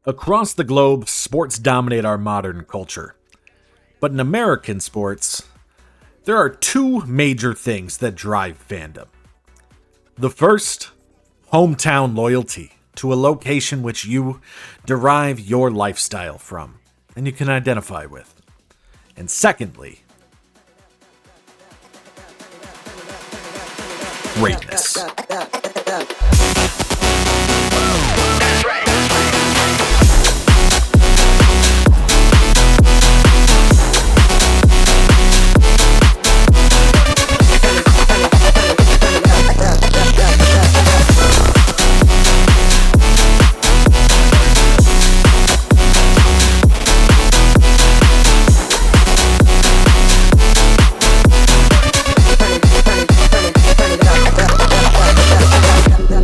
Across the globe, sports dominate our modern culture. But in American sports, there are two major things that drive fandom. The first, hometown loyalty to a location which you derive your lifestyle from and you can identify with. And secondly, greatness.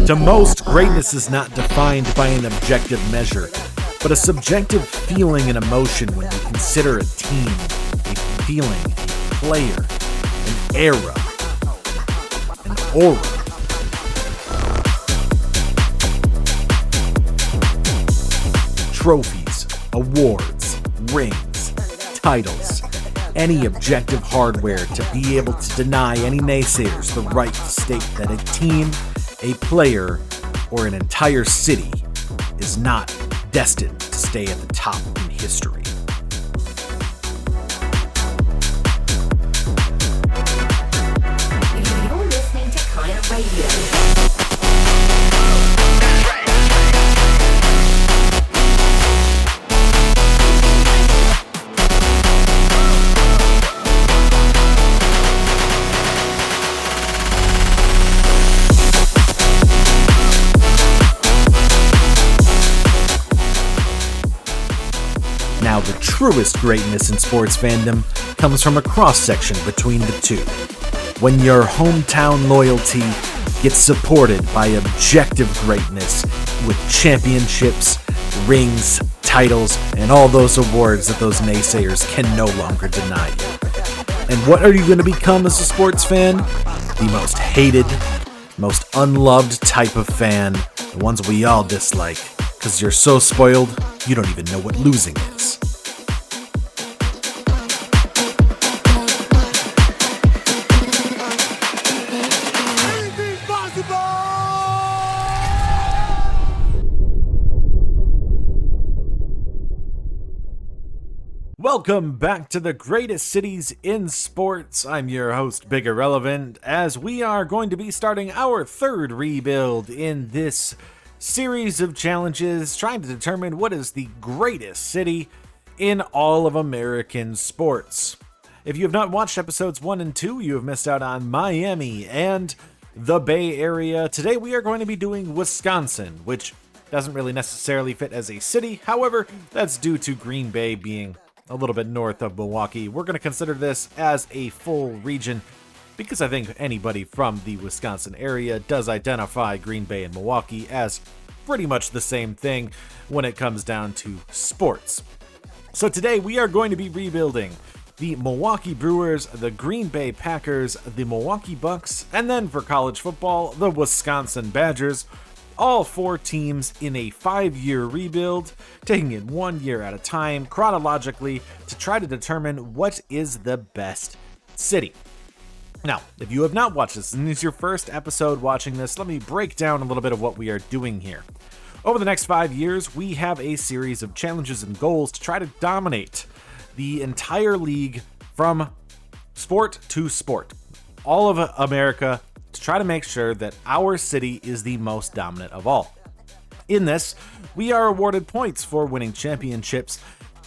To most, greatness is not defined by an objective measure, but a subjective feeling and emotion when you consider a team, a feeling, a player, an era, an aura. Trophies, awards, rings, titles, any objective hardware to be able to deny any naysayers the right to state that a team, a player, or an entire city is not destined to stay at the top in history. You're listening to Kind of Radio. Now, the truest greatness in sports fandom comes from a cross-section between the two. When your hometown loyalty gets supported by objective greatness with championships, rings, titles, and all those awards that those naysayers can no longer deny you. And what are you going to become as a sports fan? The most hated, most unloved type of fan, the ones we all dislike, because you're so spoiled, you don't even know what losing is. Welcome back to the greatest cities in sports. I'm your host, BigIrrelevant, as we are going to be starting our third rebuild in this series of challenges trying to determine what is the greatest city in all of American sports. If you have not watched episodes 1 and 2, you have missed out on Miami and the Bay Area. Today we are going to be doing Wisconsin, which doesn't really necessarily fit as a city. However, that's due to Green Bay being a little bit north of Milwaukee. We're going to consider this as a full region because I think anybody from the Wisconsin area does identify Green Bay and Milwaukee as pretty much the same thing when it comes down to sports. So today we are going to be rebuilding the Milwaukee Brewers, the Green Bay Packers, the Milwaukee Bucks, and then for college football, the Wisconsin Badgers. All four teams in a 5-year rebuild, taking it 1 year at a time, chronologically, to try to determine what is the best city. Now, if you have not watched this and this is your first episode watching this, let me break down a little bit of what we are doing here. Over the next 5 years, we have a series of challenges and goals to try to dominate the entire league from sport to sport. All of America, to try to make sure that our city is the most dominant of all. In this, we are awarded points for winning championships,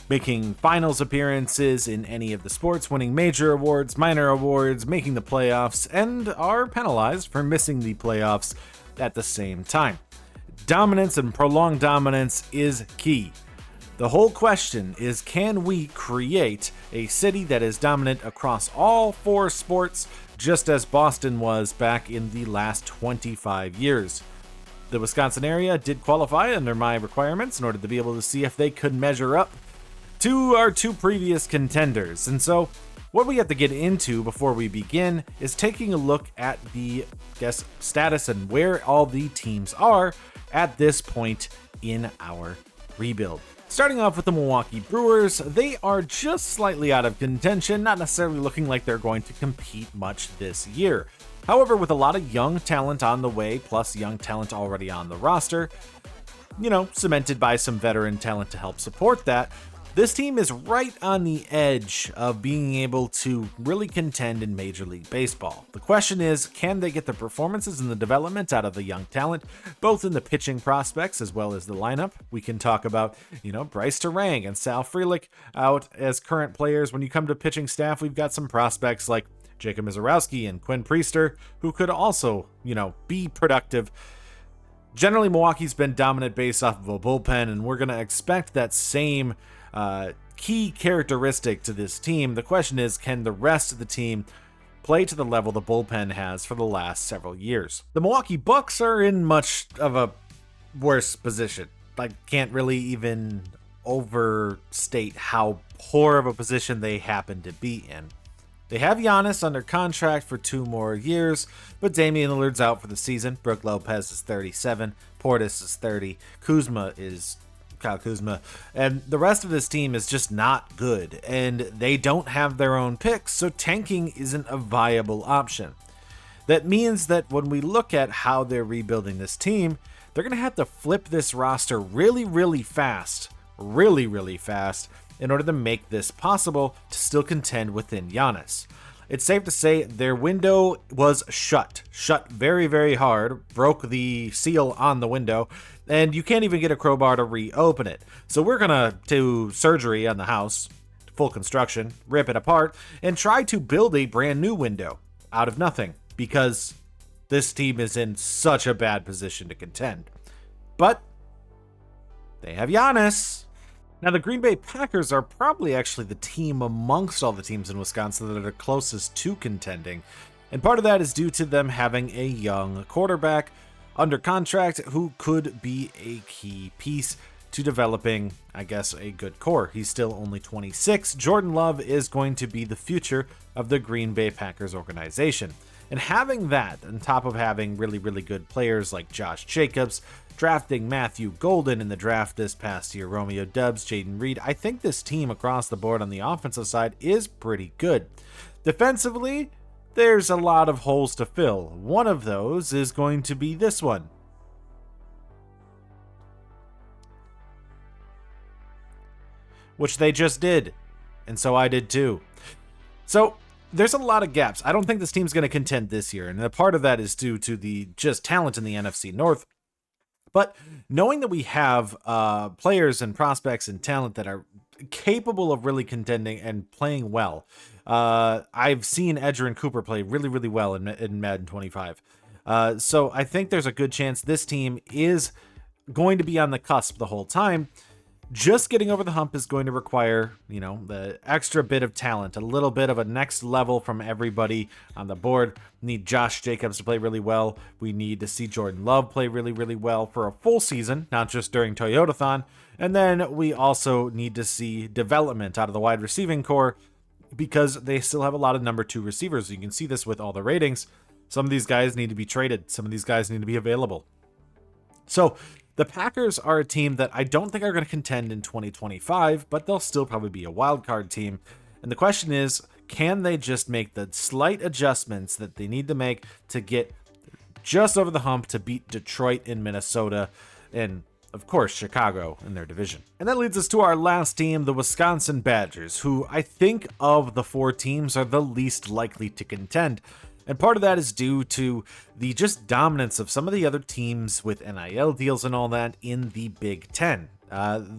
making finals appearances in any of the sports, winning major awards, minor awards, making the playoffs, and are penalized for missing the playoffs at the same time. Dominance and prolonged dominance is key. The whole question is, can we create a city that is dominant across all four sports, just as Boston was back in the last 25 years? The Wisconsin area did qualify under my requirements in order to be able to see if they could measure up to our two previous contenders. And so what we have to get into before we begin is taking a look at the status and where all the teams are at this point in our rebuild. Starting off with the Milwaukee Brewers, they are just slightly out of contention, not necessarily looking like they're going to compete much this year. However, with a lot of young talent on the way, plus young talent already on the roster, cemented by some veteran talent to help support that, this team is right on the edge of being able to really contend in Major League Baseball. The question is, can they get the performances and the development out of the young talent, both in the pitching prospects as well as the lineup? We can talk about, Bryce Terang and Sal Frelick out as current players. When you come to pitching staff, we've got some prospects like Jacob Mizorowski and Quinn Priester, who could also, be productive. Generally, Milwaukee's been dominant based off of a bullpen, and we're going to expect that same key characteristic to this team. The question is, can the rest of the team play to the level the bullpen has for the last several years? The Milwaukee Bucks are in much of a worse position. I can't really even overstate how poor of a position they happen to be in. They have Giannis under contract for 2 more years, but Damian Lillard's out for the season. Brook Lopez is 37, Portis is 30, Kyle Kuzma, and the rest of this team is just not good, and they don't have their own picks, so tanking isn't a viable option. That means that when we look at how they're rebuilding this team, they're going to have to flip this roster really fast, in order to make this possible to still contend within Giannis. It's safe to say their window was shut very hard, broke the seal on the window, and you can't even get a crowbar to reopen it. So we're gonna do surgery on the house, full construction, rip it apart, and try to build a brand new window out of nothing, because this team is in such a bad position to contend. But they have Giannis. Now, the Green Bay Packers are probably actually the team amongst all the teams in Wisconsin that are closest to contending, and part of that is due to them having a young quarterback under contract who could be a key piece to developing, a good core. He's still only 26. Jordan Love is going to be the future of the Green Bay Packers organization. And having that, on top of having really good players like Josh Jacobs, drafting Matthew Golden in the draft this past year, Romeo Doubs, Jaden Reed, I think this team across the board on the offensive side is pretty good. Defensively, there's a lot of holes to fill. One of those is going to be this one. Which they just did. And so I did too. So there's a lot of gaps. I don't think this team's going to contend this year. And a part of that is due to the just talent in the NFC North. But knowing that we have players and prospects and talent that are capable of really contending and playing well. I've seen Edgerrin Cooper play really well in Madden 25. So I think there's a good chance this team is going to be on the cusp the whole time. Just getting over the hump is going to require, the extra bit of talent, a little bit of a next level from everybody on the board. We need Josh Jacobs to play really well. We need to see Jordan Love play really well for a full season, not just during Toyotathon. And then we also need to see development out of the wide receiving core, because they still have a lot of number 2 receivers. You can see this with all the ratings. Some of these guys need to be traded. Some of these guys need to be available. So the Packers are a team that I don't think are going to contend in 2025, but they'll still probably be a wild card team. And the question is, can they just make the slight adjustments that they need to make to get just over the hump to beat Detroit and Minnesota and, of course, Chicago in their division? And that leads us to our last team, the Wisconsin Badgers, who I think of the 4 teams are the least likely to contend. And part of that is due to the just dominance of some of the other teams with NIL deals and all that in the Big Ten.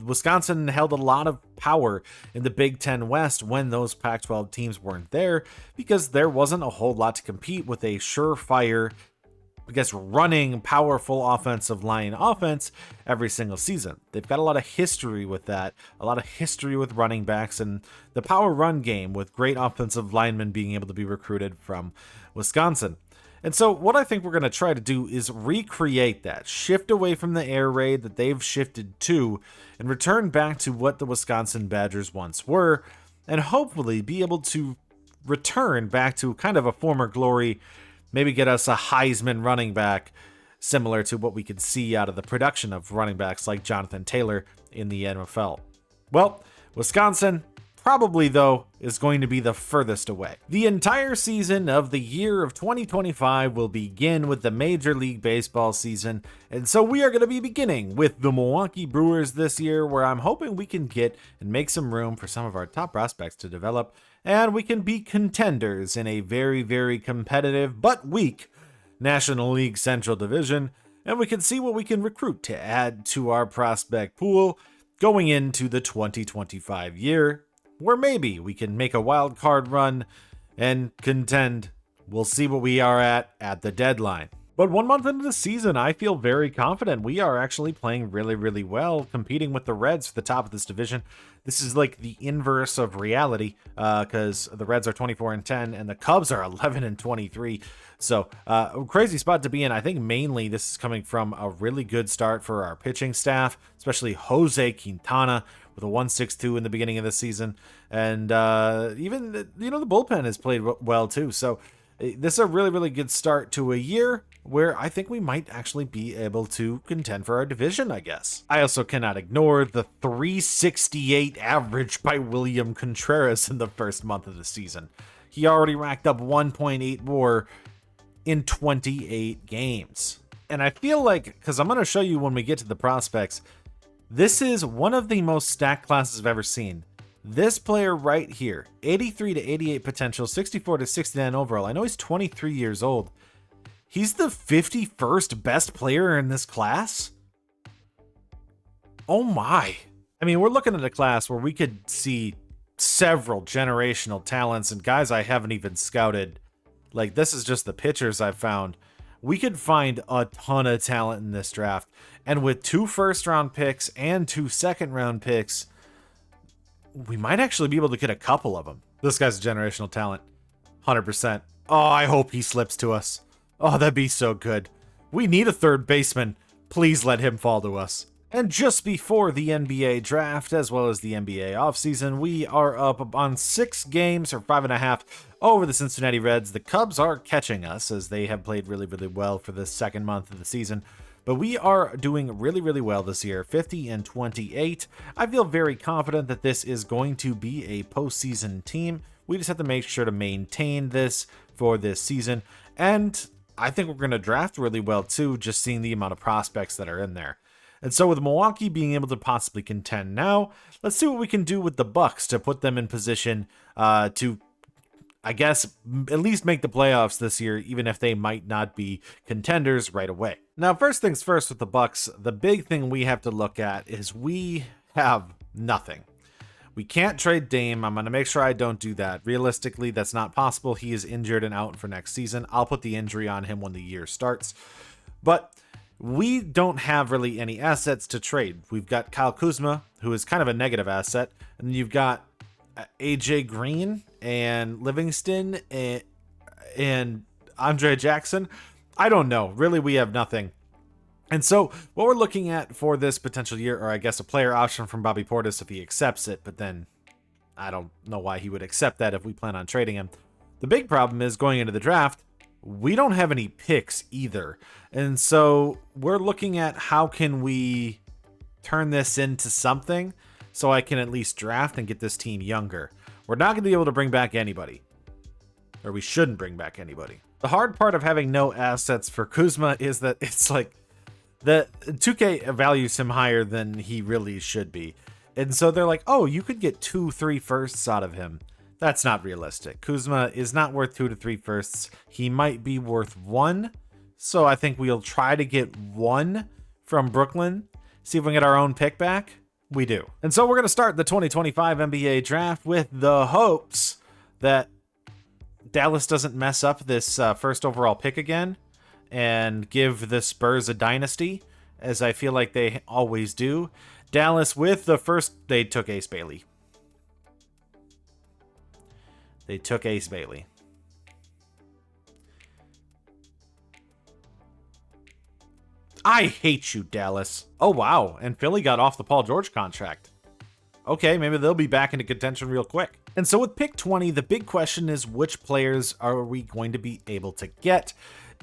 Wisconsin held a lot of power in the Big Ten West when those Pac-12 teams weren't there, because there wasn't a whole lot to compete with a surefire, running, powerful offensive line offense every single season. They've got a lot of history with that, a lot of history with running backs and the power run game with great offensive linemen being able to be recruited from Wisconsin. And so what I think we're going to try to do is recreate that, shift away from the air raid that they've shifted to, and return back to what the Wisconsin Badgers once were, and hopefully be able to return back to kind of a former glory. Maybe get us a Heisman running back similar to what we could see out of the production of running backs like Jonathan Taylor in the NFL. Well, Wisconsin probably, though, is going to be the furthest away. The entire season of the year of 2025 will begin with the Major League Baseball season, and so we are going to be beginning with the Milwaukee Brewers this year, where I'm hoping we can get and make some room for some of our top prospects to develop, and we can be contenders in a very, very competitive but weak National League Central Division, and we can see what we can recruit to add to our prospect pool going into the 2025 year, where maybe we can make a wild card run and contend. We'll see what we are at the deadline. But 1 month into the season, I feel very confident we are actually playing really, really well, competing with the Reds for the top of this division. This is like the inverse of reality, because the Reds are 24-10 and the Cubs are 11-23. So a crazy spot to be in. I think mainly this is coming from a really good start for our pitching staff, especially Jose Quintana with a 1.62 in the beginning of the season. And even, the bullpen has played well too. So this is a really, really good start to a year where I think we might actually be able to contend for our division, I guess. I also cannot ignore the 368 average by William Contreras in the first month of the season. He already racked up 1.8 WAR in 28 games. And I feel like, because I'm going to show you when we get to the prospects, this is one of the most stacked classes I've ever seen. This player right here, 83 to 88 potential, 64 to 69 overall. I know he's 23 years old. He's the 51st best player in this class? Oh my. I mean, we're looking at a class where we could see several generational talents and guys I haven't even scouted. Like, this is just the pitchers I've found. We could find a ton of talent in this draft. And with 2 first-round picks and 2 second-round picks, we might actually be able to get a couple of them. This guy's a generational talent. 100%. Oh, I hope he slips to us. Oh, that'd be so good. We need a third baseman. Please let him fall to us. And just before the NBA draft, as well as the NBA offseason, we are up on 6 games, or 5.5, over the Cincinnati Reds. The Cubs are catching us, as they have played really, really well for the second month of the season. But we are doing really, really well this year, 50-28. I feel very confident that this is going to be a postseason team. We just have to make sure to maintain this for this season. And I think we're going to draft really well too, just seeing the amount of prospects that are in there. And so with Milwaukee being able to possibly contend now, let's see what we can do with the Bucks to put them in position to, I guess, at least make the playoffs this year, even if they might not be contenders right away. Now, first things first with the Bucks, the big thing we have to look at is we have nothing. We can't trade Dame. I'm going to make sure I don't do that. Realistically, that's not possible. He is injured and out for next season. I'll put the injury on him when the year starts. But we don't have really any assets to trade. We've got Kyle Kuzma, who is kind of a negative asset. And you've got AJ Green and Livingston and Andre Jackson. I don't know. Really, we have nothing. And so what we're looking at for this potential year, or I guess a player option from Bobby Portis if he accepts it, but then I don't know why he would accept that if we plan on trading him. The big problem is going into the draft, we don't have any picks either. And so we're looking at how can we turn this into something so I can at least draft and get this team younger. We're not going to be able to bring back anybody, or we shouldn't bring back anybody. The hard part of having no assets for Kuzma is that it's like, the 2K values him higher than he really should be. And so they're like, oh, you could get 2-3 firsts out of him. That's not realistic. Kuzma is not worth 2 to 3 firsts. He might be worth 1. So I think we'll try to get 1 from Brooklyn. See if we can get our own pick back. We do. And so we're going to start the 2025 NBA draft with the hopes that Dallas doesn't mess up this first overall pick again and give the Spurs a dynasty, as I feel like they always do. Dallas with the first, they took Ace Bailey. I hate you, Dallas. Oh, wow. And Philly got off the Paul George contract. Okay, maybe they'll be back into contention real quick. And so with pick 20, the big question is which players are we going to be able to get?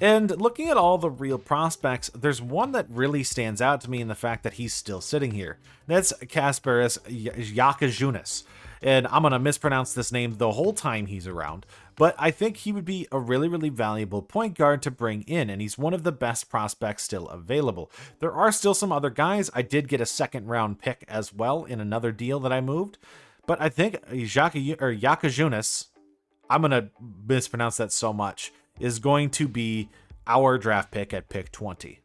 And looking at all the real prospects, there's one that really stands out to me in the fact that he's still sitting here. That's Kasparas Yakajunas. And I'm going to mispronounce this name the whole time he's around. But I think he would be a really, really valuable point guard to bring in. And he's one of the best prospects still available. There are still some other guys. I did get a second round pick as well in another deal that I moved. But I think Yakajunas, I'm going to mispronounce that so much, is going to be our draft pick at pick 20.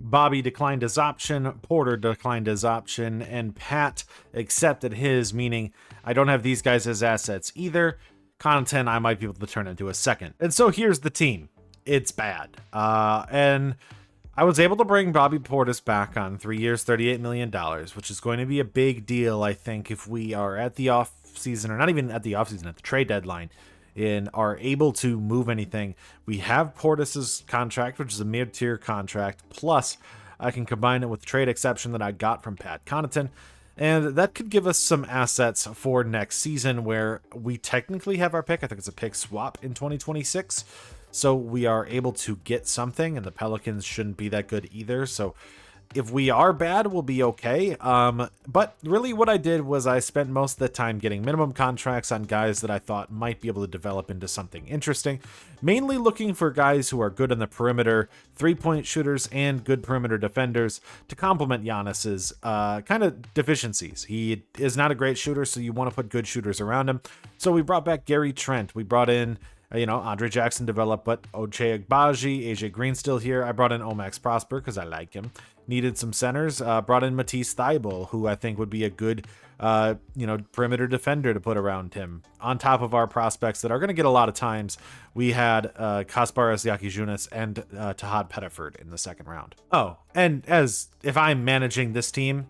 Bobby declined his option, Porter declined his option, and Pat accepted his, meaning I don't have these guys as assets either. Content I might be able to turn into a second. And so here's the team. It's bad. And I was able to bring Bobby Portis back on 3 years, $38 million, which is going to be a big deal, I think, if we are at the off season, or not even at the off season, at the trade deadline, and are able to move anything. We have Portis's contract, which is a mid-tier contract, plus I can combine it with the trade exception that I got from Pat Connaughton, and that could give us some assets for next season where we technically have our pick. I think it's a pick swap in 2026, so we are able to get something, and the Pelicans shouldn't be that good either, so if we are bad, we'll be okay. But really what I did was I spent most of the time getting minimum contracts on guys that I thought might be able to develop into something interesting, mainly looking for guys who are good on the perimeter, three-point shooters, and good perimeter defenders to complement Giannis's kind of deficiencies. He is not a great shooter, so you want to put good shooters around him. So we brought back Gary Trent. We brought in Andre Jackson developed, but Ochai Agbaji, AJ Green still here. I brought in Omax Prosper because I like him. Needed some centers. Brought in Matisse Thybulle, who I think would be a good, perimeter defender to put around him. On top of our prospects that are going to get a lot of times, we had Kasparas Yakajunas and Tahad Pettiford in the second round. Oh, and as if I'm managing this team,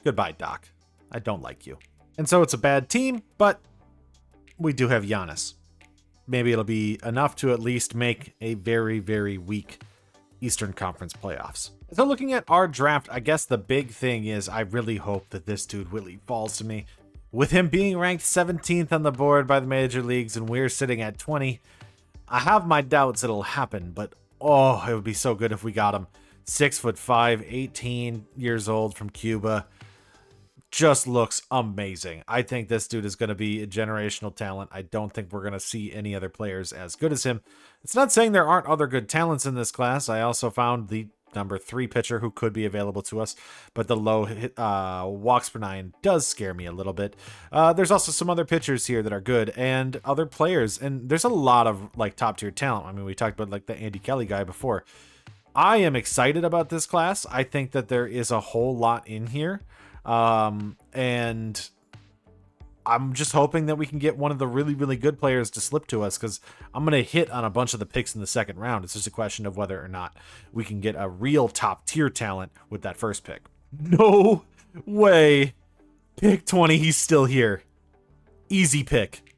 goodbye, Doc. I don't like you. And so it's a bad team, but we do have Giannis. Maybe it'll be enough to at least make a very, very weak Eastern Conference playoffs. So looking at our draft, I guess the big thing is I really hope that this dude really falls to me. With him being ranked 17th on the board by the major leagues and we're sitting at 20, I have my doubts it'll happen, but oh, it would be so good if we got him. 6'5", 18 years old from Cuba. Just looks amazing. I think this dude is going to be a generational talent. I don't think we're going to see any other players as good as him. It's not saying there aren't other good talents in this class. I also found the number 3 pitcher who could be available to us, but the low walks per 9 does scare me a little bit. There's also some other pitchers here that are good and other players, and there's a lot of top tier talent. I mean, we talked about the Andy Kelly guy before. I am excited about this class. I think that there is a whole lot in here. And I'm just hoping that we can get one of the really, really good players to slip to us, because I'm going to hit on a bunch of the picks in the second round. It's just a question of whether or not we can get a real top tier talent with that first pick. No way. Pick 20. He's still here. Easy pick.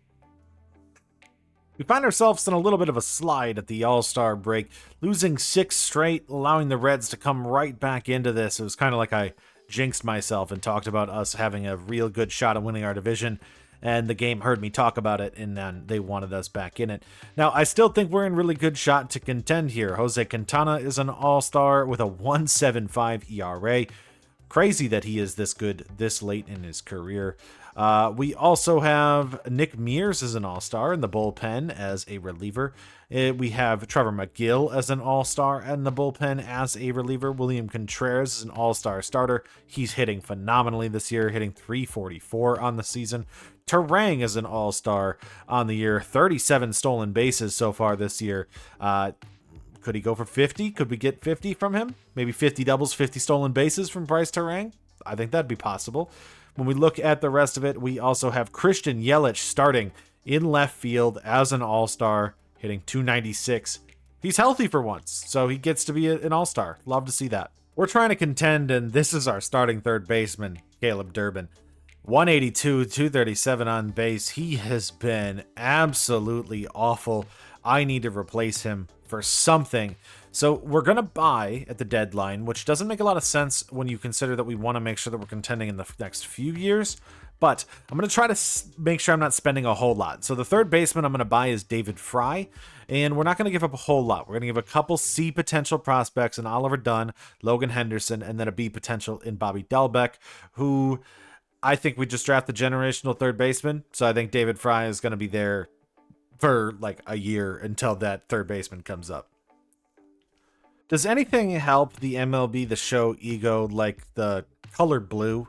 We find ourselves in a little bit of a slide at the All-Star break, losing 6 straight, allowing the Reds to come right back into this. It was kind of like I jinxed myself and talked about us having a real good shot at winning our division, and the game heard me talk about it, and then they wanted us back in it. Now, I still think we're in really good shot to contend here. Jose Quintana is an all-star with a 1.75 ERA. Crazy that he is this good this late in his career. We also have Nick Mears as an all-star in the bullpen as a reliever. We have Trevor McGill as an all-star in the bullpen as a reliever. William Contreras is an all-star starter. He's hitting phenomenally this year, hitting .344 on the season. Terang is an all-star on the year, 37 stolen bases so far this year. Could he go for 50? Could we get 50 from him? Maybe 50 doubles, 50 stolen bases from Bryce Terang? I think that'd be possible. When we look at the rest of it, we also have Christian Yelich starting in left field as an all-star, hitting .296. He's healthy for once, so he gets to be an all-star. Love to see that. We're trying to contend, and this is our starting third baseman, Caleb Durbin. 182, 237 on base. He has been absolutely awful. I need to replace him for something. So we're going to buy at the deadline, which doesn't make a lot of sense when you consider that we want to make sure that we're contending in the next few years. But I'm going to try to make sure I'm not spending a whole lot. So the third baseman I'm going to buy is David Fry, and we're not going to give up a whole lot. We're going to give a couple C potential prospects in Oliver Dunn, Logan Henderson, and then a B potential in Bobby Delbeck, who I think we just draft the generational third baseman. So I think David Fry is going to be there for like a year until that third baseman comes up. Does anything help the Mlbtheshow ego like the color blue?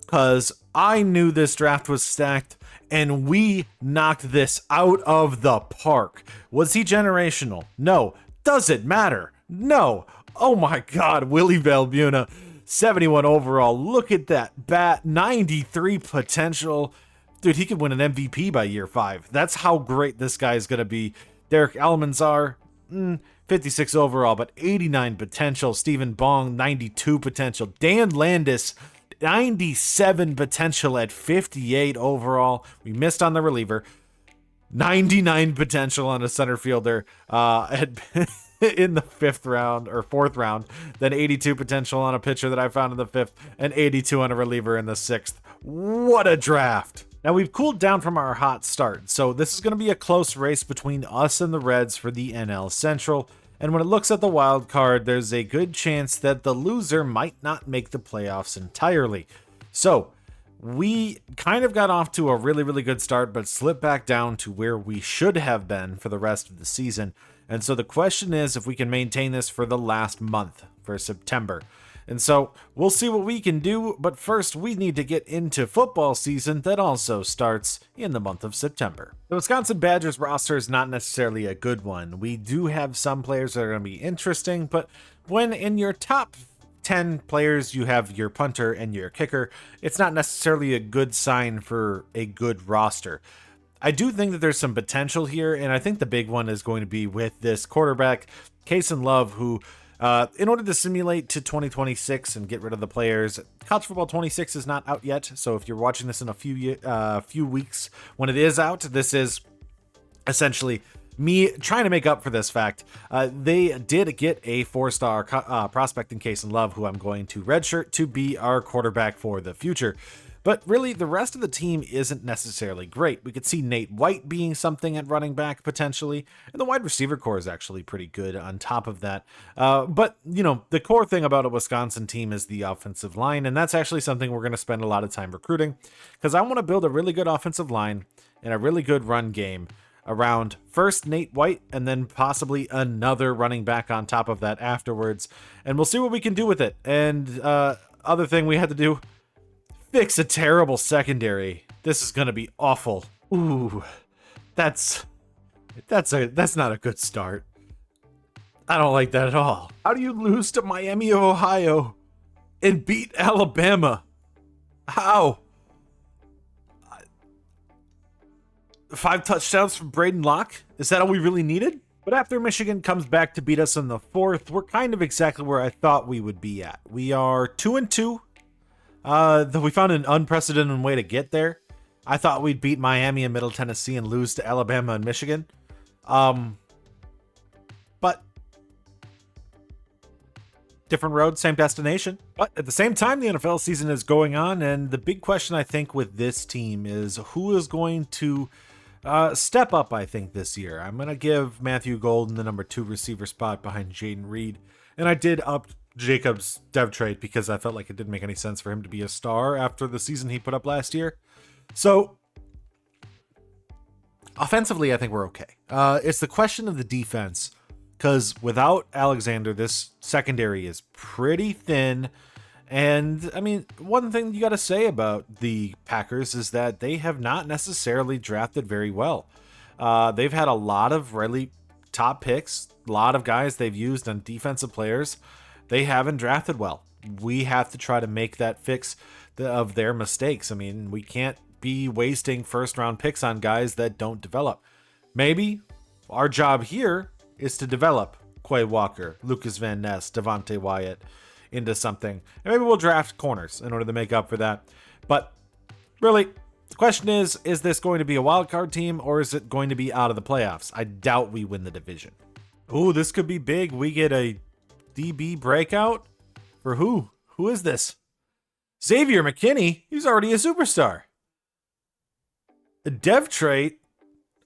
Because I knew this draft was stacked, and we knocked this out of the park. Was he generational? No. Does it matter? No. Oh my God, Willie Valbuena, 71 overall. Look at that bat, 93 potential. Dude, he could win an MVP by year 5. That's how great this guy is going to be. Derek Almanzar, 56 overall, but 89 potential. Stephen Bong, 92 potential. Dan Landis, 97 potential at 58 overall. We missed on the reliever. 99 potential on a center fielder in the 5th round or 4th round. Then 82 potential on a pitcher that I found in the 5th, and 82 on a reliever in the 6th. What a draft. Now we've cooled down from our hot start, so this is going to be a close race between us and the Reds for the NL Central. And when it looks at the wild card, there's a good chance that the loser might not make the playoffs entirely. So we kind of got off to a really, really good start, but slipped back down to where we should have been for the rest of the season. And so the question is if we can maintain this for the last month, for September. And so we'll see what we can do, but first we need to get into football season that also starts in the month of September. The Wisconsin Badgers roster is not necessarily a good one. We do have some players that are going to be interesting, but when in your top 10 players you have your punter and your kicker, it's not necessarily a good sign for a good roster. I do think that there's some potential here, and I think the big one is going to be with this quarterback, Cason Love, who in order to simulate to 2026 and get rid of the players, College Football 26 is not out yet. So if you're watching this in a few weeks when it is out, this is essentially me trying to make up for this fact. They did get a 4-star prospect in Cason Love, who I'm going to redshirt to be our quarterback for the future. But really, the rest of the team isn't necessarily great. We could see Nate White being something at running back potentially, and the wide receiver core is actually pretty good on top of that. But, you know, the core thing about a Wisconsin team is the offensive line, and that's actually something we're going to spend a lot of time recruiting, because I want to build a really good offensive line and a really good run game around first Nate White and then possibly another running back on top of that afterwards, and we'll see what we can do with it. And other thing we had to do, fix a terrible secondary. This is going to be awful. Ooh, that's not a good start. I don't like that at all. How do you lose to Miami of Ohio and beat Alabama? How? 5 touchdowns from Braden Locke? Is that all we really needed? But after Michigan comes back to beat us in the 4th, we're kind of exactly where I thought we would be at. We are 2-2. Though we found an unprecedented way to get there. I thought we'd beat Miami and Middle Tennessee and lose to Alabama and Michigan. But different road, same destination. But at the same time, the NFL season is going on, and the big question I think with this team is who is going to step up, I think, this year. I'm going to give Matthew Golden the number 2 receiver spot behind Jaden Reed, and I did up Jacobs' dev trade because I felt like it didn't make any sense for him to be a star after the season he put up last year. So offensively, I think we're okay. It's the question of the defense, because without Alexander, this secondary is pretty thin. And I mean, one thing you got to say about the Packers is that they have not necessarily drafted very well. They've had a lot of really top picks, a lot of guys they've used on defensive players. They haven't drafted well. We have to try to make that fix of their mistakes. I mean, we can't be wasting 1st-round picks on guys that don't develop. Maybe our job here is to develop Quay Walker, Lucas Van Ness, Devontae Wyatt into something. And maybe we'll draft corners in order to make up for that. But really, the question is this going to be a wild card team or is it going to be out of the playoffs? I doubt we win the division. Ooh, this could be big. We get a DB breakout? For who? Who is this? Xavier McKinney, he's already a superstar. A dev trait,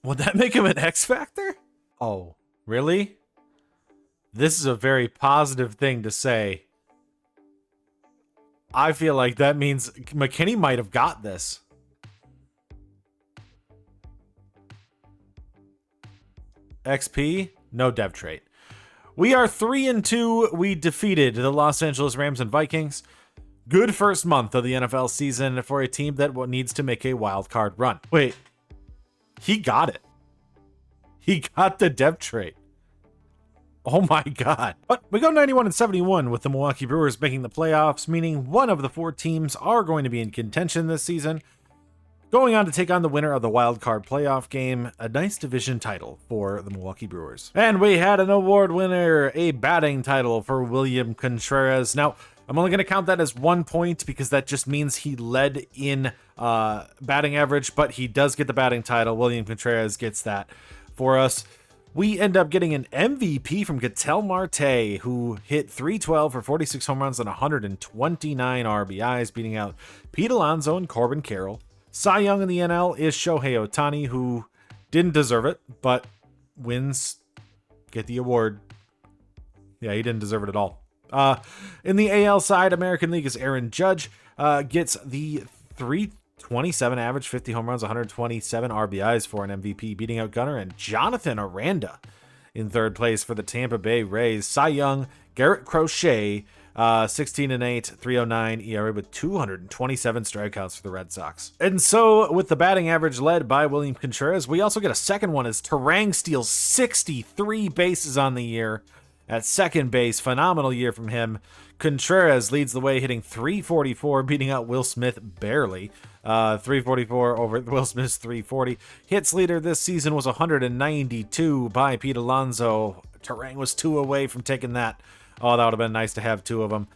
would that make him an X Factor? Oh, really? This is a very positive thing to say. I feel like that means McKinney might have got this. XP, no dev trait. We are 3-2. We defeated the Los Angeles Rams and Vikings. Good first month of the NFL season for a team that needs to make a wild card run. Wait, he got it. He got the dev trait. Oh my God. But we go 91-71 with the Milwaukee Brewers making the playoffs, meaning one of the 4 teams are going to be in contention this season, going on to take on the winner of the wild card playoff game, a nice division title for the Milwaukee Brewers. And we had an award winner, a batting title for William Contreras. Now, I'm only going to count that as 1 point because that just means he led in batting average, but he does get the batting title. William Contreras gets that for us. We end up getting an MVP from Ketel Marte, who hit .312 for 46 home runs and 129 RBIs, beating out Pete Alonso and Corbin Carroll. Cy Young in the NL is Shohei Ohtani, who didn't deserve it, but wins get the award. Yeah, he didn't deserve it at all. In the AL side, American League is Aaron Judge, gets the 327 average, 50 home runs, 127 RBIs for an MVP, beating out Gunnar and Jonathan Aranda in third place for the Tampa Bay Rays. Cy Young, Garrett Crochet, 16-8, 309 ERA with 227 strikeouts for the Red Sox. And so, with the batting average led by William Contreras, we also get a second one as Terang steals 63 bases on the year at second base. Phenomenal year from him. Contreras leads the way, hitting .344, beating out Will Smith barely. 344 over Will Smith's 340. Hits leader this season was 192 by Pete Alonso. Terang was 2 away from taking that. Oh, that would have been nice to have 2 of them.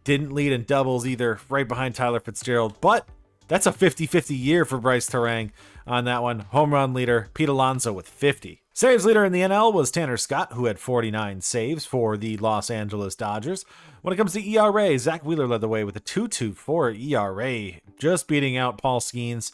Didn't lead in doubles either, right behind Tyler Fitzgerald. But that's a 50-50 year for Bryce Terang on that one. Home run leader, Pete Alonso with 50. Saves leader in the NL was Tanner Scott, who had 49 saves for the Los Angeles Dodgers. When it comes to ERA, Zach Wheeler led the way with a 2.24 ERA, just beating out Paul Skeens,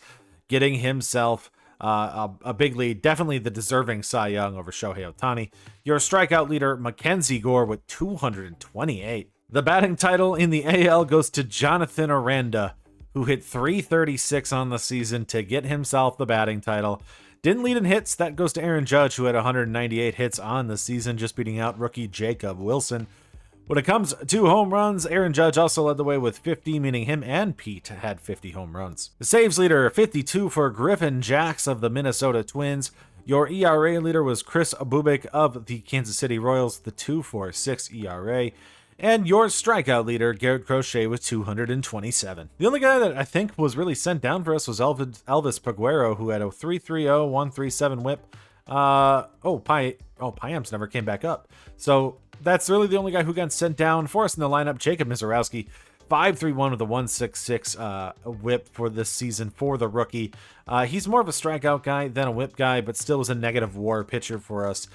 getting himself a big lead. Definitely the deserving Cy Young over Shohei Ohtani. Your strikeout leader, Mackenzie Gore, with 228. The batting title in the AL goes to Jonathan Aranda, who hit .336 on the season to get himself the batting title. Didn't lead in hits. That goes to Aaron Judge, who had 198 hits on the season, just beating out rookie Jacob Wilson. When it comes to home runs, Aaron Judge also led the way with 50, meaning him and Pete had 50 home runs. The saves leader, 52 for Griffin Jax of the Minnesota Twins. Your ERA leader was Chris Bubik of the Kansas City Royals, the 2.46 ERA. And your strikeout leader, Garrett Crochet, with 227. The only guy that I think was really sent down for us was Elvis Peguero, who had a 3.30, 1.37 whip. Payamps never came back up. So that's really the only guy who got sent down for us in the lineup. Jacob Mizorowski, 5.31 with a 1.66 whip for this season for the rookie. He's more of a strikeout guy than a whip guy, but still was a negative WAR pitcher for us.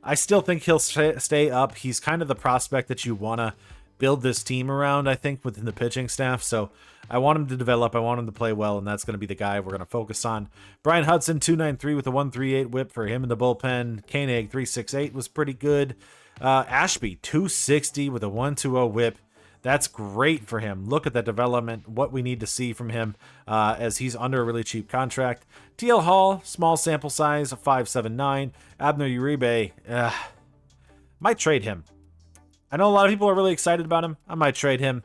I still think he'll stay up. He's kind of the prospect that you want to build this team around, I think, within the pitching staff. So I want him to develop. I want him to play well, and that's going to be the guy we're going to focus on. Brian Hudson, 2.93 with a 1.38 whip for him in the bullpen. Koenig, 3.68 was pretty good. Ashby, 2.60 with a 1.20 whip. That's great for him. Look at that development, what we need to see from him as he's under a really cheap contract. TL Hall, small sample size, 5.79. Abner Uribe, might trade him. I know a lot of people are really excited about him. I might trade him.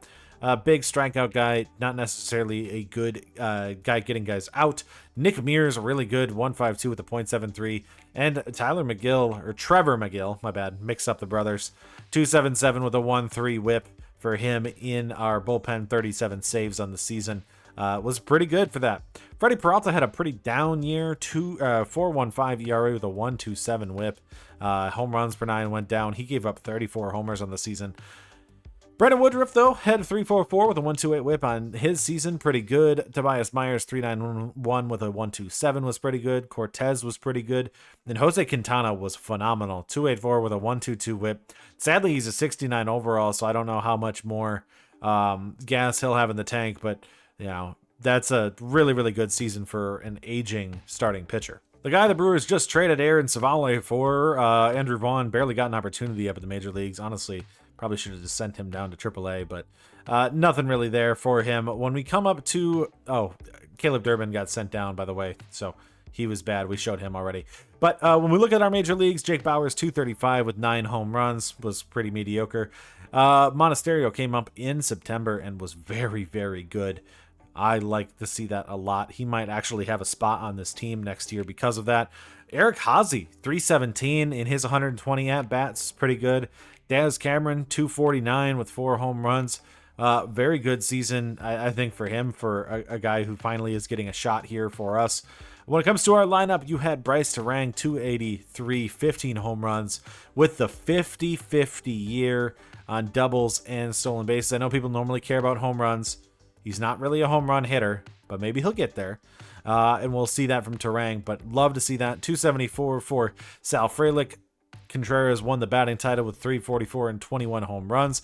Big strikeout guy, not necessarily a good guy getting guys out. Nick Mears, really good, 1.52 with a 0.73. And Trevor McGill, my bad, mix up the brothers, 2.77 with a 1.3 whip. For him in our bullpen, 37 saves on the season. Was pretty good for that. Freddie Peralta had a pretty down year, 4.15 ERA with a 1.27 whip. Home runs per 9 went down. He gave up 34 homers on the season. Brendan Woodruff, though, had a 3.44 with a 1.28 whip on his season. Pretty good. Tobias Myers, 3.91 with a 1.27 was pretty good. Cortez was pretty good. And Jose Quintana was phenomenal. 2.84 with a 1.22 whip. Sadly, he's a 69 overall, so I don't know how much more gas he'll have in the tank, but that's a really, really good season for an aging starting pitcher. The guy the Brewers just traded Aaron Savale for, Andrew Vaughn, barely got an opportunity up in the major leagues. Honestly, probably should have just sent him down to AAA, but nothing really there for him. When we come up to, Caleb Durbin got sent down, by the way, so he was bad. We showed him already. But when we look at our major leagues, Jake Bauers, 235 with 9 home runs, was pretty mediocre. Monasterio came up in September and was very, very good. I like to see that a lot. He might actually have a spot on this team next year because of that. Eric Haase, 317 in his 120 at-bats. Pretty good. Daz Cameron, 249 with 4 home runs. Very good season, I think, for him, for a guy who finally is getting a shot here for us. When it comes to our lineup, you had Bryce Terang, 283, 15 home runs with the 50-50 year on doubles and stolen bases. I know people normally care about home runs. He's not really a home run hitter, but maybe he'll get there. And we'll see that from Terang, but love to see that. 274 for Sal Frelick. Contreras won the batting title with 344 and 21 home runs.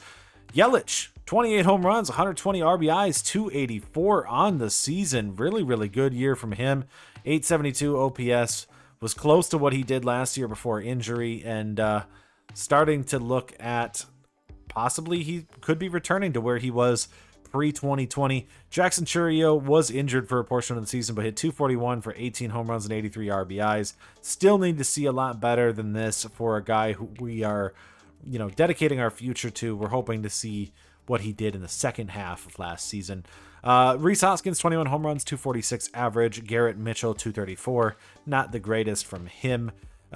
Yelich, 28 home runs, 120 RBIs, 284 on the season. Really, really good year from him. 872 OPS, was close to what he did last year before injury, and starting to look at possibly he could be returning to where he was pre-2020. Jackson Chourio was injured for a portion of the season, but hit 241 for 18 home runs and 83 RBIs. Still need to see a lot better than this for a guy who we are, dedicating our future to. We're hoping to see what he did in the second half of last season. Rhys Hoskins, 21 home runs, 246 average. Garrett Mitchell, 234. Not the greatest from him.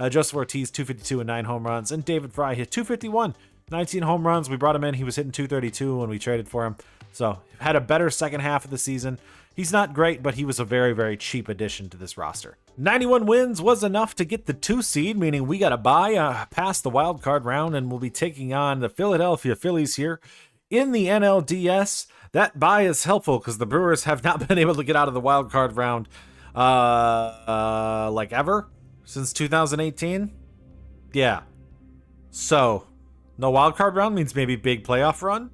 Joseph Ortiz, 252 and 9 home runs. And David Fry hit 251, 19 home runs. We brought him in. He was hitting 232 when we traded for him. So had a better second half of the season. He's not great, but he was a very, very cheap addition to this roster. 91 wins was enough to get the 2 seed, meaning we got to buy past the wild card round, and we'll be taking on the Philadelphia Phillies here in the NLDS. That bye is helpful because the Brewers have not been able to get out of the wild card round like ever since 2018. Yeah. So no wild card round means maybe big playoff run.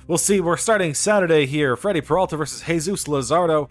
We'll see. We're starting Saturday here. Freddie Peralta versus Jesus Luzardo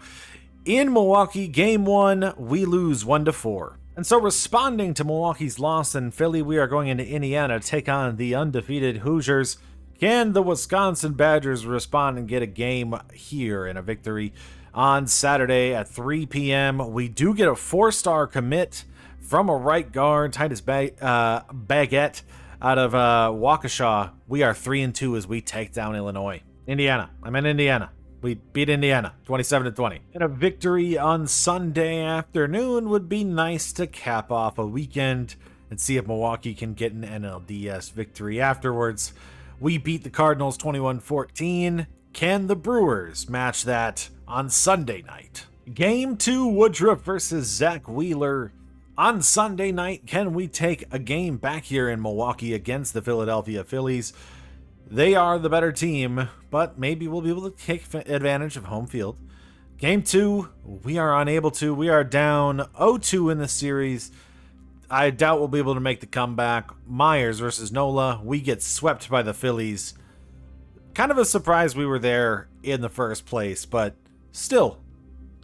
in Milwaukee. Game 1, we lose 1-4. And so responding to Milwaukee's loss in Philly, we are going into Indiana to take on the undefeated Hoosiers. Can the Wisconsin Badgers respond and get a game here and a victory on Saturday at 3 p.m.? We do get a 4-star commit from a right guard, Titus Baguette, out of Waukesha. We are 3-2 as we take down Illinois. Indiana. I'm in Indiana. We beat Indiana 27-20. And a victory on Sunday afternoon would be nice to cap off a weekend and see if Milwaukee can get an NLDS victory afterwards. We beat the Cardinals 21-14. Can the Brewers match that on Sunday night? Game 2, Woodruff versus Zach Wheeler. On Sunday night, can we take a game back here in Milwaukee against the Philadelphia Phillies? They are the better team, but maybe we'll be able to take advantage of home field. Game 2, we are unable to. We are down 0-2 in the series. I doubt we'll be able to make the comeback. Myers versus Nola. We get swept by the Phillies. Kind of a surprise we were there in the first place, but still,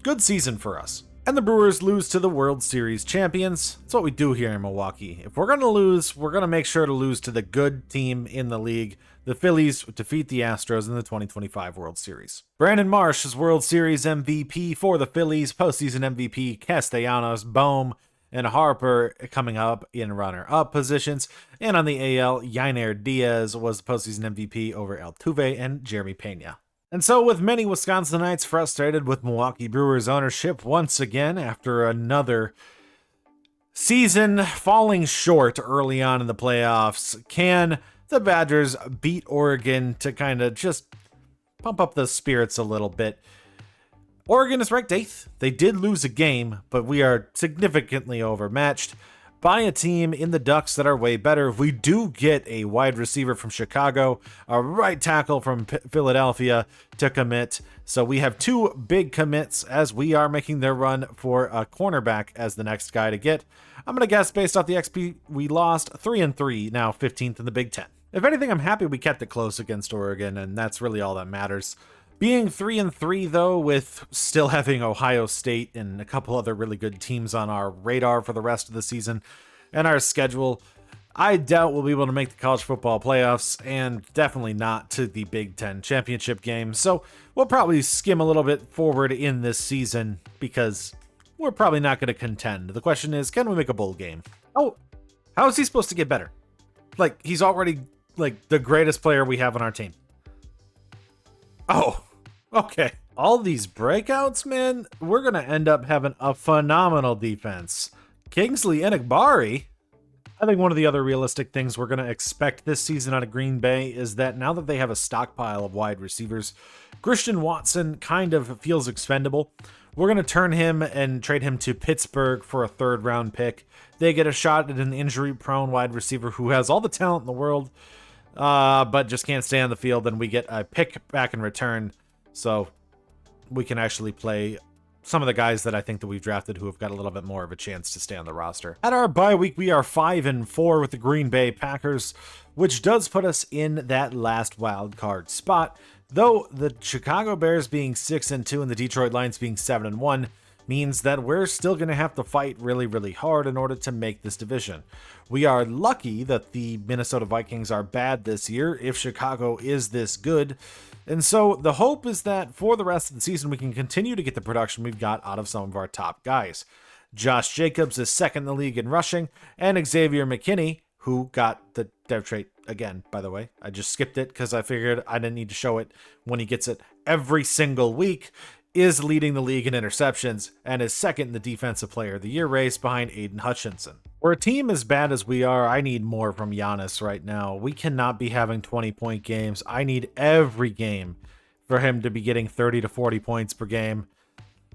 good season for us. And the Brewers lose to the World Series champions. That's what we do here in Milwaukee. If we're going to lose, we're going to make sure to lose to the good team in the league. The Phillies defeat the Astros in the 2025 World Series. Brandon Marsh is World Series MVP for the Phillies. Postseason MVP Castellanos, Bohm, and Harper coming up in runner-up positions. And on the AL, Yainer Diaz was the postseason MVP over Altuve and Jeremy Pena. And so with many Wisconsinites frustrated with Milwaukee Brewers ownership once again after another season falling short early on in the playoffs, can the Badgers beat Oregon to kind of just pump up the spirits a little bit? Oregon is ranked 8th. They did lose a game, but we are significantly overmatched by a team in the Ducks that are way better. We do get a wide receiver from Chicago, a right tackle from Philadelphia to commit. So we have 2 big commits as we are making their run for a cornerback as the next guy to get. I'm going to guess based off the XP we lost, 3-3, now 15th in the Big Ten. If anything, I'm happy we kept it close against Oregon, and that's really all that matters. Being 3-3, though, with still having Ohio State and a couple other really good teams on our radar for the rest of the season and our schedule, I doubt we'll be able to make the college football playoffs, and definitely not to the Big Ten championship game. So we'll probably skim a little bit forward in this season because we're probably not going to contend. The question is, can we make a bowl game? Oh, how is he supposed to get better? Like, he's already, like, the greatest player we have on our team. Oh, okay. All these breakouts, man, we're going to end up having a phenomenal defense. Kingsley Enagbari. I think one of the other realistic things we're going to expect this season out of Green Bay is that now that they have a stockpile of wide receivers, Christian Watson kind of feels expendable. We're going to turn him and trade him to Pittsburgh for a third-round pick. They get a shot at an injury-prone wide receiver who has all the talent in the world, but just can't stay on the field, and we get a pick back in return, so we can actually play some of the guys that I think that we've drafted who have got a little bit more of a chance to stay on the roster. At our bye week, we are 5-4 with the Green Bay Packers, which does put us in that last wild card spot, though the Chicago Bears being 6-2 and the Detroit Lions being 7-1 means that we're still going to have to fight really, really hard in order to make this division. We are lucky that the Minnesota Vikings are bad this year if Chicago is this good. And so the hope is that for the rest of the season, we can continue to get the production we've got out of some of our top guys. Josh Jacobs is second in the league in rushing, and Xavier McKinney, who got the dev trait again, by the way. I just skipped it because I figured I didn't need to show it when he gets it every single week, is leading the league in interceptions and is second in the Defensive Player of the Year race behind Aiden Hutchinson. For a team as bad as we are, I need more from Giannis right now. We cannot be having 20-point games. I need every game for him to be getting 30 to 40 points per game.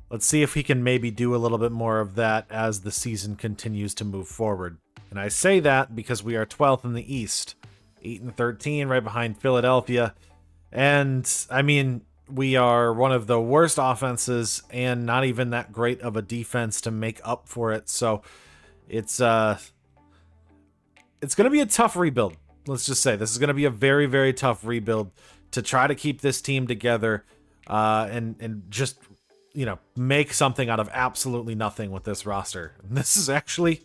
Let's see if he can maybe do a little bit more of that as the season continues to move forward. And I say that because we are 12th in the East, 8-13, right behind Philadelphia. And I mean, we are one of the worst offenses and not even that great of a defense to make up for it. So it's going to be a tough rebuild. Let's just say this is going to be a very, very tough rebuild to try to keep this team together and just, you know, make something out of absolutely nothing with this roster. And this is actually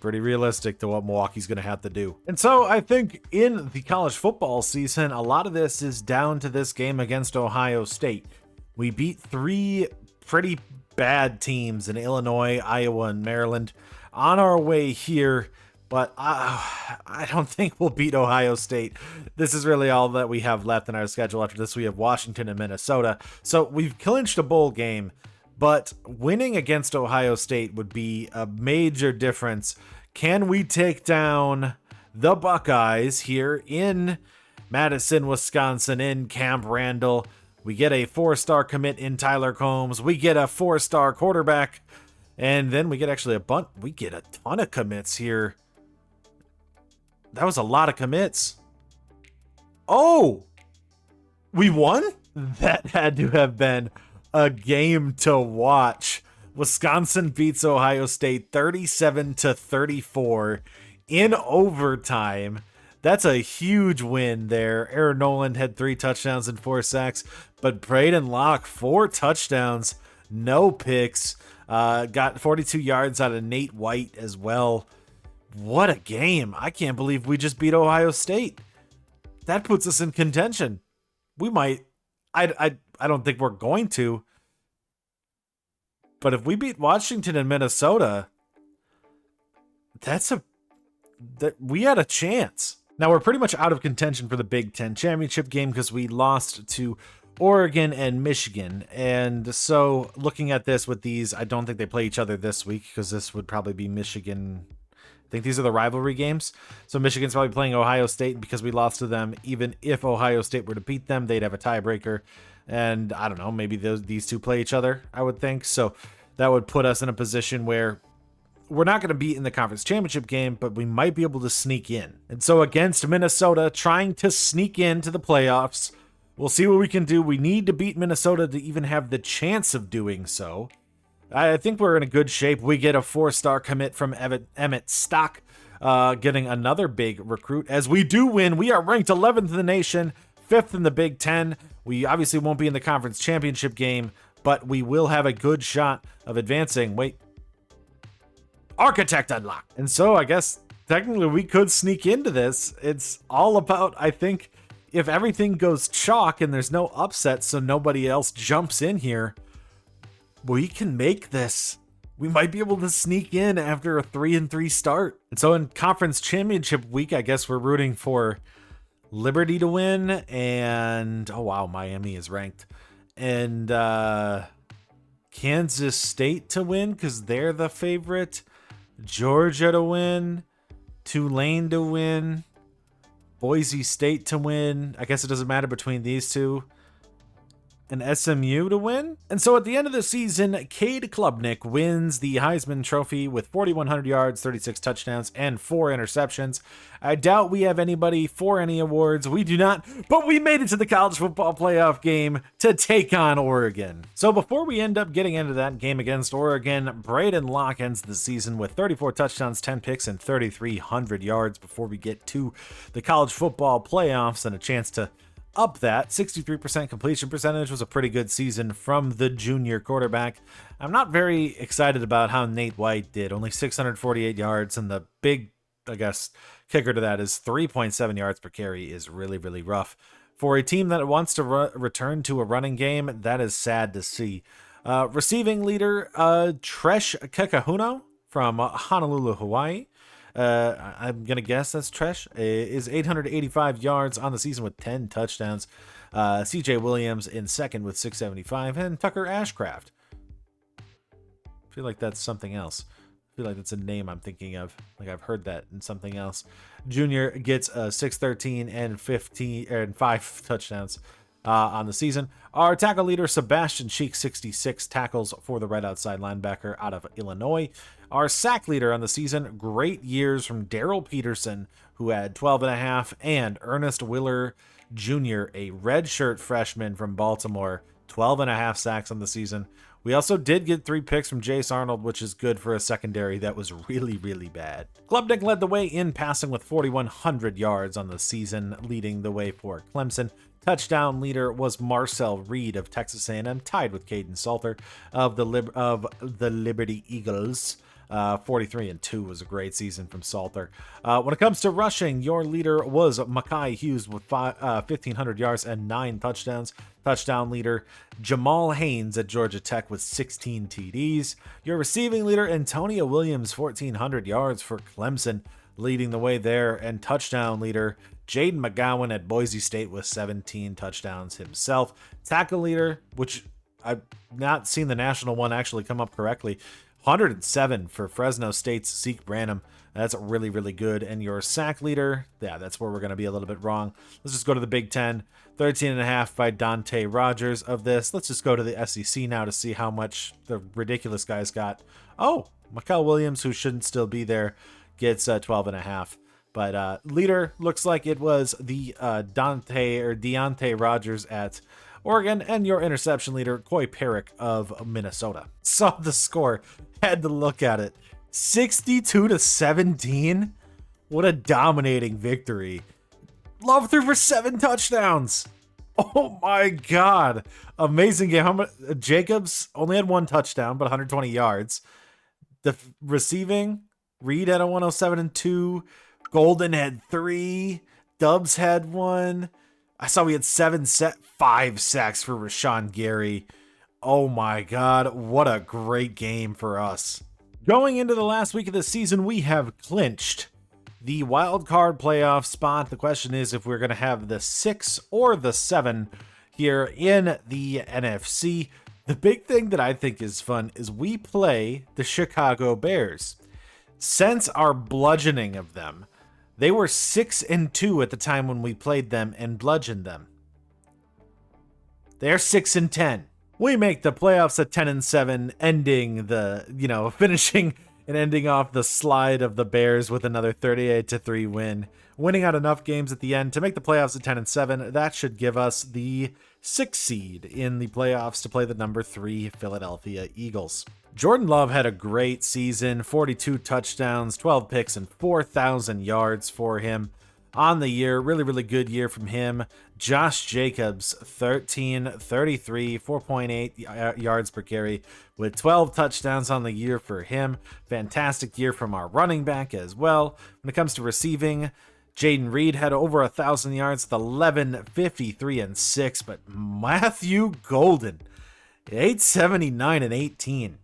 pretty realistic to what Milwaukee's going to have to do. And so I think in the college football season, a lot of this is down to this game against Ohio State. We beat three pretty bad teams in Illinois, Iowa, and Maryland on our way here, but I don't think we'll beat Ohio State. This is really all that we have left in our schedule. After this, we have Washington and Minnesota. So we've clinched a bowl game, but winning against Ohio State would be a major difference. Can we take down the Buckeyes here in Madison, Wisconsin, in Camp Randall? We get a 4-star commit in Tyler Combs. We get a 4-star quarterback. And then we get actually we get a ton of commits here. That was a lot of commits. Oh, we won? That had to have been a game to watch. Wisconsin beats Ohio State 37-34 in overtime. That's a huge win there. Aaron Noland had 3 touchdowns and 4 sacks, but Braden Locke, 4 touchdowns, no picks. Got 42 yards out of Nate White as well. What a game. I can't believe we just beat Ohio State. That puts us in contention. We might. I don't think we're going to. But if we beat Washington and Minnesota, we had a chance. Now we're pretty much out of contention for the Big Ten championship game because we lost to Oregon and Michigan. And so looking at this with these, I don't think they play each other this week because this would probably be Michigan. I think these are the rivalry games. So Michigan's probably playing Ohio State because we lost to them. Even if Ohio State were to beat them, they'd have a tiebreaker. And I don't know, maybe these two play each other, I would think. So that would put us in a position where we're not going to be in the conference championship game, but we might be able to sneak in. And so against Minnesota, trying to sneak into the playoffs, we'll see what we can do. We need to beat Minnesota to even have the chance of doing so. I think we're in a good shape. We get a 4-star commit from Emmett Stock, getting another big recruit. As we do win, we are ranked 11th in the nation, 5th in the Big Ten. We obviously won't be in the conference championship game, but we will have a good shot of advancing. Wait. Architect unlocked. And so I guess technically we could sneak into this. It's all about, I think, if everything goes chalk and there's no upset so nobody else jumps in here, we can make this. We might be able to sneak in after a 3-3 start. And so in conference championship week, I guess we're rooting for Liberty to win and, oh wow, Miami is ranked. And Kansas State to win because they're the favorite. Georgia to win. Tulane to win. Boise State to win. I guess it doesn't matter between these two. And SMU to win. And so at the end of the season, Cade Klubnik wins the Heisman Trophy with 4,100 yards, 36 touchdowns, and 4 interceptions. I doubt we have anybody for any awards. We do not, but we made it to the college football playoff game to take on Oregon. So before we end up getting into that game against Oregon, Braden Locke ends the season with 34 touchdowns, 10 picks, and 3,300 yards before we get to the college football playoffs and a chance to up that. 63% completion percentage was a pretty good season from the junior quarterback. I'm not very excited about how Nate White did. Only 648 yards, and the big, I guess, kicker to that is 3.7 yards per carry is really, really rough. For a team that wants to return to a running game, that is sad to see. Receiving leader, Tresh Kekahuno from Honolulu, Hawaii. I'm going to guess that's Tresh, is 885 yards on the season with 10 touchdowns. CJ Williams in second with 675, and Tucker Ashcraft. I feel like that's something else. I feel like that's a name I'm thinking of. Like I've heard that in something else. Junior gets 613 and 5 touchdowns on the season. Our tackle leader, Sebastian Cheek, 66 tackles for the right outside linebacker out of Illinois. Our sack leader on the season, great years from Daryl Peterson, who had 12.5, and Ernest Willer Jr., a redshirt freshman from Baltimore, 12.5 sacks on the season. We also did get 3 picks from Jace Arnold, which is good for a secondary that was really, really bad. Klubnik led the way in passing with 4,100 yards on the season, leading the way for Clemson. Touchdown leader was Marcel Reed of Texas A&M, tied with Caden Salter of the Liberty Eagles. 43-2 was a great season from Salter. When it comes to rushing, your leader was Makai Hughes with 1,500 yards and 9 touchdowns. Touchdown leader Jamal Haynes at Georgia Tech with 16 TDs. Your receiving leader Antonio Williams, 1,400 yards for Clemson, leading the way there. And touchdown leader Jaden McGowan at Boise State with 17 touchdowns himself. Tackle leader, which I've not seen the national one actually come up correctly, 107 for Fresno State's Zeke Branham. That's really, really good. And your sack leader, yeah, that's where we're going to be a little bit wrong. Let's just go to the Big Ten. 13.5 by Dante Rogers of this. Let's just go to the SEC now to see how much the ridiculous guys got. Oh, Mikel Williams, who shouldn't still be there, gets 12.5. But leader looks like it was the Deontay Rogers at Oregon, and your interception leader, Coy Perrick of Minnesota. Saw the score, had to look at it. 62-17? What a dominating victory. Love threw for 7 touchdowns. Oh my God. Amazing game. How much? Jacobs only had 1 touchdown, but 120 yards. The receiving, Reed had a 107-2. Golden had 3. Dubs had 1. I saw we had 5 sacks for Rashawn Gary. Oh my God, what a great game for us. Going into the last week of the season, we have clinched the wild card playoff spot. The question is if we're going to have the 6 or the 7 here in the NFC. The big thing that I think is fun is we play the Chicago Bears. Since our bludgeoning of them, they were 6-2 at the time when we played them and bludgeoned them. They're 6-10. We make the playoffs at 10-7, ending the, finishing and ending off the slide of the Bears with another 38-3 win. Winning out enough games at the end to make the playoffs at 10-7. That should give us the 6th seed in the playoffs to play the number 3 Philadelphia Eagles. Jordan Love had a great season, 42 touchdowns, 12 picks, and 4,000 yards for him on the year. Really, really good year from him. Josh Jacobs, 13, 33, 4.8 yards per carry with 12 touchdowns on the year for him. Fantastic year from our running back as well. When it comes to receiving, Jaden Reed had over 1,000 yards with 11, 53, and 6. But Matthew Golden, 879 and 18.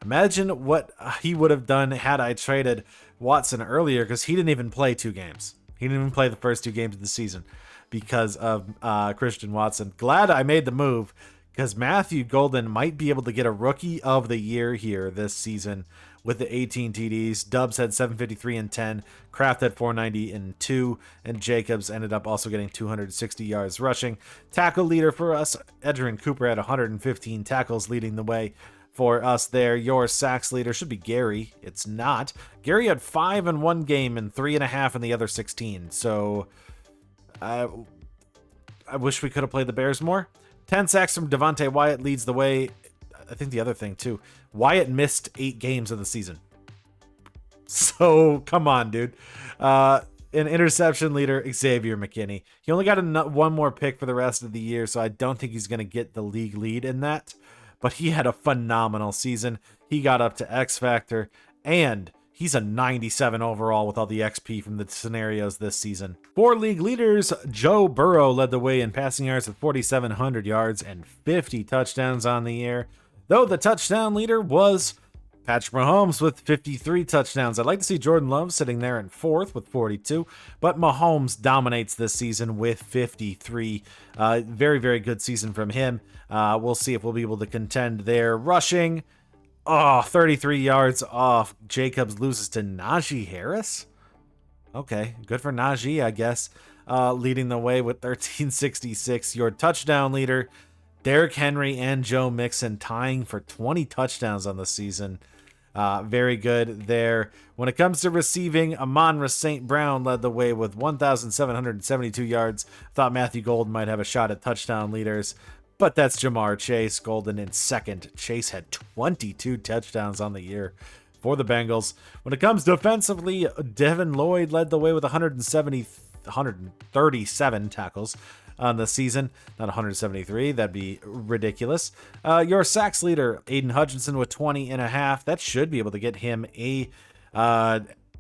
Imagine what he would have done had I traded Watson earlier, because he didn't even play 2 games. He didn't even play the first 2 games of the season because of Christian Watson. Glad I made the move, because Matthew Golden might be able to get a rookie of the year here this season with the 18 TDs. Dubs had 753 and 10. Kraft had 490 and 2. And Jacobs ended up also getting 260 yards rushing. Tackle leader for us, Edgerrin Cooper had 115 tackles leading the way for us there. Your sacks leader should be Gary. It's not. Gary had 5 in one game and 3.5 in the other 16. So I wish we could have played the Bears more. 10 sacks from Devontae Wyatt leads the way. I think the other thing too, Wyatt missed 8 games of the season. So come on, dude. An interception leader, Xavier McKinney. He only got one more pick for the rest of the year, so I don't think he's going to get the league lead in that. But he had a phenomenal season. He got up to X Factor, and he's a 97 overall with all the XP from the scenarios this season. For league leaders, Joe Burrow led the way in passing yards with 4,700 yards and 50 touchdowns on the year, though the touchdown leader was Patrick Mahomes with 53 touchdowns. I'd like to see Jordan Love sitting there in 4th with 42, but Mahomes dominates this season with 53. Very, very good season from him. We'll see if we'll be able to contend there. Rushing, 33 yards off. Jacobs loses to Najee Harris. Okay, good for Najee, I guess. Leading the way with 1366. Your touchdown leader, Derrick Henry and Joe Mixon, tying for 20 touchdowns on the season. Very good there. When it comes to receiving, Amon-Ra St. Brown led the way with 1,772 yards. Thought Matthew Golden might have a shot at touchdown leaders, but that's Jamar Chase. Golden in 2nd. Chase had 22 touchdowns on the year for the Bengals. When it comes defensively, Devin Lloyd led the way with 137 tackles on the season. Not 173. That'd be ridiculous. Your sacks leader, Aiden Hutchinson, with 20.5. That should be able to get him a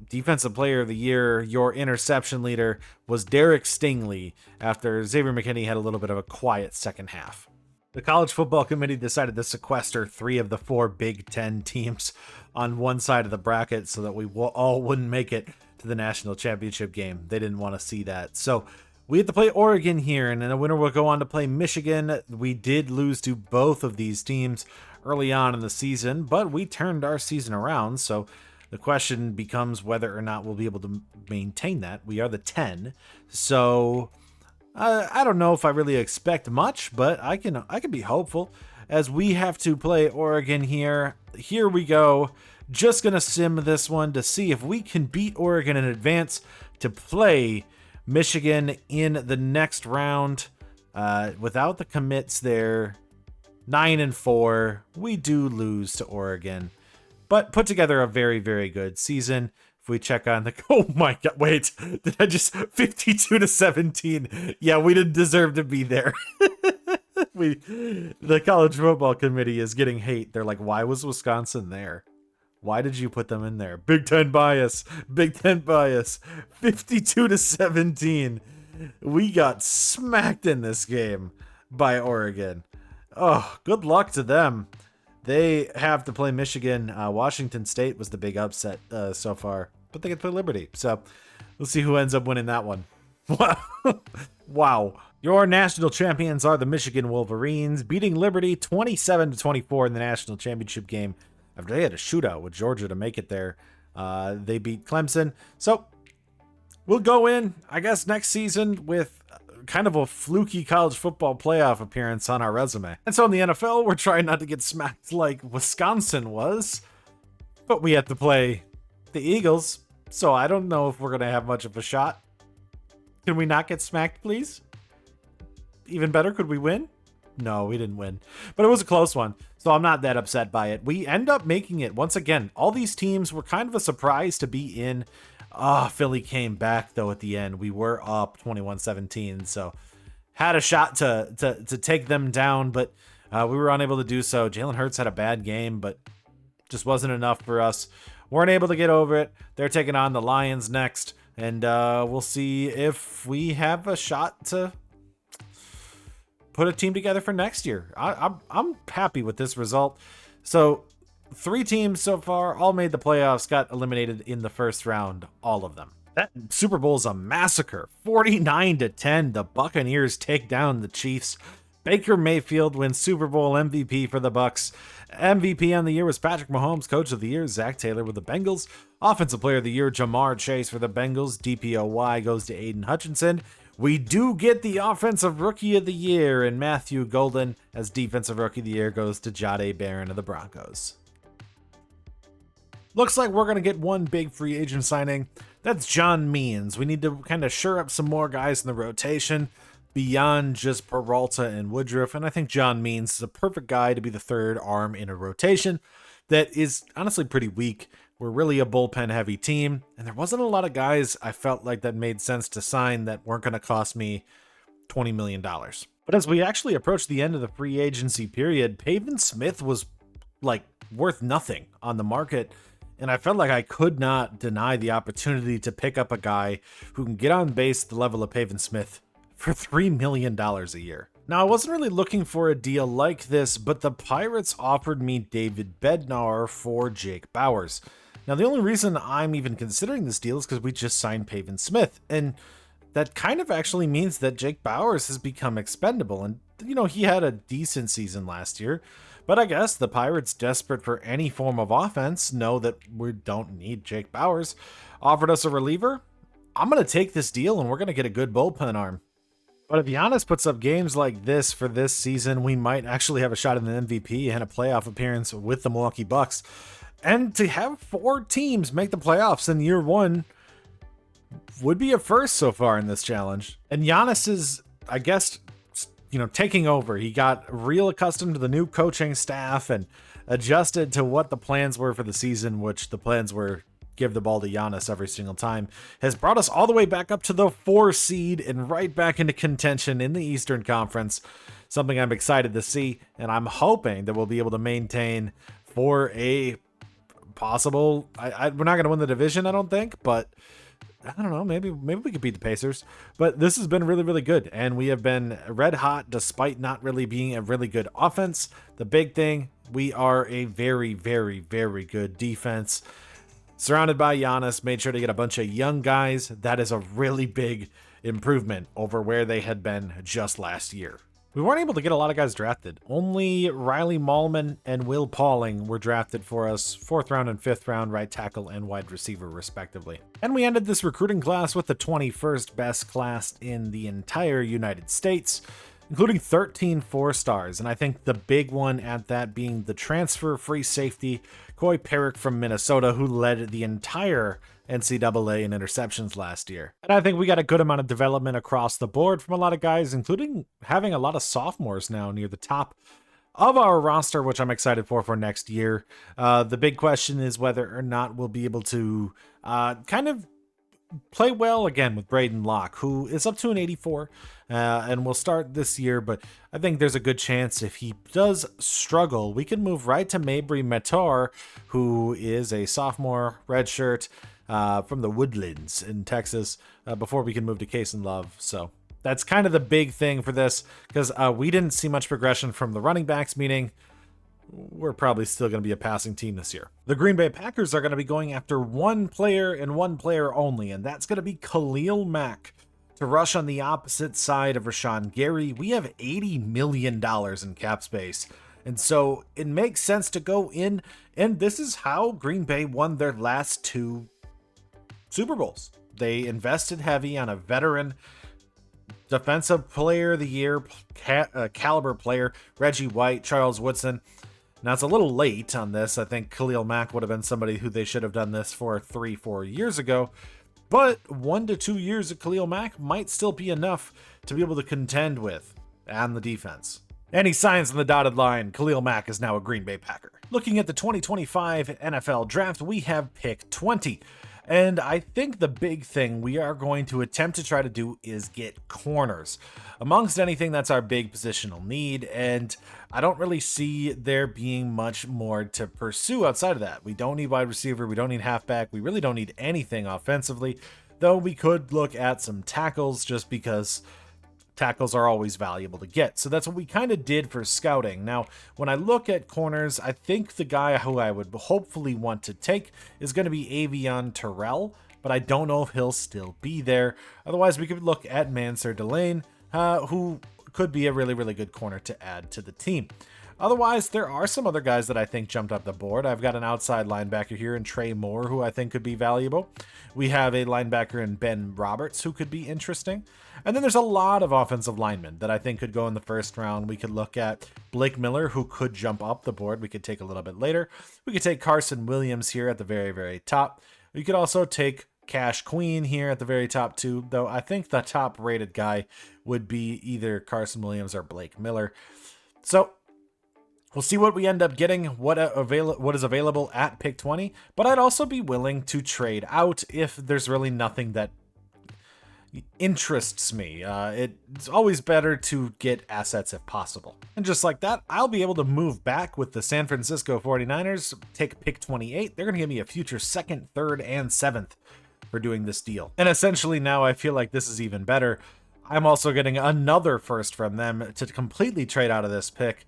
defensive player of the year. Your interception leader was Derek Stingley after Xavier McKinney had a little bit of a quiet second half. The College Football Committee decided to sequester 3 of the 4 Big Ten teams on one side of the bracket so that we all wouldn't make it to the national championship game. They didn't want to see that. So we had to play Oregon here, and then the winner will go on to play Michigan. We did lose to both of these teams early on in the season, but we turned our season around, so the question becomes whether or not we'll be able to maintain that. We are the 10, so I don't know if I really expect much, but I can be hopeful as we have to play Oregon here. Here we go. Just going to sim this one to see if we can beat Oregon in advance to play Michigan in the next round. Without the commits there, 9-4, we do lose to Oregon, but put together a very, very good season. If we check on the, oh my god, wait, did I just 52-17? Yeah, we didn't deserve to be there. The College Football Committee is getting hate. They're like, why was Wisconsin there? Why did you put them in there? Big Ten bias. Big Ten bias. 52-17. We got smacked in this game by Oregon. Oh, good luck to them. They have to play Michigan. Washington State was the big upset so far, but they get to play Liberty. So we'll see who ends up winning that one. Wow. Your national champions are the Michigan Wolverines, beating Liberty 27-24 in the national championship game after they had a shootout with Georgia to make it there. They beat Clemson. So we'll go in, I guess, next season with kind of a fluky college football playoff appearance on our resume. And so in the NFL, we're trying not to get smacked like Wisconsin was, but we have to play the Eagles. So I don't know if we're going to have much of a shot. Can we not get smacked, please? even better, could we win? No, we didn't win, but it was a close one, so I'm not that upset by it. We end up making it. Once again, all these teams were kind of a surprise to be in. Philly came back, though, at the end. We were up 21-17, so had a shot to take them down, but we were unable to do so. Jalen Hurts had a bad game, but just wasn't enough for us. Weren't able to get over it. They're taking on the Lions next, and we'll see if we have a shot to put a team together for next year. I'm happy with this result. So 3 teams so far all made the playoffs, got eliminated in the first round, all of them. That Super Bowl is a massacre. 49-10, the Buccaneers take down the Chiefs. Baker Mayfield wins Super Bowl MVP for the Bucs. MVP on the year was Patrick Mahomes. Coach of the year, Zach Taylor with the Bengals. Offensive Player of the Year, Jamar Chase for the Bengals. DPOY goes to Aiden Hutchinson. We do get the Offensive Rookie of the Year, and Matthew Golden as Defensive Rookie of the Year goes to Jahdae Barron of the Broncos. Looks like we're going to get one big free agent signing. That's John Means. We need to kind of shore up some more guys in the rotation beyond just Peralta and Woodruff, and I think John Means is a perfect guy to be the third arm in a rotation that is honestly pretty weak. We're really a bullpen-heavy team, and there wasn't a lot of guys I felt like that made sense to sign that weren't going to cost me $20 million. But as we actually approach the end of the free agency period, Pavin Smith was like worth nothing on the market, and I felt like I could not deny the opportunity to pick up a guy who can get on base at the level of Pavin Smith for $3 million a year. Now, I wasn't really looking for a deal like this, but the Pirates offered me David Bednar for Jake Bauers. Now, the only reason I'm even considering this deal is because we just signed Pavin Smith, and that kind of actually means that Jake Bauers has become expendable. And, he had a decent season last year, but I guess the Pirates, desperate for any form of offense, know that we don't need Jake Bauers, offered us a reliever. I'm going to take this deal, and we're going to get a good bullpen arm. But if Giannis puts up games like this for this season, we might actually have a shot at an MVP and a playoff appearance with the Milwaukee Bucks. And to have 4 teams make the playoffs in year 1 would be a first so far in this challenge. And Giannis is, I guess, taking over. He got real accustomed to the new coaching staff and adjusted to what the plans were for the season, which the plans were give the ball to Giannis every single time, has brought us all the way back up to the 4 seed and right back into contention in the Eastern Conference. Something I'm excited to see, and I'm hoping that we'll be able to maintain for a possible. We're not going to win the division, I don't think, but I don't know. Maybe we could beat the Pacers. But this has been really, really good, and we have been red hot despite not really being a really good offense. The big thing, we are a very, very, very good defense. Surrounded by Giannis, made sure to get a bunch of young guys. That is a really big improvement over where they had been just last year. We weren't able to get a lot of guys drafted. Only Riley Mahlman and Will Pauling were drafted for us, 4th round and 5th round right tackle and wide receiver respectively. And we ended this recruiting class with the 21st best class in the entire United States, including 13 4-stars. And I think the big one at that being the transfer free safety, Coy Perrick from Minnesota, who led the entire NCAA in interceptions last year. And I think we got a good amount of development across the board from a lot of guys, including having a lot of sophomores now near the top of our roster, which I'm excited for next year. The big question is whether or not we'll be able to kind of play well again with Braden Locke, who is up to an 84 and will start this year, but I think there's a good chance if he does struggle, we can move right to Mabry Matar, who is a sophomore redshirt from the Woodlands in Texas, before we can move to Case and Love. So that's kind of the big thing for this, because we didn't see much progression from the running backs, meaning we're probably still going to be a passing team this year. The Green Bay Packers are going to be going after one player and one player only, and that's going to be Khalil Mack to rush on the opposite side of Rashawn Gary. We have $80 million in cap space, and so it makes sense to go in, and this is how Green Bay won their last 2 Super Bowls. They invested heavy on a veteran defensive player of the year caliber player, Reggie White, Charles Woodson. Now, it's a little late on this. I think Khalil Mack would have been somebody who they should have done this for 3-4 years ago. But 1 to 2 years of Khalil Mack might still be enough to be able to contend with. and the defense. And he signs on the dotted line. Khalil Mack is now a Green Bay Packer. Looking at the 2025 NFL Draft, we have pick 20. And I think the big thing we are going to attempt to try to do is get corners. Amongst anything, that's our big positional need, and I don't really see there being much more to pursue outside of that. We don't need wide receiver, we don't need halfback, we really don't need anything offensively, though we could look at some tackles just because tackles are always valuable to get. So that's what we kind of did for scouting. Now, when I look at corners, I think the guy who I would hopefully want to take is going to be Avion Terrell, but I don't know if he'll still be there. Otherwise, we could look at Mansur Delane, who could be a really, really good corner to add to the team. Otherwise, there are some other guys that I think jumped up the board. I've got an outside linebacker here in Trey Moore, who I think could be valuable. We have a linebacker in Ben Roberts, who could be interesting. And then there's a lot of offensive linemen that I think could go in the first round. We could look at Blake Miller, who could jump up the board. We could take a little bit later. We could take Carson Williams here at the very, very top. We could also take Cash Queen here at the very top too, though I think the top rated guy would be either Carson Williams or Blake Miller. So we'll see what we end up getting, what is available at pick 20, but I'd also be willing to trade out if there's really nothing that interests me. It's always better to get assets if possible. And just like that, I'll be able to move back with the San Francisco 49ers, take pick 28. They're going to give me a future second, third, and seventh for doing this deal. And essentially now I feel like this is even better. I'm also getting another first from them to completely trade out of this pick.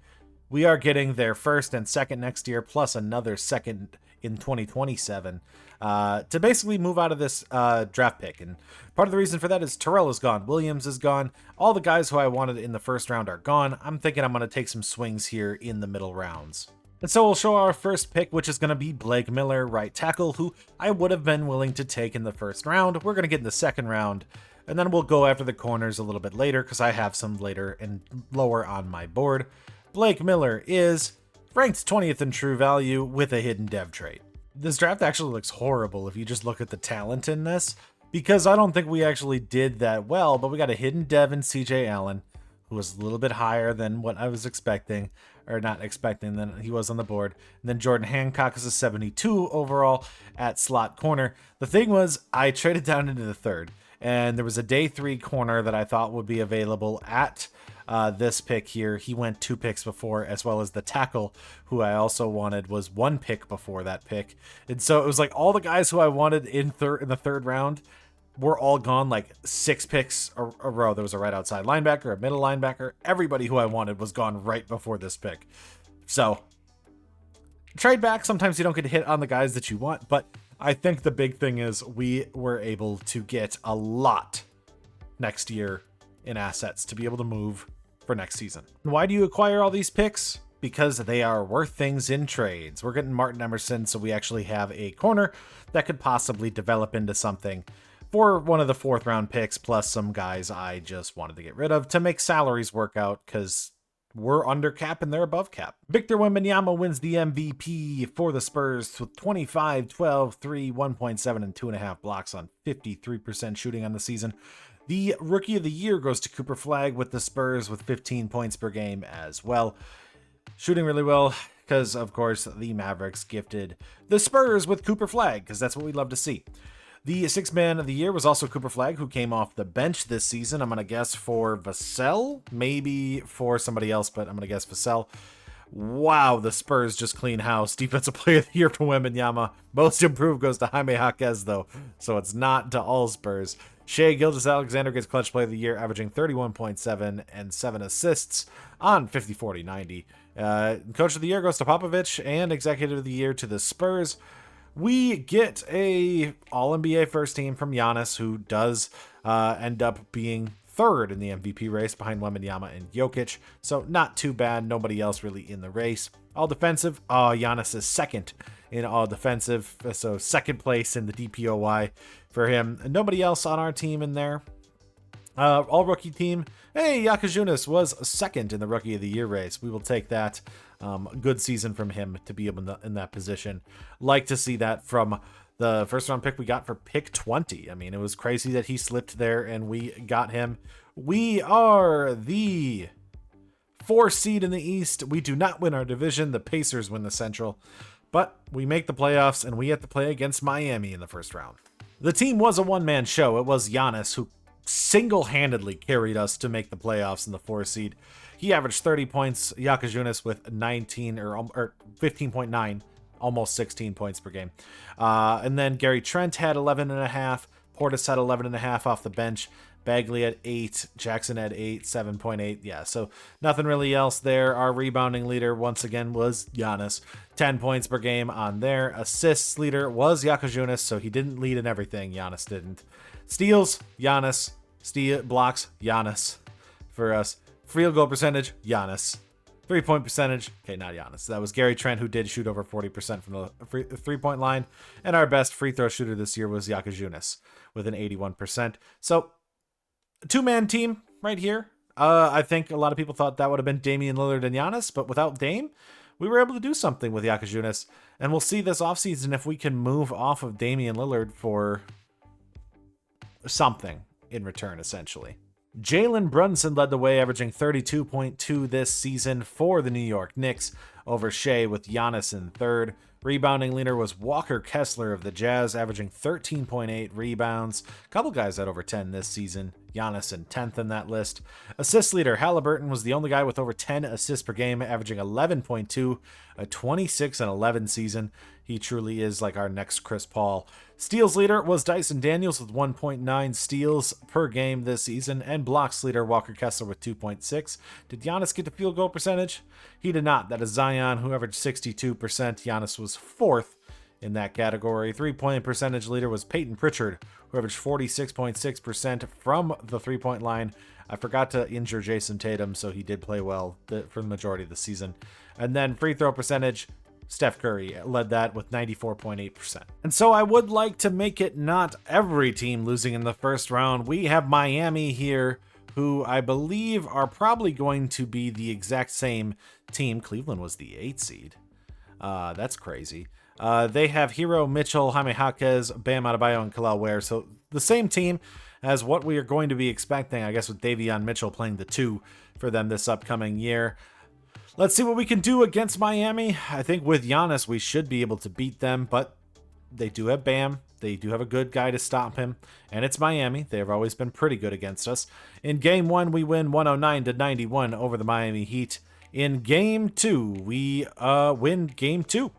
We are getting their first and second next year, plus another second in 2027 to basically move out of this draft pick. And part of the reason for that is Terrell is gone. Williams is gone. All the guys who I wanted in the first round are gone. I'm thinking I'm going to take some swings here in the middle rounds. And so we'll show our first pick, which is going to be Blake Miller, right tackle, who I would have been willing to take in the first round. We're going to get in the second round, and then we'll go after the corners a little bit later because I have some later and lower on my board. Blake Miller is ranked 20th in true value with a hidden dev trait. This draft actually looks horrible if you just look at the talent in this, because I don't think we actually did that well, but we got a hidden dev in CJ Allen, who was a little bit higher than what I was expecting, or not expecting than he was on the board. And then Jordan Hancock is a 72 overall at slot corner. The thing was, I traded down into the third, and there was a day 3 corner that I thought would be available at this pick here. He went 2 picks before, as well as the tackle, who I also wanted, was 1 pick before that pick. And so it was like all the guys who I wanted in the third round were all gone, like 6 picks a row. There was a right outside linebacker, a middle linebacker. Everybody who I wanted was gone right before this pick. So trade back. Sometimes you don't get hit on the guys that you want, but I think the big thing is we were able to get a lot next year in assets to be able to move for next season. And why do you acquire all these picks? Because they are worth things in trades. We're getting Martin Emerson, so we actually have a corner that could possibly develop into something for one of the 4th round picks, plus some guys I just wanted to get rid of to make salaries work out, because we're under cap and they're above cap. Victor Wembanyama wins the MVP for the Spurs with 25, 12, 3, 1.7, and 2.5 blocks on 53% shooting on the season. The Rookie of the Year goes to Cooper Flagg with the Spurs with 15 points per game as well. Shooting really well because, of course, the Mavericks gifted the Spurs with Cooper Flagg, because that's what we love to see. The 6th Man of the Year was also Cooper Flagg, who came off the bench this season. I'm going to guess for Vassell, maybe for somebody else, but I'm going to guess Vassell. Wow, the Spurs just clean house. Defensive Player of the Year for Wembanyama. Most Improved goes to Jaime Jaquez, though, so it's not to all Spurs. Shai Gilgeous-Alexander gets Clutch Player of the Year, averaging 31.7 and 7 assists on 50, 40, 90. Coach of the Year goes to Popovich, and Executive of the Year to the Spurs. We get a All-NBA first team from Giannis, who does end up being 3rd in the MVP race behind Wembanyama and Jokic. So not too bad. Nobody else really in the race. All defensive. Giannis is 2nd in all defensive. So 2nd place in the DPOY for him. And nobody else on our team in there. All rookie team. Hey, Yakajunas was 2nd in the Rookie of the Year race. We will take that. Good season from him to be in that position. Like to see that from the first round pick we got for pick 20. I mean, it was crazy that he slipped there and we got him. We are the 4 seed in the East. We do not win our division. The Pacers win the Central. But we make the playoffs, and we have to play against Miami in the first round. The team was a one-man show. It was Giannis who single-handedly carried us to make the playoffs in the 4 seed. He averaged 30 points. Jonas with 19 or 15.9, almost 16 points per game. And then Gary Trent had 11.5. Portis had 11.5 off the bench. Bagley at 8, Jackson at 8, 7.8. Yeah, so nothing really else there. Our rebounding leader, once again, was Giannis. 10 points per game on there. Assists leader was Jonas, so he didn't lead in everything. Giannis didn't. Steals, Giannis. Blocks, Giannis. For us. Field goal percentage, Giannis. 3-point percentage, okay, not Giannis. That was Gary Trent, who did shoot over 40% from the three-point line. And our best free throw shooter this year was Jonas with an 81%. So, two-man team right here. I think a lot of people thought that would have been Damian Lillard and Giannis, but without Dame, we were able to do something with Jonas. And we'll see this offseason if we can move off of Damian Lillard for something in return, essentially. Jalen Brunson led the way, averaging 32.2 this season for the New York Knicks over Shea, with Giannis in third. Rebounding leader was Walker Kessler of the Jazz, averaging 13.8 rebounds. A couple guys had over 10 this season. Giannis in 10th in that list. Assist leader Halliburton was the only guy with over 10 assists per game, averaging 11.2, a 26-11 season. He truly is like our next Chris Paul. Steals leader was Dyson Daniels with 1.9 steals per game this season, and blocks leader Walker Kessler with 2.6. Did Giannis get the field goal percentage? He did not. That is Zion, who averaged 62%. Giannis was fourth in that category. 3-point percentage leader was Peyton Pritchard, who averaged 46.6% from the 3-point line. I forgot to injure Jason Tatum, so he did play well for the majority of the season. And then free throw percentage, Steph Curry led that with 94.8%. And so I would like to make it not every team losing in the first round. We have Miami here, who I believe are probably going to be the exact same team. Cleveland was the 8th seed. That's crazy. They have Hero, Mitchell, Jaime Jaquez, Bam Adebayo, and Kalal Ware. So the same team as what we are going to be expecting, I guess, with Davion Mitchell playing the 2 for them this upcoming year. Let's see what we can do against Miami. I think with Giannis, we should be able to beat them, but they do have Bam. They do have a good guy to stop him, and it's Miami. They have always been pretty good against us. In Game 1, we win 109-91 over the Miami Heat. In Game 2, we win Game 2.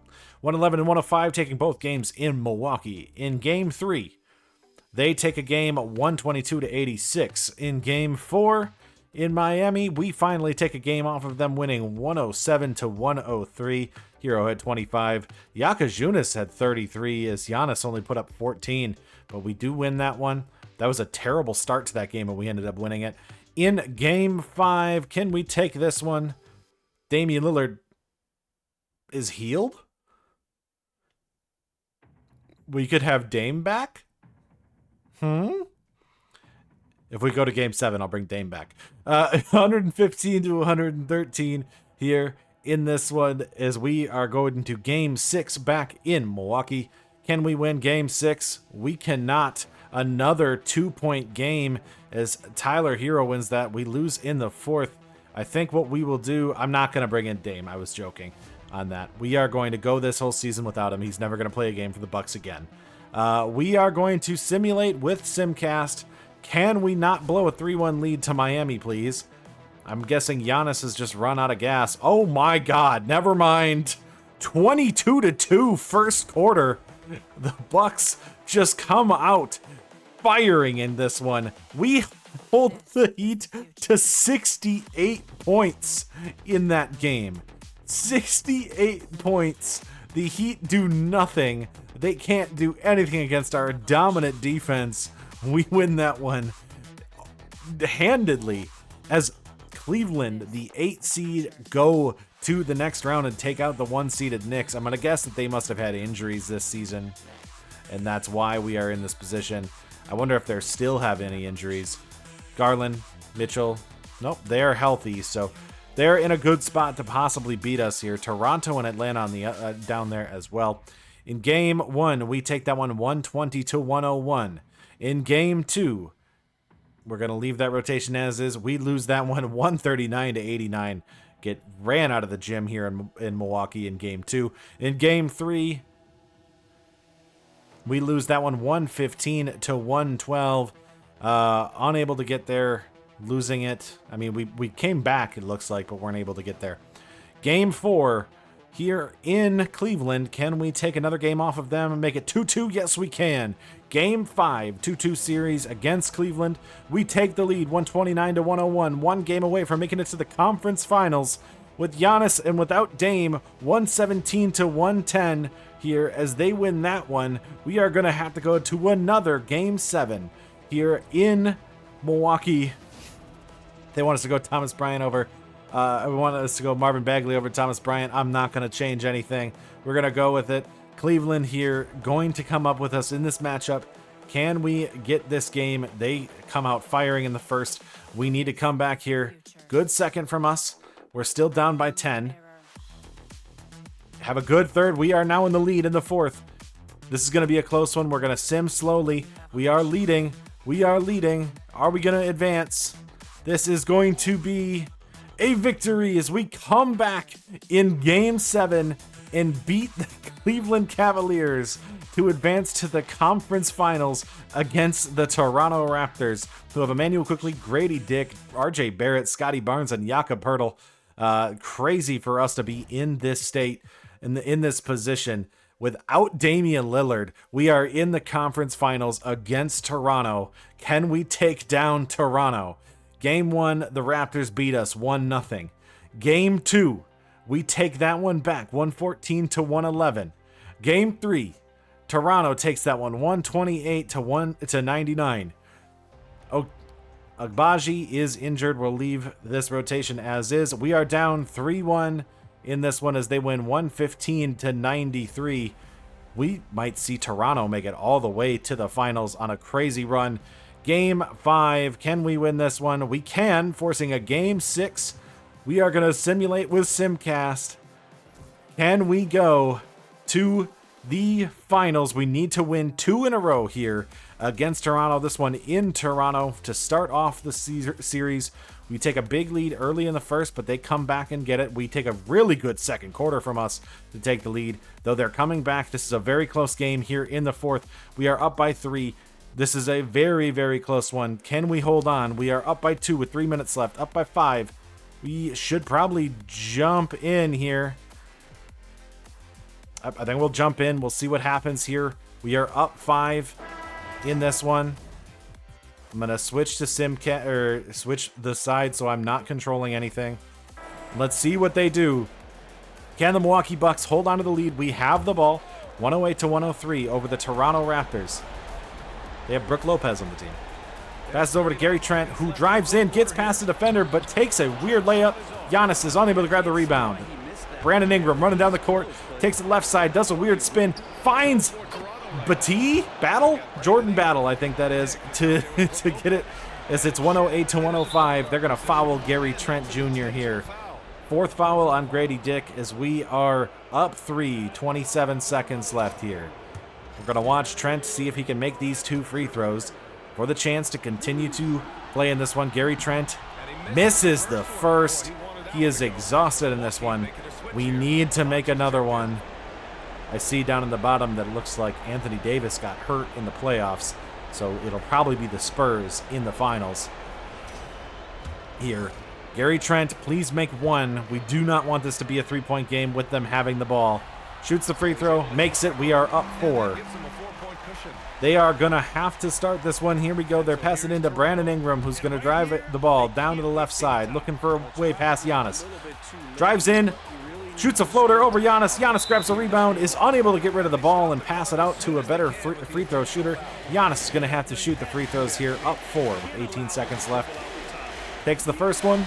111-105, taking both games in Milwaukee. In Game 3, they take a game 122-86. In Game 4, in Miami, we finally take a game off of them, winning 107-103. Hero had 25. Jonas had 33, as Giannis only put up 14. But we do win that one. That was a terrible start to that game, but we ended up winning it. In Game 5, can we take this one? Damian Lillard is healed? We could have Dame back? If we go to Game 7, I'll bring Dame back. 115-113 here in this one, as we are going to Game 6 back in Milwaukee. Can we win Game 6? We cannot. Another 2-point game as Tyler Hero wins that. We lose in the 4th. I think what we will do, I'm not going to bring in Dame. I was joking on that. We are going to go this whole season without him. He's never going to play a game for the Bucks again. We are going to simulate with Simcast. Can we not blow a 3-1 lead to Miami, please? I'm guessing Giannis has just run out of gas. Oh my God, never mind. 22-2 first quarter. The Bucks just come out firing in this one. We hold the Heat to 68 points in that game. 68 points. The Heat do nothing. They can't do anything against our dominant defense. We win that one handedly, as Cleveland, the 8 seed, go to the next round and take out the 1-seeded Knicks. I'm going to guess that they must have had injuries this season, and that's why we are in this position. I wonder if they still have any injuries. Garland, Mitchell, nope, they are healthy, so they're in a good spot to possibly beat us here. Toronto and Atlanta on the down there as well. In Game 1, we take that one 120-101. In Game 2, We're going to leave that rotation as is. We lose that one 139 to 89. Get ran out of the gym here in Milwaukee in game 2. In game 3, we lose that one 115 to 112. Unable to get there, losing it. I mean, we came back, it looks like, but weren't able to get there. Game 4 here in Cleveland. Can we take another game off of them and make it 2-2? Yes, we can. Game 5, 2-2 series against Cleveland. We take the lead 129 to 101. One game away from making it to the conference finals with Giannis and without Dame 117 to 110 here as they win that one. We are going to have to go to another game 7 here in Milwaukee. They want us to go Thomas Bryant over. We want us to go Marvin Bagley over Thomas Bryant. I'm not going to change anything. We're going to go with it. Cleveland here going to come up with us in this matchup. Can we get this game? They come out firing in the first. We need to come back here. Good second from us. We're still down by 10. Have a good third. We are now in the lead in the fourth. This is going to be a close one. We're going to sim slowly. We are leading. We are leading. Are we going to advance? This is going to be a victory as we come back in game 7 and beat the Cleveland Cavaliers to advance to the conference finals against the Toronto Raptors, who have Emmanuel Quickley, Grady Dick, RJ Barrett, Scotty Barnes, and Jakob Poeltl. Crazy for us to be in this state, in this position. Without Damian Lillard, we are in the conference finals against Toronto. Can we take down Toronto? Game 1, the Raptors beat us 1-0. Game 2, we take that one back 114 to 111. Game 3, Toronto takes that one 128 to 99. Agbaji is injured. We'll leave this rotation as is. We are down 3-1 in this one as they win 115 to 93. We might see Toronto make it all the way to the finals on a crazy run. Game 5, can we win this one? We can, forcing a game 6. We are going to simulate with Simcast. Can we go to the finals? We need to win 2 in a row here against Toronto. This one in Toronto to start off the series. We take a big lead early in the first, but they come back and get it. We take a really good second quarter from us to take the lead, though they're coming back. This is a very close game here in the fourth. We are up by 3. This is a very, very close one. Can we hold on? We are up by 2 with 3 minutes left. Up by 5. We should probably jump in here. I think we'll jump in. We'll see what happens here. We are up 5 in this one. I'm going to switch to switch the side so I'm not controlling anything. Let's see what they do. Can the Milwaukee Bucks hold on to the lead? We have the ball. 108 to 103 over the Toronto Raptors. They have Brook Lopez on the team. Passes over to Gary Trent, who drives in, gets past the defender, but takes a weird layup. Giannis is unable to grab the rebound. Brandon Ingram running down the court, takes the left side, does a weird spin, finds Jordan Battle, I think that is, to get it. As it's 108 to 105, they're going to foul Gary Trent Jr. here. 4th foul on Grady Dick as we are up 3, 27 seconds left here. We're going to watch Trent see if he can make these 2 free throws for the chance to continue to play in this one. Gary Trent misses the first. He is exhausted in this one. We need to make another one. I see down in the bottom that it looks like Anthony Davis got hurt in the playoffs, so it'll probably be the Spurs in the finals here. Gary Trent, please make 1. We do not want this to be a 3-point game with them having the ball. Shoots the free throw, makes it. We are up 4. They are going to have to start this one. Here we go. They're passing into Brandon Ingram, who's going to drive the ball down to the left side, looking for a way past Giannis. Drives in, shoots a floater over Giannis. Giannis grabs a rebound, is unable to get rid of the ball and pass it out to a better free throw shooter. Giannis is going to have to shoot the free throws here, up 4 with 18 seconds left. Takes the first one,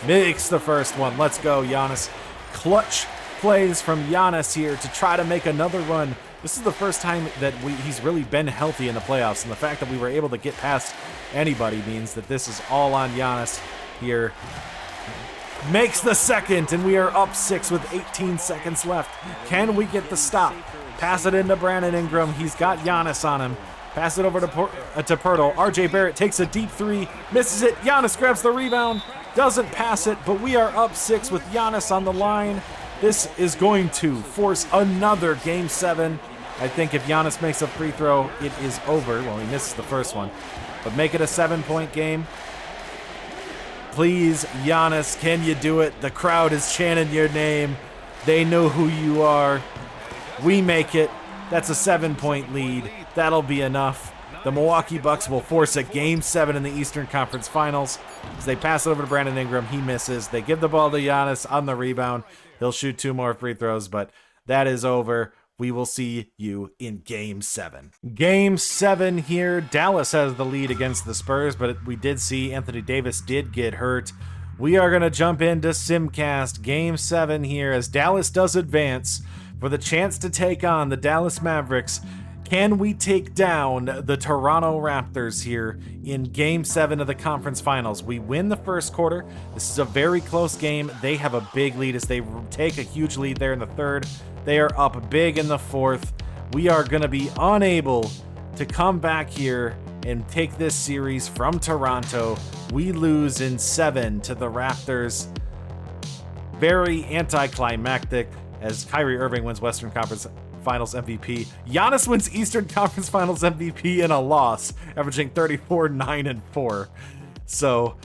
makes the first one. Let's go, Giannis. Clutch plays from Giannis here to try to make another run. This is the first time that he's really been healthy in the playoffs, and the fact that we were able to get past anybody means that this is all on Giannis here. Makes the second, and we are up 6 with 18 seconds left. Can we get the stop? Pass it into Brandon Ingram. He's got Giannis on him. Pass it over to Pirtle. RJ Barrett takes a deep three, misses it. Giannis grabs the rebound, doesn't pass it, but we are up 6 with Giannis on the line. This is going to force another Game 7. I think if Giannis makes a free throw, it is over. Well, he misses the first one, but make it a 7-point game. Please, Giannis, can you do it? The crowd is chanting your name. They know who you are. We make it. That's a 7-point lead. That'll be enough. The Milwaukee Bucks will force a Game 7 in the Eastern Conference Finals. As they pass it over to Brandon Ingram, he misses. They give the ball to Giannis on the rebound. He'll shoot 2 more free throws, but that is over. We will see you in Game 7. Game 7 here. Dallas has the lead against the Spurs, but we did see Anthony Davis did get hurt. We are going to jump into Simcast. Game 7 here as Dallas does advance for the chance to take on the Dallas Mavericks. Can we take down the Toronto Raptors here in Game 7 of the conference finals? We win the first quarter. This is a very close game. They have a big lead as they take a huge lead there in the third. They are up big in the fourth. We are going to be unable to come back here and take this series from Toronto. We lose in 7 to the Raptors. Very anticlimactic as Kyrie Irving wins Western Conference Finals MVP. Giannis wins Eastern Conference Finals MVP in a loss, averaging 34, 9, and 4. So,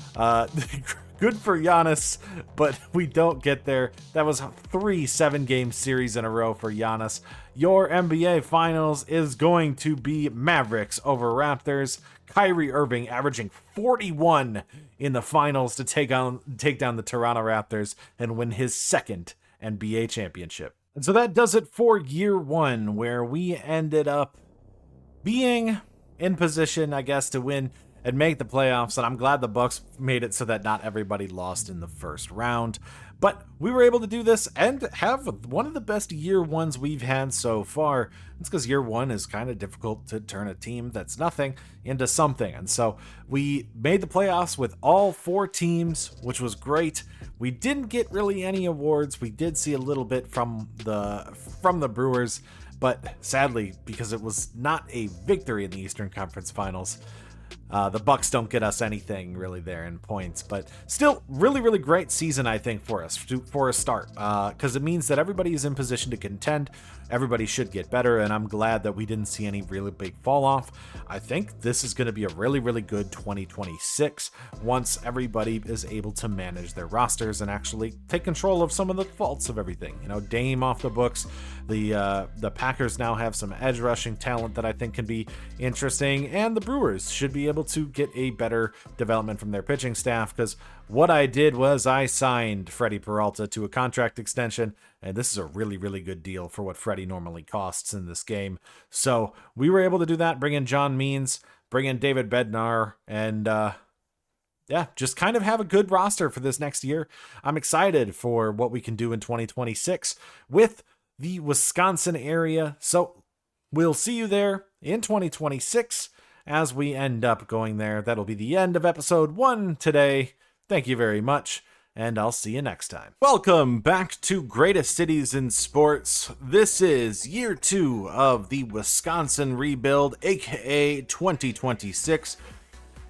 good for Giannis, but we don't get there. That was 3 7-game series in a row for Giannis. Your NBA Finals is going to be Mavericks over Raptors. Kyrie Irving averaging 41 in the finals to take down the Toronto Raptors and win his second NBA championship. And so that does it for year 1, where we ended up being in position, I guess, to win and make the playoffs. And I'm glad the Bucks made it so that not everybody lost in the first round. But we were able to do this and have one of the best year 1s we've had so far. It's because year 1 is kind of difficult to turn a team that's nothing into something. And so we made the playoffs with all 4 teams, which was great. We didn't get really any awards. We did see a little bit from the Brewers, but sadly, because it was not a victory in the Eastern Conference Finals, the Bucks don't get us anything really there in points, but still really, really great season, I think, for us for a start, because it means that everybody is in position to contend. Everybody should get better, and I'm glad that we didn't see any really big fall off. I think this is going to be a really, really good 2026 once everybody is able to manage their rosters and actually take control of some of the faults of everything. You know, Dame off the books. The Packers now have some edge rushing talent that I think can be interesting, and the Brewers should be able to get a better development from their pitching staff, because what I did was I signed Freddie Peralta to a contract extension, and this is a really, really good deal for what Freddie normally costs in this game. So we were able to do that, bring in John Means, bring in David Bednar, and just kind of have a good roster for this next year. I'm excited for what we can do in 2026 with the Wisconsin area. So we'll see you there in 2026 as we end up going there. That'll be the end of episode 1 today. Thank you very much, and I'll see you next time. Welcome back to Greatest Cities in Sports. This is year 2 of the Wisconsin rebuild, aka 2026,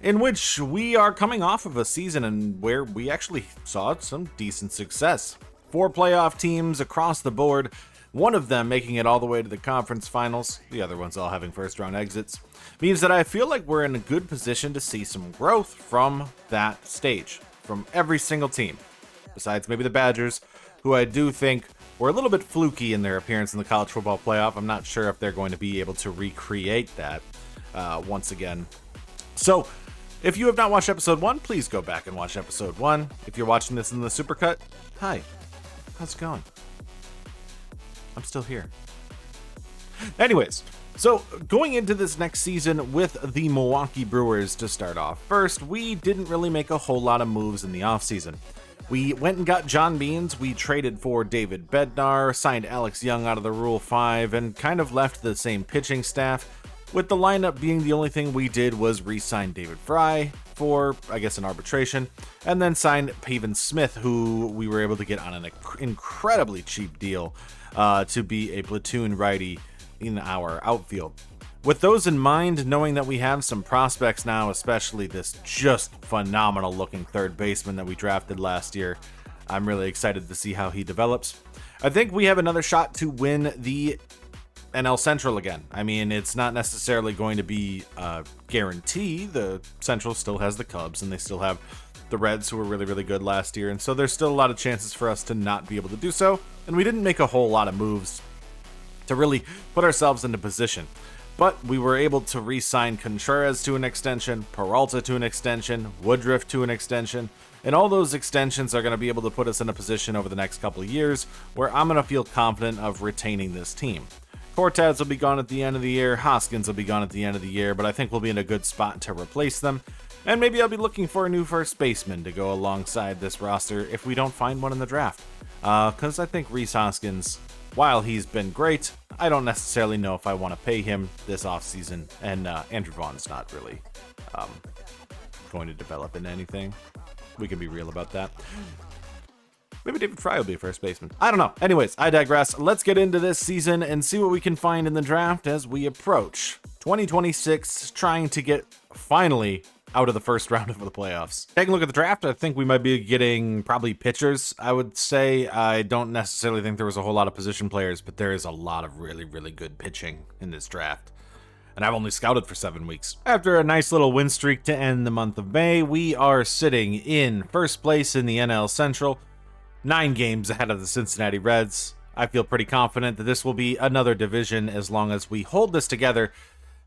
in which we are coming off of a season and where we actually saw some decent success. 4 playoff teams across the board, one of them making it all the way to the conference finals, the other ones all having first round exits, means that I feel like we're in a good position to see some growth from that stage, from every single team, besides maybe the Badgers, who I do think were a little bit fluky in their appearance in the college football playoff. I'm not sure if they're going to be able to recreate that once again. So if you have not watched episode 1, please go back and watch episode 1. If you're watching this in the supercut, hi, how's it going? I'm still here. Anyways, so going into this next season with the Milwaukee Brewers to start off. First, we didn't really make a whole lot of moves in the offseason. We went and got John Means, we traded for David Bednar, signed Alex Young out of the Rule 5, and kind of left the same pitching staff, with the lineup being the only thing we did was re-sign David Fry for, I guess, an arbitration, and then signed Pavin Smith, who we were able to get on an incredibly cheap deal to be a platoon righty in our outfield. With those in mind, knowing that we have some prospects now, especially this just phenomenal looking third baseman that we drafted last year, I'm really excited to see how he develops. I think we have another shot to win the NL Central again. I mean, it's not necessarily going to be a guarantee. The Central still has the Cubs, and they still have the Reds, who were really, really good last year, and so there's still a lot of chances for us to not be able to do so, and we didn't make a whole lot of moves to really put ourselves into position. But we were able to re-sign Contreras to an extension, Peralta to an extension, Woodruff to an extension, and all those extensions are going to be able to put us in a position over the next couple of years where I'm going to feel confident of retaining this team. Cortez will be gone at the end of the year, Hoskins will be gone at the end of the year, but I think we'll be in a good spot to replace them. And maybe I'll be looking for a new first baseman to go alongside this roster if we don't find one in the draft. Because I think Rhys Hoskins, while he's been great, I don't necessarily know if I want to pay him this offseason. And Andrew Vaughn's not really going to develop into anything. We can be real about that. Maybe David Fry will be a first baseman. I don't know. Anyways, I digress. Let's get into this season and see what we can find in the draft as we approach 2026, trying to get finally out of the first round of the playoffs. Taking a look at the draft, I think we might be getting probably pitchers, I would say. I don't necessarily think there was a whole lot of position players, but there is a lot of really, really good pitching in this draft. And I've only scouted for 7 weeks. After a nice little win streak to end the month of May, we are sitting in first place in the NL Central, 9 games ahead of the Cincinnati Reds. I feel pretty confident that this will be another division as long as we hold this together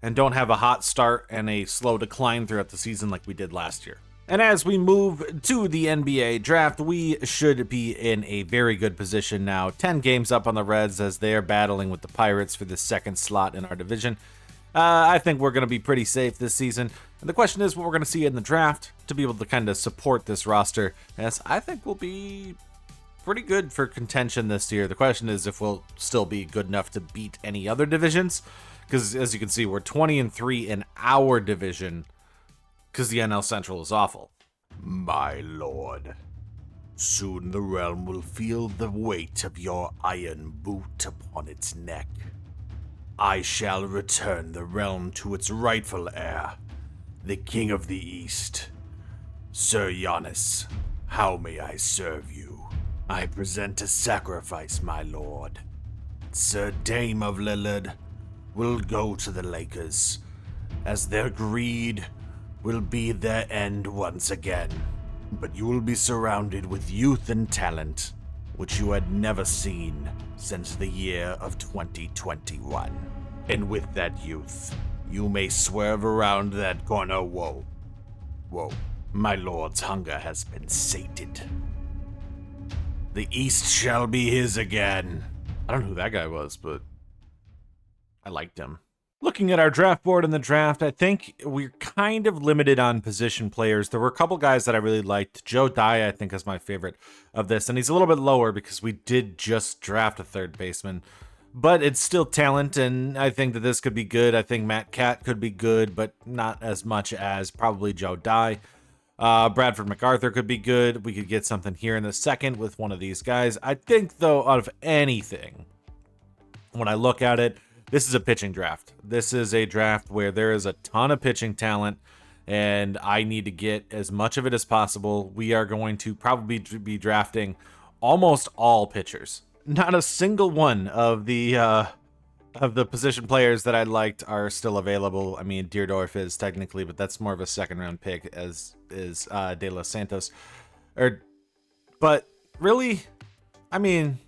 and don't have a hot start and a slow decline throughout the season like we did last year. And as we move to the NBA draft, we should be in a very good position now. 10 games up on the Reds as they are battling with the Pirates for the second slot in our division. I think we're going to be pretty safe this season. And the question is what we're going to see in the draft to be able to kind of support this roster, as I think we'll be pretty good for contention this year. The question is if we'll still be good enough to beat any other divisions. Because as you can see, we're 20-3 in our division because the NL Central is awful. My lord, soon the realm will feel the weight of your iron boot upon its neck. I shall return the realm to its rightful heir, the King of the East. Sir Giannis, how may I serve you? I present a sacrifice, my lord. Sir Dame of Lillard will go to the Lakers, as their greed will be their end once again. But you will be surrounded with youth and talent, which you had never seen since the year of 2021. And with that youth, you may swerve around that corner. Whoa. My lord's hunger has been sated. The East shall be his again. I don't know who that guy was, but I liked him. Looking at our draft board in the draft, I think we're kind of limited on position players. There were a couple guys that I really liked. Joe Dye, I think, is my favorite of this, and he's a little bit lower because we did just draft a third baseman, but it's still talent, and I think that this could be good. I think Matt Catt could be good, but not as much as probably Joe Dye. Bradford MacArthur could be good. We could get something here in the second with one of these guys. I think, though, out of anything, when I look at it, this is a pitching draft. This is a draft where there is a ton of pitching talent, and I need to get as much of it as possible. We are going to probably be drafting almost all pitchers. Not a single one of the position players that I liked are still available. I mean, Deerdorf is technically, but that's more of a second-round pick, as is De Los Santos. But really, I mean,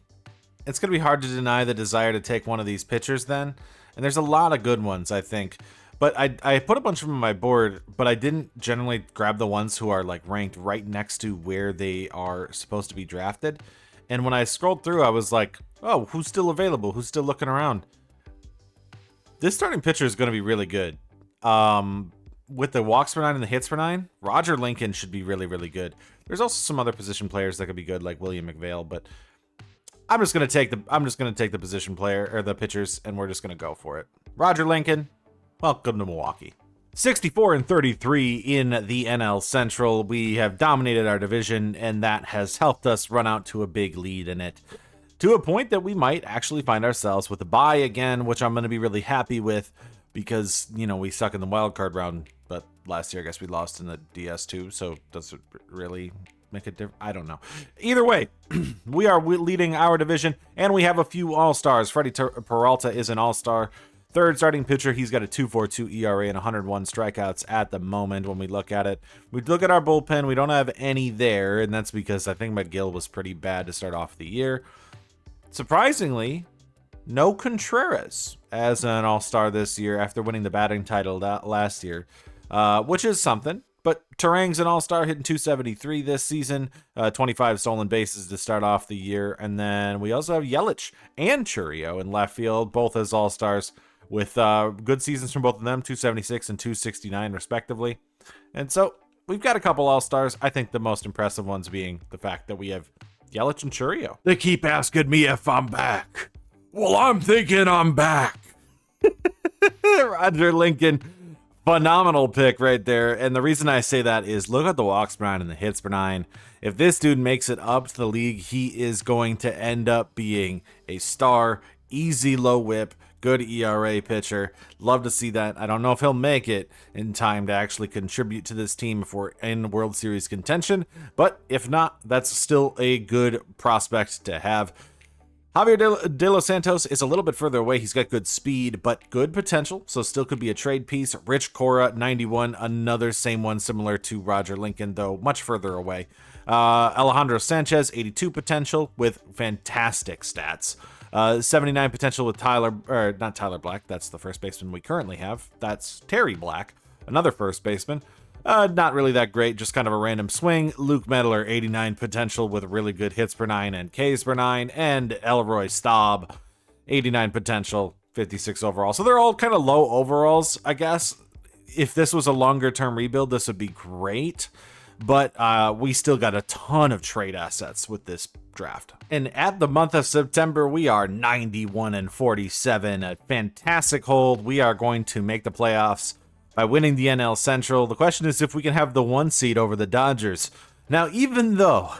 it's going to be hard to deny the desire to take one of these pitchers then. And there's a lot of good ones, I think. But I put a bunch of them on my board, but I didn't generally grab the ones who are like ranked right next to where they are supposed to be drafted. And when I scrolled through, I was like, oh, who's still available? Who's still looking around? This starting pitcher is going to be really good. With the walks per nine and the hits per nine, Roger Lincoln should be really, really good. There's also some other position players that could be good, like William McVale, but I'm just gonna take the position player or the pitchers, and we're just gonna go for it. Roger Lincoln, welcome to Milwaukee. 64-33 in the NL Central. We have dominated our division, and that has helped us run out to a big lead in it, to a point that we might actually find ourselves with a bye again, which I'm going to be really happy with. because, you know, we suck in the wild card round, but last year I guess we lost in the DS2, so does it really make a difference? I don't know. Either way, we are leading our division, and we have a few all-stars. Freddie Peralta is an all-star. Third starting pitcher, he's got a 2.42 ERA and 101 strikeouts at the moment when we look at it. We look at our bullpen, we don't have any there, and that's because I think McGill was pretty bad to start off the year. Surprisingly, no Contreras as an all-star this year after winning the batting title last year, which is something. But Terang's an all-star, hitting 273 this season, 25 stolen bases to start off the year. And then we also have Yelich and Churio in left field, both as all-stars, with good seasons from both of them, 276 and 269 respectively. And so we've got a couple all-stars. I think the most impressive ones being the fact that we have Yelich and Churio. They keep asking me if I'm back. Well, I'm thinking I'm back. Roger Lincoln, phenomenal pick right there. And the reason I say that is look at the walks per nine and the hits per nine. If this dude makes it up to the league, he is going to end up being a star, easy low whip, good ERA pitcher. Love to see that. I don't know if he'll make it in time to actually contribute to this team if we're in World Series contention, but if not, that's still a good prospect to have. Javier De Los Santos is a little bit further away. He's got good speed, but good potential, so still could be a trade piece. Rich Cora, 91, another same one similar to Roger Lincoln, though much further away. Alejandro Sanchez, 82 potential with fantastic stats. 79 potential with not Tyler Black, that's the first baseman we currently have. That's Terry Black, another first baseman. Not really that great, just kind of a random swing. Luke Medler, 89 potential with really good hits per nine and Ks per nine. And Elroy Staub, 89 potential, 56 overall. So they're all kind of low overalls, I guess. If this was a longer term rebuild, this would be great. But we still got a ton of trade assets with this draft. And at the month of September, we are 91 and 47. A fantastic hold. We are going to make the playoffs by winning the NL Central. The question is if we can have the 1 seed over the Dodgers. Now, even though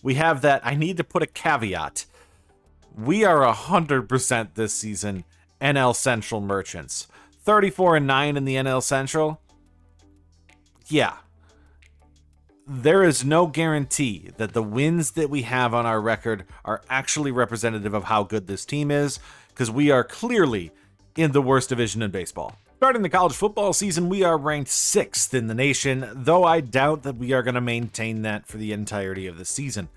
we have that, I need to put a caveat. We are 100% this season NL Central merchants. 34 and 9 in the NL Central. Yeah. There is no guarantee that the wins that we have on our record are actually representative of how good this team is, because we are clearly in the worst division in baseball. Starting the college football season, we are ranked 6th in the nation, though I doubt that we are going to maintain that for the entirety of the season.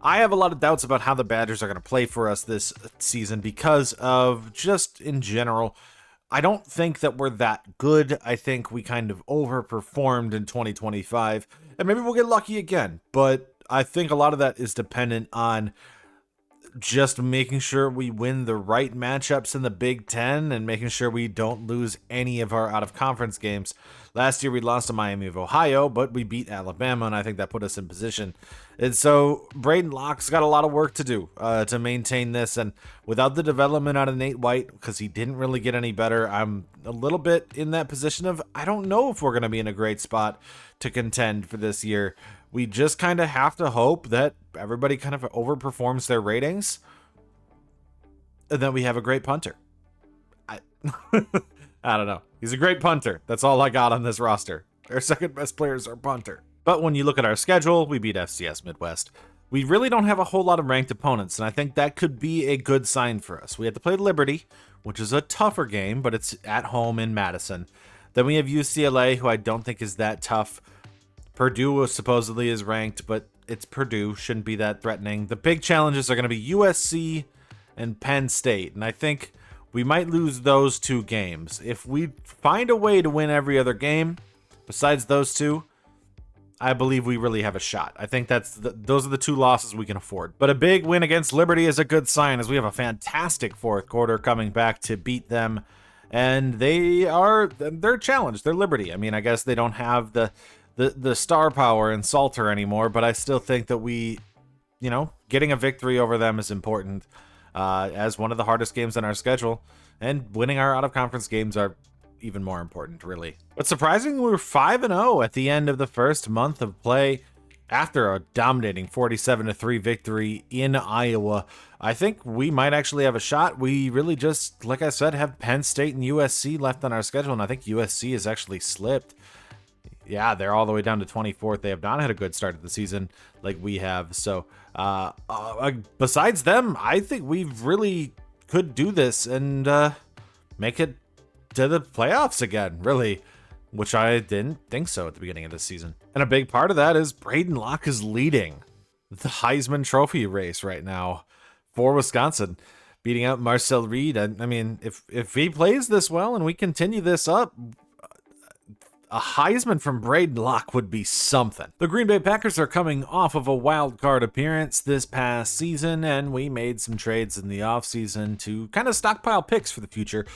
I have a lot of doubts about how the Badgers are going to play for us this season because of just in general, I don't think that we're that good. I think we kind of overperformed in 2025, and maybe we'll get lucky again, but I think a lot of that is dependent on just making sure we win the right matchups in the Big Ten and making sure we don't lose any of our out-of-conference games. Last year we lost to Miami of Ohio, but we beat Alabama, and I think that put us in position. And so Braden Locke's got a lot of work to do to maintain this, and without the development out of Nate White, because he didn't really get any better, I'm a little bit in that position of I don't know if we're going to be in a great spot to contend for this year. We just kind of have to hope that everybody kind of overperforms their ratings and that we have a great punter. I don't know. He's a great punter. That's all I got on this roster. Our second best player is our punter. But when you look at our schedule, we beat FCS Midwest. We really don't have a whole lot of ranked opponents, and I think that could be a good sign for us. We have to play Liberty, which is a tougher game, but it's at home in Madison. Then we have UCLA, who I don't think is that tough. Purdue supposedly is ranked, but it's Purdue. Shouldn't be that threatening. The big challenges are going to be USC and Penn State, and I think we might lose those 2 games. If we find a way to win every other game besides those 2, I believe we really have a shot. I think those are the 2 losses we can afford. But a big win against Liberty is a good sign, as we have a fantastic fourth quarter coming back to beat them, and they're challenged. They're Liberty. I mean, I guess they don't have the star power and Salter anymore, but I still think that we, getting a victory over them is important as one of the hardest games on our schedule, and winning our out-of-conference games are even more important, really. But surprisingly, we were 5-0 at the end of the first month of play. after a dominating 47-3 victory in Iowa, I think we might actually have a shot. We really just, like I said, have Penn State and USC left on our schedule, and I think USC has actually slipped. Yeah, they're all the way down to 24th. They have not had a good start to the season like we have. So besides them, I think we really could do this and make it to the playoffs again, really, which I didn't think so at the beginning of this season. And a big part of that is Braden Locke is leading the Heisman Trophy race right now for Wisconsin, beating out Marcel Reed. I mean, if he plays this well and we continue this up, a Heisman from Braden Locke would be something. The Green Bay Packers are coming off of a wild card appearance this past season, and we made some trades in the offseason to kind of stockpile picks for the future.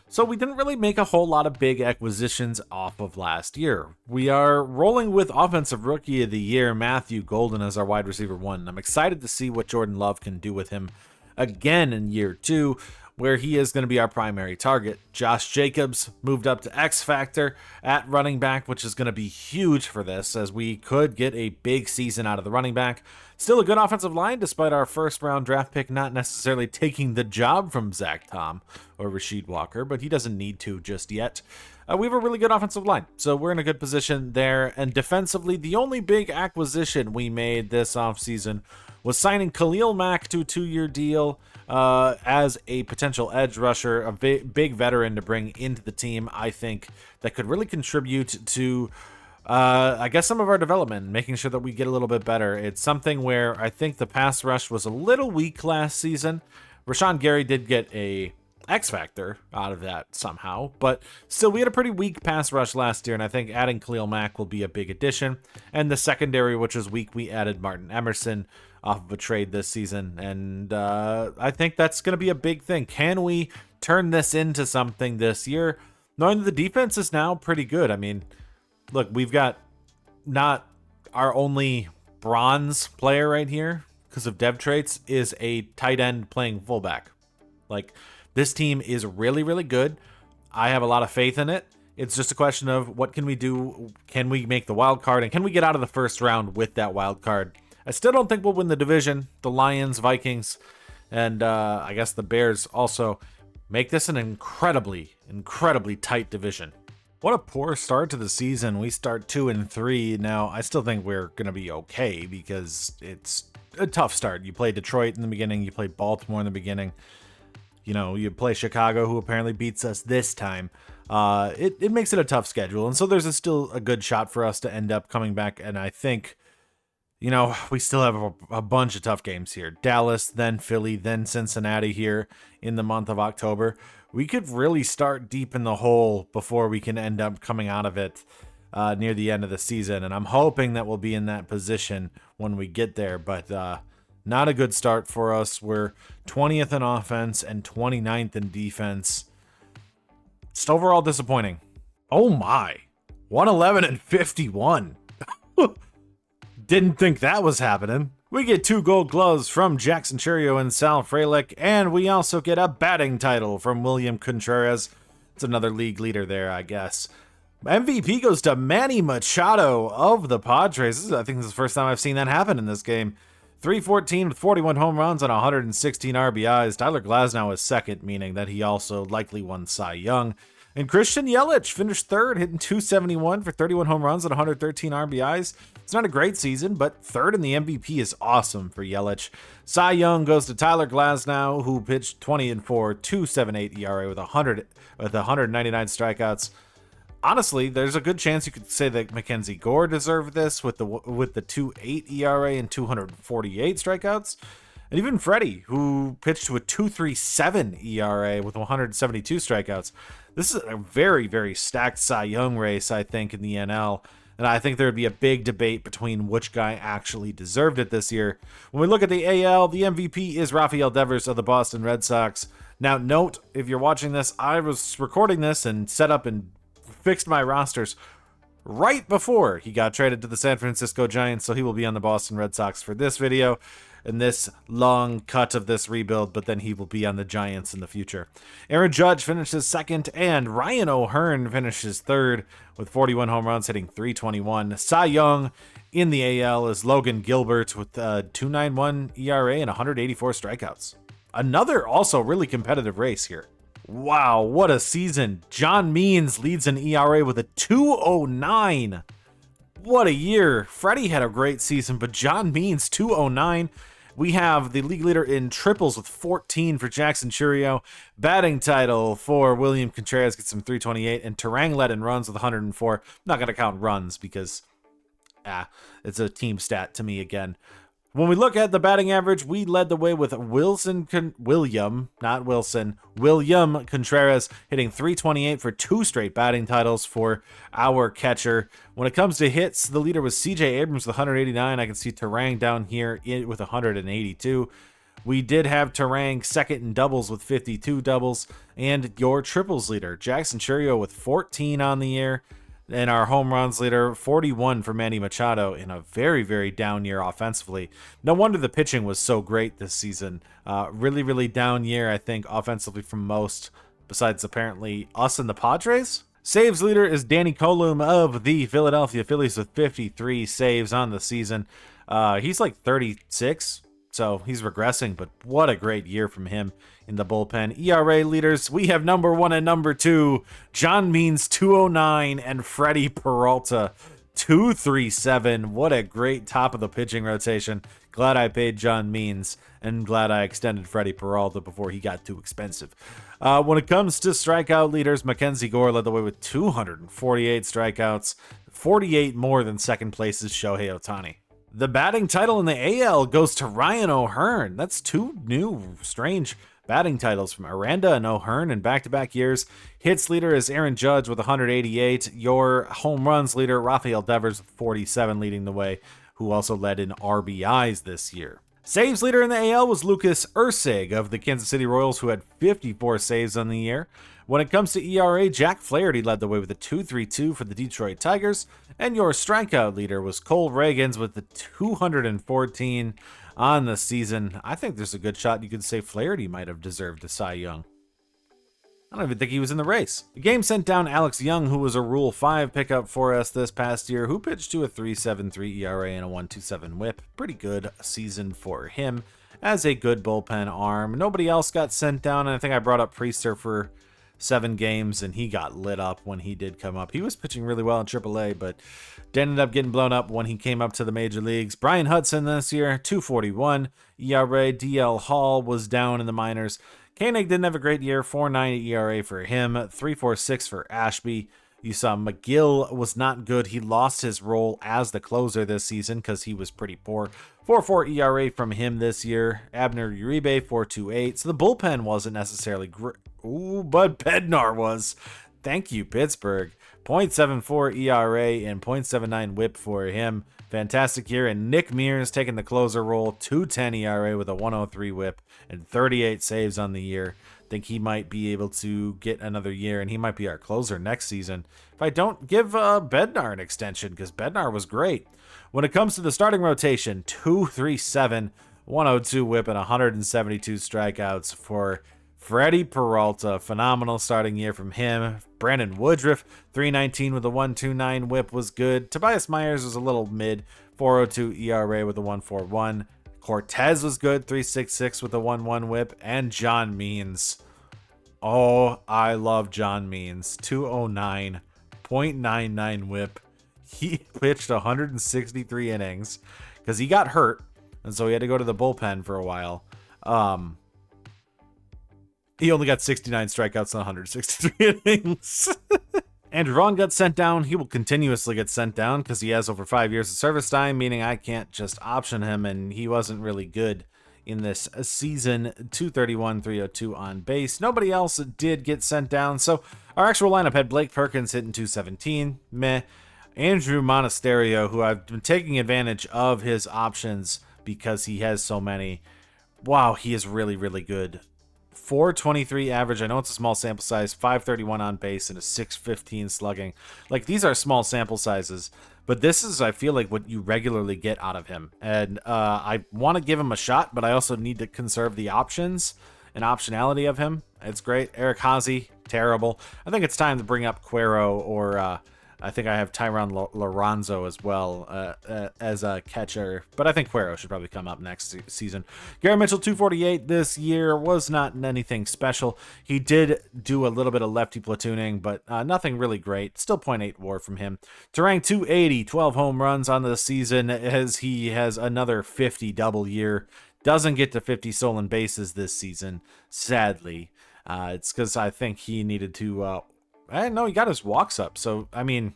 So we didn't really make a whole lot of big acquisitions off of last year. We are rolling with Offensive Rookie of the Year, Matthew Golden, as our wide receiver 1. I'm excited to see what Jordan Love can do with him again in year 2, where he is going to be our primary target. Josh Jacobs moved up to X Factor at running back, which is going to be huge for this, as we could get a big season out of the running back. Still a good offensive line, despite our first-round draft pick not necessarily taking the job from Zach Tom or Rasheed Walker, but he doesn't need to just yet. We have a really good offensive line, so we're in a good position there. And defensively, the only big acquisition we made this offseason was signing Khalil Mack to a 2-year deal as a potential edge rusher, a big veteran to bring into the team, I think, that could really contribute to, I guess, some of our development, making sure that we get a little bit better. It's something where I think the pass rush was a little weak last season. Rashawn Gary did get a X factor out of that somehow, but still we had a pretty weak pass rush last year, and I think adding Khalil Mack will be a big addition. And the secondary, which was weak, we added Martin Emerson off of a trade this season, and I think that's going to be a big thing. Can we turn this into something this year, knowing that the defense is now pretty good? I mean, look, we've got not our only bronze player right here because of dev traits is a tight end playing fullback. Like, this team is really, really good. I have a lot of faith in it. It's just a question of what can we do? Can we make the wild card? And can we get out of the first round with that wild card? I still don't think we'll win the division. The Lions, Vikings, and I guess the Bears also make this an incredibly, incredibly tight division. What a poor start to the season. We start 2-3. Now, I still think we're going to be okay because it's a tough start. You play Detroit in the beginning. You play Baltimore in the beginning. You know, you play Chicago, who apparently beats us this time. It makes it a tough schedule. And so there's still a good shot for us to end up coming back. And I think, you know, we still have a bunch of tough games here. Dallas, then Philly, then Cincinnati here in the month of October. We could really start deep in the hole before we can end up coming out of it near the end of the season. And I'm hoping that we'll be in that position when we get there. But not a good start for us. We're 20th in offense and 29th in defense. Just overall disappointing. Oh my. 111-51. Didn't think that was happening. We get 2 gold gloves from Jackson Cherio and Sal Frelick, and we also get a batting title from William Contreras. It's another league leader there, I guess. MVP goes to Manny Machado of the Padres. I think this is the first time I've seen that happen in this game. 314 with 41 home runs and 116 RBIs. Tyler Glasnow is second, meaning that he also likely won Cy Young. And Christian Yelich finished third, hitting 271 for 31 home runs and 113 RBIs. It's not a great season, but third in the MVP is awesome for Yelich. Cy Young goes to Tyler Glasnow, who pitched 20-4, 2.78 ERA with 199 strikeouts. Honestly, there's a good chance you could say that Mackenzie Gore deserved this with the 2.8 ERA and 248 strikeouts. And even Freddie, who pitched to a 2.37 ERA with 172 strikeouts. This is a very, very stacked Cy Young race, I think, in the NL. And I think there would be a big debate between which guy actually deserved it this year. When we look at the AL, the MVP is Rafael Devers of the Boston Red Sox. Now, note, if you're watching this, I was recording this and set up and fixed my rosters right before he got traded to the San Francisco Giants, so he will be on the Boston Red Sox for this video. in this long cut of this rebuild, but then he will be on the Giants in the future. Aaron Judge finishes second, and Ryan O'Hearn finishes third with 41 home runs, hitting .321. Cy Young in the AL is Logan Gilbert with a 2.91 ERA and 184 strikeouts. Another also really competitive race here. Wow, what a season. John Means leads an ERA with a 2.09. What a year. Freddie had a great season, but John Means 2.09. We have the league leader in triples with 14 for Jackson Churio. Batting title for William Contreras gets some .328, and Terang led in runs with 104. I'm not going to count runs because it's a team stat to me again. When we look at the batting average, we led the way with William Contreras hitting .328 for 2 straight batting titles for our catcher. When it comes to hits, the leader was CJ Abrams with 189. I can see Terang down here with 182. We did have Terang second in doubles with 52 doubles, and your triples leader, Jackson Churio, with 14 on the year. And our home runs leader, 41 for Manny Machado in a very, very down year offensively. No wonder the pitching was so great this season. Really, really down year, I think, offensively from most, besides apparently us and the Padres. Saves leader is Danny Colum of the Philadelphia Phillies with 53 saves on the season. He's like 36, so he's regressing, but what a great year from him in the bullpen. ERA leaders, we have number 1 and number 2, John Means 2.09 and Freddie Peralta 2.37. What a great top of the pitching rotation. Glad I paid John Means, and glad I extended Freddie Peralta before he got too expensive. When it comes to strikeout leaders, Mackenzie Gore led the way with 248 strikeouts, 48 more than second place's Shohei Ohtani. The batting title in the AL goes to Ryan O'Hearn. That's 2 new, strange batting titles from Aranda and O'Hearn in back-to-back years. Hits leader is Aaron Judge with 188. Your home runs leader, Rafael Devers with 47 leading the way, who also led in RBIs this year. Saves leader in the AL was Lucas Erceg of the Kansas City Royals, who had 54 saves on the year. When it comes to ERA, Jack Flaherty led the way with a 2.32 for the Detroit Tigers, and your strikeout leader was Cole Reagans with the 214 on the season. I think there's a good shot you could say Flaherty might have deserved a Cy Young. I don't even think he was in the race. The game sent down Alex Young, who was a Rule 5 pickup for us this past year, who pitched to a 3.73 ERA and a 1.27 whip. Pretty good season for him as a good bullpen arm. Nobody else got sent down, and I think I brought up Priester for 7 games, and he got lit up when he did come up. He was pitching really well in AAA, but ended up getting blown up when he came up to the major leagues. Brian Hudson this year, 2.41 ERA. DL Hall was down in the minors. Koenig didn't have a great year, 4.90 ERA for him, 3.46 for Ashby. You saw McGill was not good. He lost his role as the closer this season because he was pretty poor. 4.4 ERA from him this year. Abner Uribe, 4.28. So the bullpen wasn't necessarily great. Ooh, but Bednar was. Thank you, Pittsburgh. 0.74 ERA and 0.79 whip for him. Fantastic year. And Nick Mears taking the closer role, 2.10 ERA with a 103 whip and 38 saves on the year. Think he might be able to get another year, and he might be our closer next season if I don't give Bednar an extension, because Bednar was great. When it comes to the starting rotation, 2.37, 102 whip, and 172 strikeouts for Freddie Peralta. Phenomenal starting year from him. Brandon Woodruff, 3.19 with a 1.29 whip was good. Tobias Myers was a little mid, 4.02 ERA with a 1.41. Cortez was good, 3.66 with a 1.1 whip. And John Means. Oh, I love John Means. 2.09, 0.99 whip. He pitched 163 innings because he got hurt, and so he had to go to the bullpen for a while. He only got 69 strikeouts in 163 innings. Andrew Vaughn got sent down. He will continuously get sent down because he has over 5 years of service time, meaning I can't just option him, and he wasn't really good in this season. 231, 302 on base. Nobody else did get sent down, so our actual lineup had Blake Perkins hitting 217. Meh. Andrew Monasterio, who I've been taking advantage of his options because he has so many. Wow, he is really, really good. 423 average. I know it's a small sample size, 531 on base, and a 615 slugging. Like, these are small sample sizes, but this is, I feel like, what you regularly get out of him. And I want to give him a shot, but I also need to conserve the options and optionality of him. It's great. Eric Hazy, terrible. I think it's time to bring up Cuero, or I think I have Tyron Lorenzo as well as a catcher, but I think Cuero should probably come up next season. Garrett Mitchell, 248 this year, was not anything special. He did do a little bit of lefty platooning, but nothing really great. Still .8 WAR from him. Turang, 280, 12 home runs on the season, as he has another 50 double year. Doesn't get to 50 stolen bases this season, sadly. It's because I think he needed to... I know he got his walks up, so, I mean,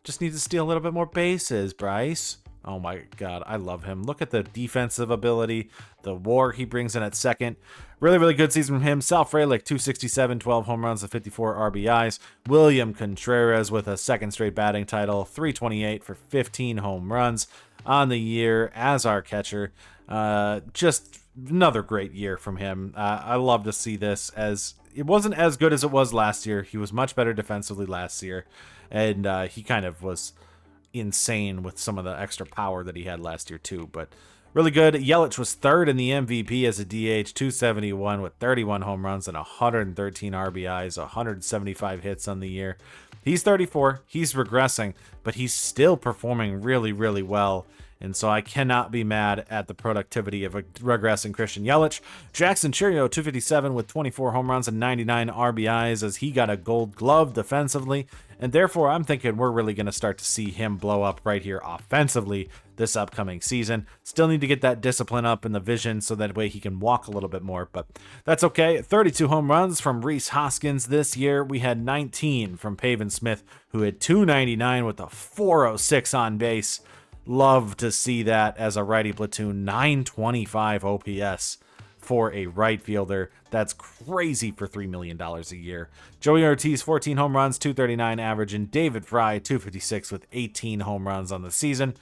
just needs to steal a little bit more bases, Bryce. Oh my god, I love him. Look at the defensive ability, the WAR he brings in at second. Really, really good season from him. Sal Frelick, 267, 12 home runs, and 54 RBIs. William Contreras with a second straight batting title, 328 for 15 home runs on the year as our catcher. Just another great year from him. I love to see this, as it wasn't as good as it was last year. He was much better defensively last year, and he kind of was insane with some of the extra power that he had last year too, but really good. Yelich was third in the MVP as a DH, 271 with 31 home runs and 113 RBIs, 175 hits on the year. He's 34, he's regressing, but he's still performing really, really well. And so I cannot be mad at the productivity of a regressing Christian Yelich. Jackson Chourio, 257 with 24 home runs and 99 RBIs, as he got a gold glove defensively. And therefore, I'm thinking we're really going to start to see him blow up right here offensively this upcoming season. Still need to get that discipline up in the vision so that way he can walk a little bit more, but that's okay. 32 home runs from Rhys Hoskins this year. We had 19 from Pavin Smith, who had 299 with a 406 on base. Love to see that as a righty platoon. 925 OPS for a right fielder. That's crazy for $3 million a year. Joey Ortiz, 14 home runs, 239 average, and David Fry, 256 with 18 home runs on the season.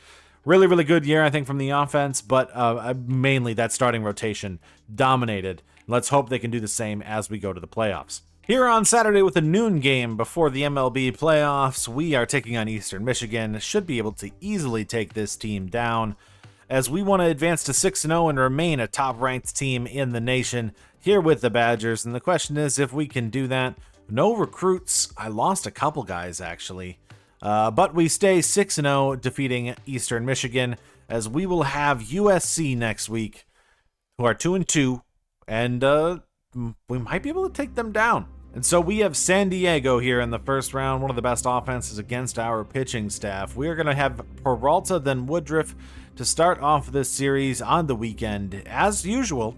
Really, really good year, I think, from the offense, but mainly that starting rotation dominated. Let's hope they can do the same as we go to the playoffs. Here on Saturday with a noon game before the MLB playoffs, we are taking on Eastern Michigan. Should be able to easily take this team down, as we want to advance to 6-0 and remain a top-ranked team in the nation here with the Badgers. And the question is if we can do that. No recruits. I lost a couple guys, actually. But we stay 6-0, defeating Eastern Michigan, as we will have USC next week, who are 2-2, and we might be able to take them down. And so we have San Diego here in the first round, one of the best offenses against our pitching staff. We are going to have Peralta, then Woodruff to start off this series on the weekend. As usual,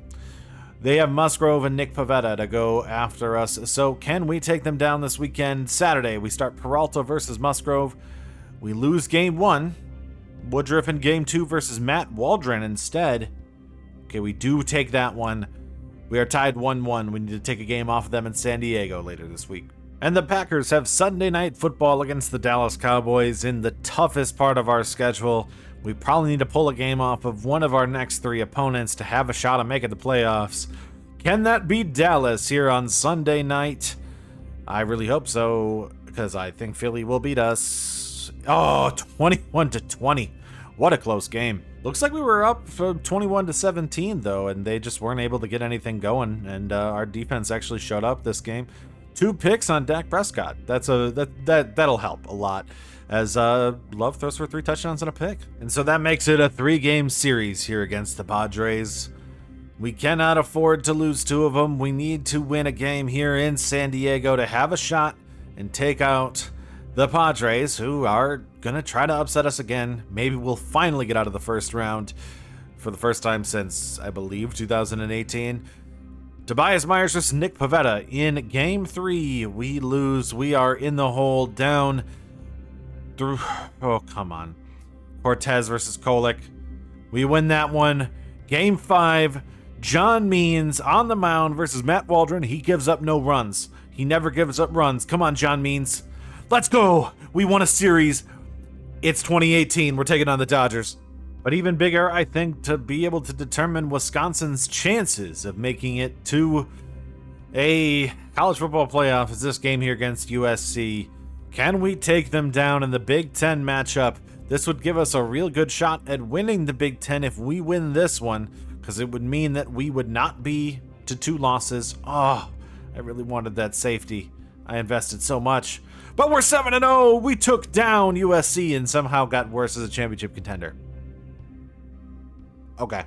they have Musgrove and Nick Pivetta to go after us. So can we take them down this weekend? Saturday, we start Peralta versus Musgrove. We lose game 1. Woodruff in game 2 versus Matt Waldron instead. Okay, we do take that one. We are tied 1-1. We need to take a game off of them in San Diego later this week. And the Packers have Sunday night football against the Dallas Cowboys in the toughest part of our schedule. We probably need to pull a game off of one of our next 3 opponents to have a shot at making the playoffs. Can that be Dallas here on Sunday night? I really hope so, because I think Philly will beat us. Oh, 21-20. What a close game. Looks like we were up for 21-17 though, and they just weren't able to get anything going, and our defense actually showed up this game. 2 picks on Dak Prescott. That'll help a lot, as Love throws for 3 touchdowns and a pick. And so that makes it a 3-game series here against the Padres. We cannot afford to lose 2 of them. We need to win a game here in San Diego to have a shot and take out the Padres, who are going to try to upset us again. Maybe we'll finally get out of the first round for the first time since, I believe, 2018. Tobias Myers versus Nick Pivetta in game 3. We lose. We are in the hole, down through... Oh, come on. Cortez versus Kolick. We win that one. Game 5. John Means on the mound versus Matt Waldron. He gives up no runs. He never gives up runs. Come on, John Means. Let's go! We won a series. It's 2018. We're taking on the Dodgers. But even bigger, I think, to be able to determine Wisconsin's chances of making it to a college football playoff is this game here against USC. Can we take them down in the Big Ten matchup? This would give us a real good shot at winning the Big Ten if we win this one, because it would mean that we would not be to 2 losses. Oh, I really wanted that safety. I invested so much. But we're 7-0. We took down USC and somehow got worse as a championship contender. Okay.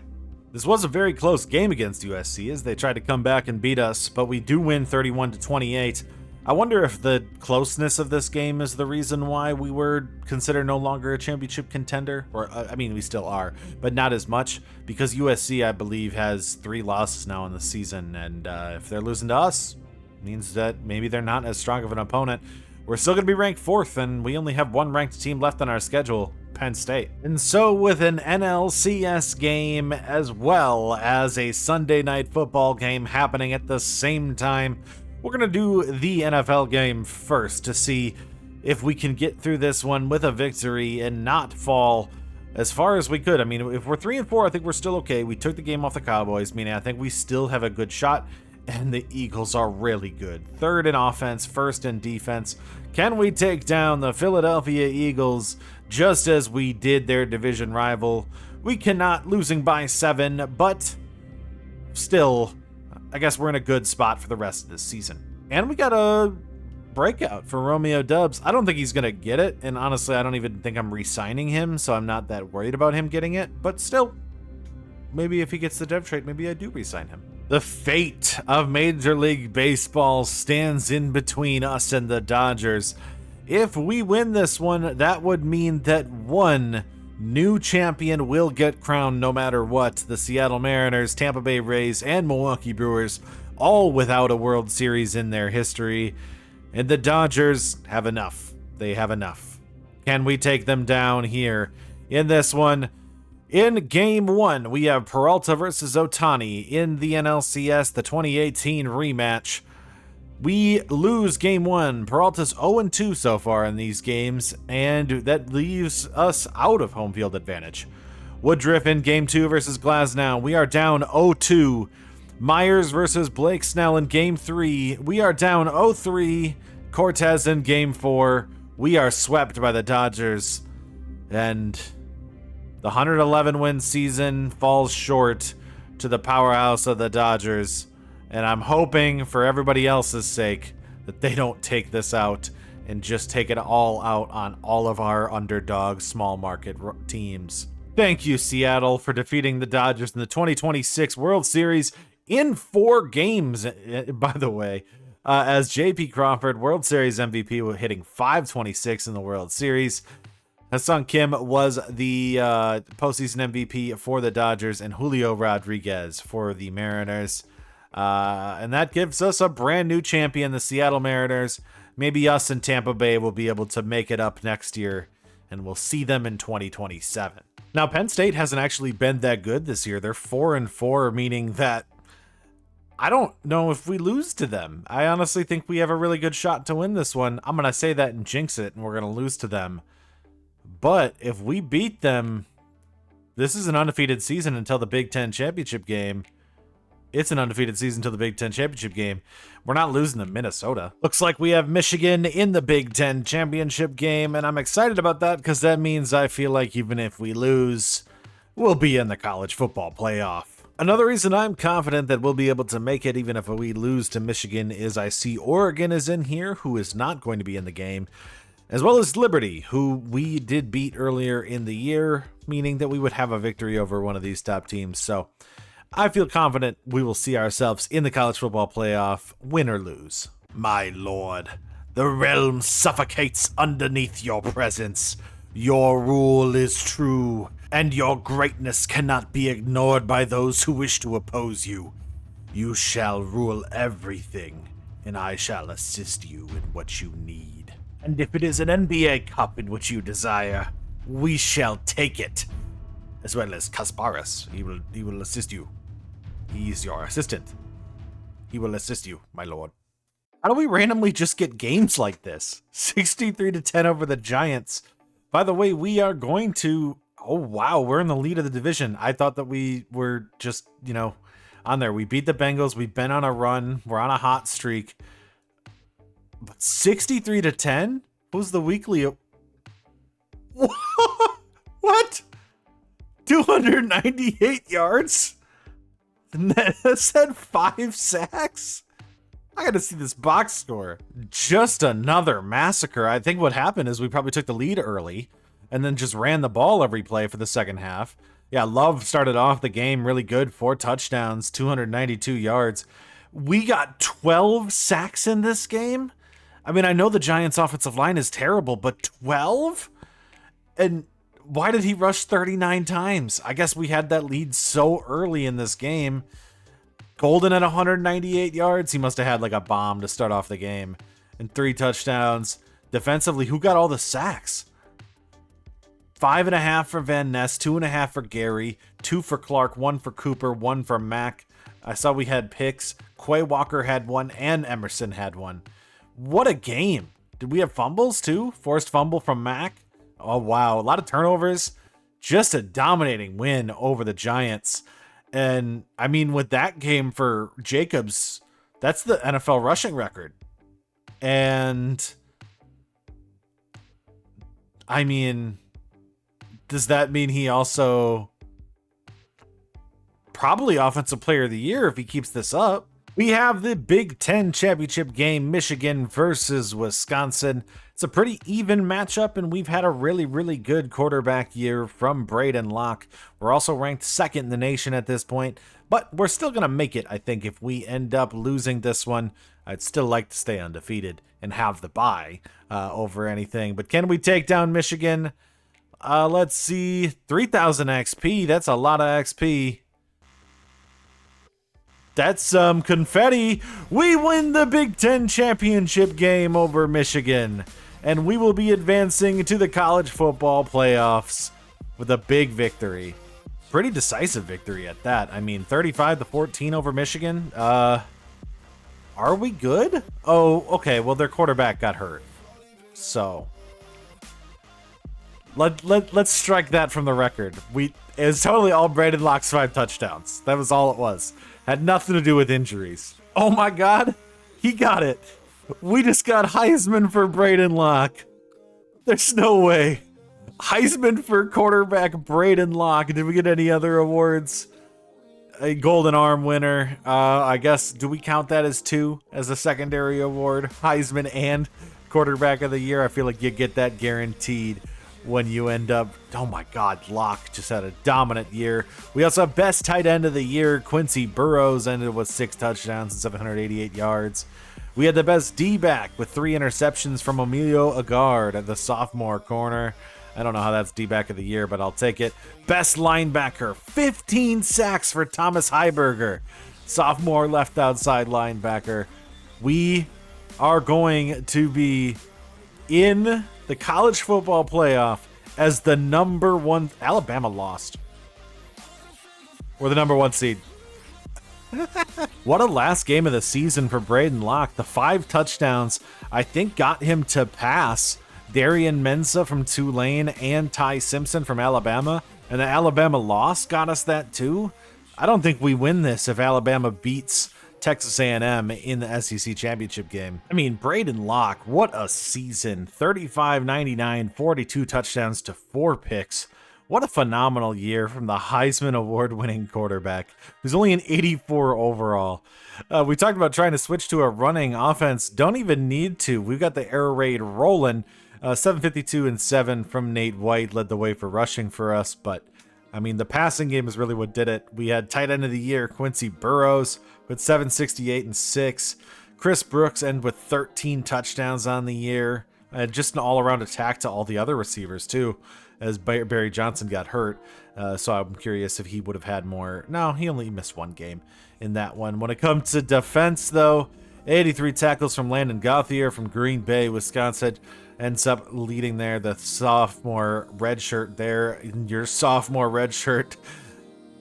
This was a very close game against USC as they tried to come back and beat us, but we do win 31-28. I wonder if the closeness of this game is the reason why we were considered no longer a championship contender. Or, I mean, we still are, but not as much, because USC, I believe, has 3 losses now in the season, and if they're losing to us, it means that maybe they're not as strong of an opponent. We're still going to be ranked 4th, and we only have 1 ranked team left on our schedule, Penn State. And so with an NLCS game as well as a Sunday night football game happening at the same time, we're going to do the NFL game first to see if we can get through this one with a victory and not fall as far as we could. I mean, if we're 3-4, I think we're still okay. We took the game off the Cowboys, meaning I think we still have a good shot, and the Eagles are really good. 3rd in offense, 1st in defense. Can we take down the Philadelphia Eagles just as we did their division rival? We cannot, losing by 7, but still, I guess we're in a good spot for the rest of this season. And we got a breakout for Romeo Doubs. I don't think he's going to get it, and honestly, I don't even think I'm re-signing him, so I'm not that worried about him getting it, but still, maybe if he gets the dev trait, maybe I do re-sign him. The fate of Major League Baseball stands in between us and the Dodgers. If we win this one, that would mean that one new champion will get crowned no matter what. The Seattle Mariners, Tampa Bay Rays, and Milwaukee Brewers, all without a World Series in their history. And the Dodgers have enough. They have enough. Can we take them down here in this one? In Game 1, we have Peralta versus Ohtani in the NLCS, the 2018 rematch. We lose Game 1. Peralta's 0-2 so far in these games, and that leaves us out of home field advantage. Woodruff in Game 2 versus Glasnow. We are down 0-2. Myers versus Blake Snell in Game 3. We are down 0-3. Cortez in Game 4. We are swept by the Dodgers, and the 111-win season falls short to the powerhouse of the Dodgers, and I'm hoping for everybody else's sake that they don't take this out and just take it all out on all of our underdog small market teams. Thank you, Seattle, for defeating the Dodgers in the 2026 World Series in 4 games, by the way, as J.P. Crawford, World Series MVP, hitting .526 in the World Series. Ha-Seong Kim was the postseason MVP for the Dodgers, and Julio Rodriguez for the Mariners. And that gives us a brand new champion, the Seattle Mariners. Maybe us and Tampa Bay will be able to make it up next year, and we'll see them in 2027. Now, Penn State hasn't actually been that good this year. They're 4-4, meaning that I don't know if we lose to them. I honestly think we have a really good shot to win this one. I'm going to say that and jinx it, and we're going to lose to them. But if we beat them, this is an undefeated season until the Big Ten championship game. It's an undefeated season until the Big Ten championship game. We're not losing to Minnesota. Looks like we have Michigan in the Big Ten championship game, and I'm excited about that because that means I feel like even if we lose, we'll be in the college football playoff. Another reason I'm confident that we'll be able to make it even if we lose to Michigan is I see Oregon is in here, who is not going to be in the game, as well as Liberty, who we did beat earlier in the year, meaning that we would have a victory over one of these top teams. So I feel confident we will see ourselves in the college football playoff, win or lose. My lord, the realm suffocates underneath your presence. Your rule is true, and your greatness cannot be ignored by those who wish to oppose you. You shall rule everything, and I shall assist you in what you need. And if it is an NBA Cup in which you desire, we shall take it. As well as Kasparas, he will assist you. He's your assistant. He will assist you, my lord. How do we randomly just get games like this? 63-10 over the Giants. By the way, we are going to Oh, wow. We're in the lead of the division. I thought that we were just, on there. We beat the Bengals. We've been on a run. We're on a hot streak. But 63-10? Who's the weekly? What? 298 yards? Ness had 5 sacks? I gotta see this box score. Just another massacre. I think what happened is we probably took the lead early and then just ran the ball every play for the second half. Yeah, Love started off the game really good. 4 touchdowns, 292 yards. We got 12 sacks in this game? I mean, I know the Giants' offensive line is terrible, but 12? And why did he rush 39 times? I guess we had that lead so early in this game. Golden at 198 yards. He must have had like a bomb to start off the game. And 3 touchdowns. Defensively, who got all the sacks? 5.5 for Van Ness, 2.5 for Gary, 2 for Clark, 1 for Cooper, 1 for Mack. I saw we had picks. Quay Walker had 1 and Emerson had 1. What a game. Did we have fumbles too? Forced fumble from Mack. Oh, wow. A lot of turnovers. Just a dominating win over the Giants. And, I mean, with that game for Jacobs, that's the NFL rushing record. And, I mean, does that mean he also probably Offensive Player of the Year if he keeps this up? We have the Big Ten championship game, Michigan versus Wisconsin. It's a pretty even matchup, and we've had a really, really good quarterback year from Braden Locke. We're also ranked second in the nation at this point, but we're still going to make it, I think, if we end up losing this one. I'd still like to stay undefeated and have the bye over anything. But can we take down Michigan? Let's see. 3,000 XP. That's a lot of XP. That's some confetti. We win the Big Ten championship game over Michigan, and we will be advancing to the college football playoffs with a big victory. Pretty decisive victory at that. I mean, 35-14 over Michigan. Are we good? Oh, okay. Well, their quarterback got hurt. So let's strike that from the record. It was totally all Braden Locke's 5 touchdowns. That was all it was. Had nothing to do with injuries. Oh my God, he got it. We just got Heisman for Braden Locke. There's no way. Heisman for quarterback Braden Locke. Did we get any other awards? A Golden Arm winner. I guess, do we count that as 2 as a secondary award? Heisman and quarterback of the year. I feel like you get that guaranteed when you end up, oh my God, Locke just had a dominant year. We also have best tight end of the year. Quincy Burrows ended with 6 touchdowns and 788 yards. We had the best D-back with 3 interceptions from Emilio Agard at the sophomore corner. I don't know how that's D-back of the year, but I'll take it. Best linebacker, 15 sacks for Thomas Heiberger, sophomore left outside linebacker. We are going to be in the college football playoff as the number 1. Alabama lost. We're the number 1 seed. What a last game of the season for Braden Locke. The 5 touchdowns, I think, got him to pass Darian Mensah from Tulane and Ty Simpson from Alabama. And the Alabama loss got us that too. I don't think we win this if Alabama beats Texas A&M in the SEC championship game. I mean, Braden Locke, what a season. 35-99, 42 touchdowns to 4 picks. What a phenomenal year from the Heisman Award-winning quarterback, who's only an 84 overall. We talked about trying to switch to a running offense. Don't even need to. We've got the air raid rolling. 752 and 7 from Nate White led the way for rushing for us, but I mean, the passing game is really what did it. We had tight end of the year, Quincy Burrows, with 768 and 6. Chris Brooks ended with 13 touchdowns on the year. Just an all-around attack to all the other receivers, too, as Barry Johnson got hurt. So I'm curious if he would have had more. No, he only missed 1 game in that one. When it comes to defense, though, 83 tackles from Landon Gauthier from Green Bay, Wisconsin. Ends up leading there, the sophomore red shirt there. Your sophomore red shirt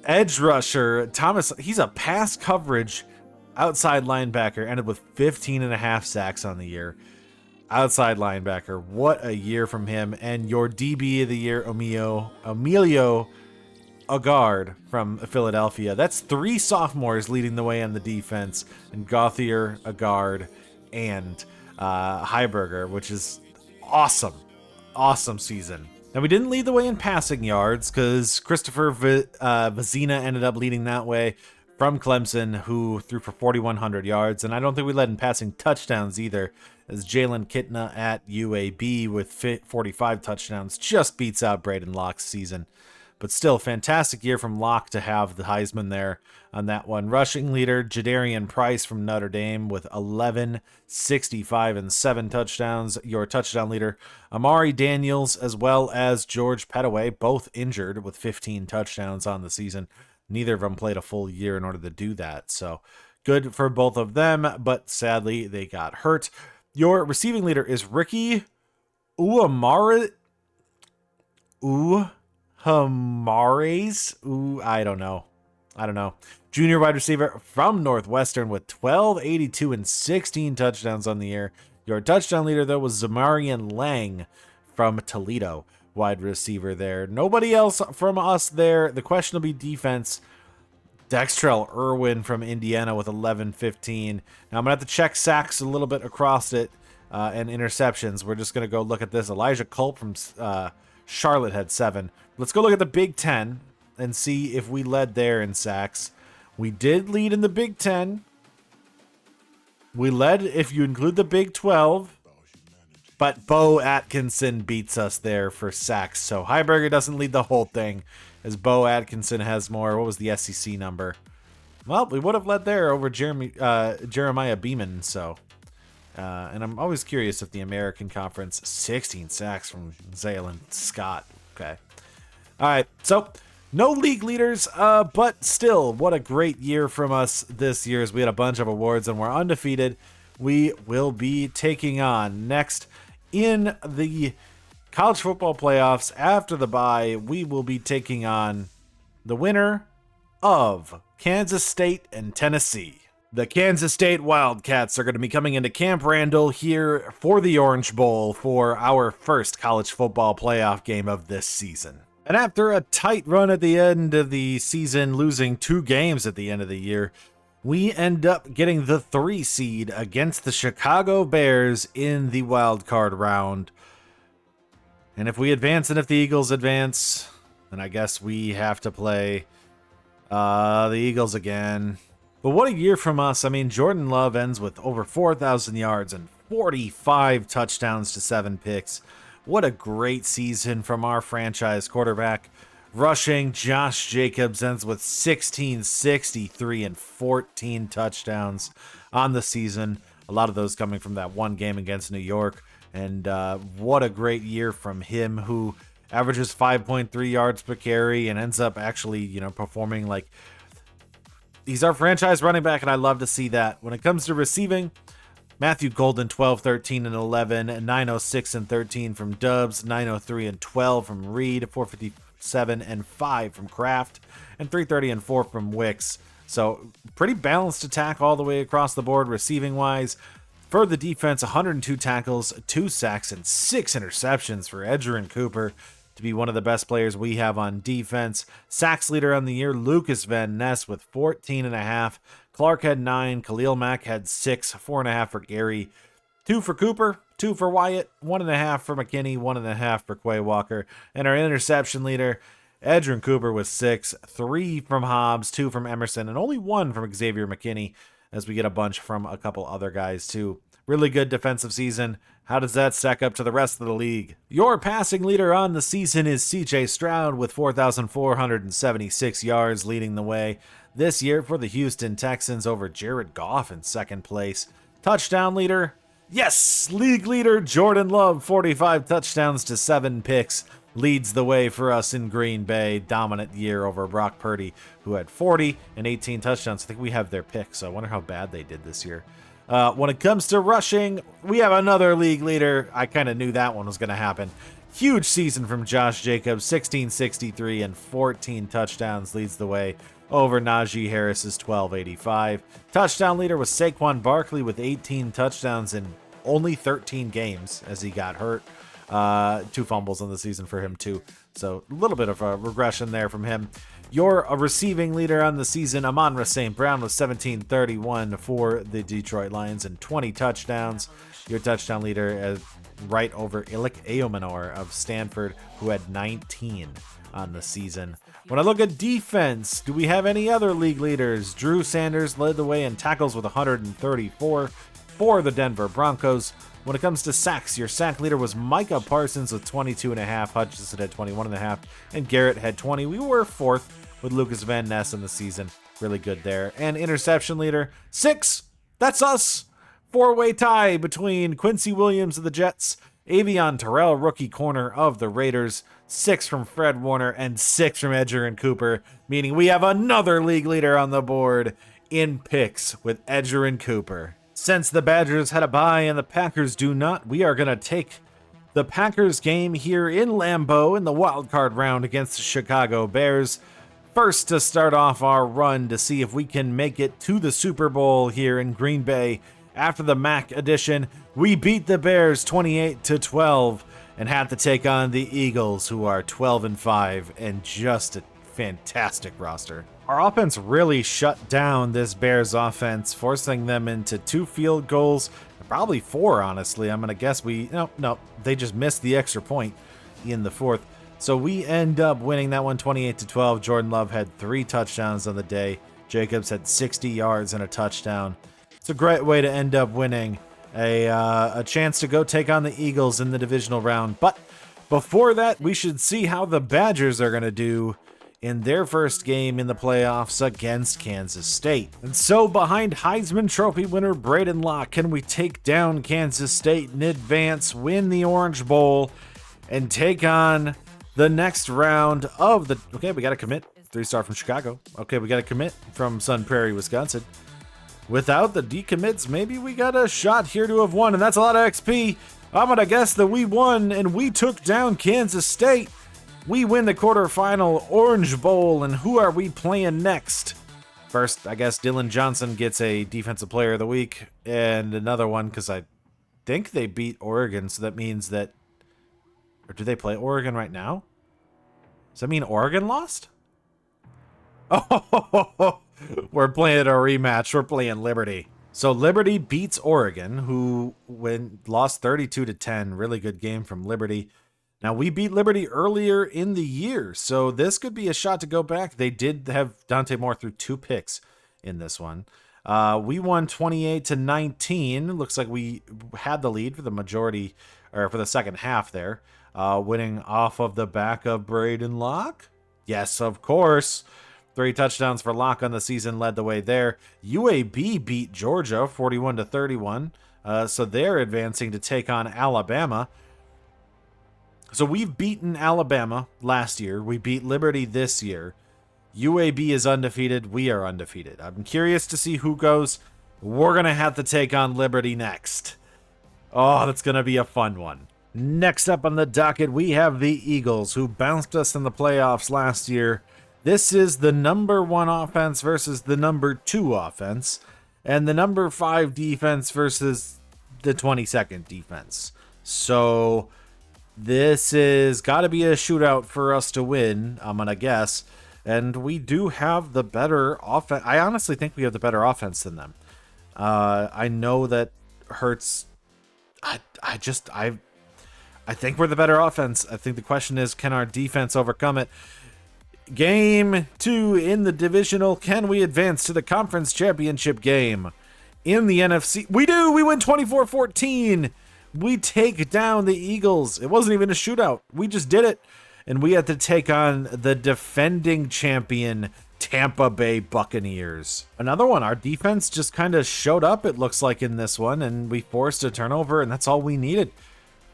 edge rusher, Thomas, he's a pass coverage outside linebacker, ended with 15.5 sacks on the year. outside linebacker. What a year from him. And your DB of the year, Emilio Agard from Philadelphia. That's 3 sophomores leading the way on the defense, and Gauthier, Agard, and Heiberger, which is awesome. Awesome season. Now, we didn't lead the way in passing yards because Christopher Vazina ended up leading that way from Clemson, who threw for 4,100 yards. And I don't think we led in passing touchdowns either, as Jalen Kitna at UAB with 45 touchdowns just beats out Braden Locke's season. But still, fantastic year from Locke to have the Heisman there on that one. Rushing leader, Jadarian Price from Notre Dame with 11, 65, and 7 touchdowns. Your touchdown leader, Amari Daniels, as well as George Pettaway, both injured with 15 touchdowns on the season. Neither of them played a full year in order to do that. So good for both of them, but sadly they got hurt. Your receiving leader is Ricky Hamares. I don't know. Junior wide receiver from Northwestern with 12, 82, and 16 touchdowns on the year. Your touchdown leader, though, was Zamarian Lang from Toledo, wide receiver there. Nobody else from us there. The question will be defense. Dextrell Irwin from Indiana with 11, 15. Now, I'm going to have to check sacks a little bit across it and interceptions. We're just going to go look at this. Elijah Culp from Charlotte had 7. Let's go look at the Big Ten and see if we led there in sacks. We did lead in the Big Ten. We led if you include the Big 12. But Bo Atkinson beats us there for sacks. So Heiberger doesn't lead the whole thing, as Bo Atkinson has more. What was the SEC number? Well, we would have led there over Jeremiah Beeman. So, and I'm always curious if the American Conference, 16 sacks from Zaylen Scott. Okay. All right. So no league leaders, but still, what a great year from us this year, as we had a bunch of awards and we're undefeated. We will be taking on next in the college football playoffs after the bye. We will be taking on the winner of Kansas State and Tennessee. The Kansas State Wildcats are going to be coming into Camp Randall here for the Orange Bowl for our first college football playoff game of this season. And after a tight run at the end of the season, losing 2 games at the end of the year, we end up getting the 3 seed against the Chicago Bears in the wild card round. And if we advance and if the Eagles advance, then I guess we have to play the Eagles again. But what a year from us. I mean, Jordan Love ends with over 4,000 yards and 45 touchdowns to 7 picks. What a great season from our franchise quarterback. Rushing, Josh Jacobs ends with 1663 and 14 touchdowns on the season. A lot of those coming from that one game against New York. And what a great year from him, who averages 5.3 yards per carry and ends up actually, performing like he's our franchise running back, and I love to see that. When it comes to receiving, Matthew Golden, 12, 13, and 11, 906 and 13 from Dubs, 903 and 12 from Reed, 457 and 5 from Kraft, and 330 and 4 from Wicks. So pretty balanced attack all the way across the board receiving-wise. For the defense, 102 tackles, 2 sacks, and 6 interceptions for Edgerrin Cooper to be one of the best players we have on defense. Sacks leader on the year, Lucas Van Ness with 14.5. Clark had 9. Khalil Mack had 6. 4.5 for Gary. 2 for Cooper. 2 for Wyatt. 1.5 for McKinney. 1.5 for Quay Walker. And our interception leader, Edgerrin Cooper with 6. 3 from Hobbs. 2 from Emerson. And only 1 from Xavier McKinney, as we get a bunch from a couple other guys too. Really good defensive season. How does that stack up to the rest of the league? Your passing leader on the season is CJ Stroud with 4,476 yards, leading the way this year for the Houston Texans over Jared Goff in second place. Touchdown leader, yes, league leader Jordan Love, 45 touchdowns to 7 picks, leads the way for us in Green Bay. Dominant year over Brock Purdy, who had 40 and 18 touchdowns. I think we have their picks, so I wonder how bad they did this year. When it comes to rushing, we have another league leader. I kind of knew that one was going to happen. Huge season from Josh Jacobs, 1663 and 14 touchdowns, leads the way over Najee Harris's 1285. Touchdown leader was Saquon Barkley with 18 touchdowns and only 13 games as he got hurt. 2 fumbles on the season for him too. So a little bit of a regression there from him. You're a receiving leader on the season. Amon-Ra St. Brown with 1731 for the Detroit Lions and 20 touchdowns. Your touchdown leader is right over Ilik Eomanor of Stanford, who had 19 on the season. When I look at defense, do we have any other league leaders? Drew Sanders led the way in tackles with 134 for the Denver Broncos. When it comes to sacks, your sack leader was Micah Parsons with 22.5. Hutchinson had 21.5, and Garrett had 20. We were 4th with Lucas Van Ness in the season. Really good there. And interception leader, 6. That's us. 4-way tie between Quincy Williams of the Jets, Avion Terrell, rookie corner of the Raiders, 6 from Fred Warner, and 6 from Edgerrin Cooper, meaning we have another league leader on the board in picks with Edgerrin Cooper. Since the Badgers had a bye and the Packers do not, we are going to take the Packers game here in Lambeau in the wild card round against the Chicago Bears. First to start off our run to see if we can make it to the Super Bowl here in Green Bay. After the MAC edition, we beat the Bears 28-12 and had to take on the Eagles, who are 12-5 and just a fantastic roster. Our offense really shut down this Bears offense, forcing them into 2 field goals, probably 4, honestly. I'm going to guess no, they just missed the extra point in the 4th. So we end up winning that one 28-12. Jordan Love had 3 touchdowns on the day. Jacobs had 60 yards and a touchdown. It's a great way to end up winning a chance to go take on the Eagles in the divisional round. But before that, we should see how the Badgers are going to do in their first game in the playoffs against Kansas State. And so behind Heisman Trophy winner Braden Locke, can we take down Kansas State in advance, win the Orange Bowl, and take on the next round of the... Okay, we got a commit. 3-star from Chicago. Okay, we got a commit from Sun Prairie, Wisconsin. Without the decommits, maybe we got a shot here to have won, and that's a lot of XP. I'm going to guess that we won, and we took down Kansas State. We win the quarterfinal Orange Bowl, and who are we playing next? First, I guess Dylan Johnson gets a Defensive Player of the Week, and another one, because I think they beat Oregon, so that means that... Or do they play Oregon right now? Does that mean Oregon lost? Oh, we're playing a rematch. We're playing Liberty. So Liberty beats Oregon, who lost 32-10. Really good game from Liberty. Now, we beat Liberty earlier in the year, so this could be a shot to go back. They did have Dante Moore through 2 picks in this one. We won 28-19. Looks like we had the lead for the majority, or for the second half there, winning off of the back of Braden Locke. Yes, of course. 3 touchdowns for Locke on the season led the way there. UAB beat Georgia 41-31, so they're advancing to take on Alabama. So we've beaten Alabama last year. We beat Liberty this year. UAB is undefeated. We are undefeated. I'm curious to see who goes. We're going to have to take on Liberty next. Oh, that's going to be a fun one. Next up on the docket, we have the Eagles, who bounced us in the playoffs last year. This is the number 1 offense versus the number 2 offense, and the number 5 defense versus the 22nd defense. So this is got to be a shootout for us to win, I'm going to guess. And we do have the better offense. I honestly think we have the better offense than them. I know that hurts. I think we're the better offense. I think the question is, can our defense overcome it? Game 2 in the divisional. Can we advance to the conference championship game? In the NFC, we do. We win 24-14. We take down the Eagles. It wasn't even a shootout. We just did it. And we had to take on the defending champion Tampa Bay Buccaneers. Another one. Our defense just kind of showed up, it looks like, in this one, and we forced a turnover, and that's all we needed.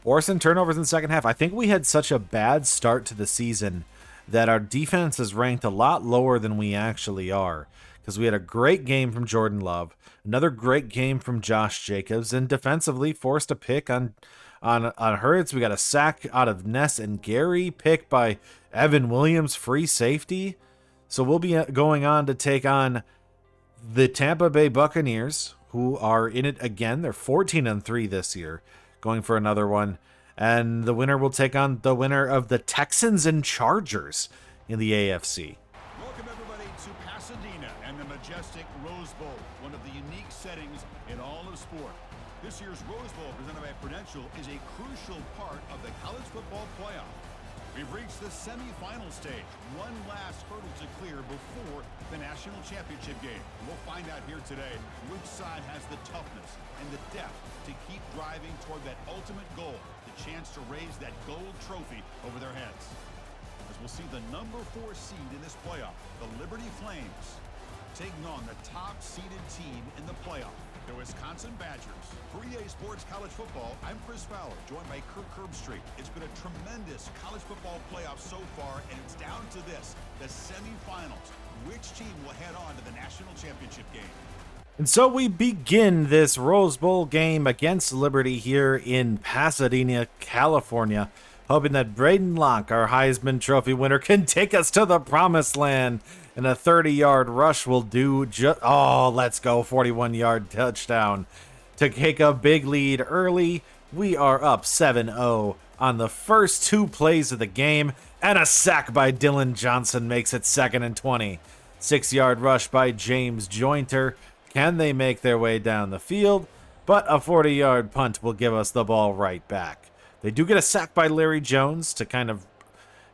Forcing turnovers in the second half. I think we had such a bad start to the season that our defense is ranked a lot lower than we actually are, because we had a great game from Jordan Love, another great game from Josh Jacobs, and defensively forced a pick on Hurts. We got a sack out of Ness and Gary, pick by Evan Williams, free safety. So we'll be going on to take on the Tampa Bay Buccaneers, who are in it again. They're 14-3 this year, going for another one. And the winner will take on the winner of the Texans and Chargers in the AFC. Welcome everybody to Pasadena and the majestic Rose Bowl, one of the unique settings in all of sport. This year's Rose Bowl, presented by Prudential, is a crucial part of the college football playoff. We've reached the semifinal stage, one last hurdle to clear before the national championship game. We'll find out here today which side has the toughness and the depth to keep driving toward that ultimate goal, the chance to raise that gold trophy over their heads. As we'll see the number 4 seed in this playoff, the Liberty Flames, taking on the top-seeded team in the playoff, the Wisconsin Badgers. For EA Sports College Football, I'm Chris Fowler, joined by Kirk Herbstreit. It's been a tremendous college football playoff so far, and it's down to this, the semifinals. Which team will head on to the national championship game? And so we begin this Rose Bowl game against Liberty here in Pasadena, California, hoping that Braden Locke, our Heisman Trophy winner, can take us to the promised land. And a 30-yard rush will do let's go, 41-yard touchdown. To take a big lead early, we are up 7-0 on the first 2 plays of the game, and a sack by Dylan Johnson makes it 2nd and 20. 6-yard rush by James Jointer. Can they make their way down the field? But a 40-yard punt will give us the ball right back. They do get a sack by Larry Jones to kind of,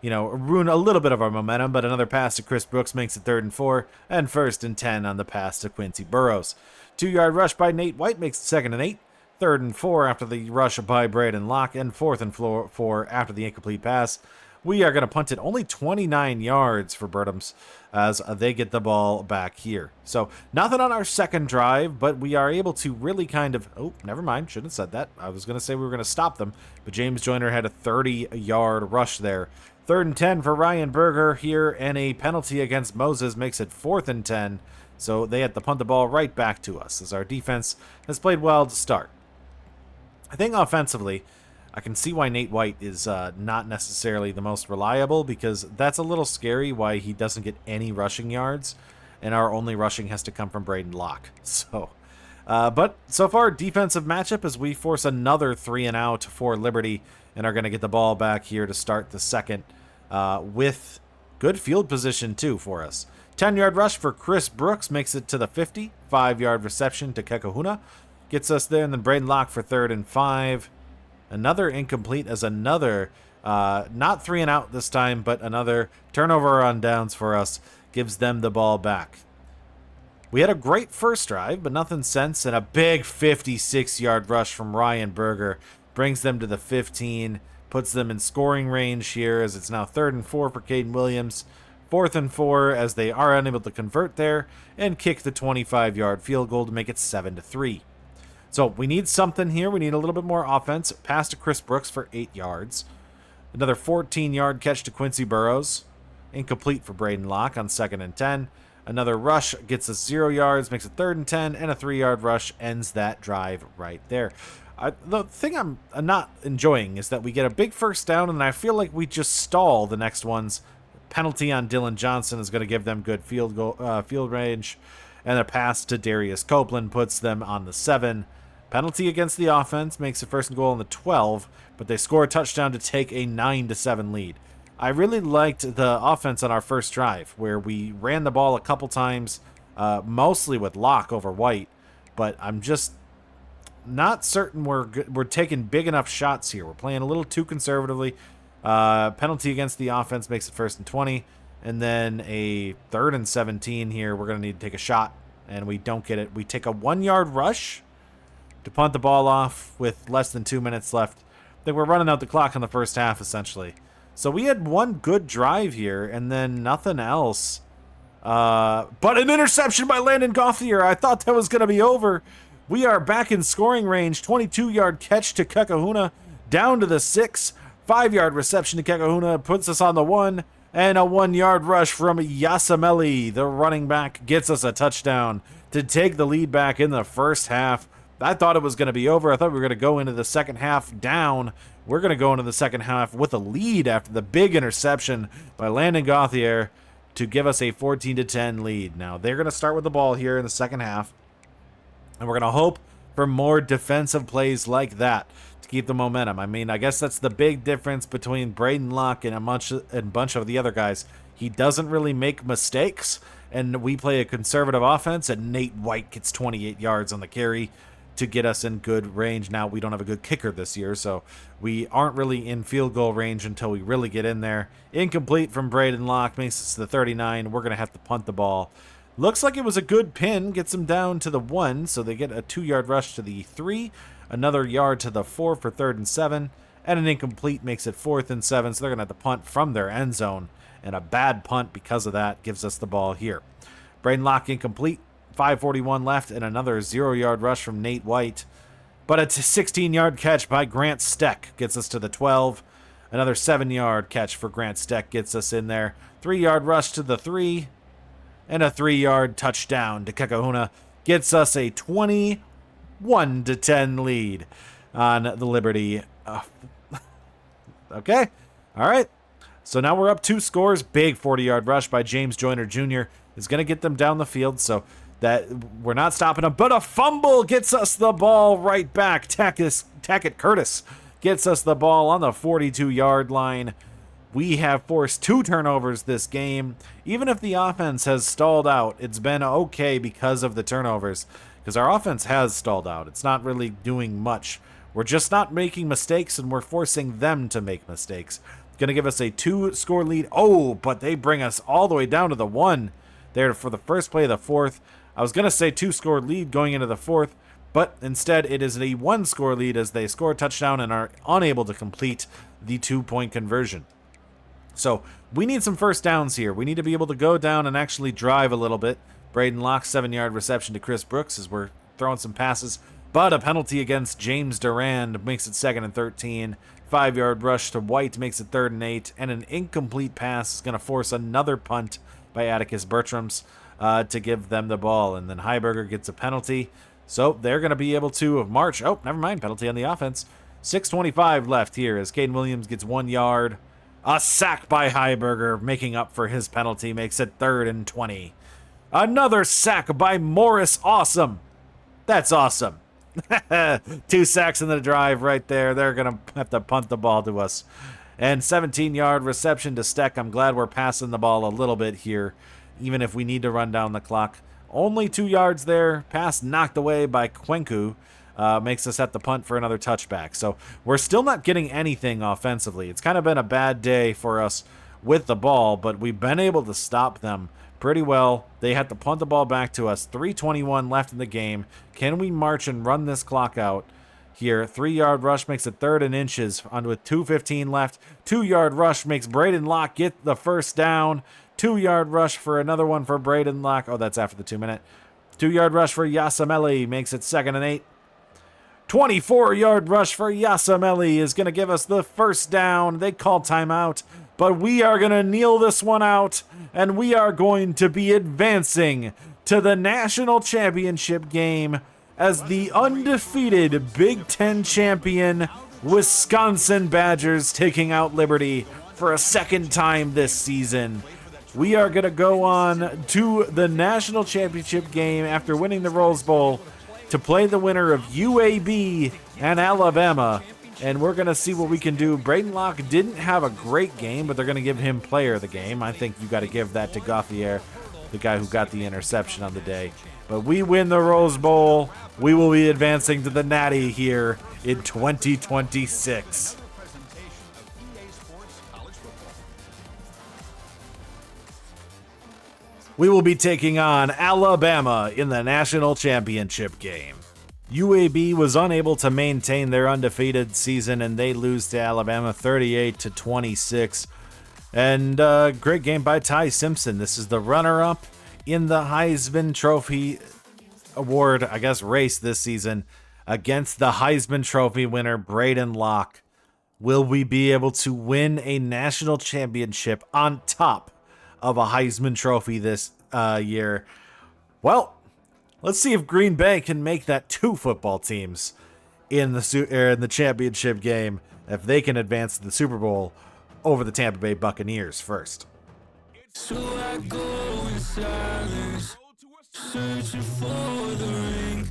ruin a little bit of our momentum, but another pass to Chris Brooks makes it 3rd and 4, and 1st and 10 on the pass to Quincy Burrows. 2-yard rush by Nate White makes it 2nd and 8, 3rd and 4 after the rush by Braden Locke, and 4th and 4 after the incomplete pass. We are going to punt it only 29 yards for Birdhams as they get the ball back here. So nothing on our second drive, but we are able to really kind of... Oh, never mind. Shouldn't have said that. I was going to say we were going to stop them, but James Joyner had a 30-yard rush there. 3rd and 10 for Ryan Berger here, and a penalty against Moses makes it 4th and 10. So they had to punt the ball right back to us as our defense has played well to start. I think offensively, I can see why Nate White is not necessarily the most reliable, because that's a little scary why he doesn't get any rushing yards, and our only rushing has to come from Braden Locke. So, but so far, defensive matchup as we force another 3-and-out for Liberty and are going to get the ball back here to start the second with good field position too for us. 10-yard rush for Chris Brooks makes it to the 50. 5-yard reception to Kekahuna gets us there, and then Braden Locke for 3rd and 5. Another incomplete as another, not 3-and-out this time, but another turnover on downs for us, gives them the ball back. We had a great first drive, but nothing since, and a big 56-yard rush from Ryan Berger brings them to the 15, puts them in scoring range here as it's now 3rd and 4 for Caden Williams, 4th and 4 as they are unable to convert there, and kick the 25-yard field goal to make it 7-3. So we need something here. We need a little bit more offense. Pass to Chris Brooks for 8 yards. Another 14-yard catch to Quincy Burrows. Incomplete for Braden Locke on 2nd and 10. Another rush gets us 0 yards, makes it 3rd and 10, and a 3-yard rush ends that drive right there. The thing I'm not enjoying is that we get a big first down, and I feel like we just stall the next ones. Penalty on Dylan Johnson is going to give them good field range, and a pass to Darius Copeland puts them on the 7. Penalty against the offense makes it 1st and goal on the 12, but they score a touchdown to take a 9-7 lead. I really liked the offense on our first drive, where we ran the ball a couple times, mostly with Locke over White, but I'm just not certain we're taking big enough shots here. We're playing a little too conservatively. Penalty against the offense makes it 1st and 20, and then a 3rd and 17 here. We're going to need to take a shot, and we don't get it. We take a 1-yard rush to punt the ball off with less than 2 minutes left. I think we're running out the clock in the first half, essentially. So we had one good drive here, and then nothing else. But an interception by Landon Gauthier. I thought that was going to be over. We are back in scoring range. 22-yard catch to Kekahuna, down to the 6. 5-yard reception to Kekahuna puts us on the 1. And a 1-yard rush from Yasameli, the running back, gets us a touchdown to take the lead back in the first half. I thought it was going to be over. I thought we were going to go into the second half down. We're going to go into the second half with a lead after the big interception by Landon Gauthier to give us a 14-10 lead. Now, they're going to start with the ball here in the second half. And we're going to hope for more defensive plays like that to keep the momentum. I mean, I guess that's the big difference between Braden Locke and a bunch of the other guys. He doesn't really make mistakes, and we play a conservative offense, and Nate White gets 28 yards on the carry to get us in good range. Now, we don't have a good kicker this year, so we aren't really in field goal range until we really get in there. Incomplete from Braden Locke, makes us to the 39. We're going to have to punt the ball. Looks like it was a good pin, gets them down to the 1, so they get a 2-yard rush to the 3, another yard to the 4 for 3rd and 7, and an incomplete makes it 4th and 7, so they're going to have to punt from their end zone, and a bad punt because of that gives us the ball here. Braden Locke incomplete, 5:41 left, and another 0-yard rush from Nate White, but a 16-yard catch by Grant Steck gets us to the 12, another 7-yard catch for Grant Steck gets us in there, 3-yard rush to the 3, and a 3-yard touchdown to Kekahuna gets us a 21-10 lead on the Liberty. Okay, all right. So now we're up 2 scores. Big 40-yard rush by James Joyner Jr. is going to get them down the field, so that we're not stopping them. But a fumble gets us the ball right back. Tackett Curtis gets us the ball on the 42-yard line. We have forced 2 turnovers this game. Even if the offense has stalled out, it's been okay because of the turnovers. Because our offense has stalled out. It's not really doing much. We're just not making mistakes, and we're forcing them to make mistakes. Going to give us a 2-score lead. Oh, but they bring us all the way down to the 1 there for the first play of the 4th. I was going to say 2-score lead going into the 4th, but instead it is a 1-score lead as they score a touchdown and are unable to complete the 2-point conversion. So we need some first downs here. We need to be able to go down and actually drive a little bit. Braden Locke, 7-yard reception to Chris Brooks as we're throwing some passes. But a penalty against James Durand makes it 2nd and 13. 5-yard rush to White makes it 3rd and 8. And an incomplete pass is going to force another punt by Atticus Bertrams to give them the ball. And then Heiberger gets a penalty. So they're going to be able to march. Oh, never mind. Penalty on the offense. 6:25 left here as Caden Williams gets 1 yard. A sack by Heiberger, making up for his penalty, makes it 3rd and 20. Another sack by Morris. Awesome. That's awesome. 2 sacks in the drive right there. They're going to have to punt the ball to us. And 17-yard reception to Steck. I'm glad we're passing the ball a little bit here, even if we need to run down the clock. Only 2 yards there. Pass knocked away by Kwenku. Makes us have to punt for another touchback. So we're still not getting anything offensively. It's kind of been a bad day for us with the ball, but we've been able to stop them pretty well. They had to punt the ball back to us. 3:21 left in the game. Can we march and run this clock out here? 3-yard rush makes it 3rd and inches with 2:15 left. 2-yard rush makes Braden Locke get the first down. 2-yard rush for another one for Braden Locke. Oh, that's after the 2-minute. 2-yard rush for Yasameli makes it 2nd and 8. 24-yard rush for Yasameli is going to give us the first down. They call timeout, but we are going to kneel this one out, and we are going to be advancing to the national championship game as the undefeated Big Ten champion Wisconsin Badgers taking out Liberty for a 2nd time this season. We are going to go on to the national championship game after winning the Rose Bowl to play the winner of UAB and Alabama, and we're going to see what we can do. Braden Locke didn't have a great game, but they're going to give him player of the game. I think you got to give that to Gauthier, the guy who got the interception on the day. But we win the Rose Bowl. We will be advancing to the Natty here in 2026. We will be taking on Alabama in the national championship game. UAB was unable to maintain their undefeated season, and they lose to Alabama 38-26. And great game by Ty Simpson. This is the runner-up in the Heisman Trophy award, I guess, race this season against the Heisman Trophy winner, Braden Locke. Will we be able to win a national championship on top of a Heisman Trophy this year? Well, let's see if Green Bay can make that 2 football teams in the championship game, if they can advance to the Super Bowl over the Tampa Bay Buccaneers first. So I go in silence, searching for the ring.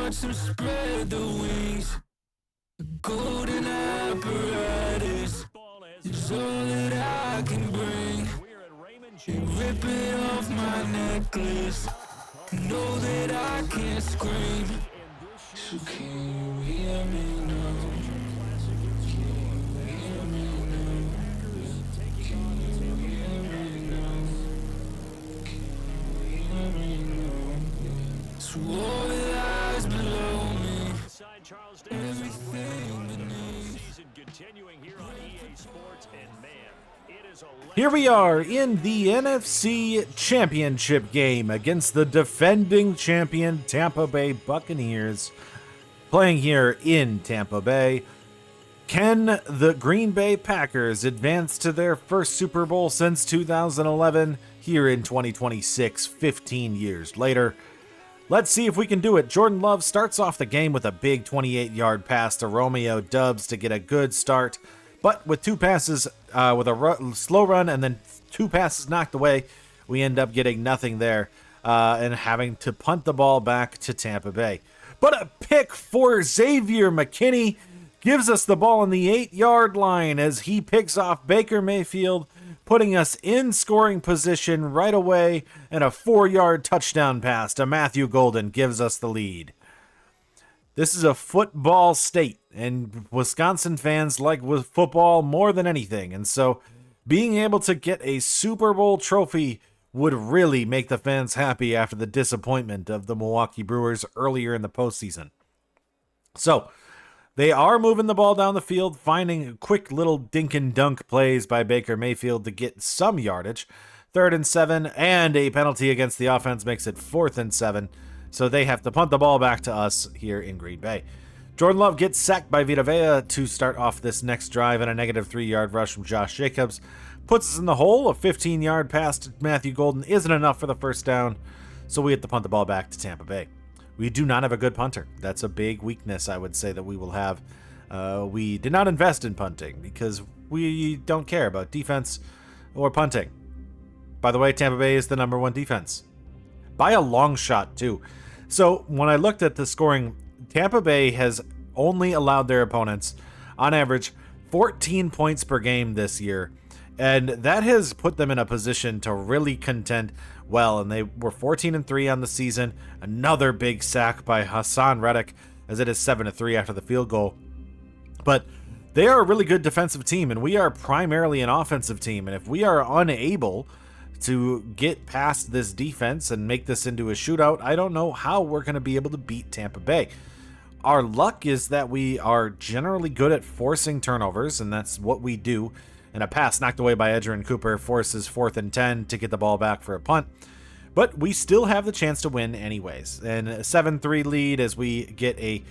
watch them spread the wings. The golden apparatus is all that I can bring. Rip it off my necklace. Know that I can't scream. So can you hear me now? So all that lies below me, everything beneath. Here we are in the NFC Championship game against the defending champion Tampa Bay Buccaneers, playing here in Tampa Bay. Can the Green Bay Packers advance to their first Super Bowl since 2011 here in 2026, 15 years later? Let's see if we can do it. Jordan Love starts off the game with a big 28-yard pass to Romeo Doubs to get a good start. But with two passes, with a slow run and then two passes knocked away, we end up getting nothing there and having to punt the ball back to Tampa Bay. But a pick for Xavier McKinney gives us the ball on the 8-yard line as he picks off Baker Mayfield, putting us in scoring position right away, and a 4-yard touchdown pass to Matthew Golden gives us the lead. This is a football state, and Wisconsin fans like football more than anything, and so being able to get a Super Bowl trophy would really make the fans happy after the disappointment of the Milwaukee Brewers earlier in the postseason. So, they are moving the ball down the field, finding quick little dink and dunk plays by Baker Mayfield to get some yardage. 3rd and 7, and a penalty against the offense makes it 4th and 7. So they have to punt the ball back to us here in Green Bay. Jordan Love gets sacked by Vita Vea to start off this next drive, and a negative 3-yard rush from Josh Jacobs puts us in the hole. A 15-yard pass to Matthew Golden isn't enough for the first down, so we have to punt the ball back to Tampa Bay. We do not have a good punter. That's a big weakness, I would say, that we will have. We did not invest in punting because we don't care about defense or punting. By the way, Tampa Bay is the number 1 defense. By a long shot, too. So when I looked at the scoring, Tampa Bay has only allowed their opponents, on average, 14 points per game this year. And that has put them in a position to really contend well. And they were 14-3 on the season. Another big sack by Hassan Reddick, as it is 7-3 after the field goal. But they are a really good defensive team, and we are primarily an offensive team. And if we are unable to get past this defense and make this into a shootout, I don't know how we're going to be able to beat Tampa Bay. Our luck is that we are generally good at forcing turnovers, and that's what we do. And a pass knocked away by Edgerrin Cooper forces 4th and 10 to get the ball back for a punt. But we still have the chance to win anyways. And a 7-3 lead as we get a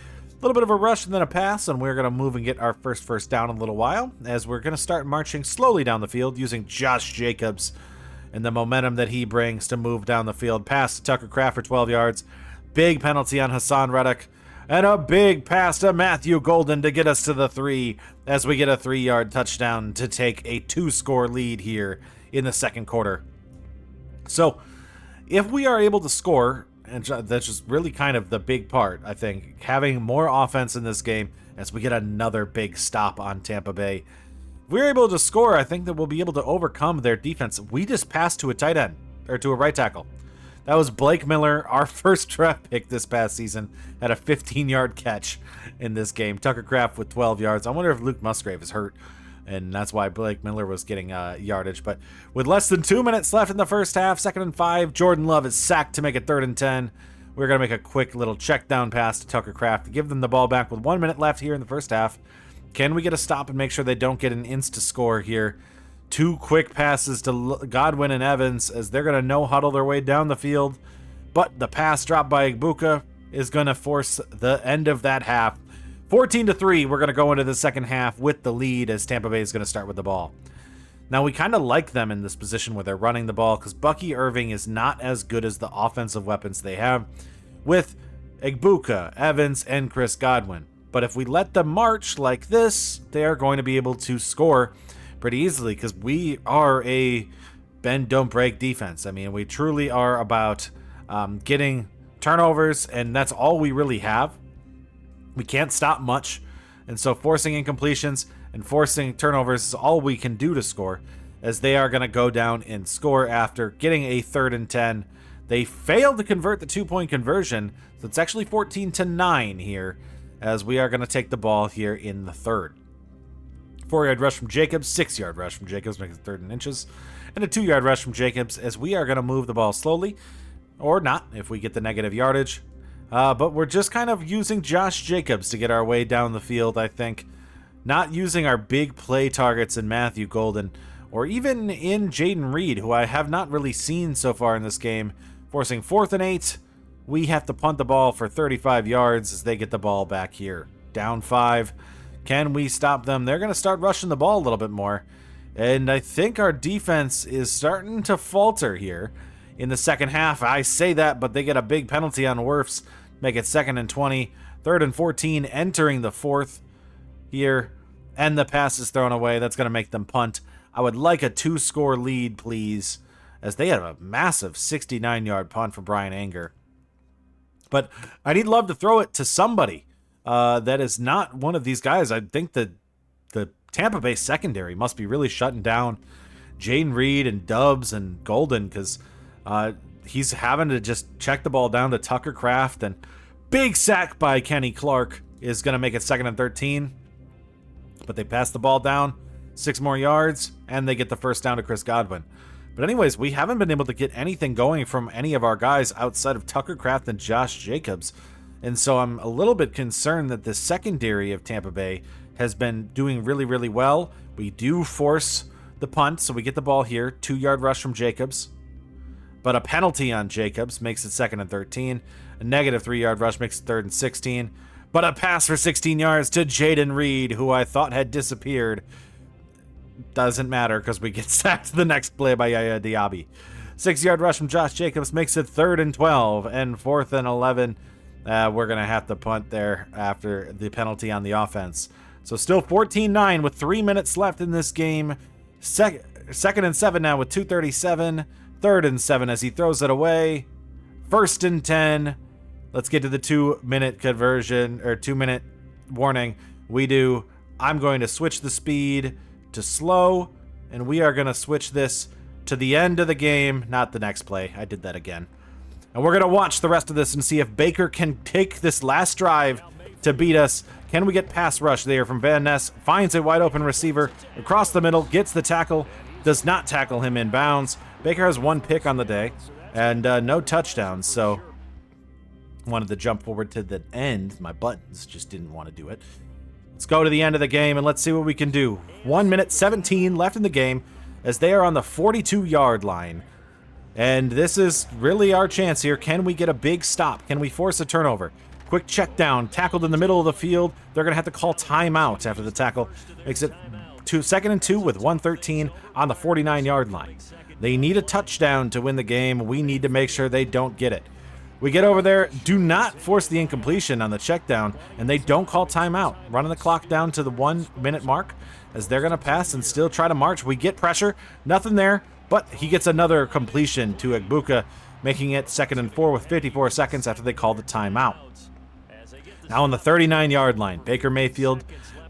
little bit of a rush and then a pass, and we're going to move and get our first down in a little while, as we're going to start marching slowly down the field using Josh Jacobs and the momentum that he brings to move down the field. Pass to Tucker Kraft for 12 yards. Big penalty on Hassan Reddick. And a big pass to Matthew Golden to get us to the 3 as we get a 3-yard touchdown to take a 2-score lead here in the second quarter. So, if we are able to score, and that's just really kind of the big part, I think, having more offense in this game as we get another big stop on Tampa Bay. If we're able to score, I think that we'll be able to overcome their defense. We just passed to a tight end, or to a right tackle. That was Blake Miller, our first draft pick this past season, had a 15-yard catch in this game. Tucker Kraft with 12 yards. I wonder if Luke Musgrave is hurt, and that's why Blake Miller was getting yardage. But with less than 2 minutes left in the first half, 2nd and 5, Jordan Love is sacked to make it 3rd and 10. We're going to make a quick little check down pass to Tucker Kraft to give them the ball back with 1 minute left here in the first half. Can we get a stop and make sure they don't get an insta-score here? 2 quick passes to Godwin and Evans as they're going to no-huddle their way down the field. But the pass dropped by Igbuka is going to force the end of that half. 14-3, we're going to go into the second half with the lead as Tampa Bay is going to start with the ball. Now, we kind of like them in this position where they're running the ball because Bucky Irving is not as good as the offensive weapons they have with Igbuka, Evans, and Chris Godwin. But if we let them march like this, they are going to be able to score pretty easily because we are a bend, don't break defense. I mean, we truly are about getting turnovers, and that's all we really have. We can't stop much, and so forcing incompletions and forcing turnovers is all we can do to score, as they are going to go down and score after getting a 3rd and 10. They failed to convert the 2-point conversion, so it's actually 14-9 here, as we are going to take the ball here in the 3rd. 4-yard rush from Jacobs, 6-yard rush from Jacobs, makes it 3rd and inches, and a 2-yard rush from Jacobs, as we are going to move the ball slowly, or not if we get the negative yardage. But we're just kind of using Josh Jacobs to get our way down the field, I think. Not using our big play targets in Matthew Golden, or even in Jaden Reed, who I have not really seen so far in this game. Forcing 4th and 8, we have to punt the ball for 35 yards as they get the ball back here. Down 5. Can we stop them? They're going to start rushing the ball a little bit more. And I think our defense is starting to falter here in the second half. I say that, but they get a big penalty on Wirfs. Make it 2nd and 20. 3rd and 14, entering the 4th here. And the pass is thrown away. That's going to make them punt. I would like a 2-score lead, please, as they have a massive 69-yard punt for Brian Anger. But I need Love to throw it to somebody that is not one of these guys. I think that the Tampa Bay secondary must be really shutting down Jaden Reed and Dubs and Golden, because he's having to just check the ball down to Tucker Kraft, and big sack by Kenny Clark is going to make it 2nd and 13. But they pass the ball down 6 more yards, and they get the first down to Chris Godwin. But anyways, we haven't been able to get anything going from any of our guys outside of Tucker Kraft and Josh Jacobs. And so I'm a little bit concerned that the secondary of Tampa Bay has been doing really, really well. We do force the punt, so we get the ball here. 2-yard rush from Jacobs. But a penalty on Jacobs makes it 2nd and 13. A negative 3-yard rush makes it 3rd and 16. But a pass for 16 yards to Jaden Reed, who I thought had disappeared. Doesn't matter because we get sacked the next play by Yaya Diaby. 6-yard rush from Josh Jacobs makes it 3rd and 12 and 4th and 11. We're going to have to punt there after the penalty on the offense. So still 14-9 with 3 minutes left in this game. 2nd and 7 now with 2:37. 3rd and 7 as he throws it away. 1st and 10. Let's get to the 2-minute conversion, or 2-minute warning. I'm going to switch the speed to slow, and we are going to switch this to the end of the game, not the next play. I did that again. And we're going to watch the rest of this and see if Baker can take this last drive to beat us. Can we get pass rush there from Van Ness? Finds a wide open receiver across the middle, gets the tackle, does not tackle him in bounds. Baker has 1 pick on the day and no touchdowns, so wanted to jump forward to the end. My buttons just didn't want to do it. Let's go to the end of the game and let's see what we can do. 1 minute 17 left in the game as they are on the 42-yard line. And this is really our chance here. Can we get a big stop? Can we force a turnover? Quick check down, tackled in the middle of the field. They're going to have to call timeout after the tackle. Makes it 2nd and 2 with 1:13 on the 49-yard line. They need a touchdown to win the game. We need to make sure they don't get it. We get over there, do not force the incompletion on the check down, and they don't call timeout. Running the clock down to the 1 minute mark as they're going to pass and still try to march. We get pressure, nothing there, but he gets another completion to Egbuka, making it 2nd and 4 with 54 seconds after they call the timeout. Now on the 39-yard line, Baker Mayfield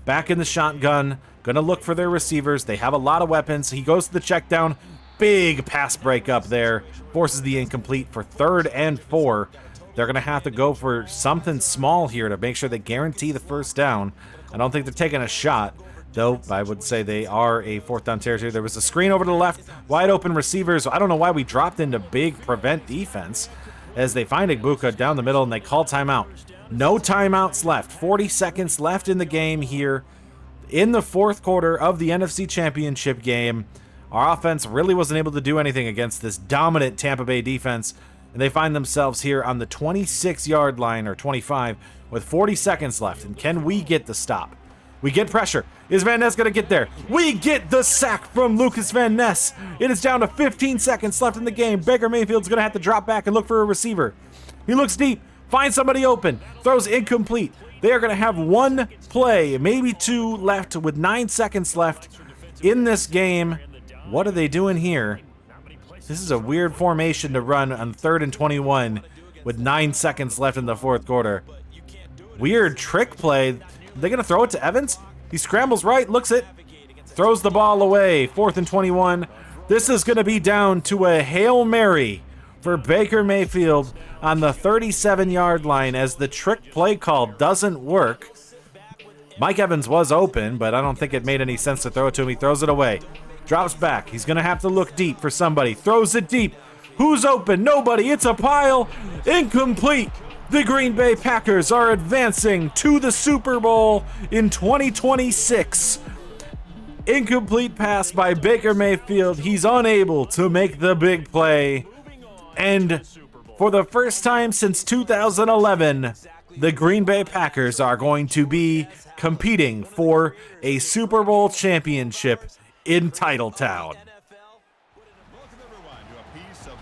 back in the shotgun, going to look for their receivers. They have a lot of weapons. He goes to the check down. Big pass break up there. Forces the incomplete for 3rd and 4. They're going to have to go for something small here to make sure they guarantee the first down. I don't think they're taking a shot, though I would say they are a 4th down territory. There was a screen over to the left, wide open receivers. I don't know why we dropped into big prevent defense as they find Egbuka down the middle and they call timeout. No timeouts left. 40 seconds left in the game here in the 4th quarter of the NFC Championship game. Our offense really wasn't able to do anything against this dominant Tampa Bay defense, and they find themselves here on the 26-yard line, or 25, with 40 seconds left. And can we get the stop? We get pressure. Is Van Ness going to get there? We get the sack from Lucas Van Ness. It is down to 15 seconds left in the game. Baker Mayfield's going to have to drop back and look for a receiver. He looks deep, finds somebody open, throws incomplete. They are going to have 1 play, maybe 2 left with 9 seconds left in this game. What are they doing here? This is a weird formation to run on 3rd and 21 with 9 seconds left in the fourth quarter. Weird trick play. They're going to throw it to Evans? He scrambles right, looks it, throws the ball away. 4th and 21. This is going to be down to a Hail Mary for Baker Mayfield on the 37-yard line as the trick play call doesn't work. Mike Evans was open, but I don't think it made any sense to throw it to him. He throws it away. Drops back. He's going to have to look deep for somebody. Throws it deep. Who's open? Nobody. It's a pile. Incomplete. The Green Bay Packers are advancing to the Super Bowl in 2026. Incomplete pass by Baker Mayfield. He's unable to make the big play. And for the first time since 2011, the Green Bay Packers are going to be competing for a Super Bowl championship in Titletown.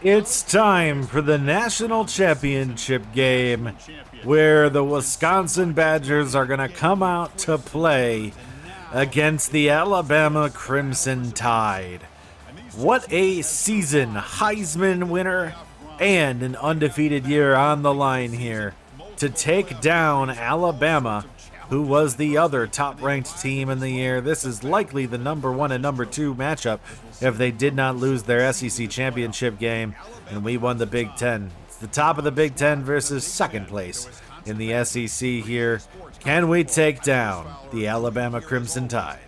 It's time for the national championship game where the Wisconsin Badgers are going to come out to play against the Alabama Crimson Tide. What a season. Heisman winner and an undefeated year on the line here to take down Alabama, who was the other top-ranked team in the year. This is likely the number 1 and number 2 matchup if they did not lose their SEC championship game, and we won the Big Ten. It's the top of the Big Ten versus second place in the SEC here. Can we take down the Alabama Crimson Tide?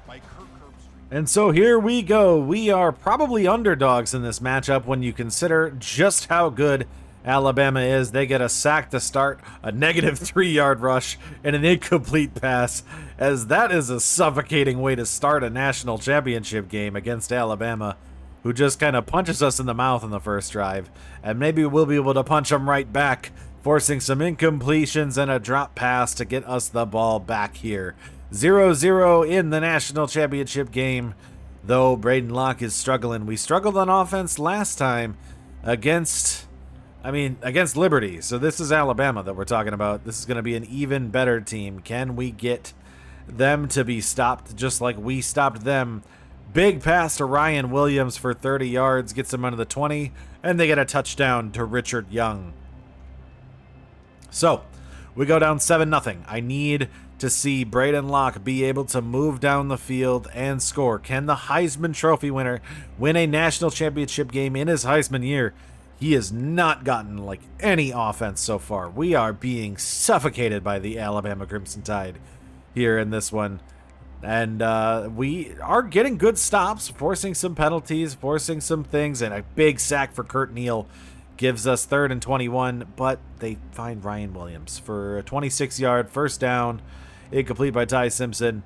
And so here we go. We are probably underdogs in this matchup when you consider just how good Alabama is. They get a sack to start, a negative 3-yard rush, and an incomplete pass, as that is a suffocating way to start a national championship game against Alabama, who just kind of punches us in the mouth in the first drive. And maybe we'll be able to punch them right back, forcing some incompletions and a drop pass to get us the ball back here. 0-0 in the national championship game, though Braden Locke is struggling. We struggled on offense last time against Liberty. So this is Alabama that we're talking about. This is going to be an even better team. Can we get them to be stopped just like we stopped them? Big pass to Ryan Williams for 30 yards, gets them under the 20, and they get a touchdown to Richard Young. So we go down 7-0. I need to see Braden Locke be able to move down the field and score. Can the Heisman Trophy winner win a national championship game in his Heisman year? He has not gotten like any offense so far. We are being suffocated by the Alabama Crimson Tide here in this one. And we are getting good stops, forcing some penalties, forcing some things, and a big sack for Kurt Neal gives us 3rd and 21, but they find Ryan Williams for a 26-yard first down, incomplete by Ty Simpson.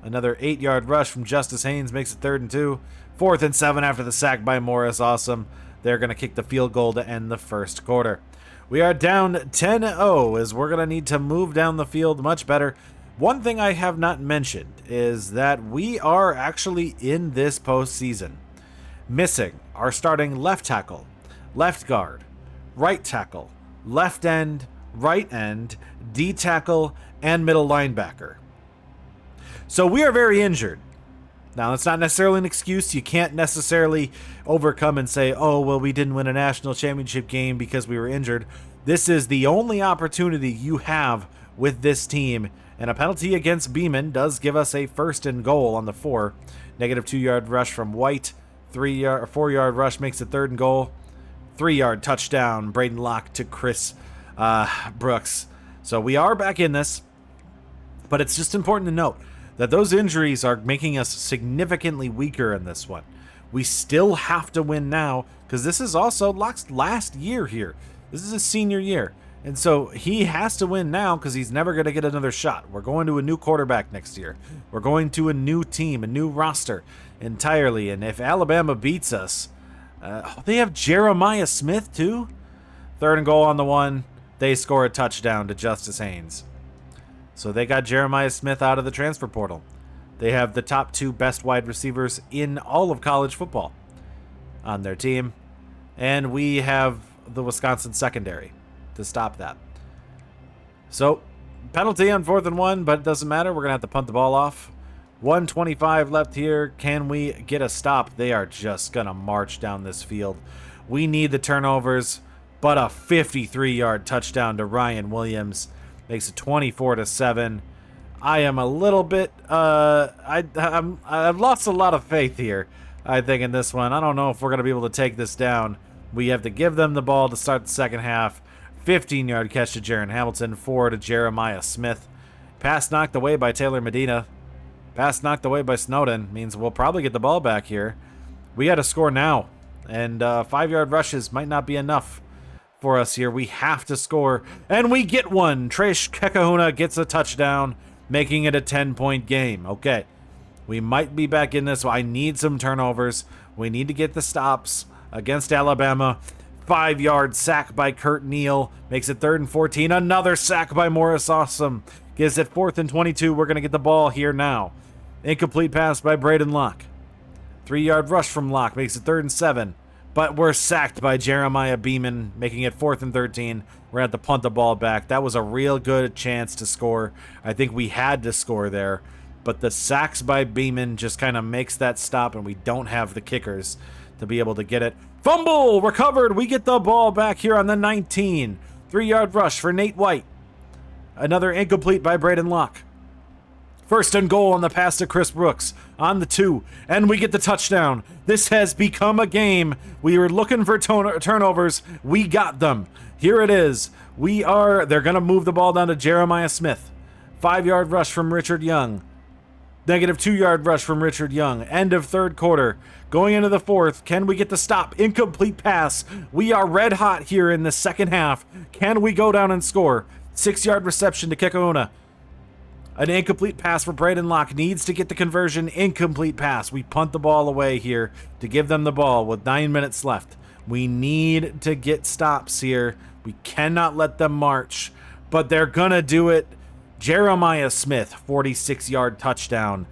Another 8-yard rush from Justice Haynes makes it 3rd and 2. 4th and 7 after the sack by Morris. Awesome. They're going to kick the field goal to end the first quarter. We are down 10-0 as we're going to need to move down the field much better. One thing I have not mentioned is that we are actually in this postseason missing our starting left tackle, left guard, right tackle, left end, right end, D tackle, and middle linebacker. So we are very injured. Now, that's not necessarily an excuse. You can't necessarily overcome and say, oh, well, we didn't win a national championship game because we were injured. This is the only opportunity you have with this team, and a penalty against Beeman does give us a 1st and goal on the 4. Negative 2-yard rush from White. 4-yard rush makes it 3rd and goal. 3-yard touchdown, Braden Locke to Chris Brooks. So we are back in this, but it's just important to note that those injuries are making us significantly weaker in this one. We still have to win now because this is also Locke's last year here. This is his senior year. And so he has to win now because he's never going to get another shot. We're going to a new quarterback next year. We're going to a new team, a new roster entirely. And if Alabama beats us, they have Jeremiah Smith too. 3rd and goal on the 1. They score a touchdown to Justice Haynes. So they got Jeremiah Smith out of the transfer portal. They have the top 2 best wide receivers in all of college football on their team. And we have the Wisconsin secondary to stop that. So, penalty on 4th and 1, but it doesn't matter. We're going to have to punt the ball off. 1:25 left here. Can we get a stop? They are just going to march down this field. We need the turnovers. but a 53-yard touchdown to Ryan Williams makes it 24-7. I am a little bit, I've lost a lot of faith here, I think, in this one. I don't know if we're going to be able to take this down. We have to give them the ball to start the second half. 15-yard catch to Jaron Hamilton, 4 to Jeremiah Smith. Pass knocked away by Taylor Medina. Pass knocked away by Snowden means we'll probably get the ball back here. We got to score now, and 5-yard rushes might not be enough for us here. We have to score, and we get one. Trish Kekahuna gets a touchdown, making it a 10-point game. Okay, we might be back in this. I need some turnovers. We need to get the stops against Alabama. 5-yard sack by Kurt Neal makes it 3rd and 14. Another sack by Morris Awesome gives it 4th and 22. We're going to get the ball here now. Incomplete pass by Braden Locke. 3-yard rush from Locke makes it 3rd and 7. But we're sacked by Jeremiah Beeman, making it 4th and 13. We're going to have to punt the ball back. That was a real good chance to score. I think we had to score there. But the sacks by Beeman just kind of makes that stop, and we don't have the kickers to be able to get it. Fumble! Recovered! We get the ball back here on the 19. 3-yard rush for Nate White. Another incomplete by Braden Locke. 1st and goal on the pass to Chris Brooks on the 2, and we get the touchdown. This has become a game. We were looking for turnovers. We got them. Here it is. They're going to move the ball down to Jeremiah Smith. 5-yard rush from Richard Young. Negative 2-yard rush from Richard Young. End of 3rd quarter. Going into the 4th. Can we get the stop? Incomplete pass. We are red hot here in the second half. Can we go down and score? 6-yard reception to Kekahuna. An incomplete pass for Braden Locke. Needs to get the conversion. Incomplete pass. We punt the ball away here to give them the ball with 9 minutes left. We need to get stops here. We cannot let them march. But they're going to do it. Jeremiah Smith, 46-yard touchdown.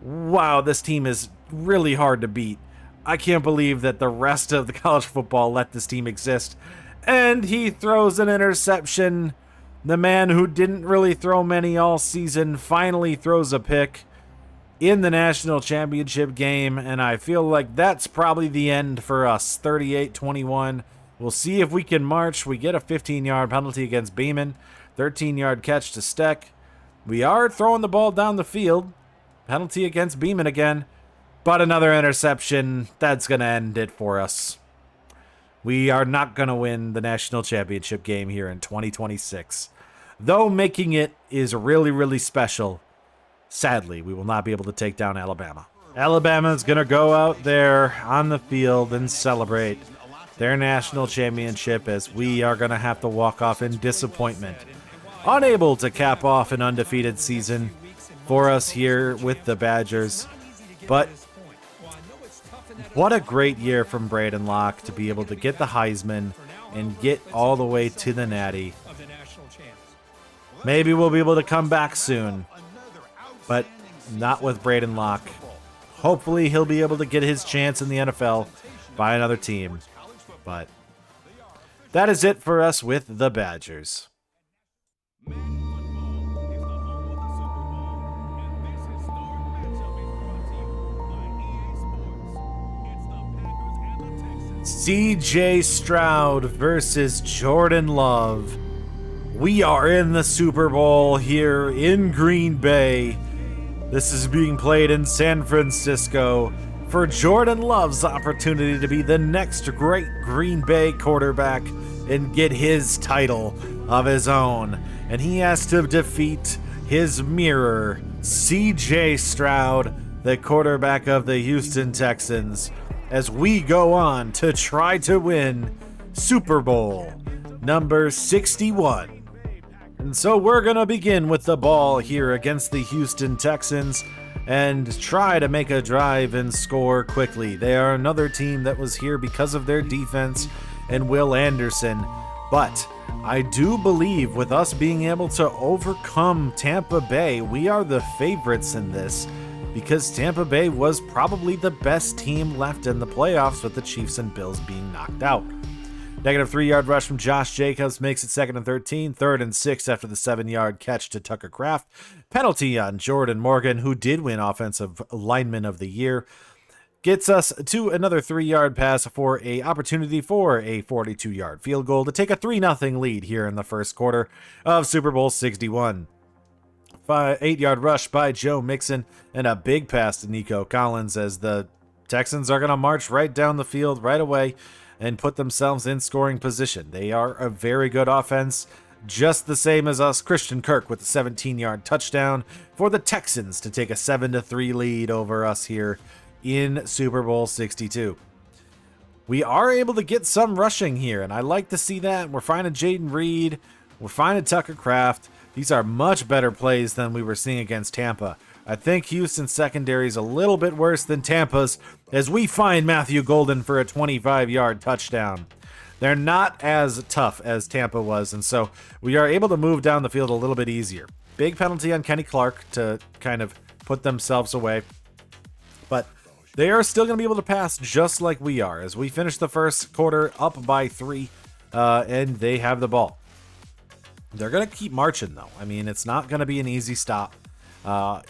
Wow, this team is really hard to beat. I can't believe that the rest of the college football let this team exist. And he throws an interception. The man who didn't really throw many all season finally throws a pick in the national championship game, and I feel like that's probably the end for us. 38-21. We'll see if we can march. We get a 15-yard penalty against Beeman. 13-yard catch to Steck. We are throwing the ball down the field. Penalty against Beeman again. But another interception. That's going to end it for us. We are not going to win the national championship game here in 2026. Though making it is really, really special. Sadly, we will not be able to take down Alabama. Alabama is going to go out there on the field and celebrate their national championship as we are going to have to walk off in disappointment. Unable to cap off an undefeated season for us here with the Badgers. But what a great year from Braden Locke to be able to get the Heisman and get all the way to the Natty. Maybe we'll be able to come back soon, but not with Braden Locke. Hopefully he'll be able to get his chance in the NFL by another team. But that is it for us with the Badgers. CJ Stroud versus Jordan Love. We are in the Super Bowl here in Green Bay. This is being played in San Francisco for Jordan Love's opportunity to be the next great Green Bay quarterback and get his title of his own. And he has to defeat his mirror, CJ Stroud, the quarterback of the Houston Texans, as we go on to try to win Super Bowl number 61. And so we're going to begin with the ball here against the Houston Texans and try to make a drive and score quickly. They are another team that was here because of their defense and Will Anderson. But I do believe with us being able to overcome Tampa Bay, we are the favorites in this because Tampa Bay was probably the best team left in the playoffs with the Chiefs and Bills being knocked out. Negative 3-yard rush from Josh Jacobs makes it 2nd and 13, 3rd and 6 after the 7-yard catch to Tucker Kraft. Penalty on Jordan Morgan, who did win Offensive Lineman of the Year. gets us to another 3-yard pass for a opportunity for a 42-yard field goal to take a 3-0 lead here in the first quarter of Super Bowl 61. 8-yard rush by Joe Mixon and a big pass to Nico Collins as the Texans are going to march right down the field right away and put themselves in scoring position. They are a very good offense, just the same as us. Christian Kirk with a 17-yard touchdown for the Texans to take a 7-3 lead over us here in Super Bowl 62. We are able to get some rushing here, and I like to see that. We're finding Jaden Reed. We're finding Tucker Kraft. These are much better plays than we were seeing against Tampa. I think Houston's secondary is a little bit worse than Tampa's as we find Matthew Golden for a 25-yard touchdown. They're not as tough as Tampa was, and so we are able to move down the field a little bit easier. Big penalty on Kenny Clark to kind of put themselves away. But they are still going to be able to pass just like we are as we finish the first quarter up by 3, and they have the ball. They're going to keep marching, though. I mean, it's not going to be an easy stop.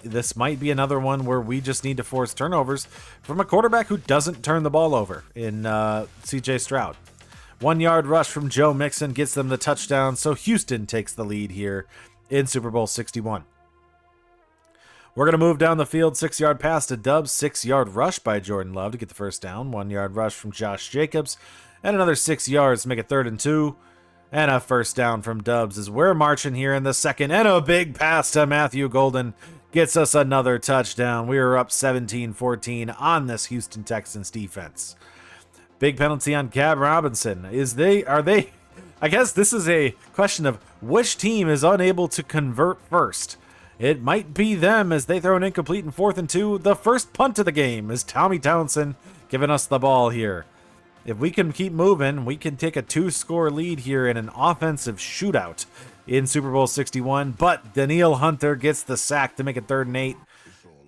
This might be another one where we just need to force turnovers from a quarterback who doesn't turn the ball over in C.J. Stroud. 1-yard rush from Joe Mixon gets them the touchdown, so Houston takes the lead here in Super Bowl 61. We're going to move down the field, 6-yard pass to Dubs, 6-yard rush by Jordan Love to get the first down, 1-yard rush from Josh Jacobs, and another 6 yards to make it 3rd and 2. And a first down from Dubs as we're marching here in the second. And a big pass to Matthew Golden gets us another touchdown. We are up 17-14 on this Houston Texans defense. Big penalty on Cam Robinson. I guess this is a question of which team is unable to convert first. It might be them as they throw an incomplete in 4th and 2. The first punt of the game is Tommy Townsend giving us the ball here. If we can keep moving, we can take a 2-score lead here in an offensive shootout in Super Bowl 61. But Danielle Hunter gets the sack to make it 3rd and 8.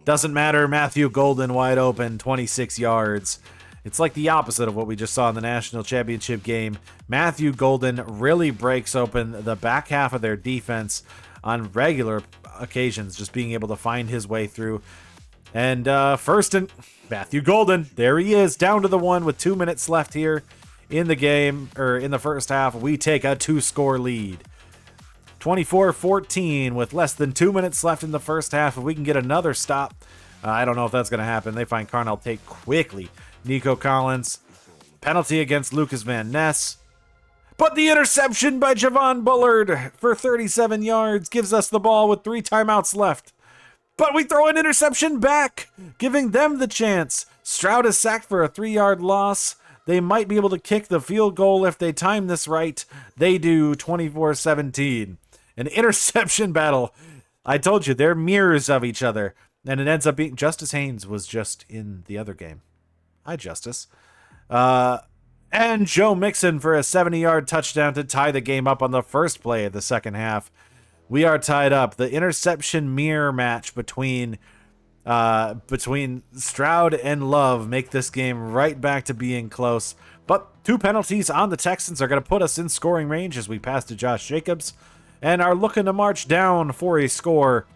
Doesn't matter. Matthew Golden wide open, 26 yards. It's like the opposite of what we just saw in the national championship game. Matthew Golden really breaks open the back half of their defense on regular occasions, just being able to find his way through. And first and Matthew Golden, there he is, down to the 1 with 2 minutes left here in the game, or in the first half. We take a 2-score lead. 24-14 with less than 2 minutes left in the first half. If we can get another stop, I don't know if that's going to happen. They find Carnell Tate quickly. Nico Collins, penalty against Lucas Van Ness. But the interception by Javon Bullard for 37 yards gives us the ball with 3 timeouts left. But we throw an interception back, giving them the chance. Stroud is sacked for a 3-yard loss. They might be able to kick the field goal if they time this right. They do, 24-17. An interception battle. I told you, they're mirrors of each other. And it ends up being Justice Haynes was just in the other game. Hi, Justice. And Joe Mixon for a 70-yard touchdown to tie the game up on the first play of the second half. We are tied up. The interception mirror match between Stroud and Love make this game right back to being close. But 2 penalties on the Texans are going to put us in scoring range as we pass to Josh Jacobs and are looking to march down for a score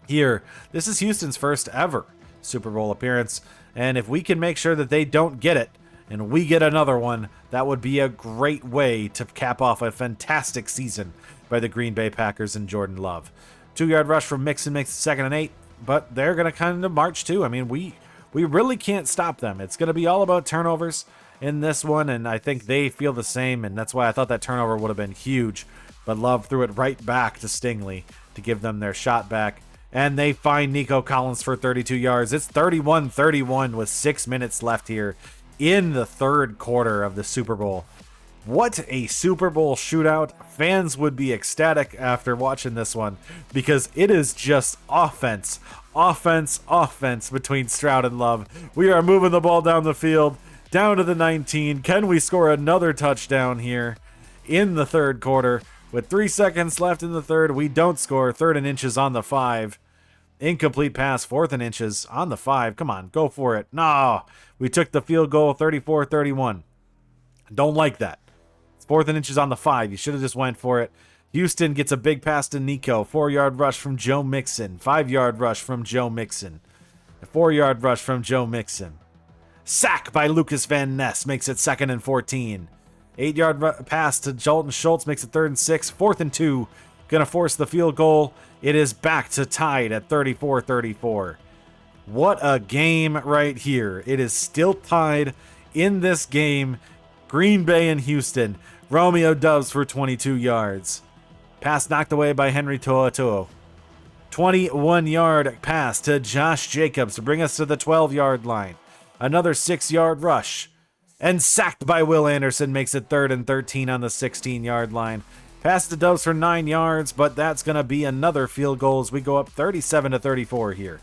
here. This is Houston's first ever Super Bowl appearance, and if we can make sure that they don't get it and we get another one, that would be a great way to cap off a fantastic season by the Green Bay Packers and Jordan Love. 2-yard rush from Mixon makes it 2nd and 8, but they're going to kind of march too. I mean, we really can't stop them. It's going to be all about turnovers in this one, and I think they feel the same, and that's why I thought that turnover would have been huge. But Love threw it right back to Stingley to give them their shot back, and they find Nico Collins for 32 yards. It's 31-31 with 6 minutes left here in the third quarter of the Super Bowl. What a Super Bowl shootout. Fans would be ecstatic after watching this one because it is just offense between Stroud and Love. We are moving the ball down the field, down to the 19. Can we score another touchdown here in the third quarter? With 3 seconds left in the third, we don't score. 3rd and inches on the 5. Incomplete pass, 4th and inches on the 5. Come on, go for it. No, we took the field goal, 34-31. Don't like that. 4th and inches on the 5. You should have just went for it. Houston gets a big pass to Nico. 4-yard rush from Joe Mixon. 5-yard rush from Joe Mixon. A 4-yard rush from Joe Mixon. Sack by Lucas Van Ness makes it 2nd and 14. 8-yard pass to Jolton Schultz makes it 3rd and 6. 4th and 2. Gonna force the field goal. It is back to tied at 34-34. What a game right here. It is still tied in this game. Green Bay and Houston. Romeo Doubs for 22 yards. Pass knocked away by Henry To'oTo'o. 21-yard pass to Josh Jacobs to bring us to the 12-yard line. Another 6-yard rush. And sacked by Will Anderson makes it 3rd and 13 on the 16-yard line. Pass to Doubs for 9 yards, but that's going to be another field goal as we go up 37-34 here.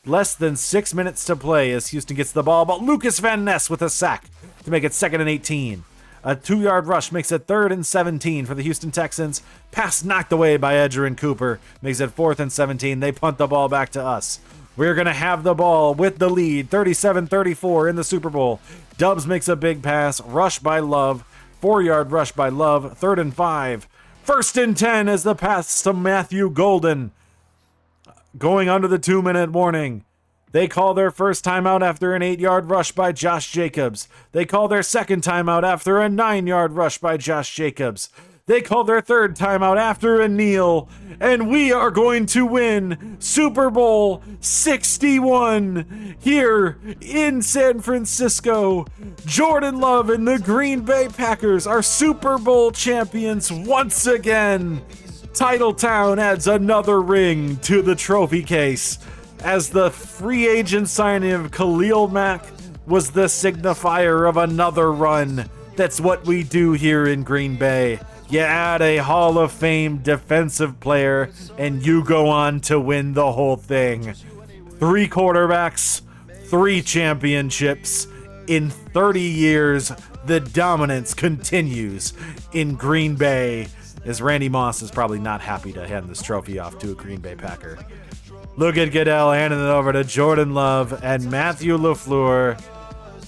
Less than 6 minutes to play as Houston gets the ball, but Lucas Van Ness with a sack to make it 2nd and 18. A 2-yard rush makes it 3rd and 17 for the Houston Texans. Pass knocked away by Edgerrin Cooper makes it 4th and 17. They punt the ball back to us. We're going to have the ball with the lead, 37-34 in the Super Bowl. Doubs makes a big pass, rush by Love, 4-yard rush by Love, 3rd and 5. 1st and 10 as the pass to Matthew Golden. Going under the 2-minute warning. They call their first timeout after an 8-yard rush by Josh Jacobs. They call their second timeout after a 9-yard rush by Josh Jacobs. They call their third timeout after a kneel. And we are going to win Super Bowl 61 here in San Francisco. Jordan Love and the Green Bay Packers are Super Bowl champions once again. Titletown adds another ring to the trophy case, as the free agent signing of Khalil Mack was the signifier of another run. That's what we do here in Green Bay. You add a Hall of Fame defensive player, and you go on to win the whole thing. 3 quarterbacks, 3 championships. In 30 years, the dominance continues in Green Bay, as Randy Moss is probably not happy to hand this trophy off to a Green Bay Packer. Look at Goodell handing it over to Jordan Love and Matthew LaFleur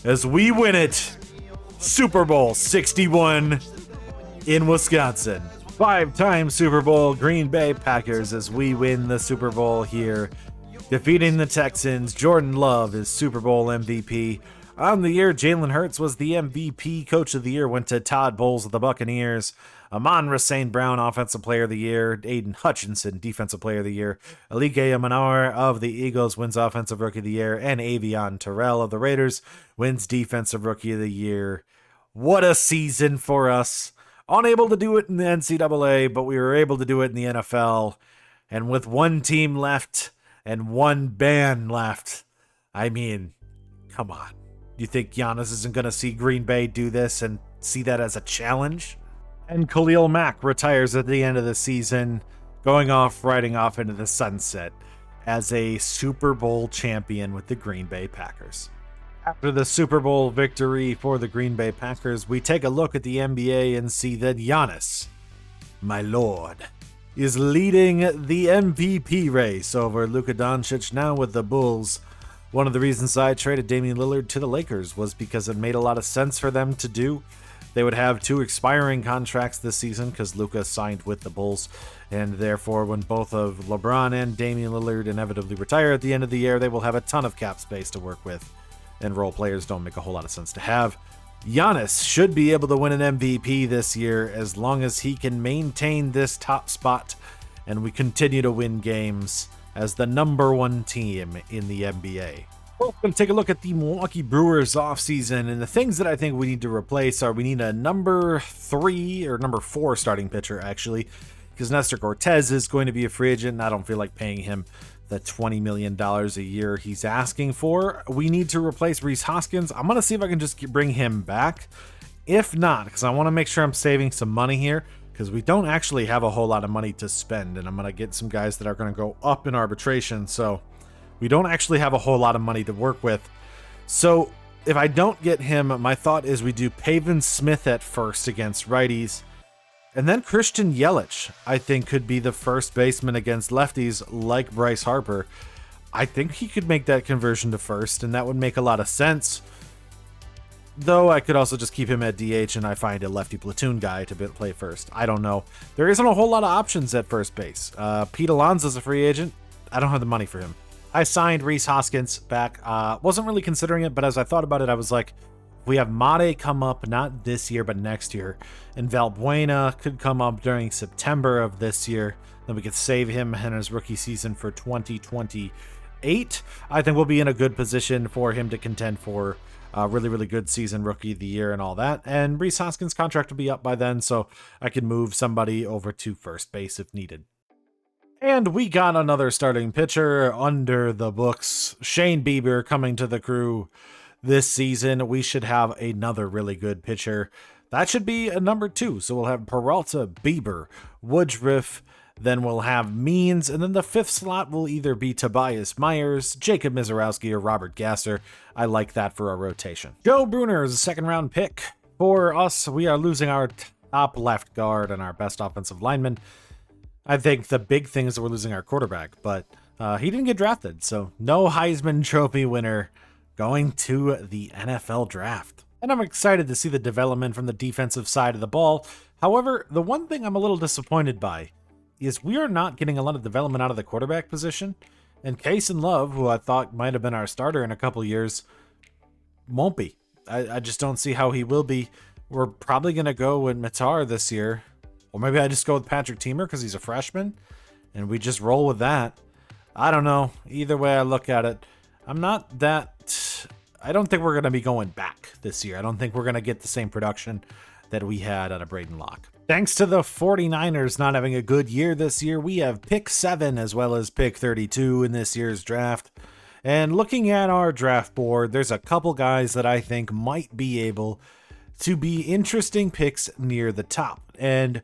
as we win it. Super Bowl 61 in Wisconsin. 5-time Super Bowl Green Bay Packers as we win the Super Bowl here. Defeating the Texans, Jordan Love is Super Bowl MVP. On the year, Jalen Hurts was the MVP. Coach of the Year went to Todd Bowles of the Buccaneers. Amon-Ra St. Brown, Offensive Player of the Year. Aiden Hutchinson, Defensive Player of the Year. Alike Amenor of the Eagles wins Offensive Rookie of the Year. And Avion Terrell of the Raiders wins Defensive Rookie of the Year. What a season for us. Unable to do it in the NCAA, but we were able to do it in the NFL. And with one team left and one band left, I mean, come on. You think Giannis isn't going to see Green Bay do this and see that as a challenge? And Khalil Mack retires at the end of the season, riding off into the sunset as a Super Bowl champion with the Green Bay Packers. After the Super Bowl victory for the Green Bay Packers, we take a look at the NBA and see that Giannis, my lord, is leading the MVP race over Luka Doncic now with the Bulls. One of the reasons I traded Damian Lillard to the Lakers was because it made a lot of sense for them to do. They would have 2 expiring contracts this season because Luka signed with the Bulls, and therefore when both of LeBron and Damian Lillard inevitably retire at the end of the year, they will have a ton of cap space to work with, and role players don't make a whole lot of sense to have. Giannis should be able to win an MVP this year as long as he can maintain this top spot and we continue to win games as the number 1 team in the NBA. We're going to take a look at the Milwaukee Brewers offseason, and the things that I think we need to replace are we need a number 4 starting pitcher, actually, because Nestor Cortez is going to be a free agent, and I don't feel like paying him the $20 million a year he's asking for. We need to replace Rhys Hoskins. I'm going to see if I can just bring him back. If not, because I want to make sure I'm saving some money here, because we don't actually have a whole lot of money to spend, and I'm going to get some guys that are going to go up in arbitration, so we don't actually have a whole lot of money to work with. So if I don't get him, my thought is we do Pavin Smith at first against righties. And then Christian Yelich, I think, could be the first baseman against lefties like Bryce Harper. I think he could make that conversion to first, and that would make a lot of sense. Though I could also just keep him at DH and I find a lefty platoon guy to play first. I don't know. There isn't a whole lot of options at first base. Pete Alonso's a free agent. I don't have the money for him. I signed Rhys Hoskins back. Wasn't really considering it, but as I thought about it, I was like, we have Made come up not this year, but next year. And Valbuena could come up during September of this year. Then we could save him in his rookie season for 2028. I think we'll be in a good position for him to contend for a really, really good season, rookie of the year and all that. And Rhys Hoskins' contract will be up by then, so I can move somebody over to first base if needed. And we got another starting pitcher under the books. Shane Bieber coming to the crew this season. We should have another really good pitcher. That should be a number 2. So we'll have Peralta, Bieber, Woodruff, then we'll have Means, and then the 5th slot will either be Tobias Myers, Jacob Mizorowski, or Robert Gasser. I like that for a rotation. Joe Bruner is a 2nd round pick. For us, we are losing our top left guard and our best offensive lineman. I think the big thing is that we're losing our quarterback, but he didn't get drafted, so no Heisman Trophy winner going to the NFL draft. And I'm excited to see the development from the defensive side of the ball. However, the one thing I'm a little disappointed by is we are not getting a lot of development out of the quarterback position, and Case and Love, who I thought might have been our starter in a couple years, won't be. I just don't see how he will be. We're probably going to go with Matar this year. Or maybe I just go with Patrick Teamer because he's a freshman, and we just roll with that. I don't know. Either way I look at it, I don't think we're going to be going back this year. I don't think we're going to get the same production that we had out of Braden Locke. Thanks to the 49ers not having a good year this year, we have pick 7 as well as pick 32 in this year's draft. And looking at our draft board, there's a couple guys that I think might be able to be interesting picks near the top. And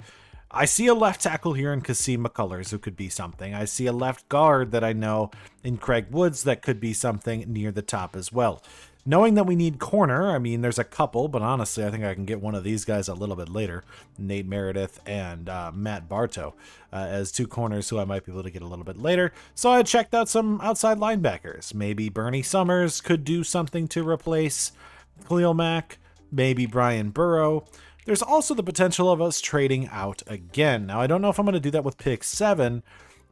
I see a left tackle here in Kasim McCullers who could be something. I see a left guard that I know in Craig Woods that could be something near the top as well. Knowing that we need corner, I mean, there's a couple, but honestly, I think I can get one of these guys a little bit later. Nate Meredith and Matt Bartow as 2 corners who I might be able to get a little bit later. So I checked out some outside linebackers. Maybe Bernie Summers could do something to replace Khalil Mack. Maybe Brian Burrow. There's also the potential of us trading out again. Now, I don't know if I'm going to do that with pick 7,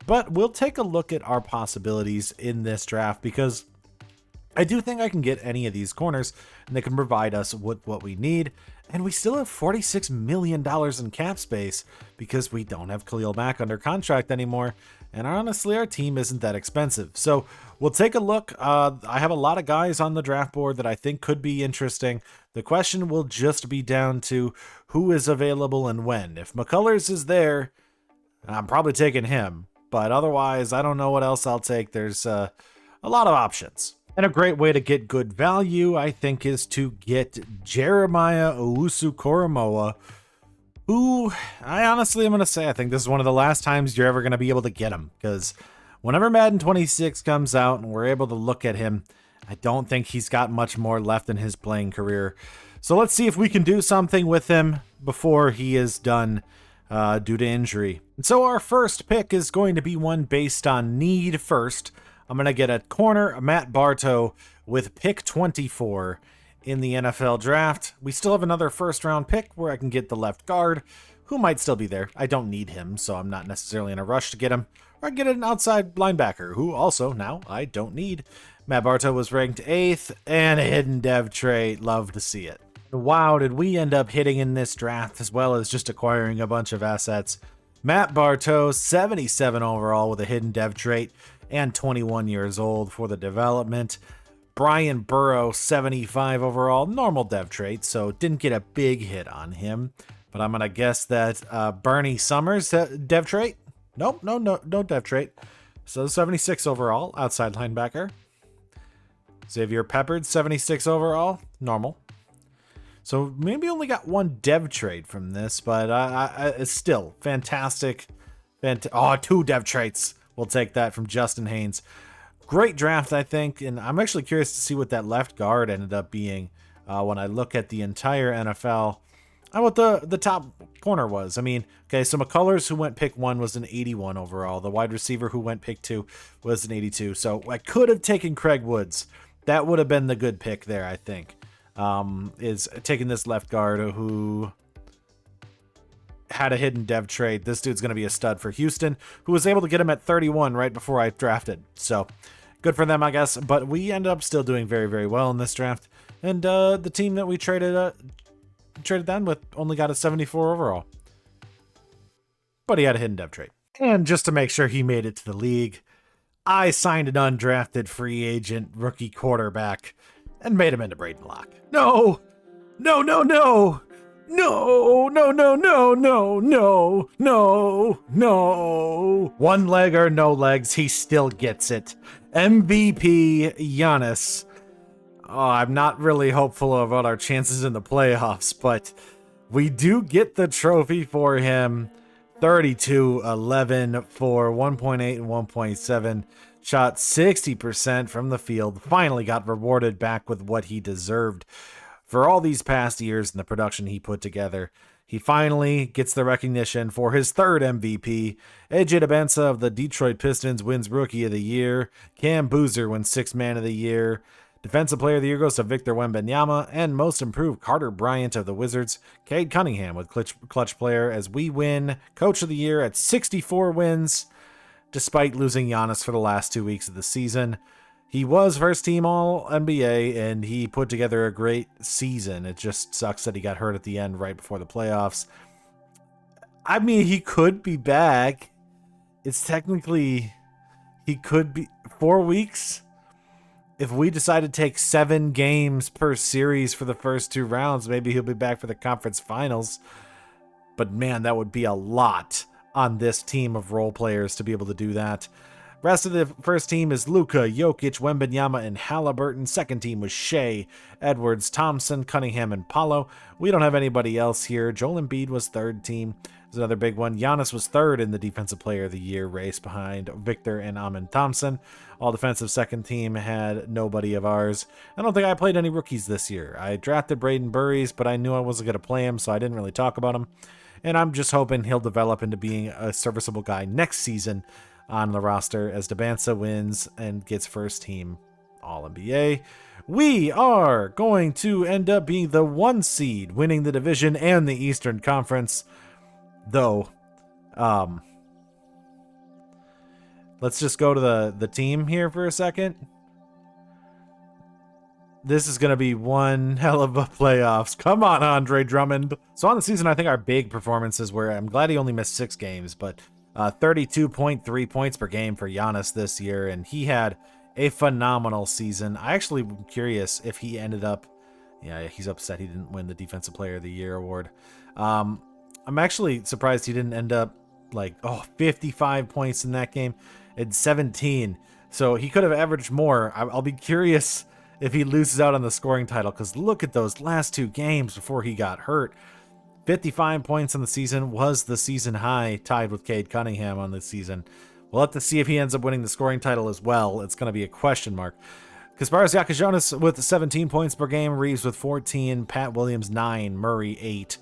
but we'll take a look at our possibilities in this draft because I do think I can get any of these corners and they can provide us with what we need. And we still have $46 million in cap space because we don't have Khalil Mack under contract anymore. And honestly, our team isn't that expensive. So we'll take a look. I have a lot of guys on the draft board that I think could be interesting. The question will just be down to who is available and when. If McCullers is there, I'm probably taking him. But otherwise, I don't know what else I'll take. There's a lot of options. And a great way to get good value, I think, is to get Jeremiah Owusu-Koramoah, who I honestly am going to say I think this is one of the last times you're ever going to be able to get him. Because whenever Madden 26 comes out and we're able to look at him, I don't think he's got much more left in his playing career. So let's see if we can do something with him before he is done due to injury. And so our first pick is going to be one based on need first. I'm going to get a corner, Matt Bartow, with pick 24 in the NFL draft. We still have another first-round pick where I can get the left guard, who might still be there. I don't need him, so I'm not necessarily in a rush to get him. Or I get an outside linebacker, who also now I don't need. Matt Bartow was ranked 8th, and a hidden dev trait. Love to see it. Wow, did we end up hitting in this draft as well as just acquiring a bunch of assets. Matt Bartow, 77 overall with a hidden dev trait, and 21 years old for the development. Brian Burrow, 75 overall, normal dev trait, so didn't get a big hit on him. But I'm going to guess that Bernie Summers, dev trait? Nope, no dev trait. So 76 overall, outside linebacker. Xavier Peppard, 76 overall, normal. So maybe only got one dev trait from this, but it's still fantastic. 2 dev traits. We'll take that from Justin Haynes. Great draft, I think, and I'm actually curious to see what that left guard ended up being when I look at the entire NFL and what the top corner was. I mean, okay, so McCullers, who went pick 1, was an 81 overall. The wide receiver who went pick 2 was an 82. So I could have taken Craig Woods. That would have been the good pick there, I think, is taking this left guard who had a hidden dev trait. This dude's going to be a stud for Houston, who was able to get him at 31 right before I drafted. So good for them, I guess. But we ended up still doing very, very well in this draft. And the team that we traded them with only got a 74 overall. But he had a hidden dev trait. And just to make sure he made it to the league, I signed an undrafted free agent rookie quarterback and made him into Braden Locke. No! No, no, no! No, no, no, no, no, no, no, no. One leg or no legs, he still gets it. MVP Giannis. Oh, I'm not really hopeful about our chances in the playoffs, but we do get the trophy for him. 32-11 for 1.8 and 1.7. Shot 60% from the field. Finally got rewarded back with what he deserved. For all these past years and the production he put together, he finally gets the recognition for his third MVP. AJ Dybantsa of the Detroit Pistons wins Rookie of the Year. Cam Boozer wins Sixth Man of the Year. Defensive Player of the Year goes to Victor Wembanyama, and Most Improved Carter Bryant of the Wizards. Cade Cunningham with Clutch Player as we win Coach of the Year at 64 wins, despite losing Giannis for the last 2 weeks of the season. He was first team All-NBA, and he put together a great season. It just sucks that he got hurt at the end right before the playoffs. I mean, he could be back. It's technically, he could be 4 weeks. If we decide to take 7 games per series for the first 2 rounds, maybe he'll be back for the conference finals. But man, that would be a lot on this team of role players to be able to do that. Rest of the first team is Luka, Jokic, Wembanyama, and Halliburton. Second team was Shea, Edwards, Thompson, Cunningham, and Paolo. We don't have anybody else here. Joel Embiid was third team. There's another big one. Giannis was third in the Defensive Player of the Year race behind Victor and Amin Thompson. All defensive second team had nobody of ours. I don't think I played any rookies this year. I drafted Braden Burries, but I knew I wasn't going to play him, so I didn't really talk about him. And I'm just hoping he'll develop into being a serviceable guy next season on the roster as Dybantsa wins and gets first team All-NBA. We are going to end up being the 1 seed, winning the division and the Eastern Conference. Though, let's just go to the team here for a second. This is going to be one hell of a playoffs. Come on, Andre Drummond. So on the season, I think our big performances were, I'm glad he only missed 6 games, but 32.3 points per game for Giannis this year, and he had a phenomenal season. I actually am curious if he ended up, yeah, he's upset he didn't win the Defensive Player of the Year award. I'm actually surprised he didn't end up 55 points in that game and 17. So he could have averaged more. I'll be curious if he loses out on the scoring title, because look at those last 2 games before he got hurt. 55 points in the season was the season high, tied with Cade Cunningham on this season. We'll have to see if he ends up winning the scoring title as well. It's going to be a question mark. Kasparas Giannakis with 17 points per game, Reeves with 14, Pat Williams 9, Murray 8,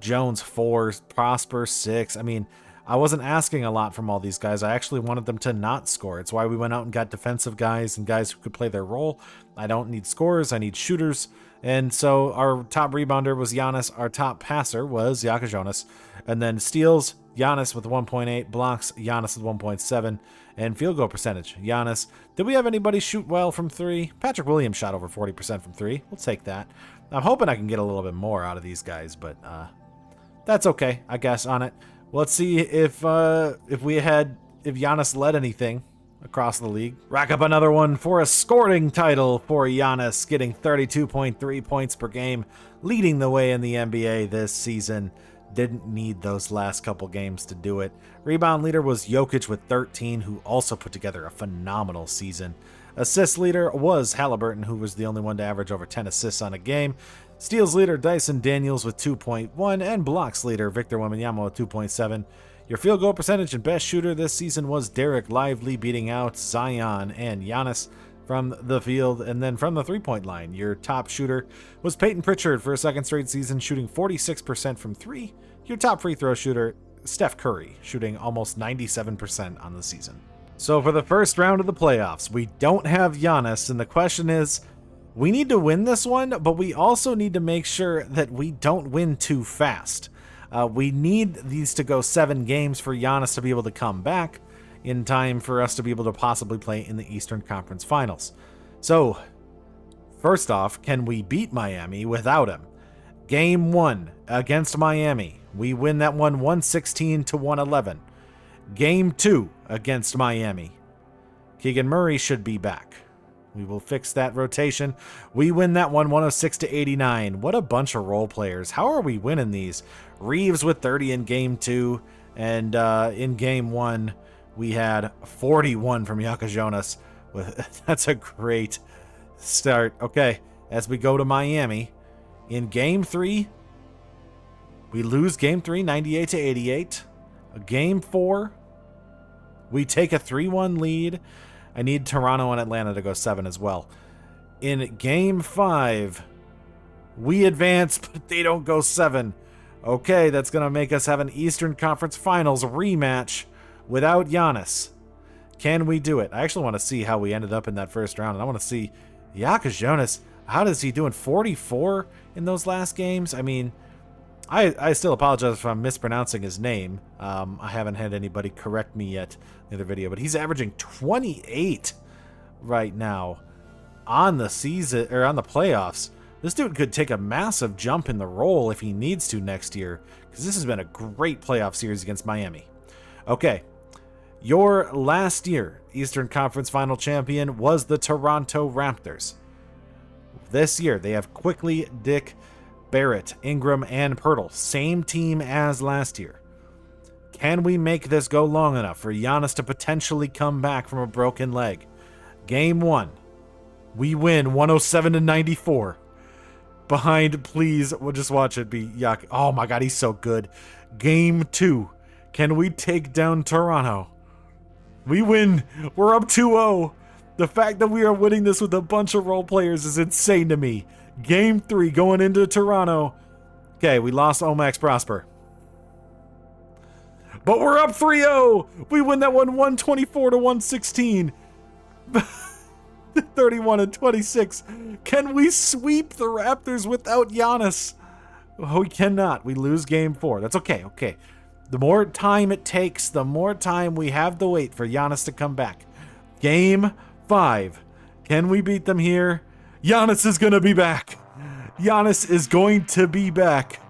Jones 4, Prosper 6. I mean, I wasn't asking a lot from all these guys. I actually wanted them to not score. It's why we went out and got defensive guys and guys who could play their role. I don't need scorers. I need shooters. And so our top rebounder was Giannis. Our top passer was Giannakis. And then steals, Giannis with 1.8. Blocks, Giannis with 1.7. And field goal percentage, Giannis. Did we have anybody shoot well from 3? Patrick Williams shot over 40% from 3. We'll take that. I'm hoping I can get a little bit more out of these guys, but that's okay, I guess, on it. Let's see if Giannis led anything across the league. Rack up another one for a scoring title for Giannis, getting 32.3 points per game, leading the way in the NBA this season. Didn't need those last couple games to do it. Rebound leader was Jokic with 13, who also put together a phenomenal season. Assist leader was Halliburton, who was the only one to average over 10 assists on a game. Steals leader Dyson Daniels with 2.1, and blocks leader Victor Wembanyama with 2.7. Your field goal percentage and best shooter this season was Derek Lively, beating out Zion and Giannis from the field. And then from the three-point line, your top shooter was Peyton Pritchard for a second straight season, shooting 46% from 3. Your top free throw shooter, Steph Curry, shooting almost 97% on the season. So for the first round of the playoffs, we don't have Giannis, and the question is, we need to win this one, but we also need to make sure that we don't win too fast. We need these to go 7 games for Giannis to be able to come back. in time for us to be able to possibly play in the Eastern Conference Finals. So, first off, can we beat Miami without him? Game 1 against Miami. We win that one 116 to 111. Game 2 against Miami. Keegan Murray should be back. We will fix that rotation. We win that one 106 to 89. What a bunch of role players. How are we winning these? Reeves with 30 in game 2. And in game 1, we had 41 from Yaka Jonas. That's a great start. Okay, as we go to Miami. In game 3, we lose game 3, 98 to 88. Game 4, we take a 3-1 lead. I need Toronto and Atlanta to go 7 as well. In game 5, we advance, but they don't go 7. Okay, that's going to make us have an Eastern Conference Finals rematch without Giannis. Can we do it? I actually want to see how we ended up in that first round, and I want to see Yaka Jonas. How does he doing? 44 in those last games? I mean, I still apologize if I'm mispronouncing his name. I haven't had anybody correct me yet in the other video, but he's averaging 28 right now on the season or on the playoffs. This dude could take a massive jump in the role if he needs to next year, because this has been a great playoff series against Miami. Okay, your last year Eastern Conference Final champion was the Toronto Raptors. This year they have Quickly, Dick, Barrett, Ingram, and Pirtle. Same team as last year. Can we make this go long enough for Giannis to potentially come back from a broken leg? Game 1, we win 107 to 94. Behind, please, we'll just watch it be Yak. Oh my god, he's so good. Game 2, can we take down Toronto? We win. We're up 2-0. The fact that we are winning this with a bunch of role players is insane to me. Game 3 going into Toronto. Okay, we lost Omax Prosper. But we're up 3-0. We win that one 124 to 116. 31 and 26. Can we sweep the Raptors without Giannis? Oh, we cannot. We lose game 4. That's okay. Okay. The more time it takes, the more time we have to wait for Giannis to come back. Game 5. Can we beat them here? Giannis is going to be back. Giannis is going to be back.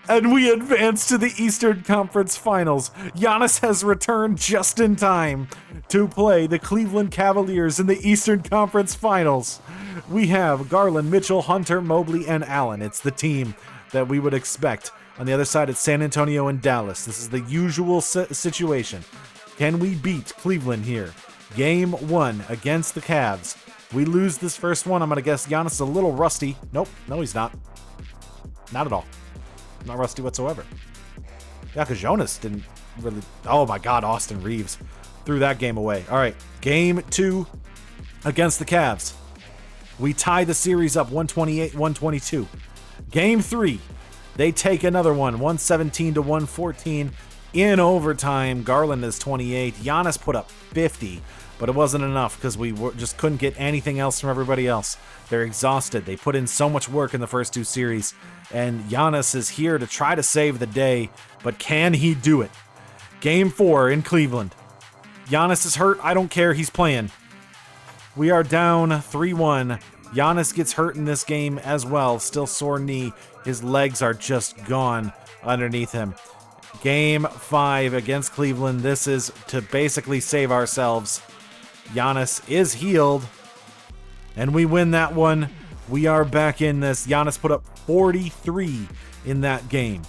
And we advance to the Eastern Conference Finals. Giannis has returned just in time to play the Cleveland Cavaliers in the Eastern Conference Finals. We have Garland, Mitchell, Hunter, Mobley, and Allen. It's the team that we would expect. On the other side, it's San Antonio and Dallas. This is the usual situation. Can we beat Cleveland here? Game 1 against the Cavs. We lose this first one. I'm going to guess Giannis is a little rusty. Nope. No, he's not. Not at all. Not rusty whatsoever. Yeah, because Jonas didn't really... Oh my god, Austin Reeves threw that game away. All right, game 2 against the Cavs. We tie the series up 128-122. Game 3, they take another one, 117 to 114 in overtime. Garland is 28. Giannis put up 50, but it wasn't enough because we just couldn't get anything else from everybody else. They're exhausted. They put in so much work in the first 2 series, and Giannis is here to try to save the day, but can he do it? Game 4 in Cleveland. Giannis is hurt. I don't care. He's playing. We are down 3-1. Giannis gets hurt in this game as well. Still sore knee. His legs are just gone underneath him. Game 5 against Cleveland. This is to basically save ourselves. Giannis is healed, and we win that one. We are back in this. Giannis put up 43 in that game.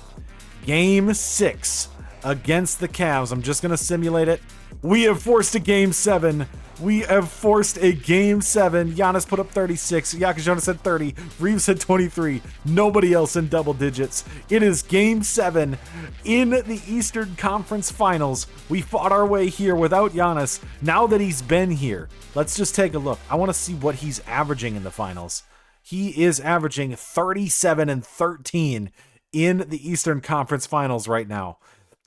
Game 6 against the Cavs. I'm just going to simulate it. We have forced a game 7. We have forced a game 7. Giannis put up 36. Yaka Jonas had 30. Reeves had 23. Nobody else in double digits. It is game 7 in the Eastern Conference Finals. We fought our way here without Giannis. Now that he's been here, let's just take a look. I want to see what he's averaging in the finals. He is averaging 37 and 13 in the Eastern Conference Finals right now.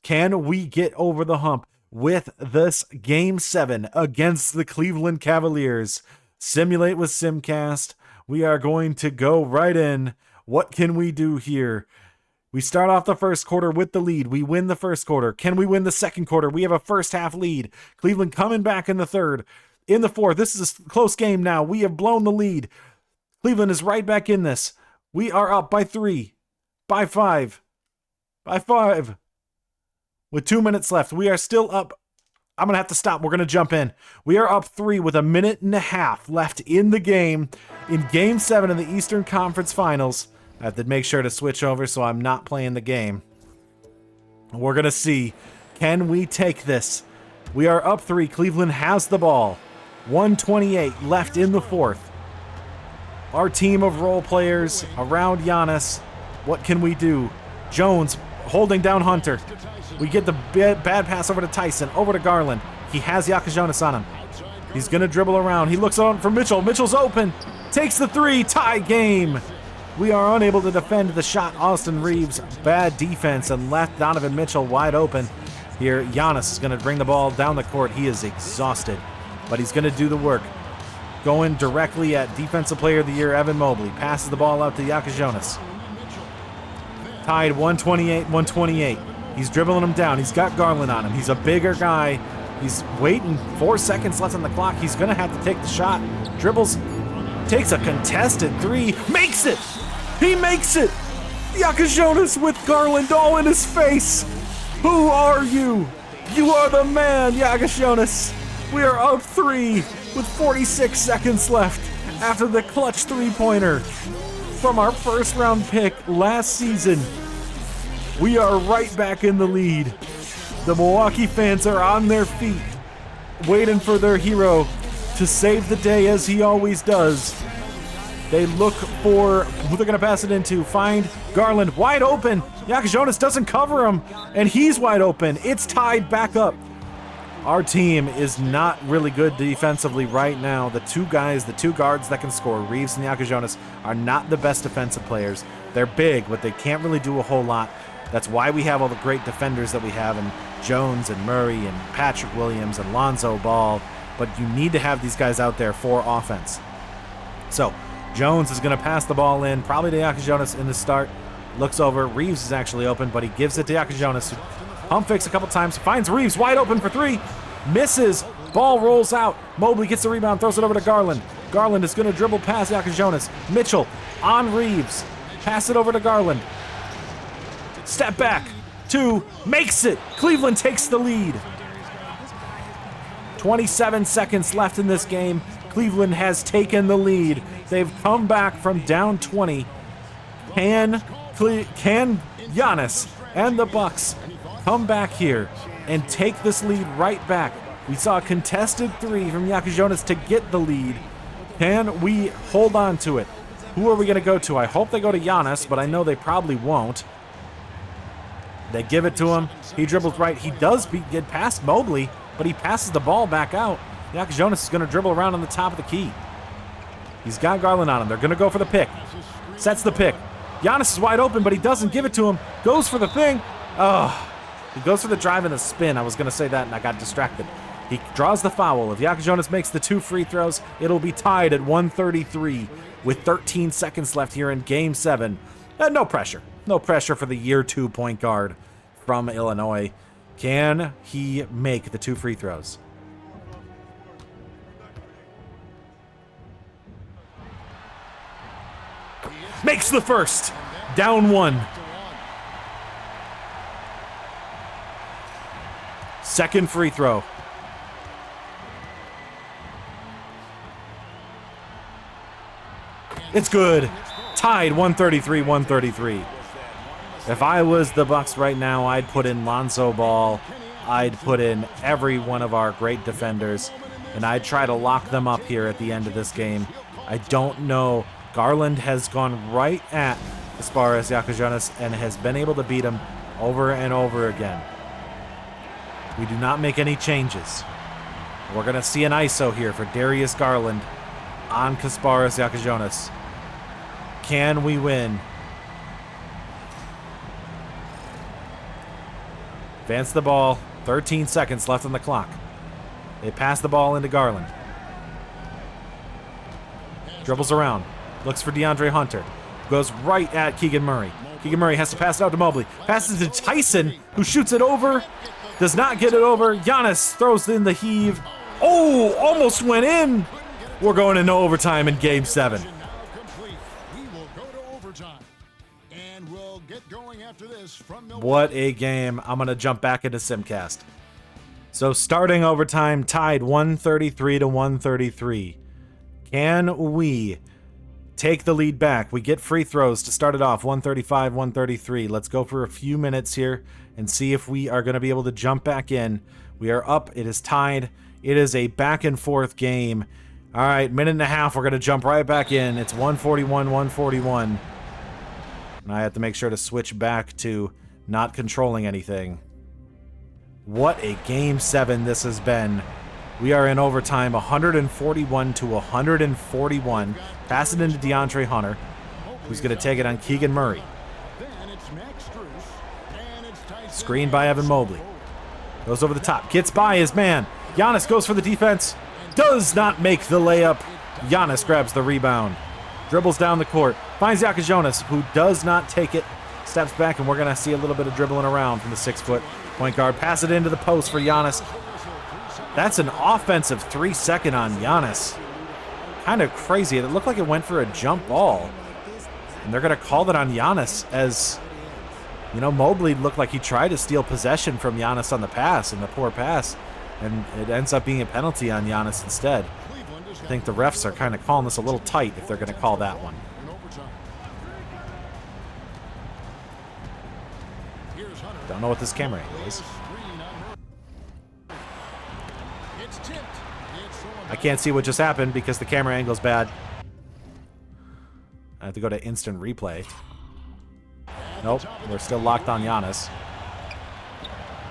Can we get over the hump with this game 7 against the Cleveland Cavaliers? Simulate with Simcast. We are going to go right in. What can we do here? We start off the first quarter with the lead. We win the first quarter. Can we win the second quarter? We have a first half lead. Cleveland coming back in the third. In the fourth, this is a close game now. We have blown the lead. Cleveland is right back in this. We are up by 3, by 5, by 5. With 2 minutes left, we are still up. I'm going to have to stop. We're going to jump in. We are up 3 with a minute and a half left in the game. In Game 7 of the Eastern Conference Finals. I have to make sure to switch over so I'm not playing the game. We're going to see, can we take this? We are up 3. Cleveland has the ball. 1:28 left in the fourth. Our team of role players around Giannis. What can we do? Jones holding down Hunter. We get the bad pass over to Tyson, over to Garland. He has Jonas on him. He's going to dribble around. He looks on for Mitchell. Mitchell's open. Takes the 3. Tie game. We are unable to defend the shot. Austin Reeves, bad defense, and left Donovan Mitchell wide open. Here, Giannis is going to bring the ball down the court. He is exhausted, but he's going to do the work. Going directly at Defensive Player of the Year, Evan Mobley. Passes the ball out to Jonas. Tied 128. He's dribbling him down. He's got Garland on him. He's a bigger guy. He's waiting. 4 seconds left on the clock. He's going to have to take the shot. Dribbles. Takes a contested 3. Makes it. He makes it. Jonas with Garland all in his face. Who are you? You are the man, Jonas. We are up 3 with 46 seconds left after the clutch 3-pointer from our first round pick last season. We are right back in the lead. The Milwaukee fans are on their feet, waiting for their hero to save the day as he always does. They look for who they're going to pass it into. Find Garland wide open. Jonas doesn't cover him, and he's wide open. It's tied back up. Our team is not really good defensively right now. The two guards that can score, Reeves and Jonas, are not the best defensive players. They're big, but they can't really do a whole lot. That's why we have all the great defenders that we have in Jones and Murray and Patrick Williams and Lonzo Ball. But you need to have these guys out there for offense. So Jones is going to pass the ball in, probably to Jonas in the start. Looks over. Reeves is actually open, but he gives it to Jonas. Pump fakes a couple times. Finds Reeves wide open for 3. Misses. Ball rolls out. Mobley gets the rebound, throws it over to Garland. Garland is going to dribble past Jonas. Mitchell on Reeves. Pass it over to Garland. Step back. 2. Makes it. Cleveland takes the lead. 27 seconds left in this game. Cleveland has taken the lead. They've come back from down 20. Can Giannis and the Bucks come back here and take this lead right back? We saw a contested 3 from Jonas to get the lead. Can we hold on to it? Who are we going to go to? I hope they go to Giannis, but I know they probably won't. They give it to him. He dribbles right. He does get past Mobley, but he passes the ball back out. Jonas is going to dribble around on the top of the key. He's got Garland on him. They're going to go for the pick. Sets the pick. Giannis is wide open, but he doesn't give it to him. Goes for the thing. Oh, he goes for the drive and the spin. I was going to say that, and I got distracted. He draws the foul. If Jonas makes the 2 free throws, it'll be tied at 133 with 13 seconds left here in Game 7. No pressure. No pressure for the year 2 point guard from Illinois. Can he make the 2 free throws? Makes the first. Down 1. Second free throw. It's good. Tied 133-133. If I was the Bucks right now, I'd put in Lonzo Ball. I'd put in every one of our great defenders, and I'd try to lock them up here at the end of this game. I don't know. Garland has gone right at as far as Jonas and has been able to beat him over and over again. We do not make any changes. We're going to see an ISO here for Darius Garland on Kasparas Jonas. Can we win? Advance the ball. 13 seconds left on the clock. They pass the ball into Garland. Dribbles around. Looks for DeAndre Hunter. Goes right at Keegan Murray. Keegan Murray has to pass it out to Mobley. Passes to Tyson, who shoots it over. Does not get it over. Giannis throws in the heave. Oh, almost went in. We're going into overtime in Game 7. What a game. I'm going to jump back into Simcast. So starting overtime, tied 133 to 133. Can we take the lead back? We get free throws to start it off, 135, 133. Let's go for a few minutes here and see if we are going to be able to jump back in. We are up. It is tied. It is a back and forth game. All right, minute and a half. We're going to jump right back in. It's 141, 141. And I have to make sure to switch back to not controlling anything. What a Game 7 this has been. We are in overtime, 141 to 141. Pass it into DeAndre Hunter, who's going to take it on Keegan Murray. Screened by Evan Mobley. Goes over the top, gets by his man. Giannis goes for the defense. Does not make the layup. Giannis grabs the rebound. Dribbles down the court. Finds Jonas, who does not take it. Steps back, and we're going to see a little bit of dribbling around from the 6-foot point guard. Pass it into the post for Giannis. That's an offensive 3-second on Giannis. Kind of crazy. It looked like it went for a jump ball. And they're going to call it on Giannis as, you know, Mobley looked like he tried to steal possession from Giannis on the pass, and the poor pass. And it ends up being a penalty on Giannis instead. I think the refs are kind of calling this a little tight if they're going to call that one. Don't know what this camera angle is. I can't see what just happened because the camera angle's bad. I have to go to instant replay. Nope, we're still locked on Giannis.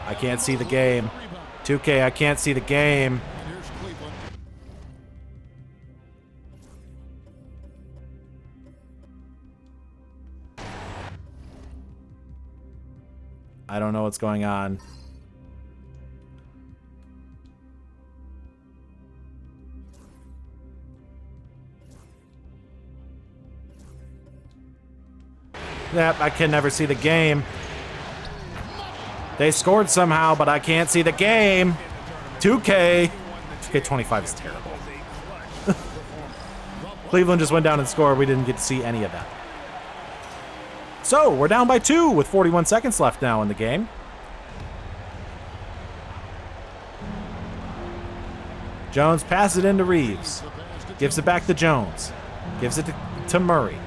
I can't see the game. 2K, I can't see the game. I don't know what's going on. Yep, I can never see the game. They scored somehow, but I can't see the game. 2K. 2K25 is terrible. Cleveland just went down and scored. We didn't get to see any of that. So, we're down by 2 with 41 seconds left now in the game. Jones passes it into Reeves. Gives it back to Jones. Gives it to Murray.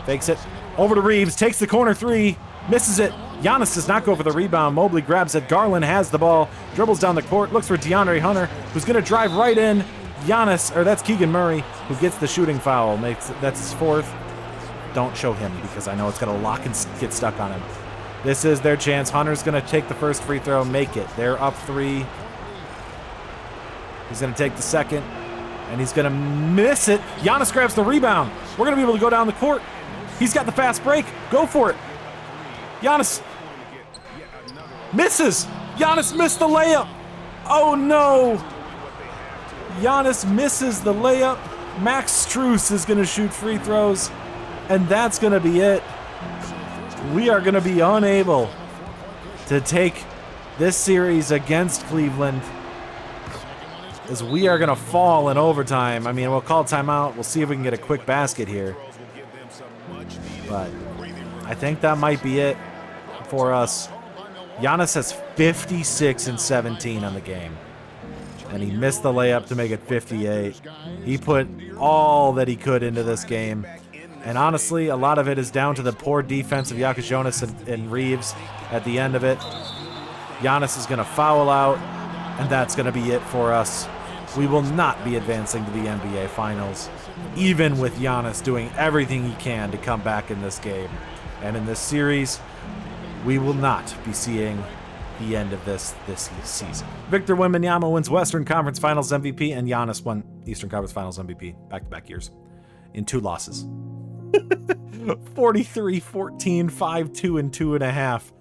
Fakes it over to Reeves. Takes the corner 3. Misses it. Giannis does not go for the rebound. Mobley grabs it. Garland has the ball. Dribbles down the court. Looks for DeAndre Hunter, who's going to drive right in. Giannis, or that's Keegan Murray, who gets the shooting foul. That's his 4th. Don't show him because I know it's going to lock and get stuck on him. This is their chance. Hunter's going to take the first free throw, make it. They're up 3. He's going to take the second, and he's going to miss it. Giannis grabs the rebound. We're going to be able to go down the court. He's got the fast break. Go for it. Giannis misses. Giannis missed the layup. Oh, no. Giannis misses the layup. Max Strus is going to shoot free throws. And that's going to be it. We are going to be unable to take this series against Cleveland, as we are going to fall in overtime. I mean, we'll call timeout. We'll see if we can get a quick basket here. But I think that might be it for us. Giannis has 56 and 17 on the game. And he missed the layup to make it 58. He put all that he could into this game. And honestly, a lot of it is down to the poor defense of Jonas and Reeves at the end of it. Giannis is going to foul out, and that's going to be it for us. We will not be advancing to the NBA Finals, even with Giannis doing everything he can to come back in this game. And in this series, we will not be seeing the end of this season. Victor Wembanyama wins Western Conference Finals MVP, and Giannis won Eastern Conference Finals MVP back-to-back years in 2 losses. 43, 14, 5, 2, and 2.5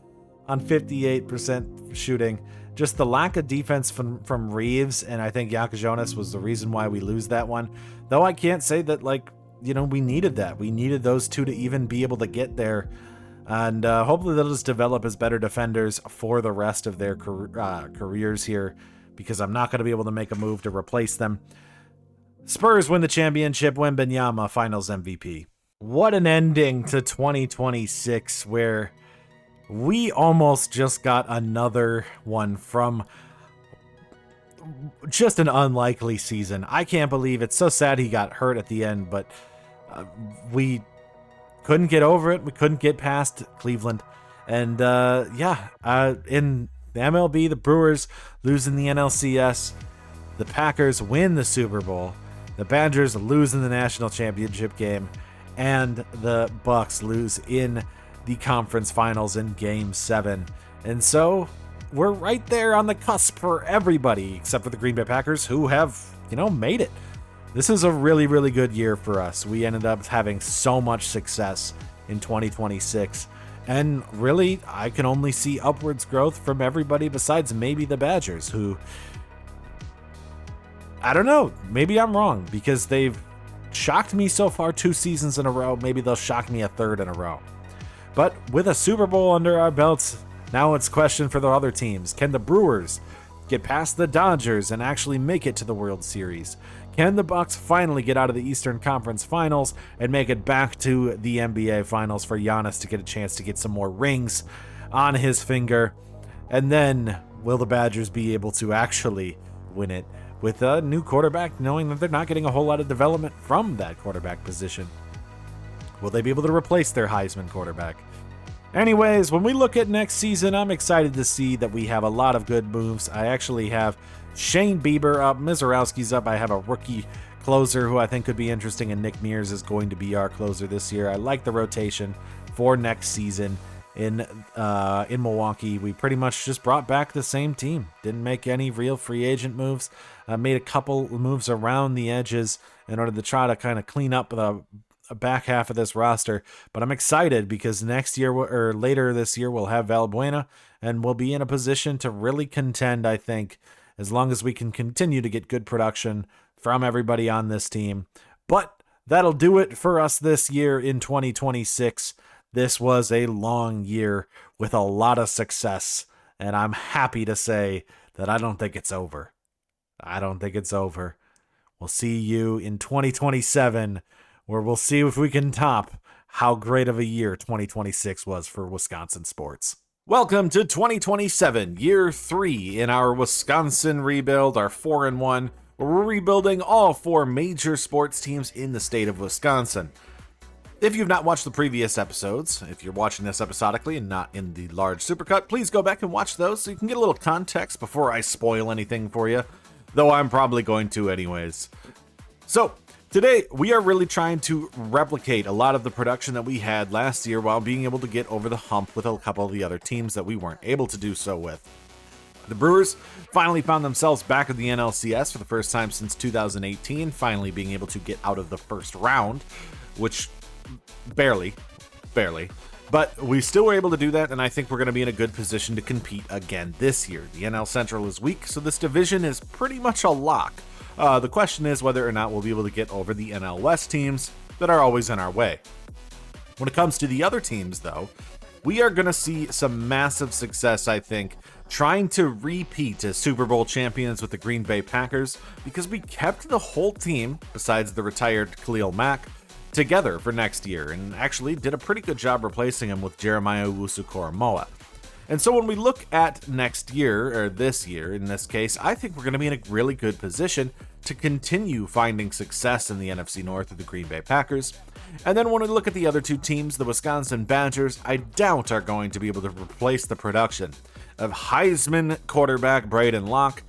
on 58% shooting. Just the lack of defense from Reeves, and I think Jonas was the reason why we lose that one. Though I can't say that, like, we needed that. We needed those two to even be able to get there. And hopefully they'll just develop as better defenders for the rest of their careers here, because I'm not going to be able to make a move to replace them. Spurs win the championship, Wembanyama finals MVP. What an ending to 2026, where we almost just got another one from just an unlikely season. I can't believe it's so sad he got hurt at the end, but we couldn't get over it. We couldn't get past Cleveland. And in the MLB, the Brewers lose in the NLCS. The Packers win the Super Bowl. The Badgers lose in the national championship game. And the Bucks lose in the conference finals in Game 7. And so we're right there on the cusp for everybody, except for the Green Bay Packers, who have, made it. This is a really, really good year for us. We ended up having so much success in 2026. And really, I can only see upwards growth from everybody besides maybe the Badgers, who, I don't know, maybe I'm wrong, because they've shocked me so far 2 seasons in a row. Maybe they'll shock me a 3rd in a row. But with a Super Bowl under our belts, now it's question for the other teams. Can the Brewers get past the Dodgers and actually make it to the World Series? Can the Bucks finally get out of the Eastern Conference Finals and make it back to the NBA Finals for Giannis to get a chance to get some more rings on his finger? And then will the Badgers be able to actually win it with a new quarterback, knowing that they're not getting a whole lot of development from that quarterback position? Will they be able to replace their Heisman quarterback? Anyways, when we look at next season, I'm excited to see that we have a lot of good moves. I actually have Shane Bieber up, Mizorowski's up. I have a rookie closer who I think could be interesting, and Nick Mears is going to be our closer this year. I like the rotation for next season in Milwaukee. We pretty much just brought back the same team. Didn't make any real free agent moves. Made a couple moves around the edges in order to try to kind of clean up the back half of this roster, but I'm excited because next year or later this year we'll have Valbuena, and we'll be in a position to really contend, I think, as long as we can continue to get good production from everybody on this team. But that'll do it for us this year in 2026. This was a long year with a lot of success, and I'm happy to say that I don't think it's over. I don't think it's over. We'll see you in 2027, where we'll see if we can top how great of a year 2026 was for Wisconsin sports. Welcome to 2027, year 3 in our Wisconsin rebuild, our 4-1, where we're rebuilding all 4 major sports teams in the state of Wisconsin. If you've not watched the previous episodes, if you're watching this episodically and not in the large supercut, please go back and watch those so you can get a little context before I spoil anything for you, though I'm probably going to anyways. So, today, we are really trying to replicate a lot of the production that we had last year while being able to get over the hump with a couple of the other teams that we weren't able to do so with. The Brewers finally found themselves back in the NLCS for the first time since 2018, finally being able to get out of the first round, which barely, but we still were able to do that, and I think we're going to be in a good position to compete again this year. The NL Central is weak, so this division is pretty much a lock. The question is whether or not we'll be able to get over the NL West teams that are always in our way. When it comes to the other teams, though, we are going to see some massive success, I think, trying to repeat as Super Bowl champions with the Green Bay Packers, because we kept the whole team, besides the retired Khalil Mack, together for next year, and actually did a pretty good job replacing him with Jeremiah Owusu-Koramoah. And so when we look at next year, or this year in this case, I think we're going to be in a really good position to continue finding success in the NFC North with the Green Bay Packers. And then when we look at the other 2 teams, the Wisconsin Badgers, I doubt are going to be able to replace the production of Heisman quarterback Braden Locke.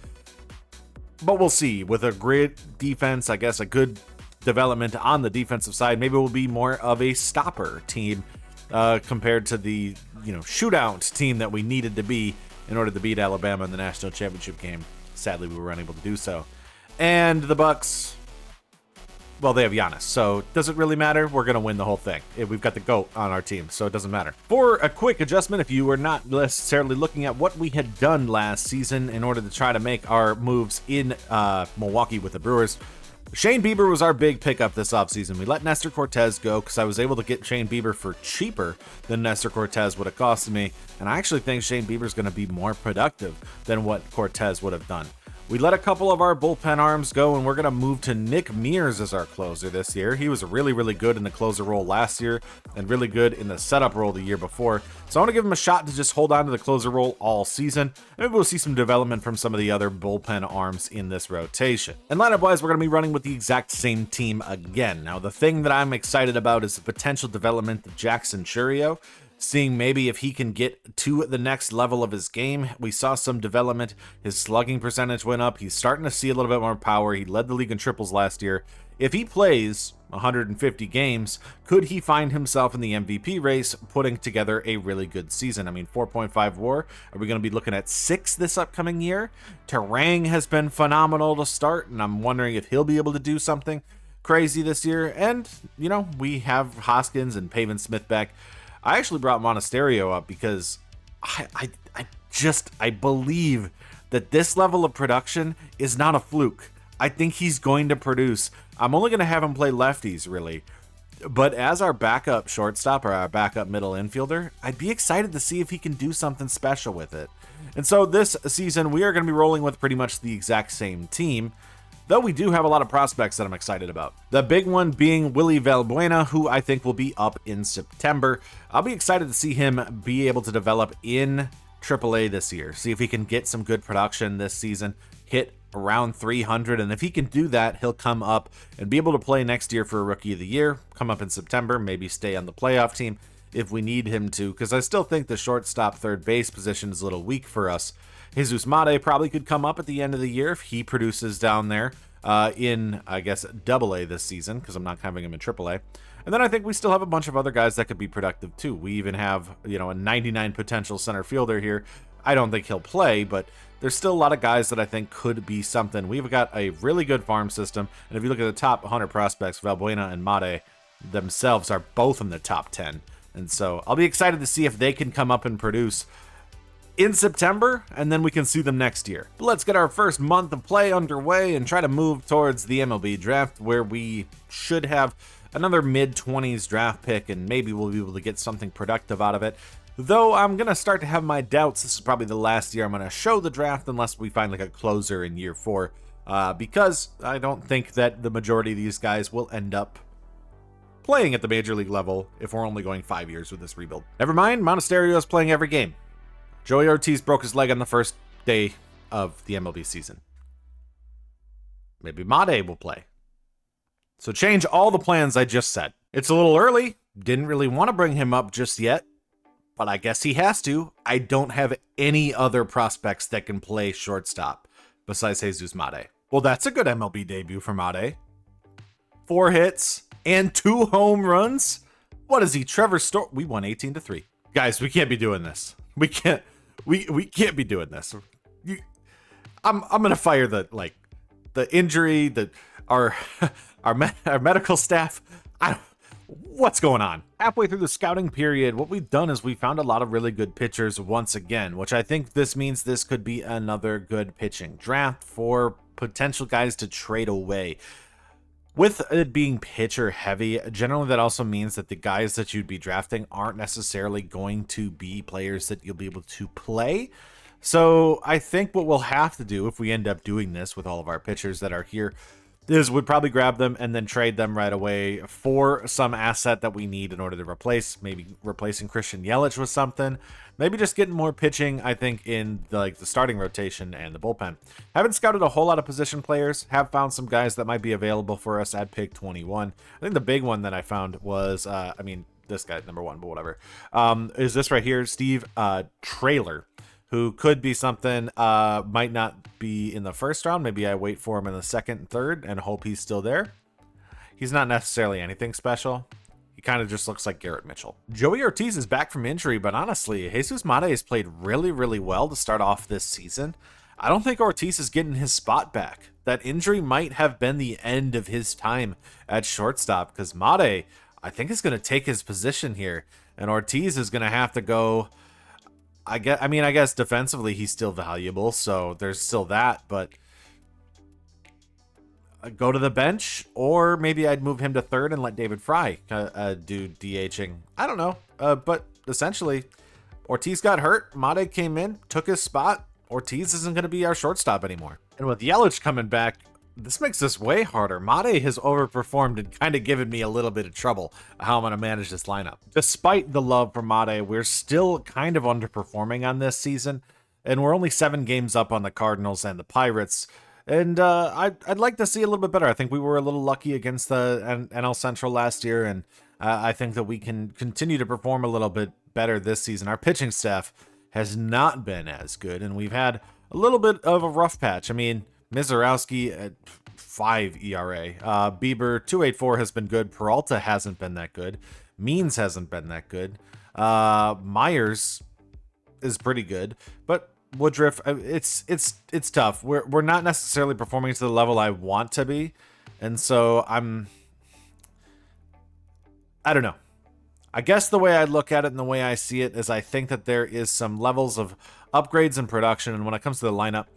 But we'll see. With a great defense, I guess a good development on the defensive side, maybe we'll be more of a stopper team compared to the shootout team that we needed to be in order to beat Alabama in the national championship game. Sadly, we were unable to do so. And the Bucks, well, they have Giannis, so does it really matter? We're going to win the whole thing. We've got the GOAT on our team, so it doesn't matter. For a quick adjustment, if you were not necessarily looking at what we had done last season in order to try to make our moves in Milwaukee with the Brewers, Shane Bieber was our big pickup this offseason. We let Nestor Cortez go because I was able to get Shane Bieber for cheaper than Nestor Cortez would have costed me, and I actually think Shane Bieber is going to be more productive than what Cortez would have done. We let a couple of our bullpen arms go, and we're going to move to Nick Mears as our closer this year. He was really, really good in the closer role last year and really good in the setup role the year before. So I want to give him a shot to just hold on to the closer role all season. Maybe we'll see some development from some of the other bullpen arms in this rotation. And lineup-wise, we're going to be running with the exact same team again. Now, the thing that I'm excited about is the potential development of Jackson Churio. Seeing maybe if he can get to the next level of his game. We saw some development. His slugging percentage went up. He's starting to see a little bit more power. He led the league in triples last year. If he plays 150 games, could he find himself in the MVP race, putting together a really good season? I mean, 4.5 WAR. Are we going to be looking at 6 this upcoming year? Terang has been phenomenal to start, and I'm wondering if he'll be able to do something crazy this year. And, you know, we have Hoskins and Pavin Smith back. I actually brought Monasterio up because I believe that this level of production is not a fluke. I think he's going to produce. I'm only going to have him play lefties, really. But as our backup shortstop or our backup middle infielder, I'd be excited to see if he can do something special with it. And so this season, we are going to be rolling with pretty much the exact same team, though we do have a lot of prospects that I'm excited about. The big one being Willie Valbuena, who I think will be up in September. I'll be excited to see him be able to develop in AAA this year. See if he can get some good production this season, hit around 300, and if he can do that, he'll come up and be able to play next year for a Rookie of the Year, come up in September, maybe stay on the playoff team if we need him to, because I still think the shortstop third base position is a little weak for us. Jesus Mate probably could come up at the end of the year if he produces down there in, I guess, AA this season, because I'm not having him in AAA. And then I think we still have a bunch of other guys that could be productive too. We even have, you know, a 99 potential center fielder here. I don't think he'll play, but there's still a lot of guys that I think could be something. We've got a really good farm system, and if you look at the top 100 prospects, Valbuena and Mate themselves are both in the top 10. And so I'll be excited to see if they can come up and produce in September, and then we can see them next year. But let's get our first month of play underway and try to move towards the MLB draft, where we should have another mid-20s draft pick, and maybe we'll be able to get something productive out of it. Though I'm going to start to have my doubts. This is probably the last year I'm going to show the draft unless we find like a closer in year 4, because I don't think that the majority of these guys will end up playing at the major league level if we're only going 5 years with this rebuild. Never mind, Monasterio is playing every game. Joey Ortiz broke his leg on the first day of the MLB season. Maybe Mate will play. So change all the plans I just said. It's a little early. Didn't really want to bring him up just yet, but I guess he has to. I don't have any other prospects that can play shortstop besides Jesus Mate. Well, that's a good MLB debut for Mate. 4 hits and 2 home runs. What is he, Trevor Story? We won 18-3. Guys, we can't be doing this. We can't be doing this. I'm gonna fire the injury, our medical staff. What's going on? Halfway through the scouting period, what we've done is we found a lot of really good pitchers once again, which I think this means this could be another good pitching draft for potential guys to trade away. With it being pitcher heavy, generally that also means that the guys that you'd be drafting aren't necessarily going to be players that you'll be able to play. So I think what we'll have to do if we end up doing this with all of our pitchers that are here is we'd probably grab them and then trade them right away for some asset that we need in order to replace, maybe replacing Christian Yelich with something, maybe just getting more pitching, I think, in the starting rotation and the bullpen. Haven't scouted a whole lot of position players, have found some guys that might be available for us at pick 21. I think the big one that I found was, this guy, number 1, but whatever, is this right here, Steve Trailer, who could be something, might not be in the first round. Maybe I wait for him in the second and third and hope he's still there. He's not necessarily anything special. He kind of just looks like Garrett Mitchell. Joey Ortiz is back from injury, but honestly, Jesus Mate has played really, really well to start off this season. I don't think Ortiz is getting his spot back. That injury might have been the end of his time at shortstop, because Mate, I think, is going to take his position here, and Ortiz is going to have to go. I guess defensively he's still valuable, so there's still that, but go to the bench, or maybe I'd move him to third and let David Fry do DHing. I don't know. But essentially, Ortiz got hurt. Mate came in, took his spot. Ortiz isn't going to be our shortstop anymore. And with Yelich coming back, this makes this way harder. Mate has overperformed and kind of given me a little bit of trouble how I'm going to manage this lineup. Despite the love for Mate, we're still kind of underperforming on this season, and we're only 7 games up on the Cardinals and the Pirates. And I'd like to see a little bit better. I think we were a little lucky against the NL Central last year, and I think that we can continue to perform a little bit better this season. Our pitching staff has not been as good, and we've had a little bit of a rough patch. I mean, Mizorowski at 5 ERA. Bieber 2.84 has been good. Peralta hasn't been that good. Means hasn't been that good. Myers is pretty good, but Woodruff, it's tough. We're not necessarily performing to the level I want to be, and so I don't know. I guess the way I look at it and the way I see it is I think that there is some levels of upgrades in production, and when it comes to the lineup,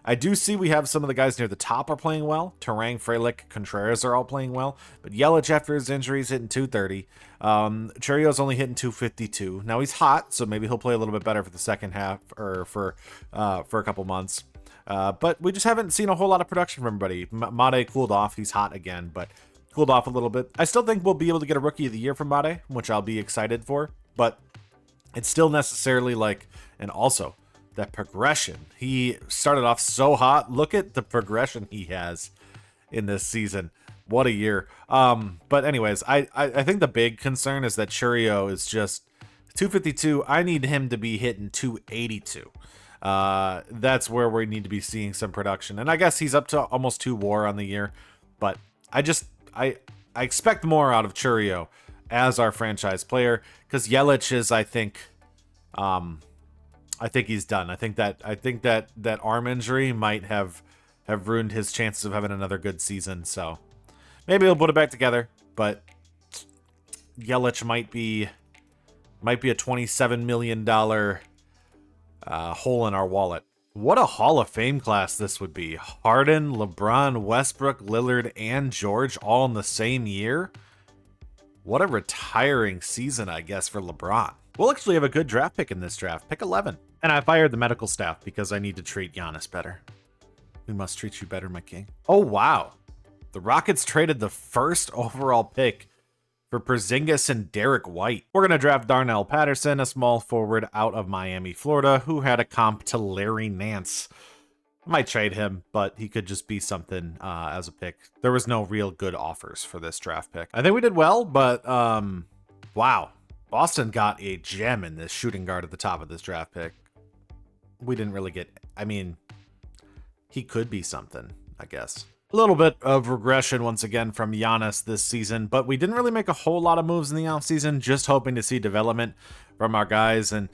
I do see we have some of the guys near the top are playing well. Terang, Frelick, Contreras are all playing well. But Yelich, after his injury, is hitting 230. Churio's only hitting 252. Now he's hot, so maybe he'll play a little bit better for the second half or for a couple months. But we just haven't seen a whole lot of production from everybody. Mate cooled off. He's hot again, but cooled off a little bit. I still think we'll be able to get a Rookie of the Year from Mate, which I'll be excited for. But it's still necessarily like, and also that progression. He started off so hot. Look at the progression he has in this season. What a year. But anyways, I think the big concern is that Churio is just 252. I need him to be hitting 282. That's where we need to be seeing some production. And I guess he's up to almost 2 WAR on the year. But I expect more out of Churio as our franchise player, because Yelich is, I think he's done. I think that arm injury might have ruined his chances of having another good season. So maybe he'll put it back together, but Yelich might be a $27 million hole in our wallet. What a Hall of Fame class this would be. Harden, LeBron, Westbrook, Lillard, and George all in the same year. What a retiring season, I guess, for LeBron. We'll actually have a good draft pick in this draft. Pick 11. And I fired the medical staff because I need to treat Giannis better. We must treat you better, my king. Oh, wow. The Rockets traded the first overall pick for Porzingis and Derek White. We're going to draft Darnell Patterson, a small forward out of Miami, Florida, who had a comp to Larry Nance. I might trade him, but he could just be something as a pick. There was no real good offers for this draft pick. I think we did well, but wow. Boston got a gem in this shooting guard at the top of this draft pick. We didn't really get, I mean, he could be something, I guess. A little bit of regression once again from Giannis this season, but we didn't really make a whole lot of moves in the offseason, just hoping to see development from our guys. And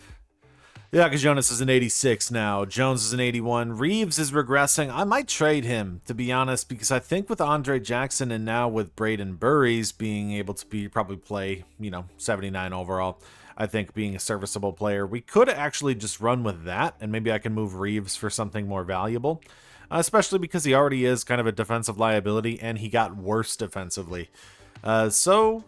yeah, because Jonas is an 86 now. Jones is an 81. Reeves is regressing. I might trade him, to be honest, because I think with Andre Jackson and now with Braden Burries being able to probably play, 79 overall, I think being a serviceable player, we could actually just run with that, and maybe I can move Reeves for something more valuable, especially because he already is kind of a defensive liability, and he got worse defensively. So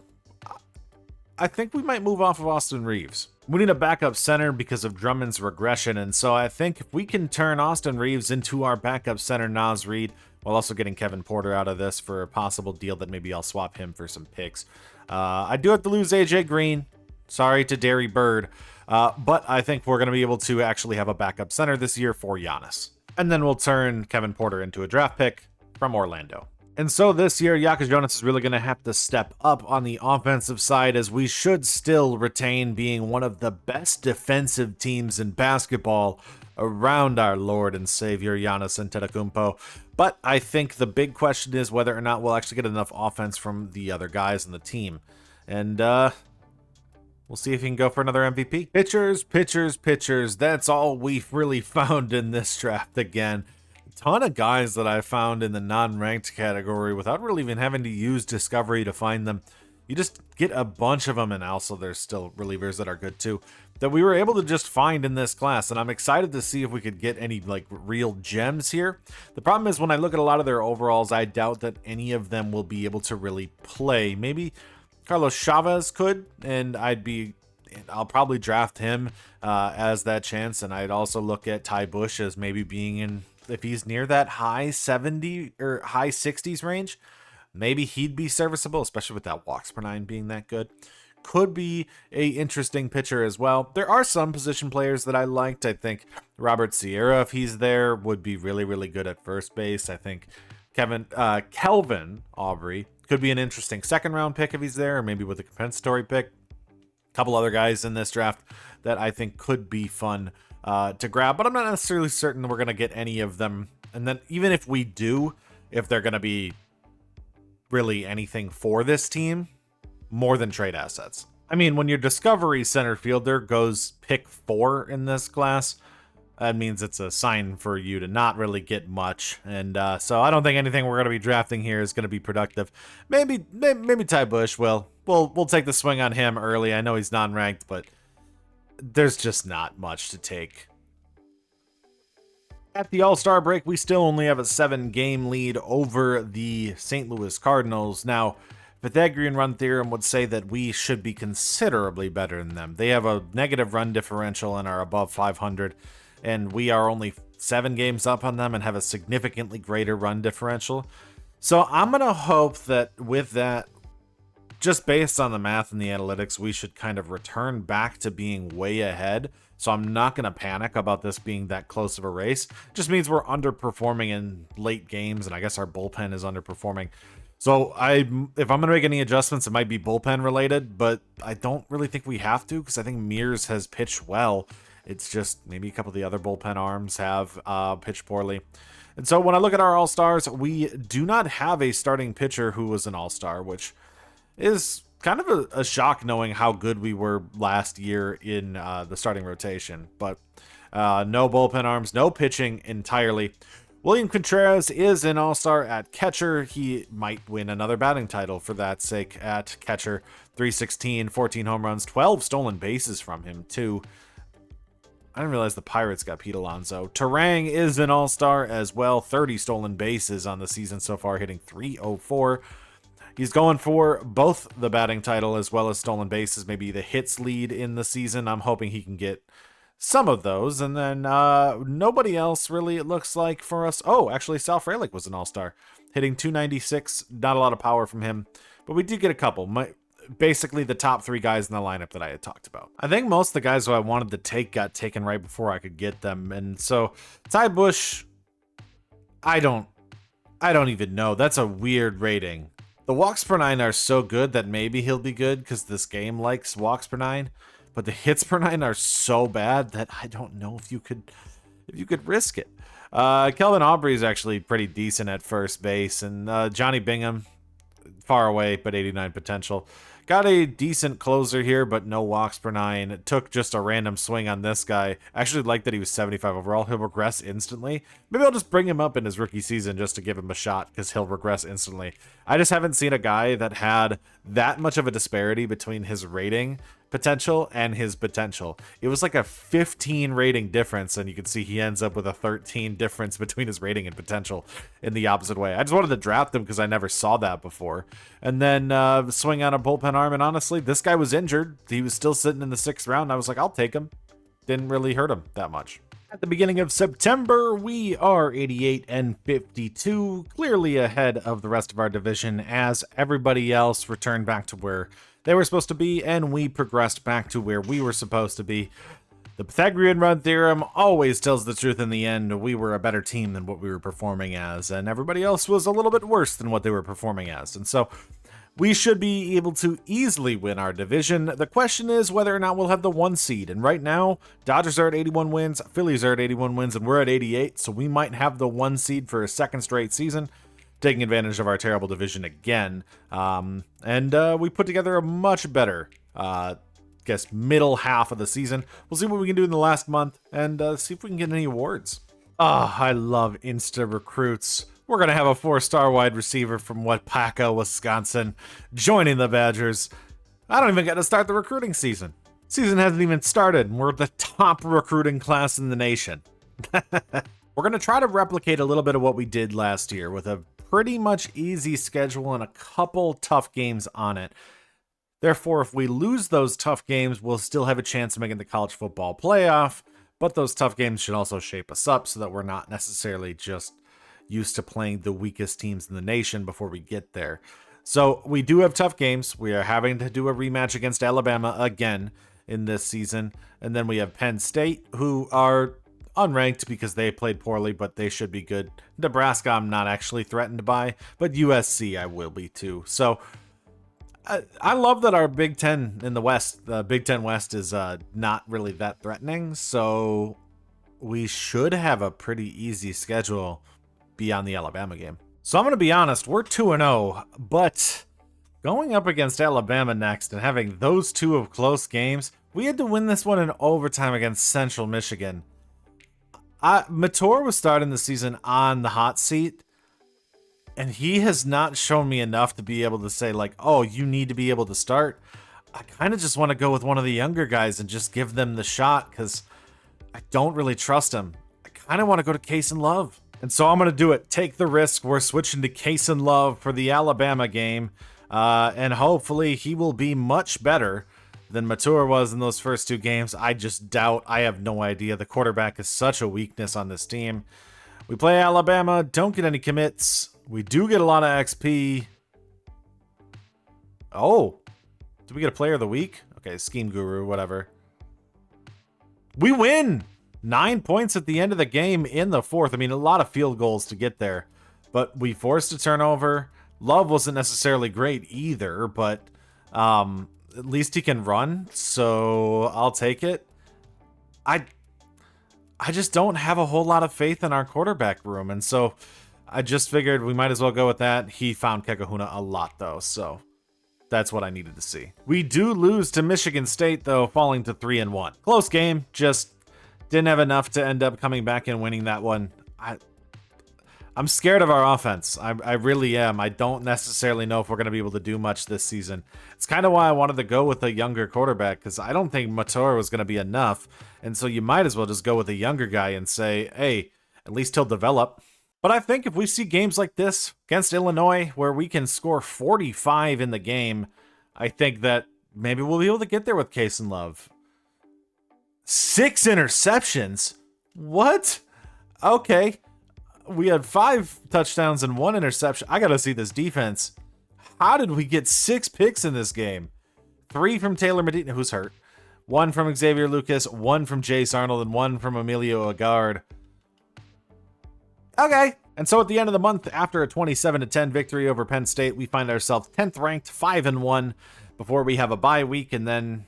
I think we might move off of Austin Reeves. We need a backup center because of Drummond's regression, and so I think if we can turn Austin Reeves into our backup center, Naz Reid, while also getting Kevin Porter out of this for a possible deal that maybe I'll swap him for some picks. I do have to lose AJ Green. Sorry to Derry Bird, but I think we're going to be able to actually have a backup center this year for Giannis. And then we'll turn Kevin Porter into a draft pick from Orlando. And so this year, Jakob Jonas is really going to have to step up on the offensive side, as we should still retain being one of the best defensive teams in basketball around our Lord and Savior Giannis Antetokounmpo. But I think the big question is whether or not we'll actually get enough offense from the other guys in the team. And we'll see if he can go for another MVP. Pitchers, pitchers, pitchers. That's all we've really found in this draft again. Ton of guys that I found in the non-ranked category without really even having to use Discovery to find them. You just get a bunch of them, and also there's still relievers that are good too. that we were able to just find in this class, and I'm excited to see if we could get any like real gems here. The problem is when I look at a lot of their overalls, I doubt that any of them will be able to really play. Maybe Carlos Chavez could, and I'll probably draft him as that chance, and I'd also look at Ty Bush as maybe being in, if he's near that high 70 or high 60s range, maybe he'd be serviceable, especially with that walks per 9 being that good. Could be a interesting pitcher as well. There are some position players that I liked. I think Robert Sierra, if he's there, would be really, really good at first base. I think Kelvin Aubrey could be an interesting second round pick if he's there, or maybe with a compensatory pick. A couple other guys in this draft that I think could be fun to grab, but I'm not necessarily certain we're going to get any of them. And then even if we do, if they're going to be really anything for this team, more than trade assets. I mean, when your Discovery center fielder goes pick 4 in this class, that means it's a sign for you to not really get much. And so I don't think anything we're going to be drafting here is going to be productive. Maybe Ty Bush will. We'll take the swing on him early. I know he's non-ranked, but there's just not much to take. At the All-Star break, we still only have a 7-game lead over the St. Louis Cardinals. Now, Pythagorean run theorem would say that we should be considerably better than them. They have a negative run differential and are above 500, and we are only 7 games up on them and have a significantly greater run differential. So I'm going to hope that with that, just based on the math and the analytics, we should kind of return back to being way ahead. So I'm not going to panic about this being that close of a race. Just means we're underperforming in late games, and I guess our bullpen is underperforming. So if I'm going to make any adjustments, it might be bullpen related, but I don't really think we have to because I think Mears has pitched well. It's just maybe a couple of the other bullpen arms have pitched poorly. And so when I look at our All-Stars, we do not have a starting pitcher who was an All-Star, which is kind of a shock knowing how good we were last year in the starting rotation. But no bullpen arms, no pitching entirely. William Contreras is an all-star at catcher. He might win another batting title for that sake at catcher. 316, 14 home runs, 12 stolen bases from him, too. I didn't realize the Pirates got Pete Alonso. Terang is an all-star as well. 30 stolen bases on the season so far, hitting 304. He's going for both the batting title as well as stolen bases, maybe the hits lead in the season. I'm hoping he can get some of those, and then nobody else really, it looks like, for us. Oh, actually, Sal Frelick was an all-star, hitting 296. Not a lot of power from him, but we did get a couple. Basically, the top 3 guys in the lineup that I had talked about. I think most of the guys who I wanted to take got taken right before I could get them, and so Ty Bush, I don't even know. That's a weird rating. The walks per 9 are so good that maybe he'll be good because this game likes walks per 9. But the hits per 9 are so bad that I don't know if you could risk it. Kelvin Aubrey is actually pretty decent at first base, and Johnny Bingham, far away but 89 potential. Got a decent closer here, but no walks per 9. It took just a random swing on this guy. I actually like that he was 75 overall. He'll regress instantly. Maybe I'll just bring him up in his rookie season just to give him a shot because he'll regress instantly. I just haven't seen a guy that had that much of a disparity between his rating potential and his potential. It was like a 15 rating difference, and you can see he ends up with a 13 difference between his rating and potential in the opposite way. I just wanted to draft him because I never saw that before. And then swing on a bullpen arm, and honestly, this guy was injured. He was still sitting in the 6th round. I was like, I'll take him. Didn't really hurt him that much. At the beginning of September, we are 88 and 52, clearly ahead of the rest of our division as everybody else returned back to where they were supposed to be, and we progressed back to where we were supposed to be. The Pythagorean run theorem always tells the truth in the end. We were a better team than what we were performing as, and everybody else was a little bit worse than what they were performing as. And so we should be able to easily win our division. The question is whether or not we'll have the 1 seed. And right now, Dodgers are at 81 wins, Phillies are at 81 wins, and we're at 88. So we might have the 1 seed for a 2nd straight season, taking advantage of our terrible division again. And we put together a much better, middle half of the season. We'll see what we can do in the last month and see if we can get any awards. I love Insta recruits. We're going to have a 4-star wide receiver from Wapaka, Wisconsin, joining the Badgers. I don't even get to start the recruiting season. Season hasn't even started, and we're the top recruiting class in the nation. We're going to try to replicate a little bit of what we did last year with a pretty much easy schedule and a couple tough games on it. Therefore, if we lose those tough games, we'll still have a chance of making the college football playoff, but those tough games should also shape us up so that we're not necessarily just used to playing the weakest teams in the nation before we get there. So we do have tough games. We are having to do a rematch against Alabama again in this season. And then we have Penn State, who are unranked because they played poorly, but they should be good. Nebraska, I'm not actually threatened by, but USC, I will be too. So I love that our Big Ten in the West, the Big Ten West is not really that threatening. So we should have a pretty easy schedule beyond the Alabama game. So I'm going to be honest, we're 2-0, but going up against Alabama next and having those two of close games, we had to win this one in overtime against Central Michigan. Mator was starting the season on the hot seat, and he has not shown me enough to be able to say, like, oh, you need to be able to start. I kind of just want to go with one of the younger guys and just give them the shot because I don't really trust him. I kind of want to go to Case and Love. And so I'm going to do it. Take the risk. We're switching to Case and Love for the Alabama game. And hopefully he will be much better than Matur was in those first two games. I just doubt. I have no idea. The quarterback is such a weakness on this team. We play Alabama. Don't get any commits. We do get a lot of XP. Oh. Did we get a player of the week? Okay, Scheme Guru, whatever. We win! 9 points at the end of the game in the fourth. I mean, a lot of field goals to get there. But we forced a turnover. Love wasn't necessarily great either, but at least he can run, so I'll take it. I just don't have a whole lot of faith in our quarterback room, and so I just figured we might as well go with that. He found Kekahuna a lot, though, so that's what I needed to see. We do lose to Michigan State, though, falling to 3-1. Close game, just didn't have enough to end up coming back and winning that one. I'm scared of our offense. I really am. I don't necessarily know if we're going to be able to do much this season. It's kind of why I wanted to go with a younger quarterback, because I don't think Mator was going to be enough. And so you might as well just go with a younger guy and say, hey, at least he'll develop. But I think if we see games like this against Illinois where we can score 45 in the game, I think that maybe we'll be able to get there with Case and Love. 6 interceptions? What? Okay. We had 5 touchdowns and 1 interception. I got to see this defense. How did we get 6 picks in this game? 3 from Taylor Medina, who's hurt. 1 from Xavier Lucas, 1 from Jace Arnold, and 1 from Emilio Agard. Okay. And so at the end of the month, after a 27-10 victory over Penn State, we find ourselves 10th ranked, 5-1, before we have a bye week and then,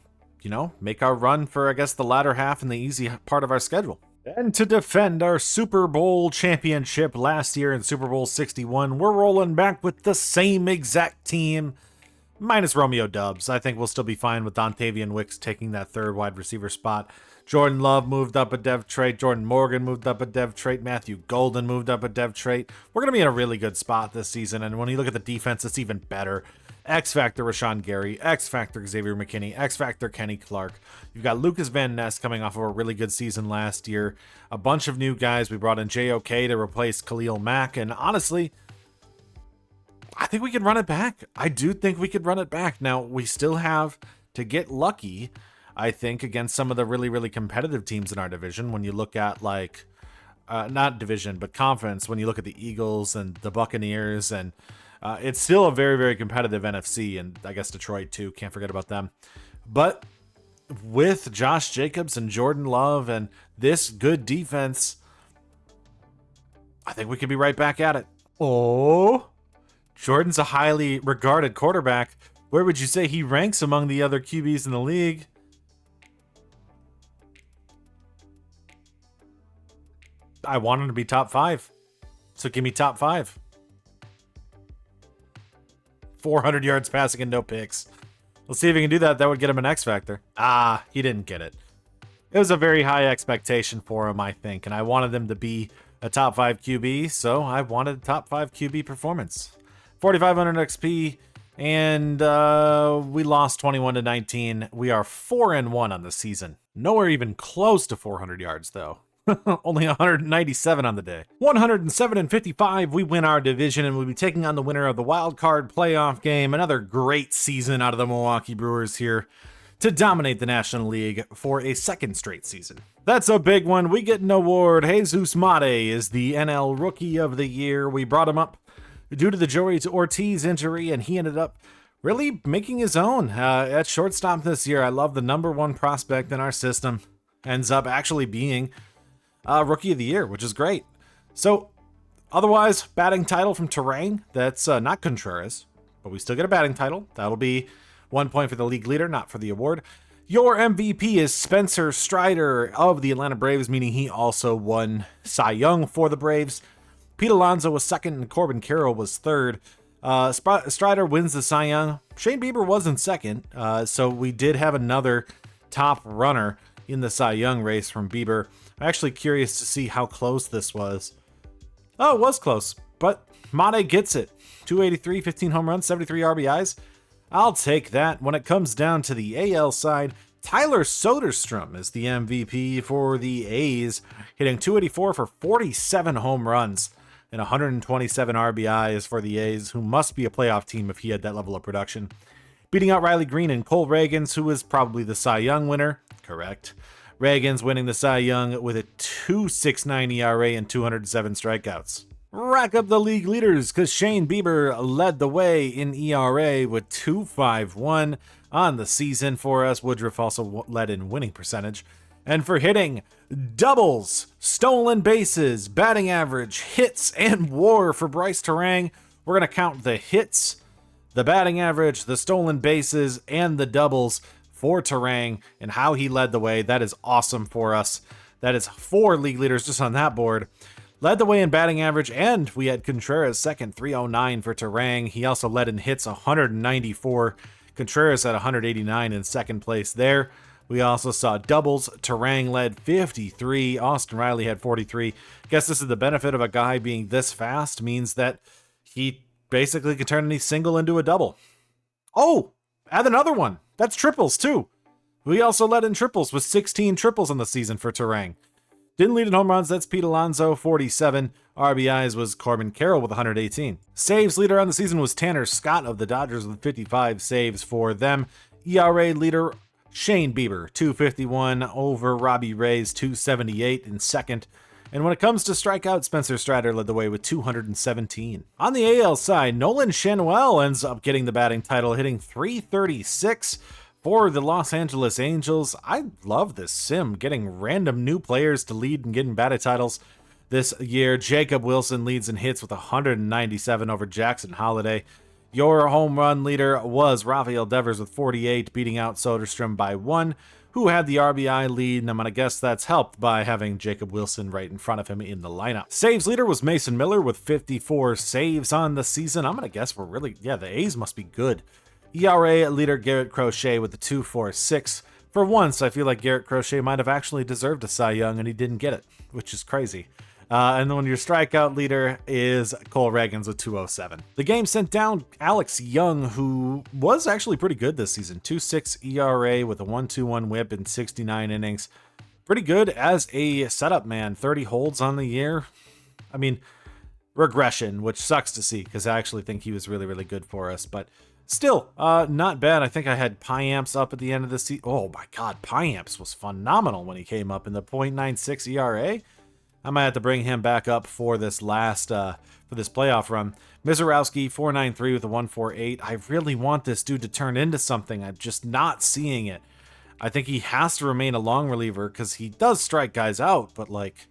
make our run for, I guess, the latter half and the easy part of our schedule. And to defend our Super Bowl championship last year in Super Bowl 61, we're rolling back with the same exact team, minus Romeo Dubs. I think we'll still be fine with Dontavian Wicks taking that third wide receiver spot. Jordan Love moved up a dev trait. Jordan Morgan moved up a dev trait. Matthew Golden moved up a dev trait. We're going to be in a really good spot this season, and when you look at the defense, it's even better. X Factor Rashawn Gary, X Factor Xavier McKinney, X Factor Kenny Clark. You've got Lucas Van Ness coming off of a really good season last year. A bunch of new guys. We brought in JOK to replace Khalil Mack, and honestly, I think we could run it back. I do think we could run it back. Now, we still have to get lucky, I think, against some of the really, really competitive teams in our division. When you look at, not division, but conference, when you look at the Eagles and the Buccaneers, and it's still a very, very competitive NFC, and I guess Detroit too. Can't forget about them. But with Josh Jacobs and Jordan Love and this good defense, I think we could be right back at it. Oh, Jordan's a highly regarded quarterback. Where would you say he ranks among the other QBs in the league? I want him to be top 5. So give me top 5. 400 yards passing and no picks. Let's see if he can do that. That would get him an X Factor. He didn't get it. It was a very high expectation for him, I think, and I wanted him to be a top 5 QB, so I wanted a top 5 QB performance. 4,500 XP And we lost 21-19. We are 4-1 on the season. Nowhere even close to 400 yards, though. Only 197 on the day. 107-55, we win our division, and we'll be taking on the winner of the wild card playoff game. Another great season out of the Milwaukee Brewers here to dominate the National League for a second straight season. That's a big one. We get an award. Jesus Mate is the NL Rookie of the Year. We brought him up due to the Joey Ortiz injury, and he ended up really making his own at shortstop this year. I love the number one prospect in our system. Ends up actually being Rookie of the Year, which is great. So, otherwise, batting title from Terang. That's not Contreras, but we still get a batting title. That'll be 1 point for the league leader, not for the award. Your MVP is Spencer Strider of the Atlanta Braves, meaning he also won Cy Young for the Braves. Pete Alonso was second, and Corbin Carroll was third. Strider wins the Cy Young. Shane Bieber was in second, so we did have another top runner in the Cy Young race from Bieber. I'm actually curious to see how close this was. Oh, it was close, but Mate gets it. 283, 15 home runs, 73 RBIs. I'll take that. When it comes down to the AL side, Tyler Soderstrom is the MVP for the A's, hitting 284 for 47 home runs and 127 RBIs for the A's, who must be a playoff team if he had that level of production. Beating out Riley Green and Cole Reagans, who is probably the Cy Young winner. Correct. Reagans winning the Cy Young with a 2.69 ERA and 207 strikeouts. Rack up the league leaders, because Shane Bieber led the way in ERA with 2.51 on the season for us. Woodruff also led in winning percentage. And for hitting, doubles, stolen bases, batting average, hits, and WAR for Bryce Terang. We're going to count the hits, the batting average, the stolen bases, and the doubles for Terang and how he led the way. That is awesome for us. That is 4 league leaders just on that board. Led the way in batting average, and we had Contreras second, 309 for Terang. He also led in hits, 194. Contreras at 189 in second place there. We also saw doubles. Terang led 53. Austin Riley had 43. Guess this is the benefit of a guy being this fast, means that he basically can turn any single into a double. Oh, add another one. That's triples too. We also led in triples with 16 triples on the season for Terang. Didn't lead in home runs, that's Pete Alonso, 47. RBIs was Corbin Carroll with 118. Saves leader on the season was Tanner Scott of the Dodgers with 55 saves for them. ERA leader, Shane Bieber, 251 over Robbie Ray's 278 in second. And when it comes to strikeout, Spencer Strider led the way with 217. On the AL side, Nolan Schanuel ends up getting the batting title, hitting 336 for the Los Angeles Angels. I love this sim, getting random new players to lead and getting batting titles this year. Jacob Wilson leads in hits with 197 over Jackson Holiday. Your home run leader was Rafael Devers with 48, beating out Soderstrom by 1, who had the RBI lead, and I'm going to guess that's helped by having Jacob Wilson right in front of him in the lineup. Saves leader was Mason Miller with 54 saves on the season. I'm going to guess the A's must be good. ERA leader Garrett Crochet with the 2.46. For once, I feel like Garrett Crochet might have actually deserved a Cy Young, and he didn't get it, which is crazy. And then your strikeout leader is Cole Reagans with 207. The game sent down Alex Young, who was actually pretty good this season. 2.6 ERA with a 1.21 whip in 69 innings. Pretty good as a setup man. 30 holds on the year. I mean, regression, which sucks to see because I actually think he was really, really good for us. But still, not bad. I think I had Pyamps up at the end of the season. Oh my God, Pyamps was phenomenal when he came up in the 0.96 ERA. I might have to bring him back up for this last, for this playoff run. Mizorowski, 4.93 with a 1.48. I really want this dude to turn into something. I'm just not seeing it. I think he has to remain a long reliever because he does strike guys out, but like,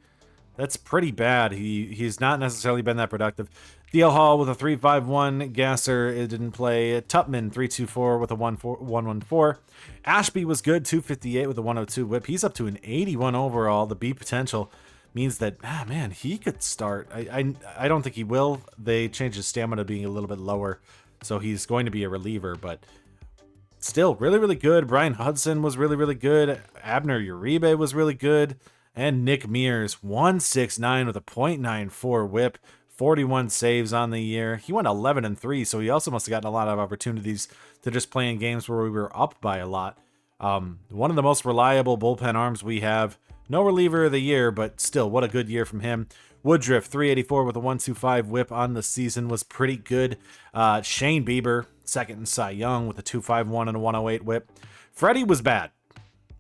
that's pretty bad. He's not necessarily been that productive. Thiel Hall with a 3.51. Gasser, it didn't play. Tupman, 3.24 with a 1.14. Ashby was good, 2.58 with a 1.02 whip. He's up to an 81 overall. The B potential means that, man, he could start. I don't think he will. They changed his stamina being a little bit lower, so he's going to be a reliever, but still really, really good. Brian Hudson was really, really good. Abner Uribe was really good. And Nick Mears, 1.69 with a 0.94 whip 41 saves on the year. He went 11-3, so he also must have gotten a lot of opportunities to just play in games where we were up by a lot. One of the most reliable bullpen arms we have. No reliever of the year, but still, what a good year from him. Woodruff, 384 with a 1.25 whip on the season, was pretty good. Shane Bieber, second in Cy Young with a 2.51 and a 1.08 whip. Freddie was bad.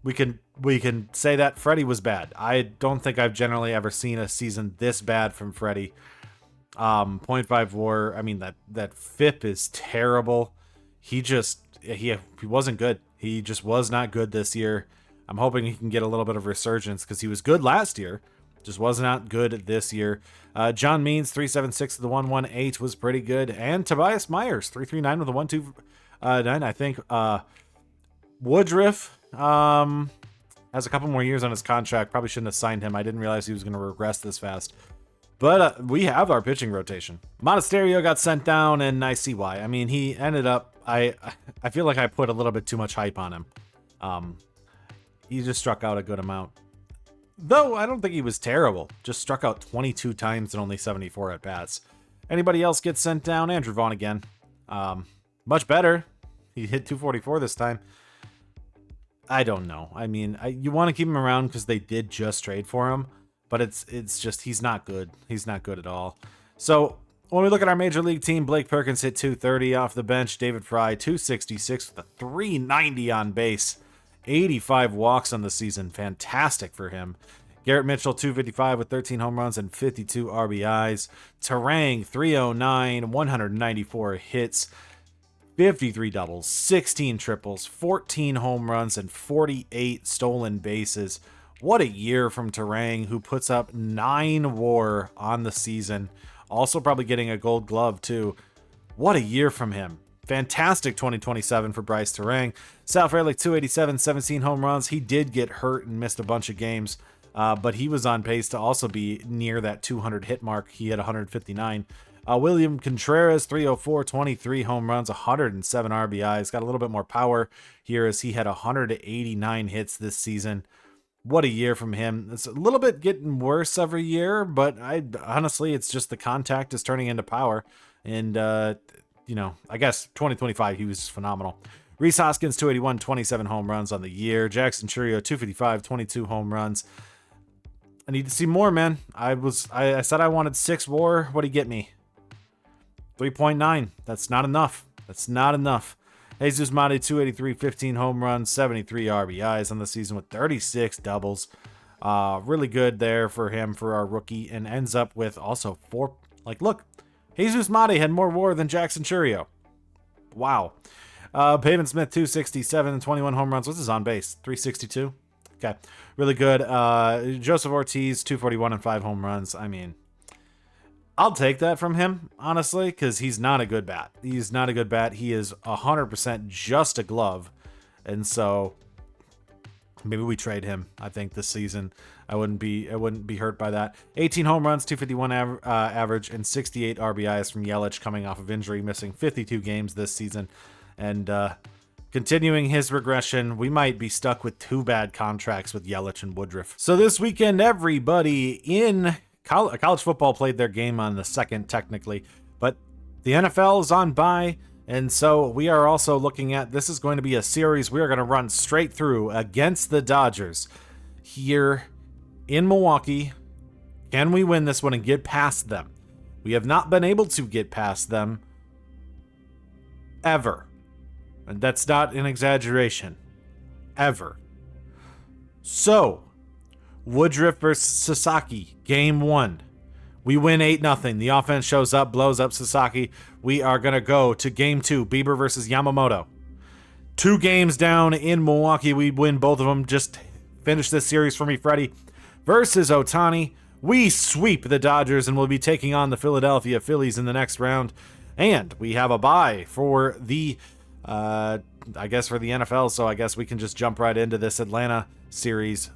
We can say that Freddie was bad. I don't think I've generally ever seen a season this bad from Freddie. 0.5 WAR. I mean, that FIP is terrible. He wasn't good. He just was not good this year. I'm hoping he can get a little bit of resurgence because he was good last year. Just was not good this year. John Means, 376 with the 1.18 was pretty good. And Tobias Myers, 339 with a 1.29. I think Woodruff has a couple more years on his contract. Probably shouldn't have signed him. I didn't realize he was going to regress this fast. But we have our pitching rotation. Monasterio got sent down, and I see why. I mean, he ended up... I feel like I put a little bit too much hype on him. He just struck out a good amount. Though, I don't think he was terrible. Just struck out 22 times and only 74 at-bats. Anybody else get sent down? Andrew Vaughn again. Much better. He hit 244 this time. I don't know. I mean, you want to keep him around because they did just trade for him. But it's just, he's not good. He's not good at all. So, when we look at our major league team, Blake Perkins hit 230 off the bench. David Fry, 266 with a 390 on base. 85 walks on the season. Fantastic for him. Garrett Mitchell, 255 with 13 home runs and 52 RBIs. Terang, 309, 194 hits, 53 doubles, 16 triples, 14 home runs, and 48 stolen bases. What a year from Terang, who puts up 9 WAR on the season. Also probably getting a gold glove, too. What a year from him. Fantastic 2027 for Bryce Terang. Sal Frelick, 287, 17 home runs. He did get hurt and missed a bunch of games, but he was on pace to also be near that 200 hit mark. He had 159. William Contreras, 304, 23 home runs, 107 RBIs. Got a little bit more power here as he had 189 hits this season. What a year from him. It's a little bit getting worse every year, but honestly, it's just the contact is turning into power. And, I guess 2025, he was phenomenal. Rhys Hoskins, 281, 27 home runs on the year. Jackson Churio, 255, 22 home runs. I need to see more, man. I said I wanted 6 WAR. What'd he get me? 3.9. That's not enough. That's not enough. Jesus Mate, 283, 15 home runs, 73 RBIs on the season with 36 doubles. Really good there for him, for our rookie, and ends up with also 4. Look, Jesus Mate had more WAR than Jackson Churio. Wow. Pavin Smith, 267 and 21 home runs. What's his on base? 362? Okay. Really good. Joseph Ortiz, 241 and 5 home runs. I mean, I'll take that from him, honestly, because he's not a good bat. He's not a good bat. He is 100% just a glove. And so maybe we trade him, I think, this season. I wouldn't be hurt by that. 18 home runs, 251 average, and 68 RBIs from Yelich coming off of injury, missing 52 games this season. And continuing his regression, we might be stuck with 2 bad contracts with Yelich and Woodruff. So this weekend, everybody in college football played their game on the 2nd, technically, but the NFL is on bye, and so we are also looking at, this is going to be a series we are going to run straight through against the Dodgers here in Milwaukee. Can we win this one and get past them? We have not been able to get past them ever. And that's not an exaggeration. Ever. So, Woodruff versus Sasaki, game 1. We win 8-0. The offense shows up, blows up Sasaki. We are going to go to game 2, Bieber versus Yamamoto. 2 games down in Milwaukee. We win both of them. Just finish this series for me, Freddie. Versus Ohtani. We sweep the Dodgers and we'll be taking on the Philadelphia Phillies in the next round. And we have a bye for the, for the NFL. So I guess we can just jump right into this Atlanta series.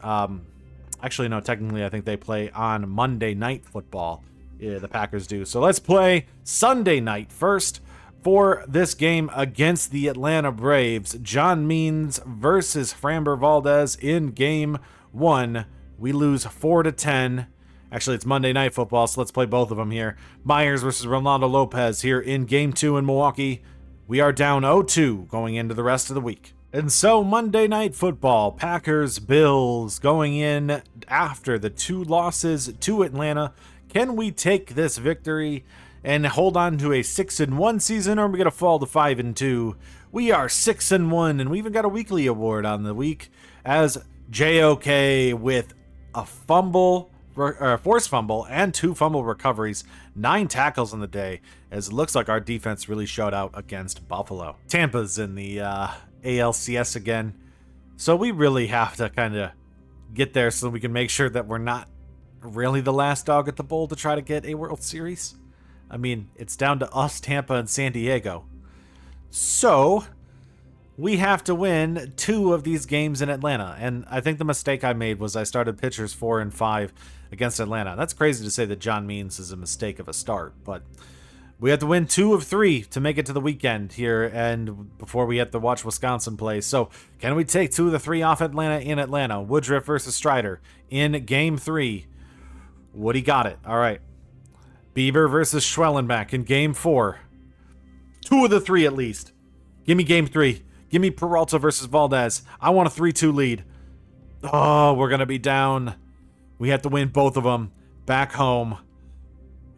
Actually, no, technically, I think they play on Monday Night Football. Yeah, the Packers do. So let's play Sunday night first for this game against the Atlanta Braves. John Means versus Framber Valdez in game 1. We lose 4-10 Actually, it's Monday Night Football, so let's play both of them here. Myers versus Ronaldo Lopez here in Game 2 in Milwaukee. We are down 0-2 going into the rest of the week. And so Monday Night Football, Packers, Bills going in after the 2 losses to Atlanta. Can we take this victory and hold on to a 6-1 season, or are we going to fall to 5-2? We are 6-1, and we even got a weekly award on the week as JOK with a fumble, forced fumble, and 2 fumble recoveries, 9 tackles on the day, as it looks like our defense really showed out against Buffalo. Tampa's in the ALCS again, so we really have to kind of get there so we can make sure that we're not really the last dog at the bowl to try to get a World Series. I mean, it's down to us, Tampa, and San Diego. So we have to win 2 of these games in Atlanta. And I think the mistake I made was I started pitchers 4 and 5 against Atlanta. That's crazy to say that John Means is a mistake of a start, but we have to win 2 of 3 to make it to the weekend here and before we have to watch Wisconsin play. So can we take 2 of the 3 off Atlanta in Atlanta? Woodruff versus Strider in Game 3. Woody got it. All right. Bieber versus Schwellenbach in Game 4. 2 of the 3 at least. Give me Game 3. Give me Peralta versus Valdez. I want a 3-2 lead. Oh, we're going to be down. We have to win both of them. Back home.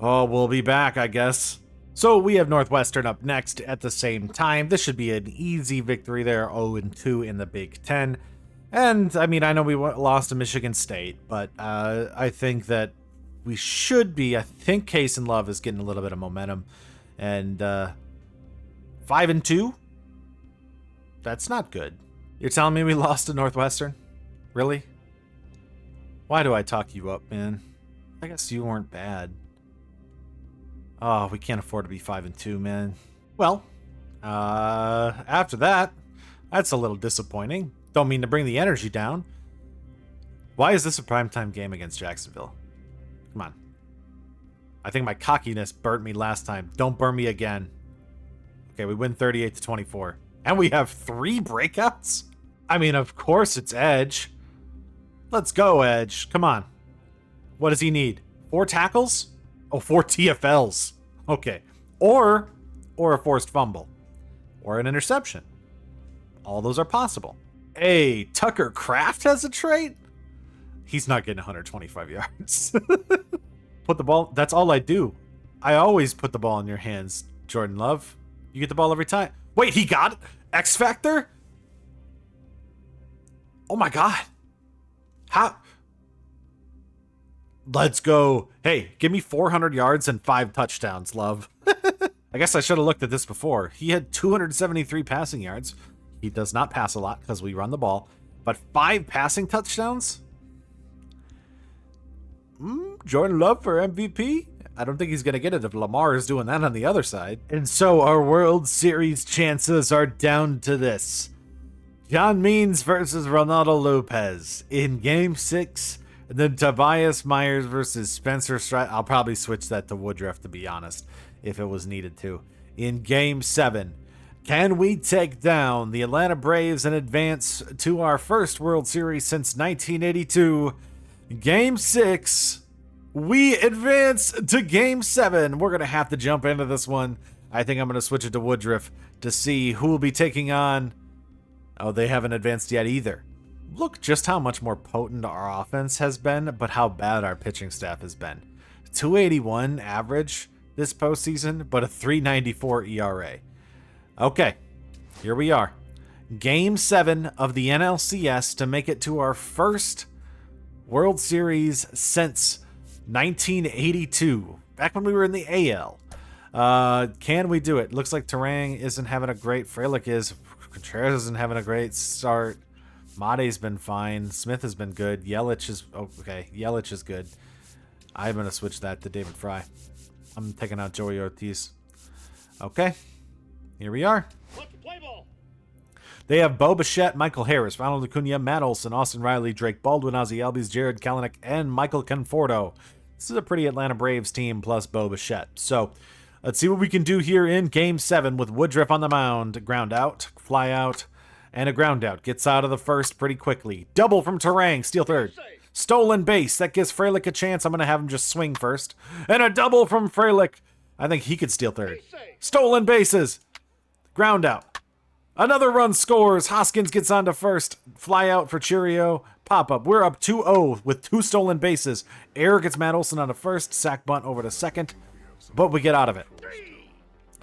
Oh, we'll be back, I guess. So we have Northwestern up next at the same time. This should be an easy victory there. 0-2 in the Big Ten. And, I mean, I know we lost to Michigan State, but I think that we should be. I think Case and Love is getting a little bit of momentum. And 5-2? That's not good. You're telling me we lost to Northwestern? Really? Why do I talk you up, man? I guess you weren't bad. Oh, we can't afford to be 5-2, man. Well, after that, that's a little disappointing. Don't mean to bring the energy down. Why is this a primetime game against Jacksonville? Come on. I think my cockiness burnt me last time. Don't burn me again. Okay, we win 38-24. And we have 3 breakouts? I mean, of course it's Edge. Let's go, Edge. Come on. What does he need? 4 tackles? Oh, 4 TFLs. Okay. Or a forced fumble. Or an interception. All those are possible. Hey, Tucker Kraft has a trait? He's not getting 125 yards. Put the ball. That's all I do. I always put the ball in your hands, Jordan Love. You get the ball every time. Wait, he got it? X Factor? Oh my God. How? Let's go. Hey, give me 400 yards and 5 touchdowns, Love. I guess I should have looked at this before. He had 273 passing yards. He does not pass a lot because we run the ball. But 5 passing touchdowns? Jordan Love for MVP? I don't think he's going to get it if Lamar is doing that on the other side. And so our World Series chances are down to this. John Means versus Ronaldo Lopez in Game 6. And then Tobias Myers versus Spencer Strider. I'll probably switch that to Woodruff, to be honest, if it was needed to. In Game 7. Can we take down the Atlanta Braves and advance to our first World Series since 1982? Game 6. We advance to Game 7. We're going to have to jump into this one. I think I'm going to switch it to Woodruff to see who will be taking on. Oh, they haven't advanced yet either. Look just how much more potent our offense has been, but how bad our pitching staff has been. 281 average this postseason, but a 394 ERA. Okay, here we are. Game 7 of the NLCS to make it to our first World Series since 1982, back when we were in the AL. Can we do it? Looks like Terang isn't having a great. Frelick is. Contreras isn't having a great start. Made's been fine. Smith has been good. Yelich is okay. Yelich is good. I'm gonna switch that to David Fry. I'm taking out Joey Ortiz. Okay, here we are. They have Bo Bichette, Michael Harris, Ronald Acuna, Matt Olson, Austin Riley, Drake Baldwin, Ozzie Albies, Jared Kalanick, and Michael Conforto. This is a pretty Atlanta Braves team plus Bo Bichette. So let's see what we can do here in Game 7 with Woodruff on the mound. Ground out, fly out, and a ground out. Gets out of the first pretty quickly. Double from Terang, steal third. Stolen base. That gives Frelick a chance. I'm going to have him just swing first. And a double from Frelick. I think he could steal third. Stolen bases. Ground out. Another run scores. Hoskins gets on to first. Fly out for Cheerio. Pop up. We're up 2-0 with 2 stolen bases. Air gets Matt Olson on to first. Sack bunt over to second. But we get out of it.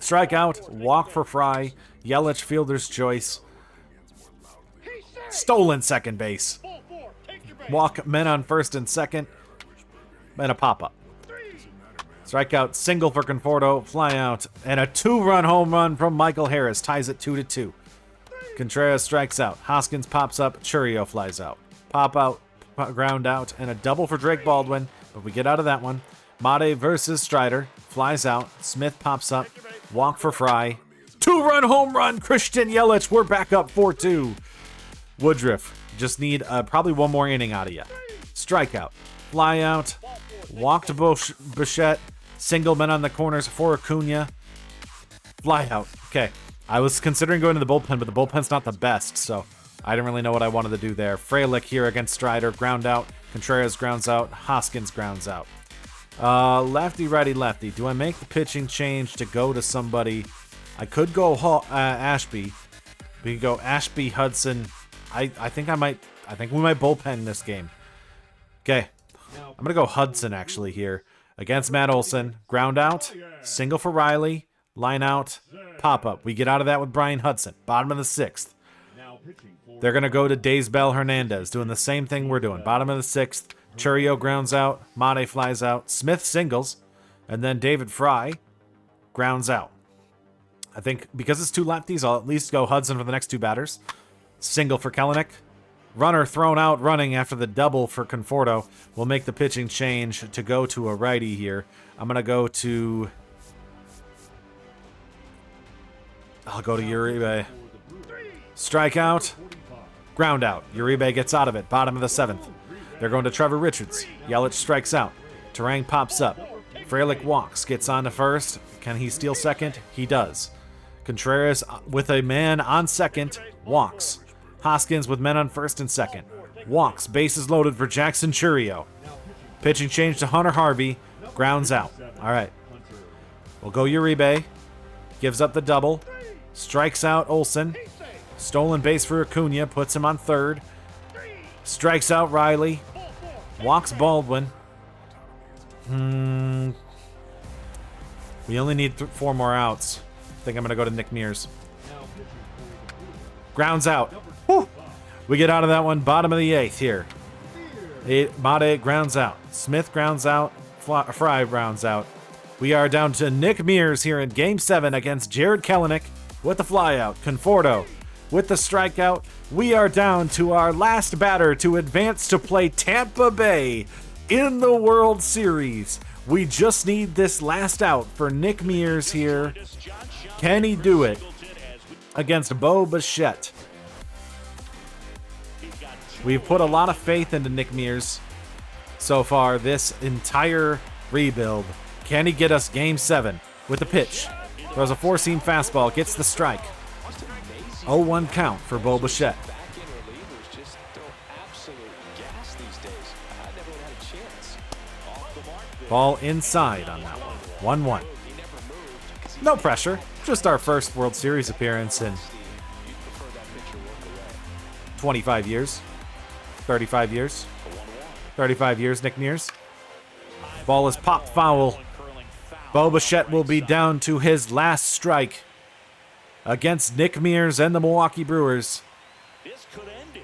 Strikeout. Walk for Fry. Yelich fielder's choice. Stolen second base. Walk men on first and second. And a pop up. Strikeout. Single for Conforto. Fly out. And a 2-run home run from Michael Harris. Ties it 2-2. Contreras strikes out. Hoskins pops up. Churio flies out. Pop out, ground out, and a double for Drake Baldwin. But we get out of that one. Mate versus Strider. Flies out. Smith pops up. Walk for Fry. 2-run home run. Christian Yelich. We're back up 4-2. Woodruff. Just need probably one more inning out of you. Strikeout. Fly out. Walk to Bichette. Single men on the corners for Acuna. Fly out. Okay. I was considering going to the bullpen, but the bullpen's not the best, so I didn't really know what I wanted to do there. Frelick here against Strider. Ground out. Contreras grounds out. Hoskins grounds out. Lefty, righty, lefty. Do I make the pitching change to go to somebody? I could go Ashby. We could go Ashby, Hudson. I think we might bullpen this game. Okay. I'm going to go Hudson, actually, here. Against Matt Olson. Ground out. Single for Riley. Line out. Pop up. We get out of that with Brian Hudson. Bottom of the 6th. They're going to go to Daysbel Hernandez. Doing the same thing we're doing. Bottom of the 6th. Churio grounds out. Mate flies out. Smith singles. And then David Fry grounds out. I think because it's 2 lefties, I'll at least go Hudson for the next 2 batters. Single for Kelenic. Runner thrown out running after the double for Conforto. We'll make the pitching change to go to a righty here. I'm going to go to... I'll go to Uribe. Strikeout. Ground out. Uribe gets out of it. Bottom of the 7th. They're going to Trevor Richards. Yelich strikes out. Terang pops up. Frelick walks. Gets on to first. Can he steal second? He does. Contreras with a man on second. Walks. Hoskins with men on first and second. Walks. Bases loaded for Jackson Churio. Pitching change to Hunter Harvey. Grounds out. All right. We'll go Uribe. Gives up the double. Strikes out Olson. Stolen base for Acuna. Puts him on third. Strikes out Riley. Walks Baldwin. We only need 4 more outs. I think I'm going to go to Nick Mears. Grounds out. Whew. We get out of that one. Bottom of the 8th here. Mate grounds out. Smith grounds out. Fry grounds out. We are down to Nick Mears here in Game 7 against Jared Kelenic with the flyout. Conforto with the strikeout. We are down to our last batter to advance to play Tampa Bay in the World Series. We just need this last out for Nick Mears here. Can he do it against Bo Bichette? We've put a lot of faith into Nick Mears so far this entire rebuild. Can he get us Game 7 with the pitch? Throws a 4-seam fastball, gets the strike. 0-1 count for Bo Bichette. Ball inside on that one. 1-1. No pressure. Just our first World Series appearance in 25 years. 35 years. 35 years, Nick Mears. Ball is popped foul. Bo Bichette will be down to his last strike against Nick Mears and the Milwaukee Brewers.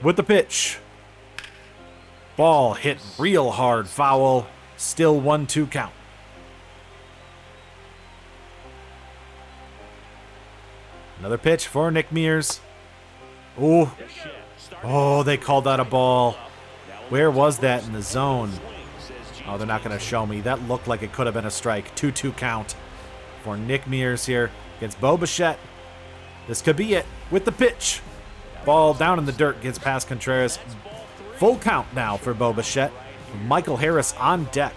With the pitch. Ball hit real hard, foul. Still 1-2 count. Another pitch for Nick Mears. Oh, they called out a ball. Where was that in the zone? Oh, they're not going to show me. That looked like it could have been a strike. 2-2 count for Nick Mears here against Bo Bichette. This could be it with the pitch. Ball down in the dirt, gets past Contreras. Full count now for Bo Bichette. Michael Harris on deck.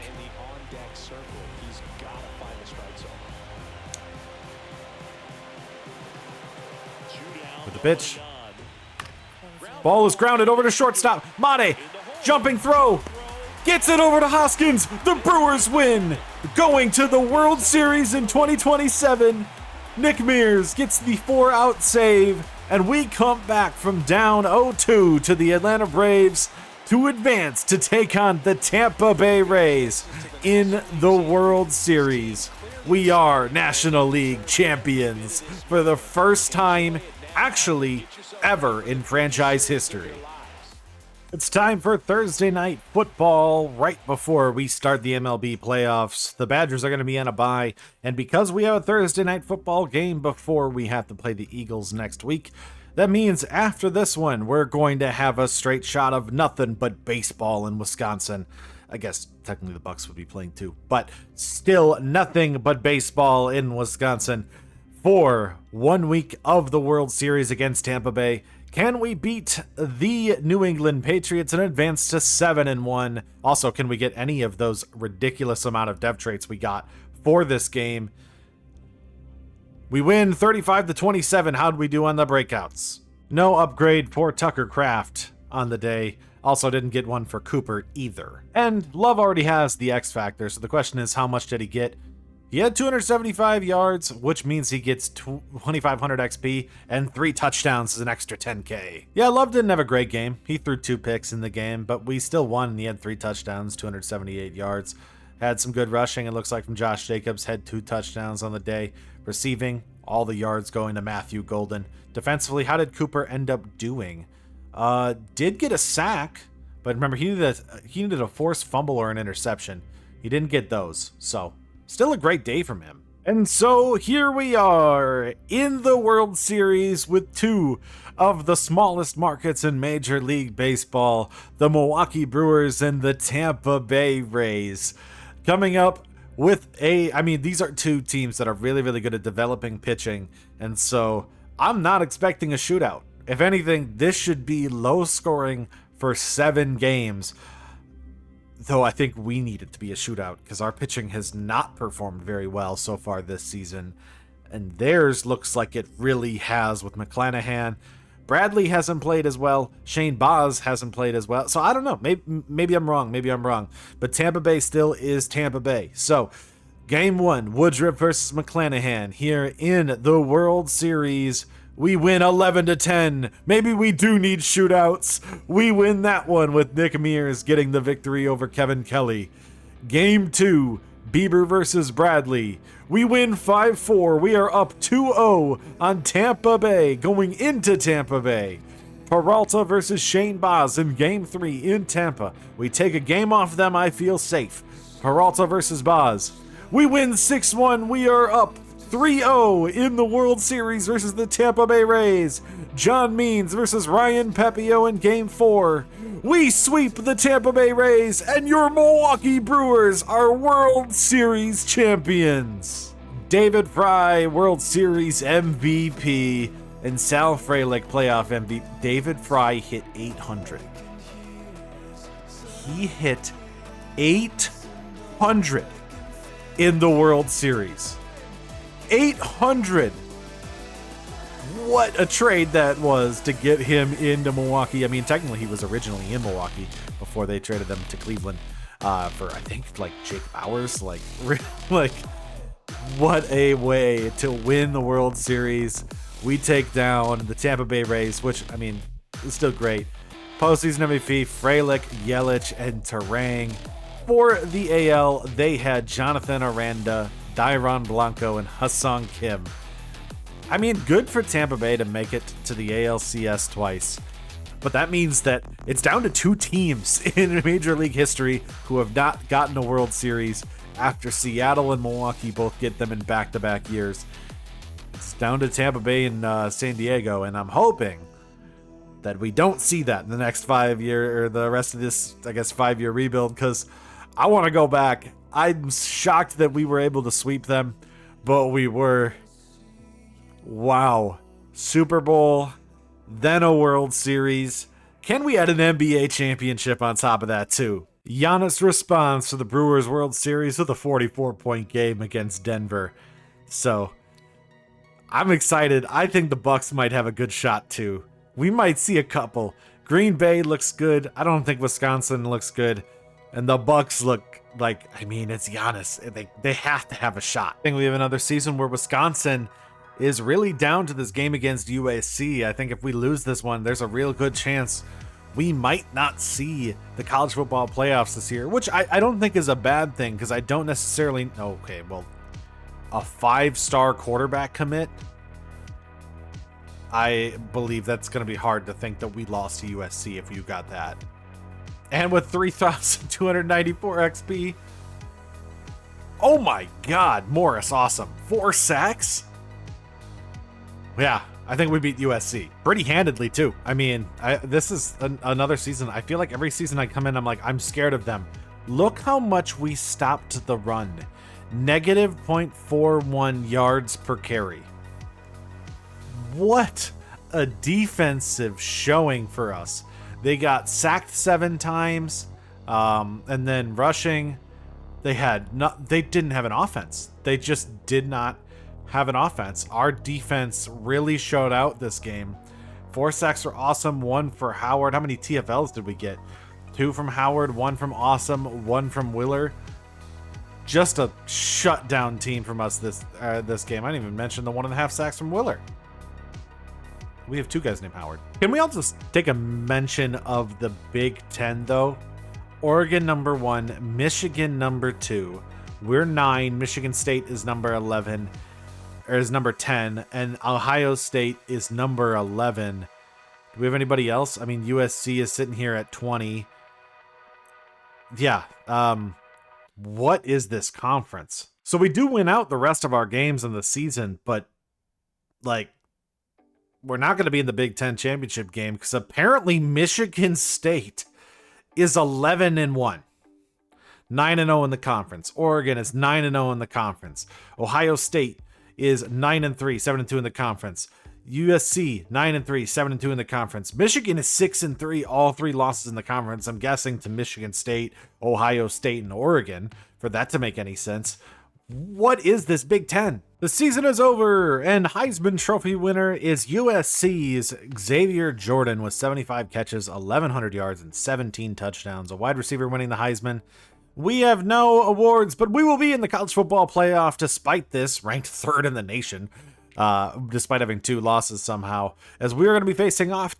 With the pitch. Ball is grounded over to shortstop. Mate, jumping throw. Gets it over to Hoskins. The Brewers win. Going to the World Series in 2027. Nick Mears gets the 4-out save. And we come back from down 0-2 to the Atlanta Braves to advance to take on the Tampa Bay Rays in the World Series. We are National League champions for the first time, actually, ever in franchise history. It's time for Thursday night football right before we start the MLB playoffs. The Badgers are going to be on a bye, and because we have a Thursday night football game before we have to play the Eagles next week, that means after this one, we're going to have a straight shot of nothing but baseball in Wisconsin. I guess technically the Bucks would be playing too, but still nothing but baseball in Wisconsin for 1 week of the World Series against Tampa Bay. Can we beat the New England Patriots and advance to 7-1? Also, can we get any of those ridiculous amount of dev traits we got for this game? We win 35-27. How'd we do on the breakouts? No upgrade for Tucker Kraft on the day. Also didn't get one for Cooper either. And Love already has the X Factor, so the question is, how much did he get? He had 275 yards, which means he gets 2,500 XP, and 3 touchdowns is an extra 10K. Yeah, Love didn't have a great game. He threw 2 picks in the game, but we still won, and he had 3 touchdowns, 278 yards. Had some good rushing, it looks like, from Josh Jacobs. Had 2 touchdowns on the day. Receiving, all the yards going to Matthew Golden. Defensively, how did Cooper end up doing? Did get a sack, but remember, he needed a forced fumble or an interception. He didn't get those, so still a great day from him. And so here we are in the World Series with 2 of the smallest markets in Major League Baseball, the Milwaukee Brewers and the Tampa Bay Rays. Coming up with these are 2 teams that are really, really good at developing pitching, and so I'm not expecting a shootout. If anything, this should be low scoring for 7 games. Though I think we need it to be a shootout because our pitching has not performed very well so far this season. And theirs looks like it really has with McClanahan. Bradley hasn't played as well. Shane Baz hasn't played as well. So I don't know. Maybe I'm wrong. But Tampa Bay still is Tampa Bay. So game 1, Woodruff versus McClanahan here in the World Series. We win 11-10. Maybe we do need shootouts. We win that one with Nick Mears getting the victory over Kevin Kelly. Game 2, Bieber versus Bradley. We win 5-4. We are up 2-0 on Tampa Bay going into Tampa Bay. Peralta versus Shane Baz in Game 3 in Tampa. We take a game off them. I feel safe. Peralta versus Baz. We win 6-1. We are up 3-0 in the World Series versus the Tampa Bay Rays. John Means versus Ryan Pepio in Game 4. We sweep the Tampa Bay Rays, and your Milwaukee Brewers are World Series champions. David Fry, World Series MVP, and Sal Frelick, playoff MVP. David Fry hit 800. He hit 800 in the World Series. 800. What a trade that was to get him into Milwaukee. I mean, technically he was originally in Milwaukee before they traded him to Cleveland for, I think, like Jake Bauers. Like what a way to win the World Series. We take down the Tampa Bay Rays, which, I mean, is still great. Postseason MVP, Frelick, Yelich, and Terang. For the AL, they had Jonathan Aranda, Dairon Blanco, and Hassan Kim. I mean, good for Tampa Bay to make it to the ALCS twice. But that means that it's down to 2 teams in Major League history who have not gotten a World Series after Seattle and Milwaukee both get them in back-to-back years. It's down to Tampa Bay and San Diego, and I'm hoping that we don't see that in the next 5 year or the rest of this, I guess, 5-year rebuild, because I want to go back. I'm shocked that we were able to sweep them, but we were. Wow. Super Bowl, then a World Series. Can we add an NBA championship on top of that too? Giannis responds to the Brewers World Series with a 44-point game against Denver. So, I'm excited. I think the Bucks might have a good shot too. We might see a couple. Green Bay looks good. I don't think Wisconsin looks good. And the Bucks look like, I mean, it's Giannis. They have to have a shot. I think we have another season where Wisconsin is really down to this game against USC. I think if we lose this one, there's a real good chance we might not see the college football playoffs this year, which I don't think is a bad thing, because I don't necessarily... Okay, well, a 5-star quarterback commit, I believe that's going to be hard to think that we lost to USC if you got that. And with 3,294 XP. Oh my God, Morris, awesome. 4 sacks? Yeah, I think we beat USC pretty handedly too. I mean, this is another season. I feel like every season I come in, I'm like, I'm scared of them. Look how much we stopped the run. Negative 0.41 yards per carry. What a defensive showing for us. They got sacked 7 times, and then rushing. They didn't have an offense. They just did not have an offense. Our defense really showed out this game. 4 sacks were awesome. 1 for Howard. How many TFLs did we get? 2 from Howard, 1 from Awesome, 1 from Willer. Just a shutdown team from us this game. I didn't even mention the 1.5 sacks from Willer. We have 2 guys named Howard. Can we all just take a mention of the Big Ten, though? Oregon number 1, Michigan number 2. We're 9. Michigan State is number 11, or is number 10, and Ohio State is number 11. Do we have anybody else? I mean, USC is sitting here at 20. Yeah. What is this conference? So we do win out the rest of our games in the season, but like, we're not going to be in the Big Ten championship game because apparently Michigan State is 11-1, 9-0 in the conference. Oregon is 9-0 in the conference. Ohio State is 9-3, 7-2 in the conference. USC 9-3, 7-2 in the conference. Michigan is 6-3, all 3 losses in the conference. I'm guessing to Michigan State, Ohio State, and Oregon for that to make any sense. What is this Big Ten? The season is over, and Heisman Trophy winner is USC's Xavier Jordan with 75 catches, 1,100 yards, and 17 touchdowns. A wide receiver winning the Heisman. We have no awards, but we will be in the college football playoff despite this, ranked 3rd in the nation, despite having 2 losses somehow, as we are going to be facing off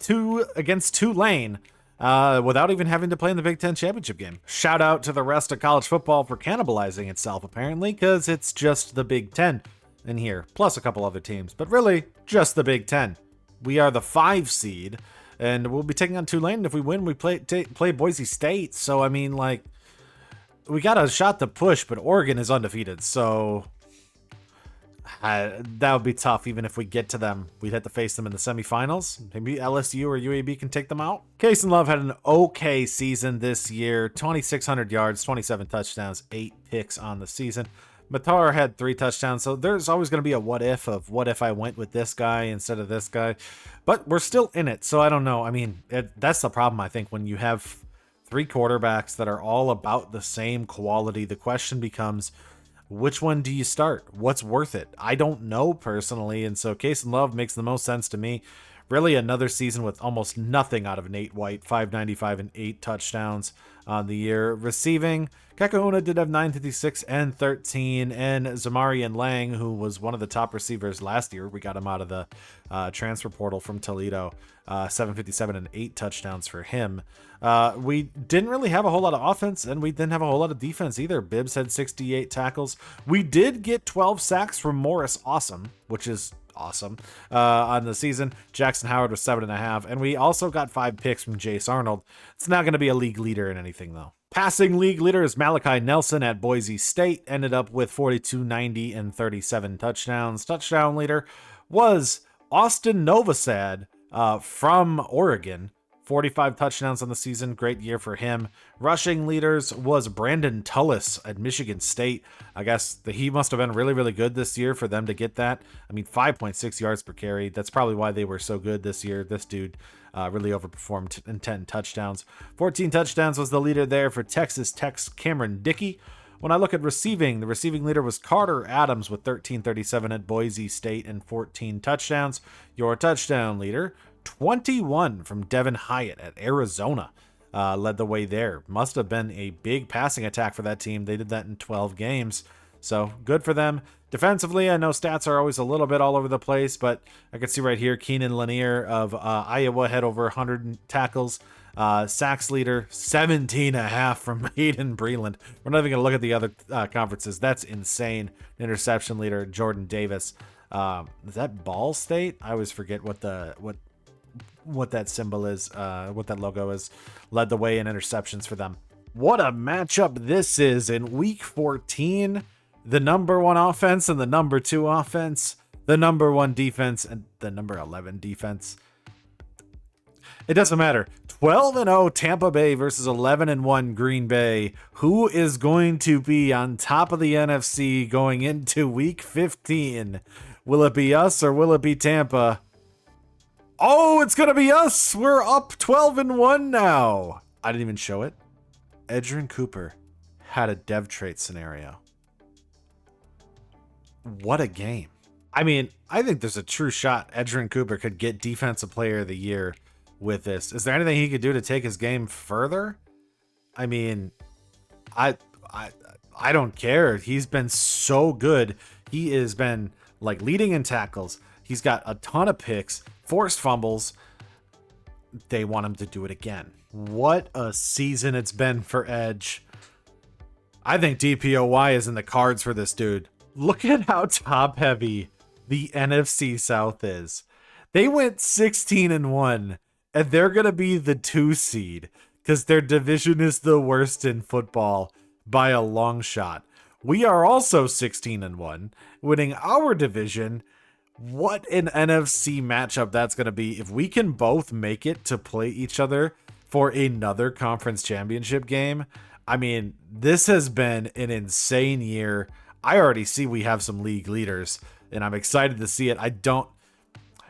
against Tulane. Without even having to play in the Big Ten championship game. Shout out to the rest of college football for cannibalizing itself, apparently, because it's just the Big Ten in here, plus a couple other teams, but really just the Big Ten. We are the 5 seed, and we'll be taking on Tulane. If we win, we play Boise State. So I mean, like, we got a shot to push, but Oregon is undefeated, so that would be tough. Even if we get to them, we'd have to face them in the semifinals. Maybe LSU or UAB can take them out. Case and Love had an okay season this year. 2,600 yards, 27 touchdowns, 8 picks on the season. Matar had 3 touchdowns, so there's always going to be a what if I went with this guy instead of this guy. But we're still in it, so I don't know. I mean, that's the problem, I think, when you have 3 quarterbacks that are all about the same quality. The question becomes, which one do you start? What's worth it? I don't know personally, and so Case and Love makes the most sense to me. Really another season with almost nothing out of Nate White, 595 and 8 touchdowns on the year. Receiving, Kekauna did have 956 and 13, and Zamarian Lang, who was one of the top receivers last year, we got him out of the transfer portal from Toledo, 757 and 8 touchdowns for him. We didn't really have a whole lot of offense, and we didn't have a whole lot of defense either. Bibbs had 68 tackles. We did get 12 sacks from Morris Awesome, which is awesome, on the season. Jackson Howard was 7.5, and we also got 5 picks from Jace Arnold. It's not going to be a league leader in anything, though. Passing league leader is Malachi Nelson at Boise State, ended up with 4,290 and 37 touchdowns. Touchdown leader was Austin Novosad from Oregon. 45 touchdowns on the season. Great year for him. Rushing leaders was Brandon Tullis at Michigan State. I guess he must have been really, really good this year for them to get that. I mean, 5.6 yards per carry. That's probably why they were so good this year. This dude really overperformed in 10 touchdowns. 14 touchdowns was the leader there for Texas Tech's Cameron Dickey. When I look at receiving, the receiving leader was Carter Adams with 1337 at Boise State and 14 touchdowns. Your touchdown leader, 21 from Devin Hyatt at Arizona. led the way there. Must have been a big passing attack for that team. They did that in 12 games. So good for them. Defensively, I know stats are always a little bit all over the place, but I can see right here, Keenan Lanier of Iowa had over 100 tackles. Sacks leader, 17.5 from Hayden Breland. We're not even going to look at the other conferences. That's insane. Interception leader, Jordan Davis. Is that Ball State? I always forget what that symbol is, what that logo is. Led the way in interceptions for them. What a matchup this is in week 14. The number 1 offense and the number 2 offense. The number 1 defense and the number 11 defense. It doesn't matter. 12-0 Tampa Bay versus 11-1 Green Bay. Who is going to be on top of the NFC going into week 15? Will it be us or will it be Tampa? Oh, it's going to be us. We're up 12-1 now. I didn't even show it. Edgerrin Cooper had a dev trait scenario. What a game. I mean, I think there's a true shot Edgerrin Cooper could get Defensive Player of the Year with this. Is there anything he could do to take his game further? I mean, I don't care. He's been so good. He has been like leading in tackles. He's got a ton of picks, forced fumbles. They want him to do it again. What a season it's been for Edge. I think DPOY is in the cards for this dude. Look at how top heavy the NFC South is. They went 16-1 and they're going to be the 2 seed because their division is the worst in football by a long shot. We are also 16-1, winning our division. What an NFC matchup that's going to be. If we can both make it to play each other for another conference championship game, I mean, this has been an insane year. I already see we have some league leaders, and I'm excited to see it.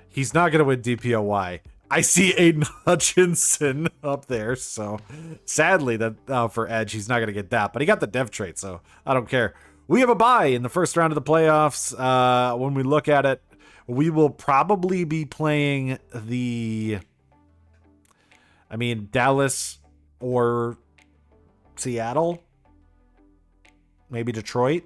He's not going to win DPOY. I see Aiden Hutchinson up there, so sadly that for Edge, he's not going to get that, but he got the dev trait, so I don't care. We have a bye in the first round of the playoffs. When we look at it, we will probably be playing Dallas or Seattle, maybe Detroit.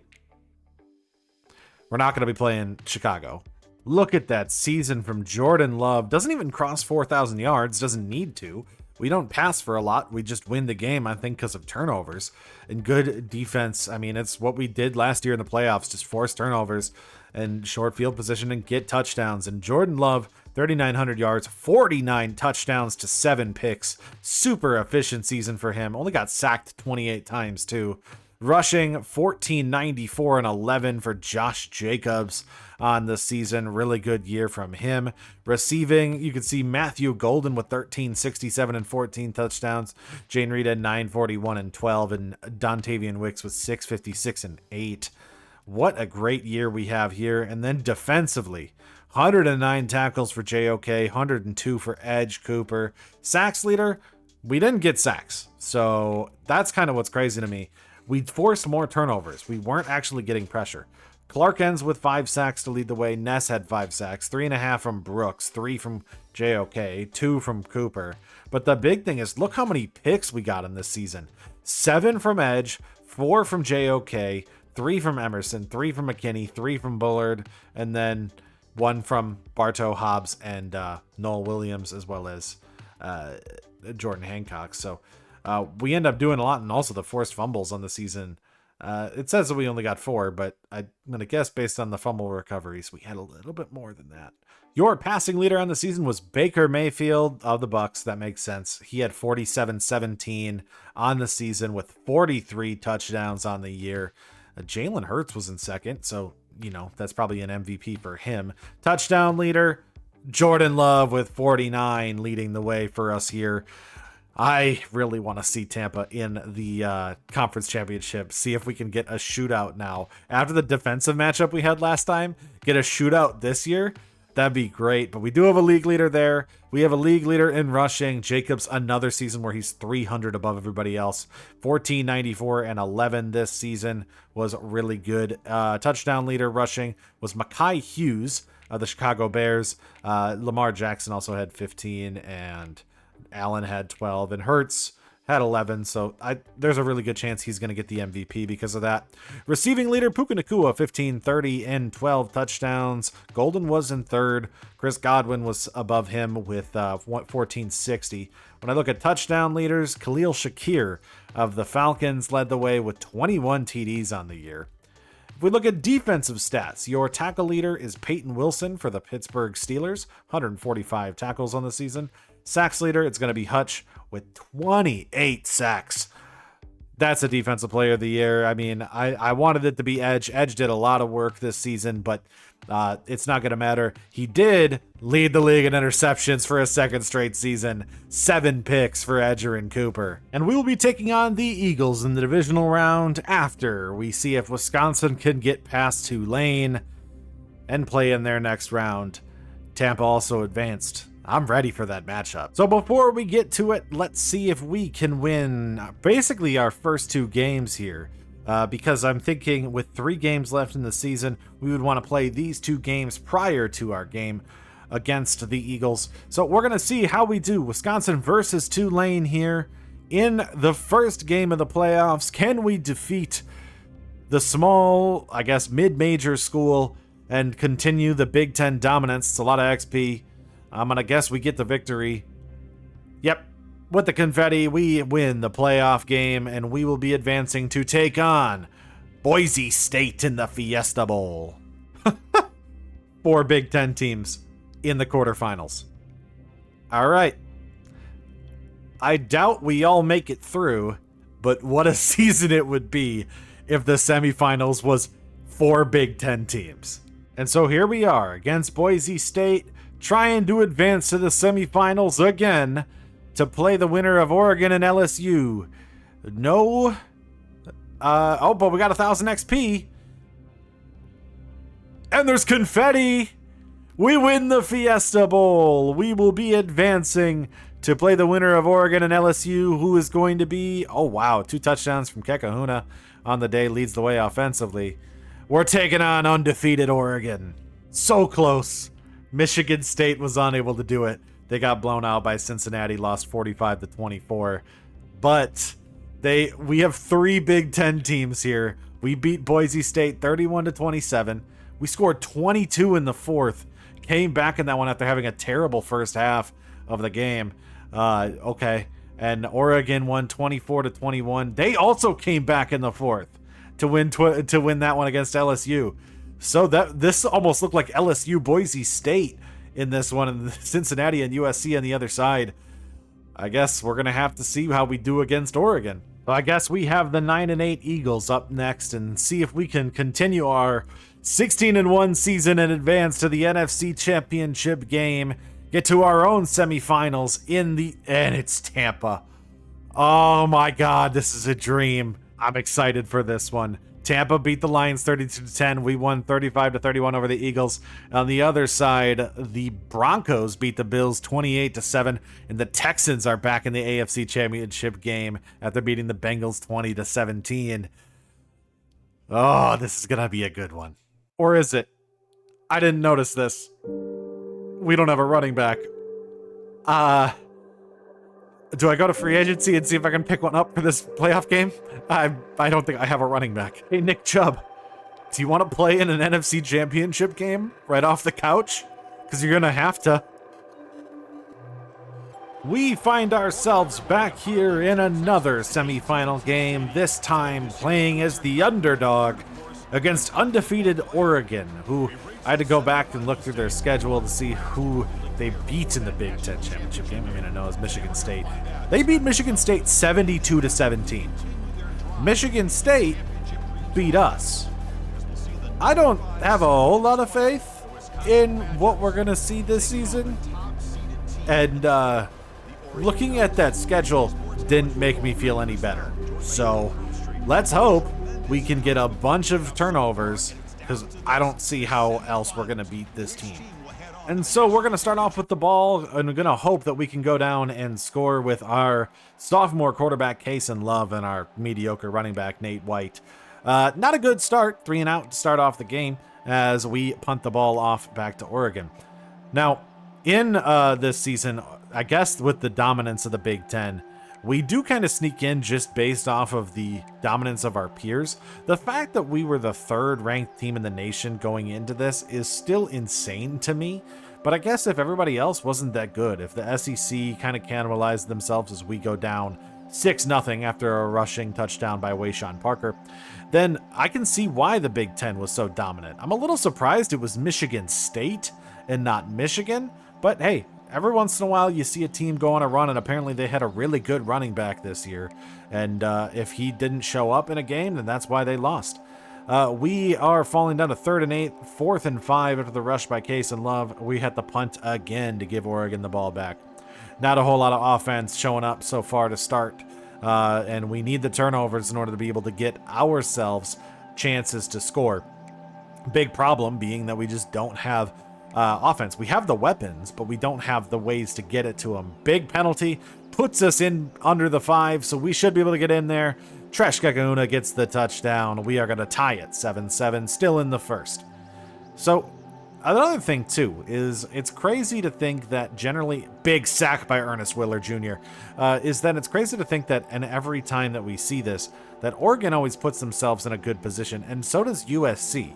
We're not going to be playing Chicago. Look at that season from Jordan Love. Doesn't even cross 4,000 yards. Doesn't need to. We don't pass for a lot. We just win the game, I think, because of turnovers. And good defense. I mean, it's what we did last year in the playoffs. Just force turnovers and short field position and get touchdowns. And Jordan Love, 3,900 yards, 49 touchdowns to 7 picks. Super efficient season for him. Only got sacked 28 times, too. Rushing 1494 and 11 for Josh Jacobs on the season. Really good year from him. Receiving, you can see Matthew Golden with 1367 and 14 touchdowns. Jane Reed had 941 and 12, and Dontavian Wicks with 656 and 8. What a great year we have here. And then defensively, 109 tackles for JOK, 102 for Edge Cooper. Sacks leader, we didn't get sacks. So that's kind of what's crazy to me. We forced more turnovers. We weren't actually getting pressure. Clark ends with 5 sacks to lead the way. Ness had 5 sacks, 3.5 from Brooks, 3 from JOK, 2 from Cooper. But the big thing is, look how many picks we got in this season. 7 from Edge, 4 from JOK, 3 from Emerson, 3 from McKinney, 3 from Bullard, and then 1 from Bartow Hobbs and Noel Williams, as well as Jordan Hancock. So we end up doing a lot, and also the forced fumbles on the season. It says that we only got 4, but I'm going to guess based on the fumble recoveries, we had a little bit more than that. Your passing leader on the season was Baker Mayfield of the Bucks. That makes sense. He had 47-17 on the season with 43 touchdowns on the year. Jalen Hurts was in second, so, that's probably an MVP for him. Touchdown leader, Jordan Love with 49 leading the way for us here. I really want to see Tampa in the conference championship. See if we can get a shootout now. After the defensive matchup we had last time, get a shootout this year. That'd be great. But we do have a league leader there. We have a league leader in rushing. Jacobs, another season where he's 300 above everybody else. 1494 and 11 this season was really good. Touchdown leader rushing was Mekhi Hughes of the Chicago Bears. Lamar Jackson also had 15, and Allen had 12, and Hurts had 11, so there's a really good chance he's going to get the MVP because of that. Receiving leader, Puka Nacua, 1530 and 12 touchdowns. Golden was in third. Chris Godwin was above him with 1460. When I look at touchdown leaders, Khalil Shakir of the Falcons led the way with 21 TDs on the year. If we look at defensive stats, your tackle leader is Peyton Wilson for the Pittsburgh Steelers, 145 tackles on the season. Sacks leader, it's going to be Hutch with 28 sacks. That's a defensive player of the year. I mean, I wanted it to be Edge. Edge did a lot of work this season, but it's not going to matter. He did lead the league in interceptions for a second straight season. 7 picks for Edger and Cooper. And we will be taking on the Eagles in the divisional round after we see if Wisconsin can get past Tulane and play in their next round. Tampa also advanced. I'm ready for that matchup. So before we get to it, let's see if we can win basically our first 2 games here. Because I'm thinking with 3 games left in the season, we would want to play these 2 games prior to our game against the Eagles. So we're going to see how we do. Wisconsin versus Tulane here in the first game of the playoffs. Can we defeat the small, I guess, mid-major school and continue the Big Ten dominance? It's a lot of XP. I'm going to guess we get the victory. Yep. With the confetti, we win the playoff game, and we will be advancing to take on Boise State in the Fiesta Bowl. 4 Big Ten teams in the quarterfinals. All right. I doubt we all make it through, but what a season it would be if the semifinals was 4 Big Ten teams. And so here we are against Boise State, trying to advance to the semifinals again to play the winner of Oregon and LSU. No. But we got 1,000 XP. And there's confetti. We win the Fiesta Bowl. We will be advancing to play the winner of Oregon and LSU, who is going to be, 2 touchdowns from Kekahuna on the day, leads the way offensively. We're taking on undefeated Oregon. So close. Michigan State was unable to do it. They got blown out by Cincinnati, lost 45-24. But we have 3 Big Ten teams here. We beat Boise State 31-27. We scored 22 in the 4th. Came back in that one after having a terrible first half of the game. Okay. And Oregon won 24-21. They also came back in the 4th to win that one against LSU. So this almost looked like LSU Boise State in this one, and Cincinnati and USC on the other side. I guess we're going to have to see how we do against Oregon. So I guess we have the 9-8 Eagles up next and see if we can continue our 16-1 season and advance to the NFC Championship game. Get to our own semifinals and it's Tampa. Oh my God, this is a dream. I'm excited for this one. Tampa beat the Lions 32-10. We won 35-31 over the Eagles. On the other side, the Broncos beat the Bills 28-7, and the Texans are back in the AFC Championship game after beating the Bengals 20-17. Oh, this is gonna be a good one. Or is it? I didn't notice this. We don't have a running back. Do I go to free agency and see if I can pick one up for this playoff game? I don't think I have a running back. Hey, Nick Chubb, do you want to play in an NFC Championship game right off the couch? Because you're going to have to. We find ourselves back here in another semifinal game, this time playing as the underdog against undefeated Oregon, who I had to go back and look through their schedule to see who they beat in the Big Ten Championship game. I mean, I know it's Michigan State. They beat Michigan State 72-17. Michigan State beat us. I don't have a whole lot of faith in what we're going to see this season. And looking at that schedule didn't make me feel any better. So let's hope we can get a bunch of turnovers, because I don't see how else we're going to beat this team. And so we're going to start off with the ball, and we're going to hope that we can go down and score with our sophomore quarterback, Cason Love, and our mediocre running back, Nate White. Not a good start, 3 and out to start off the game, as we punt the ball off back to Oregon. Now, in this season, I guess with the dominance of the Big Ten, we do kind of sneak in just based off of the dominance of our peers. The fact that we were the 3rd ranked team in the nation going into this is still insane to me. But I guess if everybody else wasn't that good, if the SEC kind of cannibalized themselves as we go down 6-0 after a rushing touchdown by Wayshawn Parker, then I can see why the Big Ten was so dominant. I'm a little surprised it was Michigan State and not Michigan, but hey, every once in a while you see a team go on a run, and apparently they had a really good running back this year. And if he didn't show up in a game, then that's why they lost. We are falling down to 3rd and 8, 4th and 5 after the rush by Case and Love. We had to punt again to give Oregon the ball back. Not a whole lot of offense showing up so far to start. And we need the turnovers in order to be able to get ourselves chances to score. Big problem being that we just don't have offense. We have the weapons, but we don't have the ways to get it to them. Big penalty puts us in under the 5, so we should be able to get in there. Trash Kakauna gets the touchdown. We are going to tie it 7-7, still in the first. So another thing too is it's crazy to think that generally, big sack by Ernest Willer Jr., is that it's crazy to think that, and every time that we see this, that Oregon always puts themselves in a good position, and so does USC.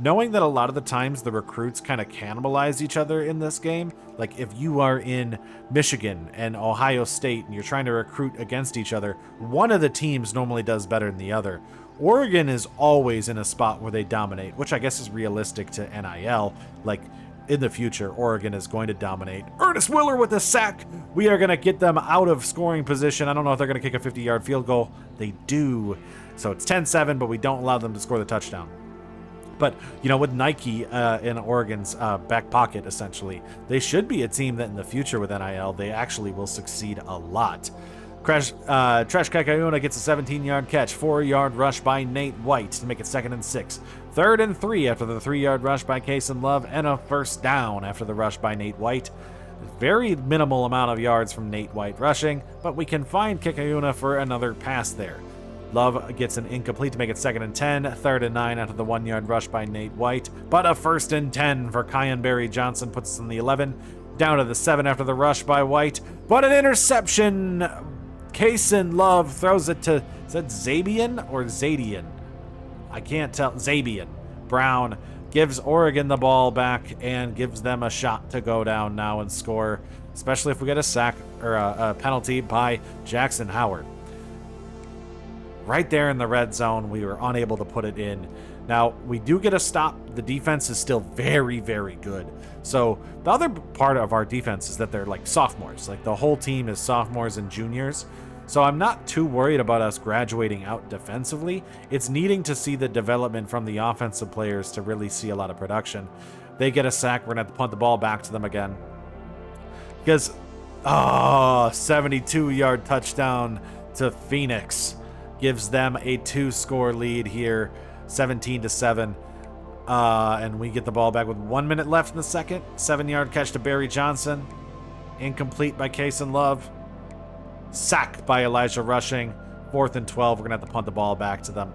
Knowing that a lot of the times the recruits kind of cannibalize each other in this game, like if you are in Michigan and Ohio State and you're trying to recruit against each other, one of the teams normally does better than the other. Oregon is always in a spot where they dominate, which I guess is realistic to NIL. Like in the future, Oregon is going to dominate. Ernest Willer with a sack. We are going to get them out of scoring position. I don't know if they're going to kick a 50-yard field goal. They do. So it's 10-7, but we don't allow them to score the touchdown. But, you know, with Nike in Oregon's back pocket, essentially, they should be a team that in the future with NIL, they actually will succeed a lot. Trash Kakauna gets a 17-yard catch, 4-yard rush by Nate White to make it 2nd and 6. 3rd and 3 after the 3-yard rush by Case and Love, and a first down after the rush by Nate White. Very minimal amount of yards from Nate White rushing, but we can find Kakauna for another pass there. Love gets an incomplete to make it 2nd and 10, 3rd and 9 after the 1-yard rush by Nate White, but a 1st and 10 for Kyan Barry Johnson puts us in the 11, down to the 7 after the rush by White, but an interception. Case and Love throws it to, is that Zabian or Zadian? I can't tell. Zabian. Brown gives Oregon the ball back and gives them a shot to go down now and score, especially if we get a sack or a penalty by Jackson Howard. Right there in the red zone, we were unable to put it in. Now, we do get a stop. The defense is still very, very good. So the other part of our defense is that they're like sophomores. Like the whole team is sophomores and juniors. So I'm not too worried about us graduating out defensively. It's needing to see the development from the offensive players to really see a lot of production. They get a sack. We're going to have to punt the ball back to them again. Because, 72-yard touchdown to Phoenix gives them a 2-score lead here, 17-7. And we get the ball back with 1 minute left in the second. 7-yard catch to Barry Johnson. Incomplete by Case and Love. Sack by Elijah Rushing. 4th and 12. We're going to have to punt the ball back to them.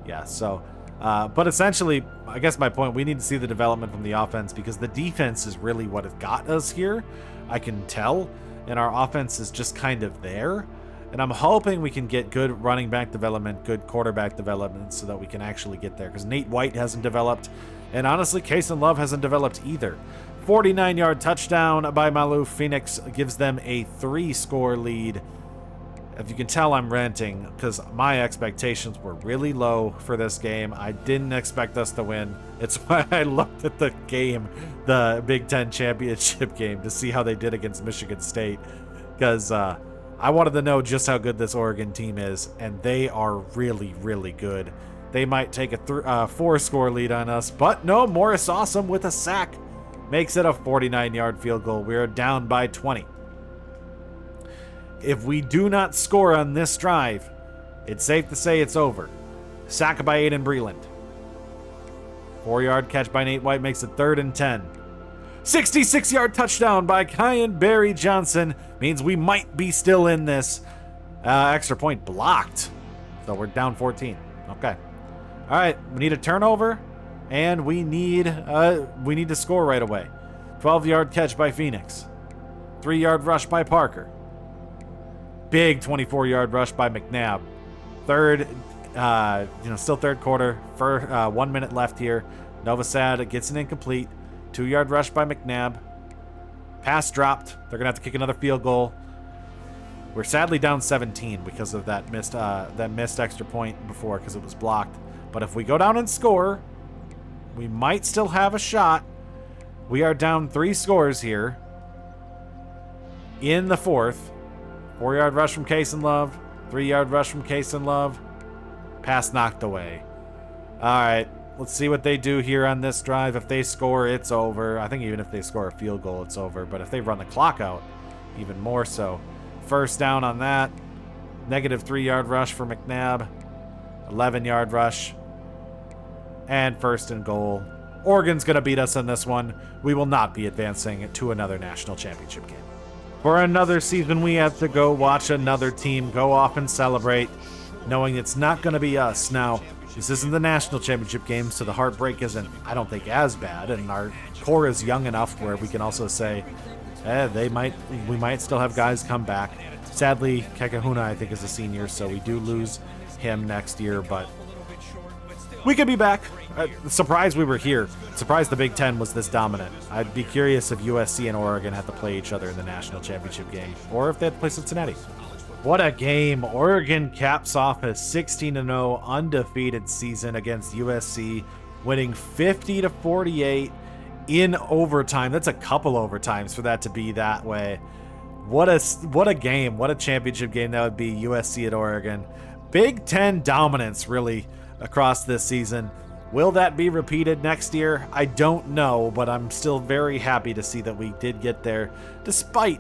Yeah, so... but essentially, I guess my point, we need to see the development from the offense because the defense is really what has got us here. I can tell. And our offense is just kind of there. And I'm hoping we can get good running back development, good quarterback development so that we can actually get there. Because Nate White hasn't developed. And honestly, Case and Love hasn't developed either. 49-yard touchdown by Malu. Phoenix gives them a 3-score lead. If you can tell, I'm ranting because my expectations were really low for this game. I didn't expect us to win. It's why I looked at the game, the Big Ten championship game, to see how they did against Michigan State. Because I wanted to know just how good this Oregon team is, and they are really, really good. They might take a 4-score lead on us, but no, Morris Awesome with a sack makes it a 49-yard field goal. We're down by 20. If we do not score on this drive, it's safe to say it's over. Sack by Aiden Breland. 4-yard catch by Nate White makes it 3rd and 10. 66-yard touchdown by Kyan Barry Johnson means we might be still in this. Extra point blocked. So we're down 14. Okay. All right. We need a turnover, and we need to score right away. 12-yard catch by Phoenix. 3-yard rush by Parker. Big 24-yard rush by McNabb. Still third quarter. 1 minute left here. Novosad gets an incomplete. 2-yard rush by McNabb. Pass dropped. They're going to have to kick another field goal. We're sadly down 17 because of that missed extra point before because it was blocked. But if we go down and score, we might still have a shot. We are down 3 scores here in the fourth. 4-yard rush from Case and Love. 3-yard rush from Case and Love. Pass knocked away. All right, let's see what they do here on this drive. If they score, it's over. I think even if they score a field goal, it's over. But if they run the clock out, even more so. First down on that. Negative 3-yard rush for McNabb. 11-yard rush. And first and goal. Oregon's going to beat us in this one. We will not be advancing to another national championship game. For another season, we have to go watch another team go off and celebrate, knowing it's not going to be us. Now, this isn't the national championship game, so the heartbreak isn't, I don't think, as bad, and our core is young enough where we can also say, we might still have guys come back. Sadly, Kekahuna, I think, is a senior, so we do lose him next year, but we could be back. Surprised we were here. Surprised the Big Ten was this dominant. I'd be curious if USC and Oregon had to play each other in the national championship game, or if they had to play Cincinnati. What a game. Oregon caps off a 16-0 undefeated season against USC, winning 50-48 in overtime. That's a couple overtimes for that to be that way. What a game. What a championship game that would be, USC at Oregon. Big Ten dominance, really, across this season. Will that be repeated next year? I don't know, but I'm still very happy to see that we did get there, despite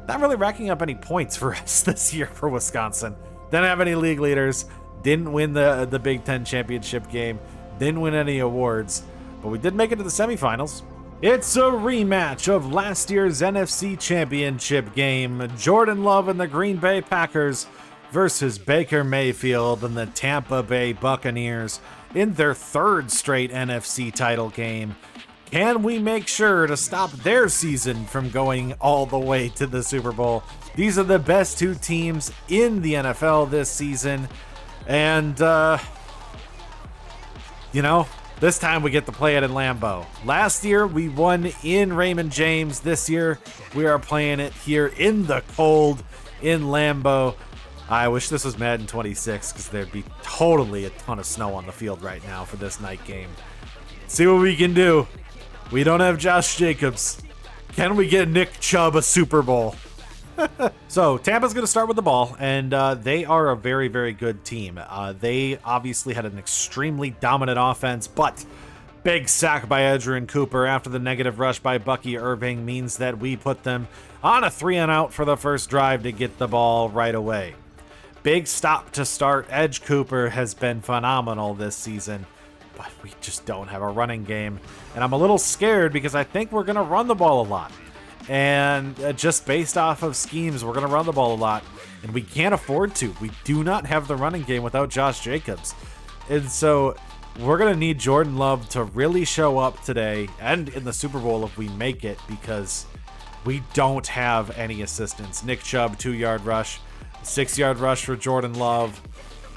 not really racking up any points for us this year for Wisconsin. Didn't have any league leaders, didn't win the Big Ten championship game, didn't win any awards, but we did make it to the semifinals. It's a rematch of last year's NFC championship game. Jordan Love and the Green Bay Packers versus Baker Mayfield and the Tampa Bay Buccaneers in their third straight NFC title game. Can we make sure to stop their season from going all the way to the Super Bowl? These are the best 2 teams in the NFL this season. And, this time we get to play it in Lambeau. Last year we won in Raymond James. This year we are playing it here in the cold in Lambeau. I wish this was Madden 26 because there'd be totally a ton of snow on the field right now for this night game. See what we can do. We don't have Josh Jacobs. Can we get Nick Chubb a Super Bowl? So Tampa's going to start with the ball, and they are a very, very good team. They obviously had an extremely dominant offense, but big sack by Edgerrin Cooper after the negative rush by Bucky Irving means that we put them on a 3-and-out for the first drive to get the ball right away. Big stop to start. Edge Cooper has been phenomenal this season, but we just don't have a running game. And I'm a little scared because I think we're going to run the ball a lot. And just based off of schemes, we're going to run the ball a lot. And we can't afford to. We do not have the running game without Josh Jacobs. And so we're going to need Jordan Love to really show up today and in the Super Bowl if we make it, because we don't have any assistance. Nick Chubb, 2-yard rush. 6-yard rush for Jordan Love,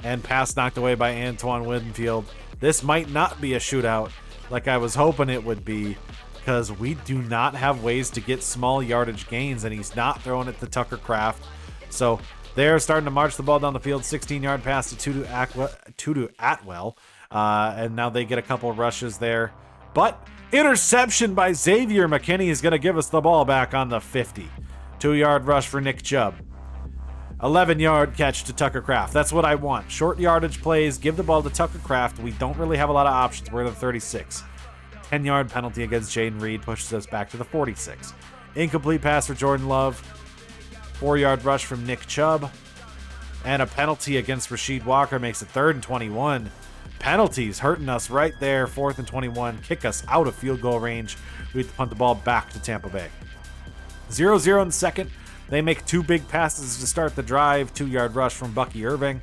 and pass knocked away by Antoine Winfield. This might not be a shootout like I was hoping it would be, because we do not have ways to get small yardage gains, and he's not throwing it to Tucker Kraft. So they're starting to march the ball down the field. 16-yard pass to Tutu Atwell, and now they get a couple of rushes there. But interception by Xavier McKinney is going to give us the ball back on the 50. 2-yard rush for Nick Chubb. 11-yard catch to Tucker Kraft. That's what I want. Short yardage plays. Give the ball to Tucker Kraft. We don't really have a lot of options. We're at the 36. 10-yard penalty against Jaden Reed pushes us back to the 46. Incomplete pass for Jordan Love. 4-yard rush from Nick Chubb. And a penalty against Rasheed Walker makes it 3rd and 21. Penalties hurting us right there. 4th and 21. Kick us out of field goal range. We have to punt the ball back to Tampa Bay. 0-0 in the second. They make 2 big passes to start the drive. 2-yard rush from Bucky Irving.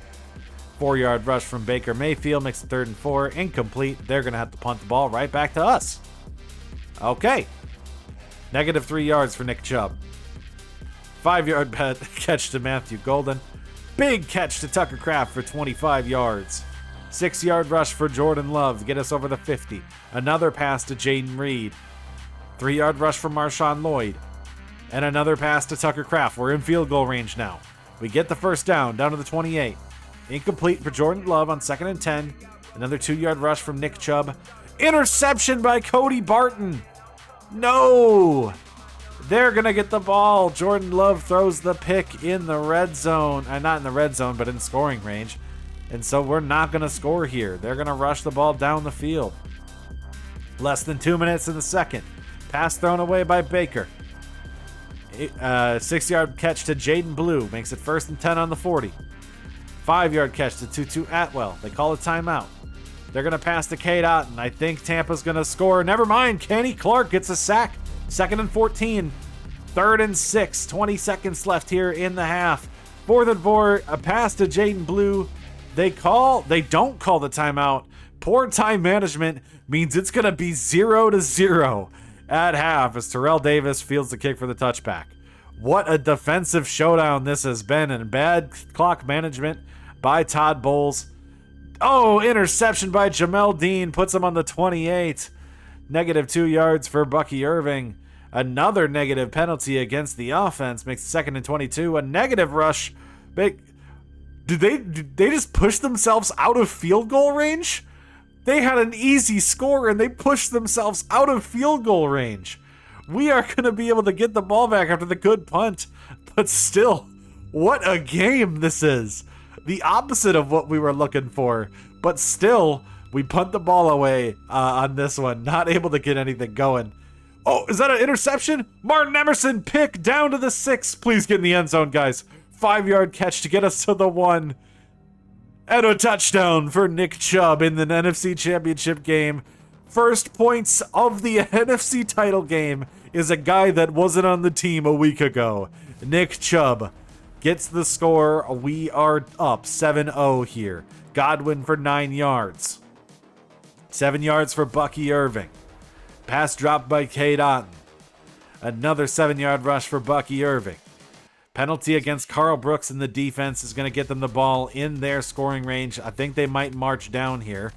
4-yard rush from Baker Mayfield makes it 3rd and 4. Incomplete. They're going to have to punt the ball right back to us. Okay. Negative 3 yards for Nick Chubb. 5-yard catch to Matthew Golden. Big catch to Tucker Kraft for 25 yards. 6-yard rush for Jordan Love to get us over the 50. Another pass to Jaden Reed. 3-yard rush for Marshawn Lloyd. And another pass to Tucker Kraft. We're in field goal range now. We get the first down to the 28. Incomplete for Jordan Love on 2nd and 10. Another 2-yard rush from Nick Chubb. Interception by Cody Barton. No! They're going to get the ball. Jordan Love throws the pick in the red zone. Not in the red zone, but in scoring range. And so we're not going to score here. They're going to rush the ball down the field. Less than 2 minutes in the second. Pass thrown away by Baker. 6-yard catch to Jaden Blue. Makes it 1st and 10 on the 40. 5-yard catch to Tutu Atwell. They call a timeout. They're going to pass to Cade Otton. I think Tampa's going to score. Never mind. Kenny Clark gets a sack. 2nd and 14. 3rd and 6. 20 seconds left here in the half. 4th and 4. A pass to Jaden Blue. They don't call the timeout. Poor time management means it's going to be 0-0 at half as Terrell Davis fields the kick for the touchback. What a defensive showdown this has been, and bad clock management by Todd Bowles. Oh, interception by Jamel Dean puts him on the 28. -2 yards for Bucky Irving. Another negative penalty against the offense makes it 2nd and 22. A negative rush. Did they just push themselves out of field goal range? They had an easy score and they pushed themselves out of field goal range. We are going to be able to get the ball back after the good punt. But still, what a game this is. The opposite of what we were looking for. But still, we punt the ball away on this one. Not able to get anything going. Oh, is that an interception? Martin Emerson pick down to the 6. Please get in the end zone, guys. 5-yard catch to get us to the 1. And a touchdown for Nick Chubb in the NFC Championship game. First points of the NFC title game is a guy that wasn't on the team a week ago. Nick Chubb gets the score. We are up 7-0 here. Godwin for 9 yards. 7 yards for Bucky Irving. Pass dropped by Cade Otton. Another 7-yard rush for Bucky Irving. Penalty against Carl Brooks in the defense is going to get them the ball in their scoring range. I think they might march down here.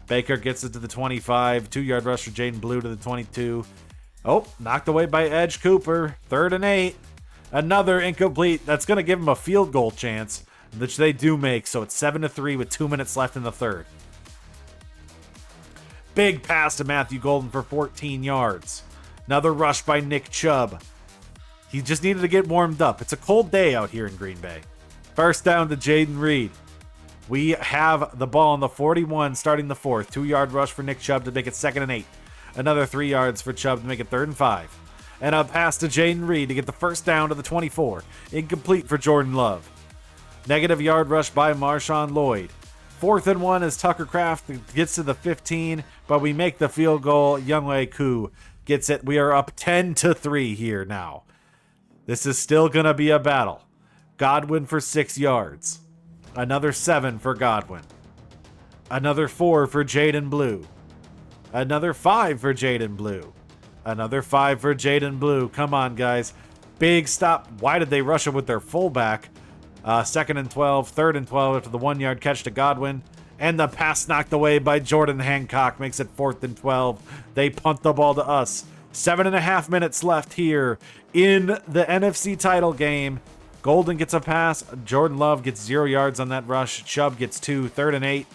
Baker gets it to the 25. 2-yard rush for Jaden Blue to the 22. Oh, knocked away by Edge Cooper. 3rd and 8. Another incomplete. That's going to give them a field goal chance, which they do make. So it's 7-3 with 2 minutes left in the third. Big pass to Matthew Golden for 14 yards. Another rush by Nick Chubb. He just needed to get warmed up. It's a cold day out here in Green Bay. First down to Jaden Reed. We have the ball on the 41 starting the 4th. 2-yard rush for Nick Chubb to make it 2nd and 8. Another 3 yards for Chubb to make it 3rd and 5. And a pass to Jaden Reed to get the first down to the 24. Incomplete for Jordan Love. Negative yard rush by Marshawn Lloyd. 4th and 1 as Tucker Kraft gets to the 15, but we make the field goal. Younghoe Koo gets it. We are up 10-3 here now. This is still going to be a battle. Godwin for 6 yards. Another 7 for Godwin. Another 4 for Jaden Blue. Another 5 for Jaden Blue. Another 5 for Jaden Blue. Come on, guys. Big stop. Why did they rush it with their fullback? 2nd and 12, 3rd and 12 after the 1-yard catch to Godwin. And the pass knocked away by Jordan Hancock makes it 4th and 12. They punt the ball to us. 7.5 minutes left here in the NFC title game. Golden gets a pass. Jordan Love gets 0 yards on that rush. Chubb gets 2, 3rd and 8.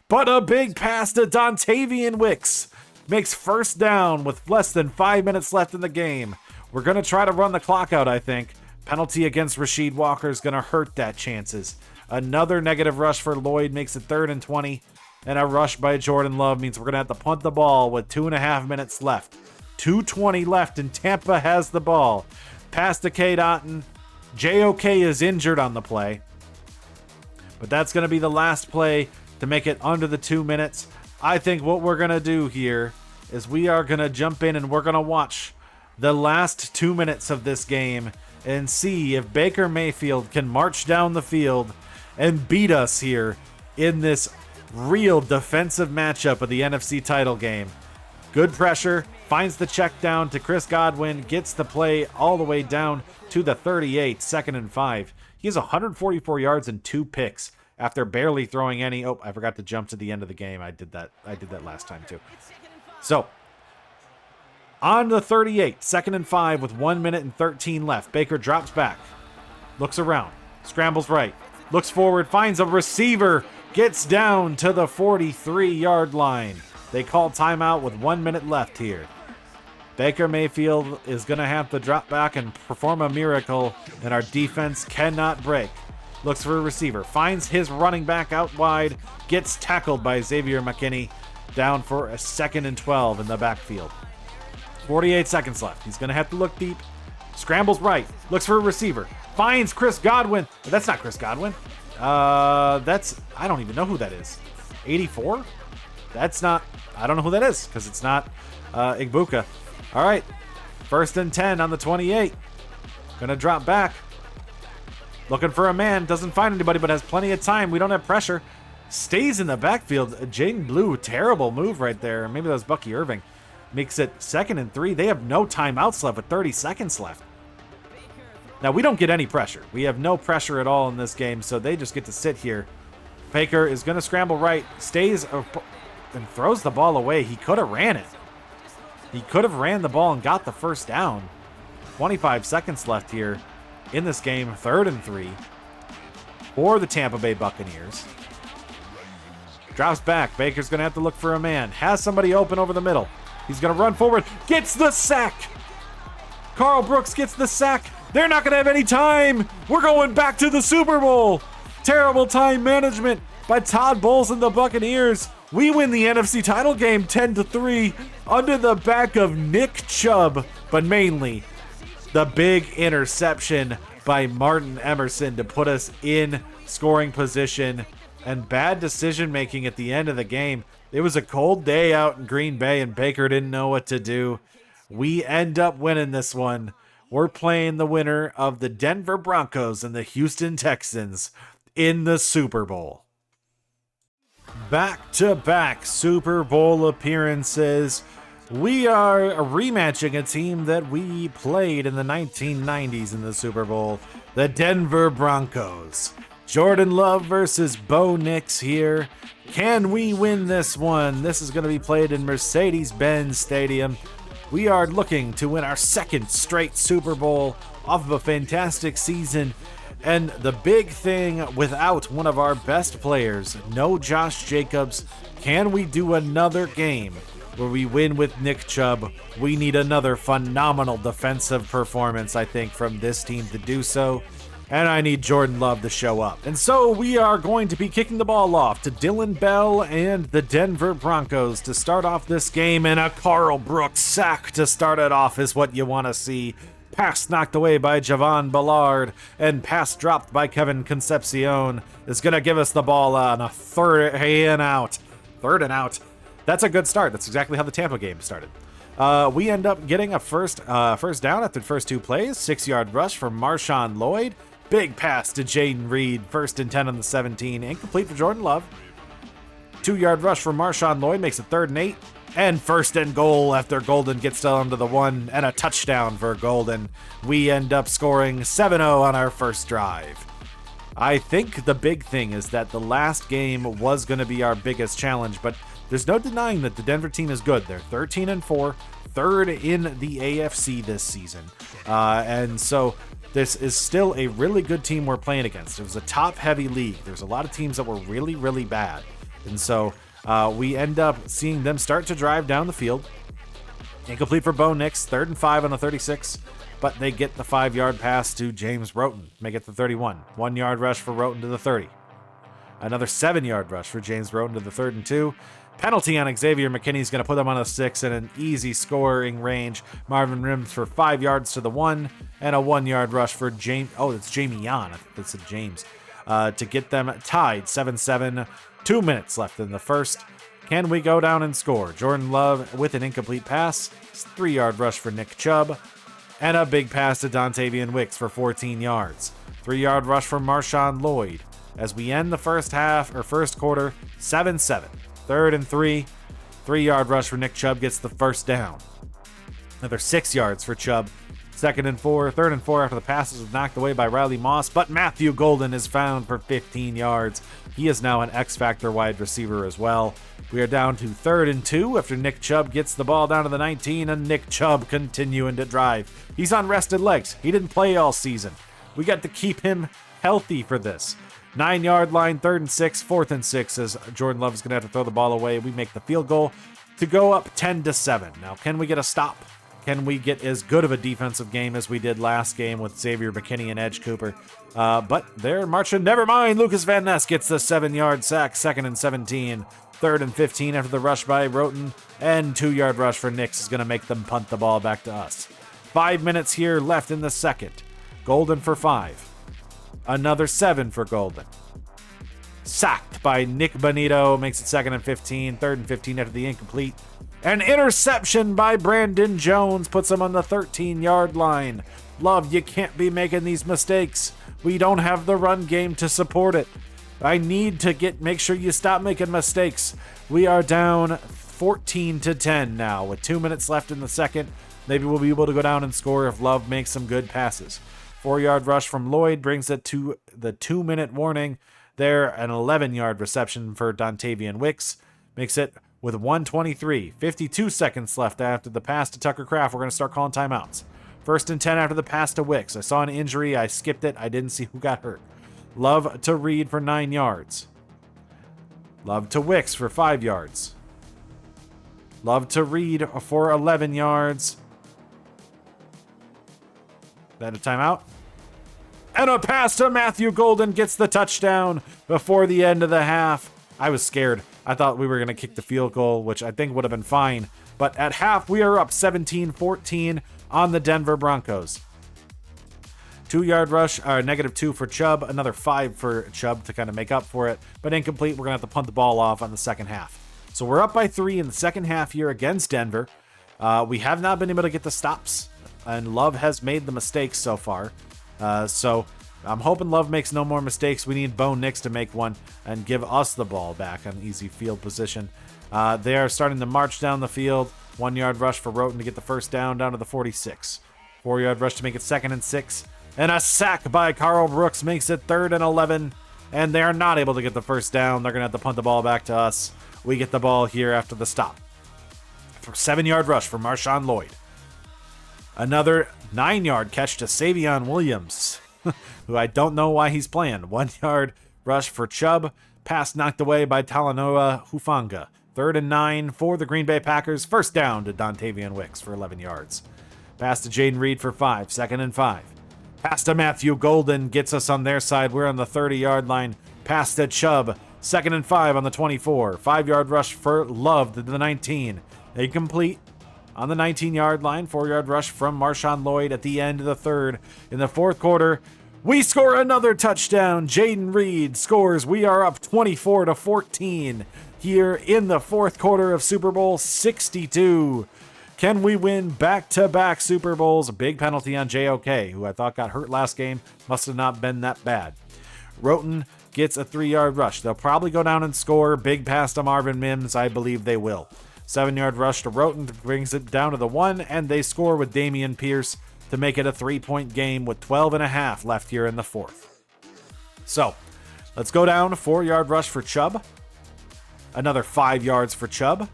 But a big pass to Dontavian Wicks makes first down with less than 5 minutes left in the game. We're going to try to run the clock out, I think. Penalty against Rasheed Walker is going to hurt that chances. Another negative rush for Lloyd makes it 3rd and 20. And a rush by Jordan Love means we're going to have to punt the ball with 2.5 minutes left. 2:20 left and Tampa has the ball. Pass to Cade Otton. JOK is injured on the play. But that's going to be the last play to make it under the 2 minutes. I think what we're going to do here is we are going to jump in and we're going to watch the last 2 minutes of this game and see if Baker Mayfield can march down the field and beat us here in this real defensive matchup of the NFC title game. Good pressure, finds the check down to Chris Godwin, gets the play all the way down to the 38, 2nd and 5. He has 144 yards and 2 picks after barely throwing any. Oh, I forgot to jump to the end of the game. I did that last time too. So, on the 38, 2nd and 5 with 1 minute and 13 left. Baker drops back, looks around, scrambles right, looks forward, finds a receiver, gets down to the 43-yard line. They call timeout with 1 minute left here. Baker Mayfield is going to have to drop back and perform a miracle, and our defense cannot break. Looks for a receiver, finds his running back out wide, gets tackled by Xavier McKinney, down for a 2nd and 12 in the backfield. 48 seconds left. He's going to have to look deep. Scrambles right, looks for a receiver, finds Chris Godwin. That's not Chris Godwin. I don't even know who that is. 84? That's not, I don't know who that is because it's not Igbuka. All right, 1st and 10 on the 28. Gonna drop back. Looking for a man, doesn't find anybody, but has plenty of time. We don't have pressure. Stays in the backfield. Jaden Blue, terrible move right there. Maybe that was Bucky Irving. Makes it 2nd and 3. They have no timeouts left with 30 seconds left. Now, we don't get any pressure. We have no pressure at all in this game, so they just get to sit here. Baker is going to scramble right, stays and throws the ball away. He could have ran it. He could have ran the ball and got the first down. 25 seconds left here in this game. 3rd and 3 for the Tampa Bay Buccaneers. Drops back. Baker's going to have to look for a man. Has somebody open over the middle. He's going to run forward. Gets the sack. Carl Brooks gets the sack. They're not going to have any time. We're going back to the Super Bowl. Terrible time management by Todd Bowles and the Buccaneers. We win the NFC title game 10-3 under the back of Nick Chubb, but mainly the big interception by Martin Emerson to put us in scoring position, and bad decision making at the end of the game. It was a cold day out in Green Bay and Baker didn't know what to do. We end up winning this one. We're playing the winner of the Denver Broncos and the Houston Texans in the Super Bowl. Back-to-back Super Bowl appearances. We are rematching a team that we played in the 1990s in the Super Bowl, the Denver Broncos. Jordan Love versus Bo Nix here. Can we win this one? This is going to be played in Mercedes-Benz Stadium. We are looking to win our 2nd straight Super Bowl off of a fantastic season. And the big thing, without one of our best players, no Josh Jacobs, can we do another game where we win with Nick Chubb? We need another phenomenal defensive performance, I think, from this team to do so. And I need Jordan Love to show up. And so we are going to be kicking the ball off to Dylan Bell and the Denver Broncos to start off this game. And a Carl Brooks sack to start it off is what you want to see. Pass knocked away by Javon Ballard, and pass dropped by Kevin Concepcion is going to give us the ball on a 3rd and out. 3rd and out. That's a good start. That's exactly how the Tampa game started. We end up getting a first down after the first 2 plays. 6-yard rush from Marshawn Lloyd. Big pass to Jaden Reed. 1st and 10 on the 17. Incomplete for Jordan Love. 2-yard rush from Marshawn Lloyd makes it 3rd and 8. And 1st and goal after Golden gets down to the 1 and a touchdown for Golden. We end up scoring 7-0 on our first drive. I think the big thing is that the last game was going to be our biggest challenge, but there's no denying that the Denver team is good. They're 13-4, 3rd in the AFC this season. And so this is still a really good team we're playing against. It was a top-heavy league. There's a lot of teams that were really, really bad. And so we end up seeing them start to drive down the field. Incomplete for Bo Nix, 3rd and 5 on the 36, but they get the 5-yard pass to James Roten, make it the 31. 1-yard rush for Roten to the 30. Another 7-yard rush for James Roten to the 3rd and 2. Penalty on Xavier McKinney is going to put them on a 6 in an easy scoring range. Marvin Mims for 5 yards to the 1, and a 1-yard rush for James. Oh, it's Jamie Yan. That's James. To get them tied 7-7. 2 minutes left in the first. Can we go down and score? Jordan Love with an incomplete pass. 3-yard rush for Nick Chubb. And a big pass to Dontavian Wicks for 14 yards. 3-yard rush from Marshawn Lloyd. As we end the first quarter, 7-7. 3rd and 3. 3-yard rush for Nick Chubb gets the first down. Another 6 yards for Chubb. 2nd and 4, 3rd and 4 after the passes was knocked away by Riley Moss, but Matthew Golden is found for 15 yards. He is now an X-Factor wide receiver as well. We are down to 3rd and 2 after Nick Chubb gets the ball down to the 19, and Nick Chubb continuing to drive. He's on rested legs. He didn't play all season. We got to keep him healthy for this. 9-yard line, 3rd and 6, 4th and 6 as Jordan Love is going to have to throw the ball away. We make the field goal to go up 10-7. Now, can we get a stop? Can we get as good of a defensive game as we did last game with Xavier McKinney and Edge Cooper? But they're marching. Never mind. Lucas Van Ness gets the 7-yard sack. 2nd and 17. 3rd and 15 after the rush by Roten. And 2-yard rush for Nix is going to make them punt the ball back to us. 5 minutes here left in the second. Golden for 5. Another 7 for Golden. Sacked by Nick Bonito. Makes it 2nd and 15. 3rd and 15 after the incomplete. An interception by Brandon Jones puts him on the 13-yard line. Love, you can't be making these mistakes. We don't have the run game to support it. I need to make sure you stop making mistakes. We are down 14-10 now with 2 minutes left in the second. Maybe we'll be able to go down and score if Love makes some good passes. 4-yard rush from Lloyd brings it to the 2-minute warning. There, an 11-yard reception for Dontavian Wicks makes it with 1:23, 52 seconds left after the pass to Tucker Kraft. We're going to start calling timeouts. 1st and 10 after the pass to Wicks. I saw an injury. I skipped it. I didn't see who got hurt. Love to Reed for 9 yards. Love to Wicks for 5 yards. Love to Reed for 11 yards. Then a timeout. And a pass to Matthew Golden gets the touchdown before the end of the half. I was scared. I thought we were going to kick the field goal, which I think would have been fine. But at half, we are up 17-14 on the Denver Broncos. 2-yard rush, -2 for Chubb, another 5 for Chubb to kind of make up for it. But incomplete, we're going to have to punt the ball off on the second half. So we're up by 3 in the second half here against Denver. We have not been able to get the stops, and Love has made the mistakes so far. So I'm hoping Love makes no more mistakes. We need Bo Nix to make one and give us the ball back on easy field position. They are starting to march down the field. 1-yard rush for Roten to get the first down to the 46. 4-yard rush to make it 2nd and 6. And a sack by Carl Brooks makes it 3rd and 11. And they are not able to get the first down. They're going to have to punt the ball back to us. We get the ball here after the stop. 7-yard rush for Marshawn Lloyd. Another 9-yard catch to Savion Williams, who I don't know why he's playing. 1-yard rush for Chubb. Pass knocked away by Talanoa Hufanga. 3rd and 9 for the Green Bay Packers. First down to Dontavian Wicks for 11 yards. Pass to Jaden Reed for 5. 2nd and 5. Pass to Matthew Golden gets us on their side. We're on the 30-yard line. Pass to Chubb. 2nd and 5 on the 24. 5-yard rush for Love to the 19. Incomplete. On the 19-yard line, 4-yard rush from Marshawn Lloyd at the end of the third. In the fourth quarter, we score another touchdown. Jaden Reed scores. We are up 24-14 here in the fourth quarter of Super Bowl 62. Can we win back-to-back Super Bowls? A big penalty on JOK, who I thought got hurt last game. Must have not been that bad. Roten gets a 3-yard rush. They'll probably go down and score. Big pass to Marvin Mims. I believe they will. 7-yard rush to Roten brings it down to the 1, and they score with Damian Pierce to make it a 3-point game with 12.5 left here in the fourth. So, let's go down. 4-yard rush for Chubb. Another 5 yards for Chubb.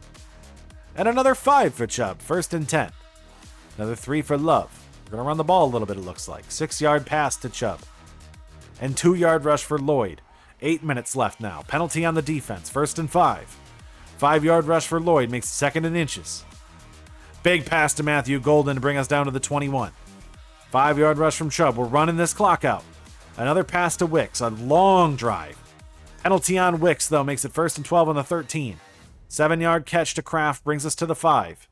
And another 5 for Chubb. 1st and 10. Another 3 for Love. We're going to run the ball a little bit, it looks like. 6-yard pass to Chubb. And 2-yard rush for Lloyd. 8 minutes left now. Penalty on the defense. 1st and 5. 5-yard rush for Lloyd makes it 2nd and inches. Big pass to Matthew Golden to bring us down to the 21. 5-yard rush from Chubb. We're running this clock out. Another pass to Wicks. A long drive. Penalty on Wicks, though, makes it 1st and 12 on the 13. 7-yard catch to Kraft brings us to the 5.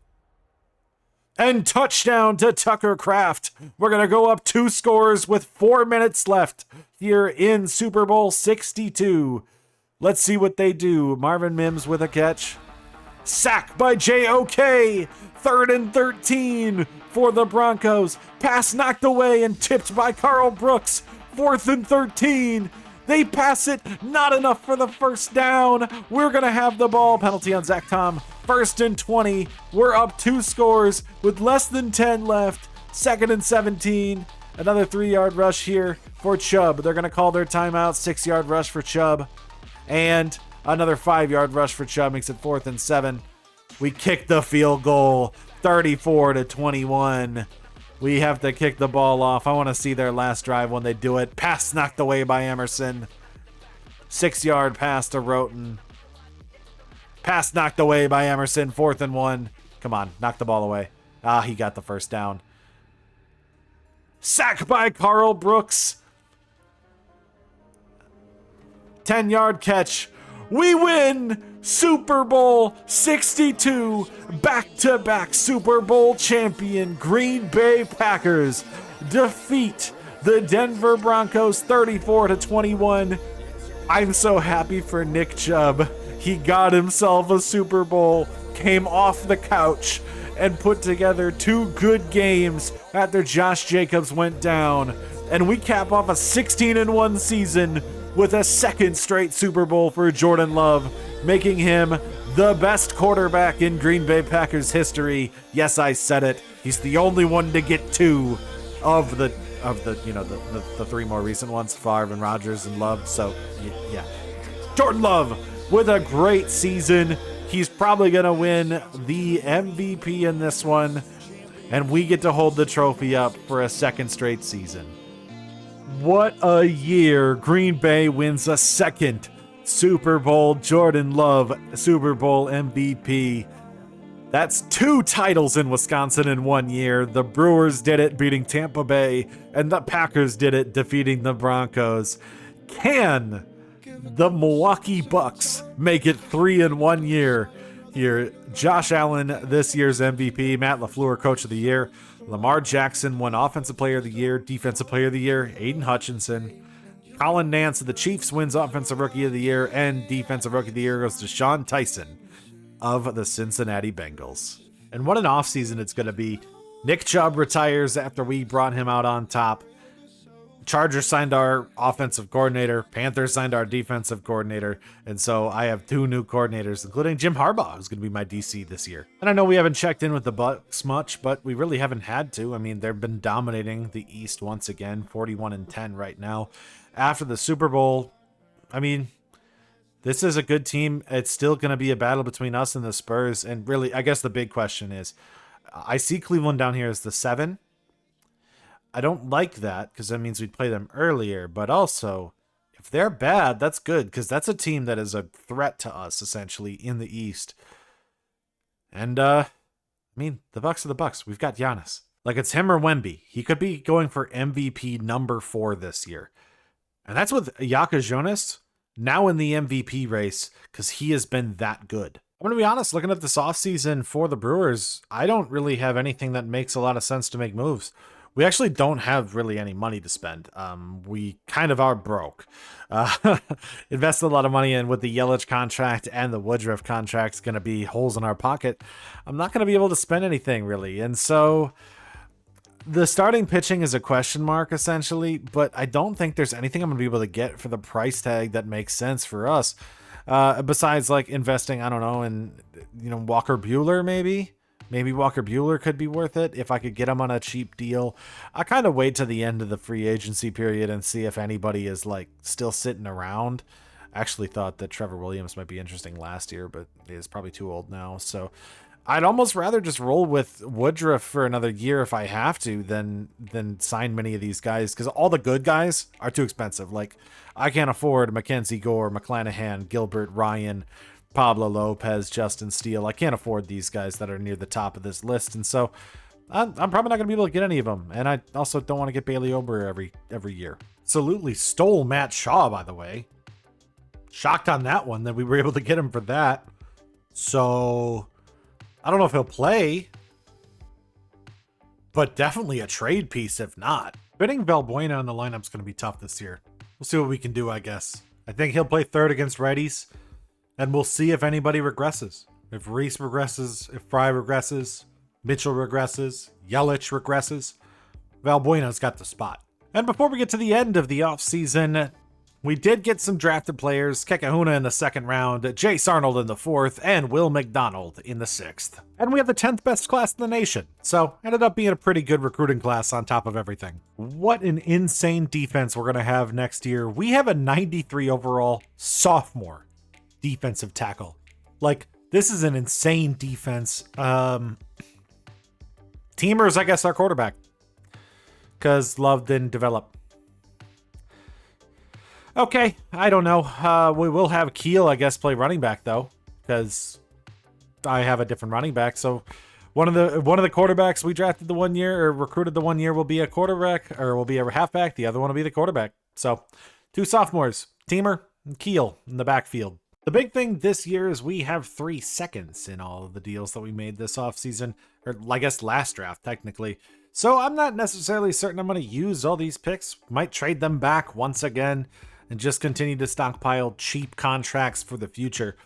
And touchdown to Tucker Kraft. We're going to go up 2 scores with 4 minutes left here in Super Bowl 62. Let's see what they do. Marvin Mims with a catch. Sack by JOK. 3rd and 13 for the Broncos. Pass knocked away and tipped by Carl Brooks. 4th and 13. They pass it. Not enough for the first down. We're going to have the ball. Penalty on Zach Tom. First and 20. We're up 2 scores with less than 10 left. Second and 17. Another 3-yard rush here for Chubb. They're going to call their timeout. 6-yard rush for Chubb. And another 5-yard rush for Chubb makes it 4th and 7. We kick the field goal. 34-21. We have to kick the ball off. I want to see their last drive when they do it. Pass knocked away by Emerson. 6-yard pass to Roten. Pass knocked away by Emerson. 4th and 1. Come on, knock the ball away. He got the first down. Sack by Carl Brooks. 10-yard catch. We win Super Bowl 62. Back-to-back Super Bowl champion Green Bay Packers defeat the Denver Broncos 34-21. I'm so happy for Nick Chubb. He got himself a Super Bowl, came off the couch, and put together 2 good games after Josh Jacobs went down. And we cap off a 16-1 season with a 2nd straight Super Bowl for Jordan Love, making him the best quarterback in Green Bay Packers history. Yes, I said it. He's the only one to get 2 of the 3 more recent ones, Favre and Rodgers and Love. So yeah, Jordan Love with a great season. He's probably gonna win the MVP in this one, and we get to hold the trophy up for a 2nd straight season. What a year. Green Bay wins a 2nd Super Bowl. Jordan Love, Super Bowl MVP. That's 2 titles in Wisconsin in 1 year. The Brewers did it, beating Tampa Bay, and the Packers did it, defeating the Broncos. Can the Milwaukee Bucks make it 3 in 1 year? Here, Josh Allen, this year's MVP. Matt LaFleur, Coach of the Year. Lamar Jackson won Offensive Player of the Year, Defensive Player of the Year. Aiden Hutchinson. Colin Nance of the Chiefs wins Offensive Rookie of the Year, and Defensive Rookie of the Year goes to Sean Tyson of the Cincinnati Bengals. And what an offseason it's going to be. Nick Chubb retires after we brought him out on top. Chargers signed our offensive coordinator. Panthers signed our defensive coordinator. And so I have 2 new coordinators, including Jim Harbaugh, who's going to be my DC this year. And I know we haven't checked in with the Bucs much, but we really haven't had to. I mean, they've been dominating the East once again, 41-10 right now. After the Super Bowl, I mean, this is a good team. It's still going to be a battle between us and the Spurs. And really, I guess the big question is, I see Cleveland down here as the 7. I don't like that because that means we'd play them earlier. But also, if they're bad, that's good because that's a team that is a threat to us, essentially, in the East. And, I mean, the Bucks are the Bucks. We've got Giannis. Like, it's him or Wemby. He could be going for MVP number 4 this year. And that's with Yaka Jonas now in the MVP race because he has been that good. I'm going to be honest, looking at this offseason for the Brewers, I don't really have anything that makes a lot of sense to make moves. We actually don't have really any money to spend. We kind of are broke. Invested a lot of money in with the Yelich contract and the Woodruff contract's going to be holes in our pocket. I'm not going to be able to spend anything really. And so the starting pitching is a question mark essentially, but I don't think there's anything I'm going to be able to get for the price tag that makes sense for us. Besides like investing, I don't know, in, Walker Buehler maybe. Maybe Walker Buehler could be worth it if I could get him on a cheap deal. I kind of wait to the end of the free agency period and see if anybody is like still sitting around. I actually thought that Trevor Williams might be interesting last year, but he's probably too old now. So I'd almost rather just roll with Woodruff for another year if I have to than sign many of these guys because all the good guys are too expensive. Like I can't afford Mackenzie Gore, McClanahan, Gilbert, Ryan, Pablo Lopez, Justin Steele. I can't afford these guys that are near the top of this list. And so I'm probably not going to be able to get any of them. And I also don't want to get Bailey Ober every year. Absolutely stole Matt Shaw, by the way. Shocked on that one that we were able to get him for that. So I don't know if he'll play, but definitely a trade piece if not. Fitting Valbuena in the lineup's going to be tough this year. We'll see what we can do, I guess. I think he'll play third against righties. And we'll see if anybody regresses. If Reese regresses, if Fry regresses, Mitchell regresses, Yelich regresses, Valbuena's got the spot. And before we get to the end of the offseason, we did get some drafted players, Kekahuna in the 2nd round, Jace Arnold in the 4th, and Will McDonald in the 6th. And we have the 10th best class in the nation, so ended up being a pretty good recruiting class on top of everything. What an insane defense we're going to have next year. We have a 93 overall sophomore defensive tackle. Like, this is an insane defense. Teamer's, I guess, our quarterback, because Love didn't develop. Okay, I don't know. We will have Keel, I guess, play running back, though, because I have a different running back. So one of the quarterbacks we drafted the 1 year or recruited the 1 year will be a quarterback, or will be a halfback. The other one will be the quarterback. So 2 sophomores, Teamer and Keel in the backfield. The big thing this year is we have 3 seconds in all of the deals that we made this offseason, or I guess last draft, technically. So I'm not necessarily certain I'm going to use all these picks. Might trade them back once again and just continue to stockpile cheap contracts for the future.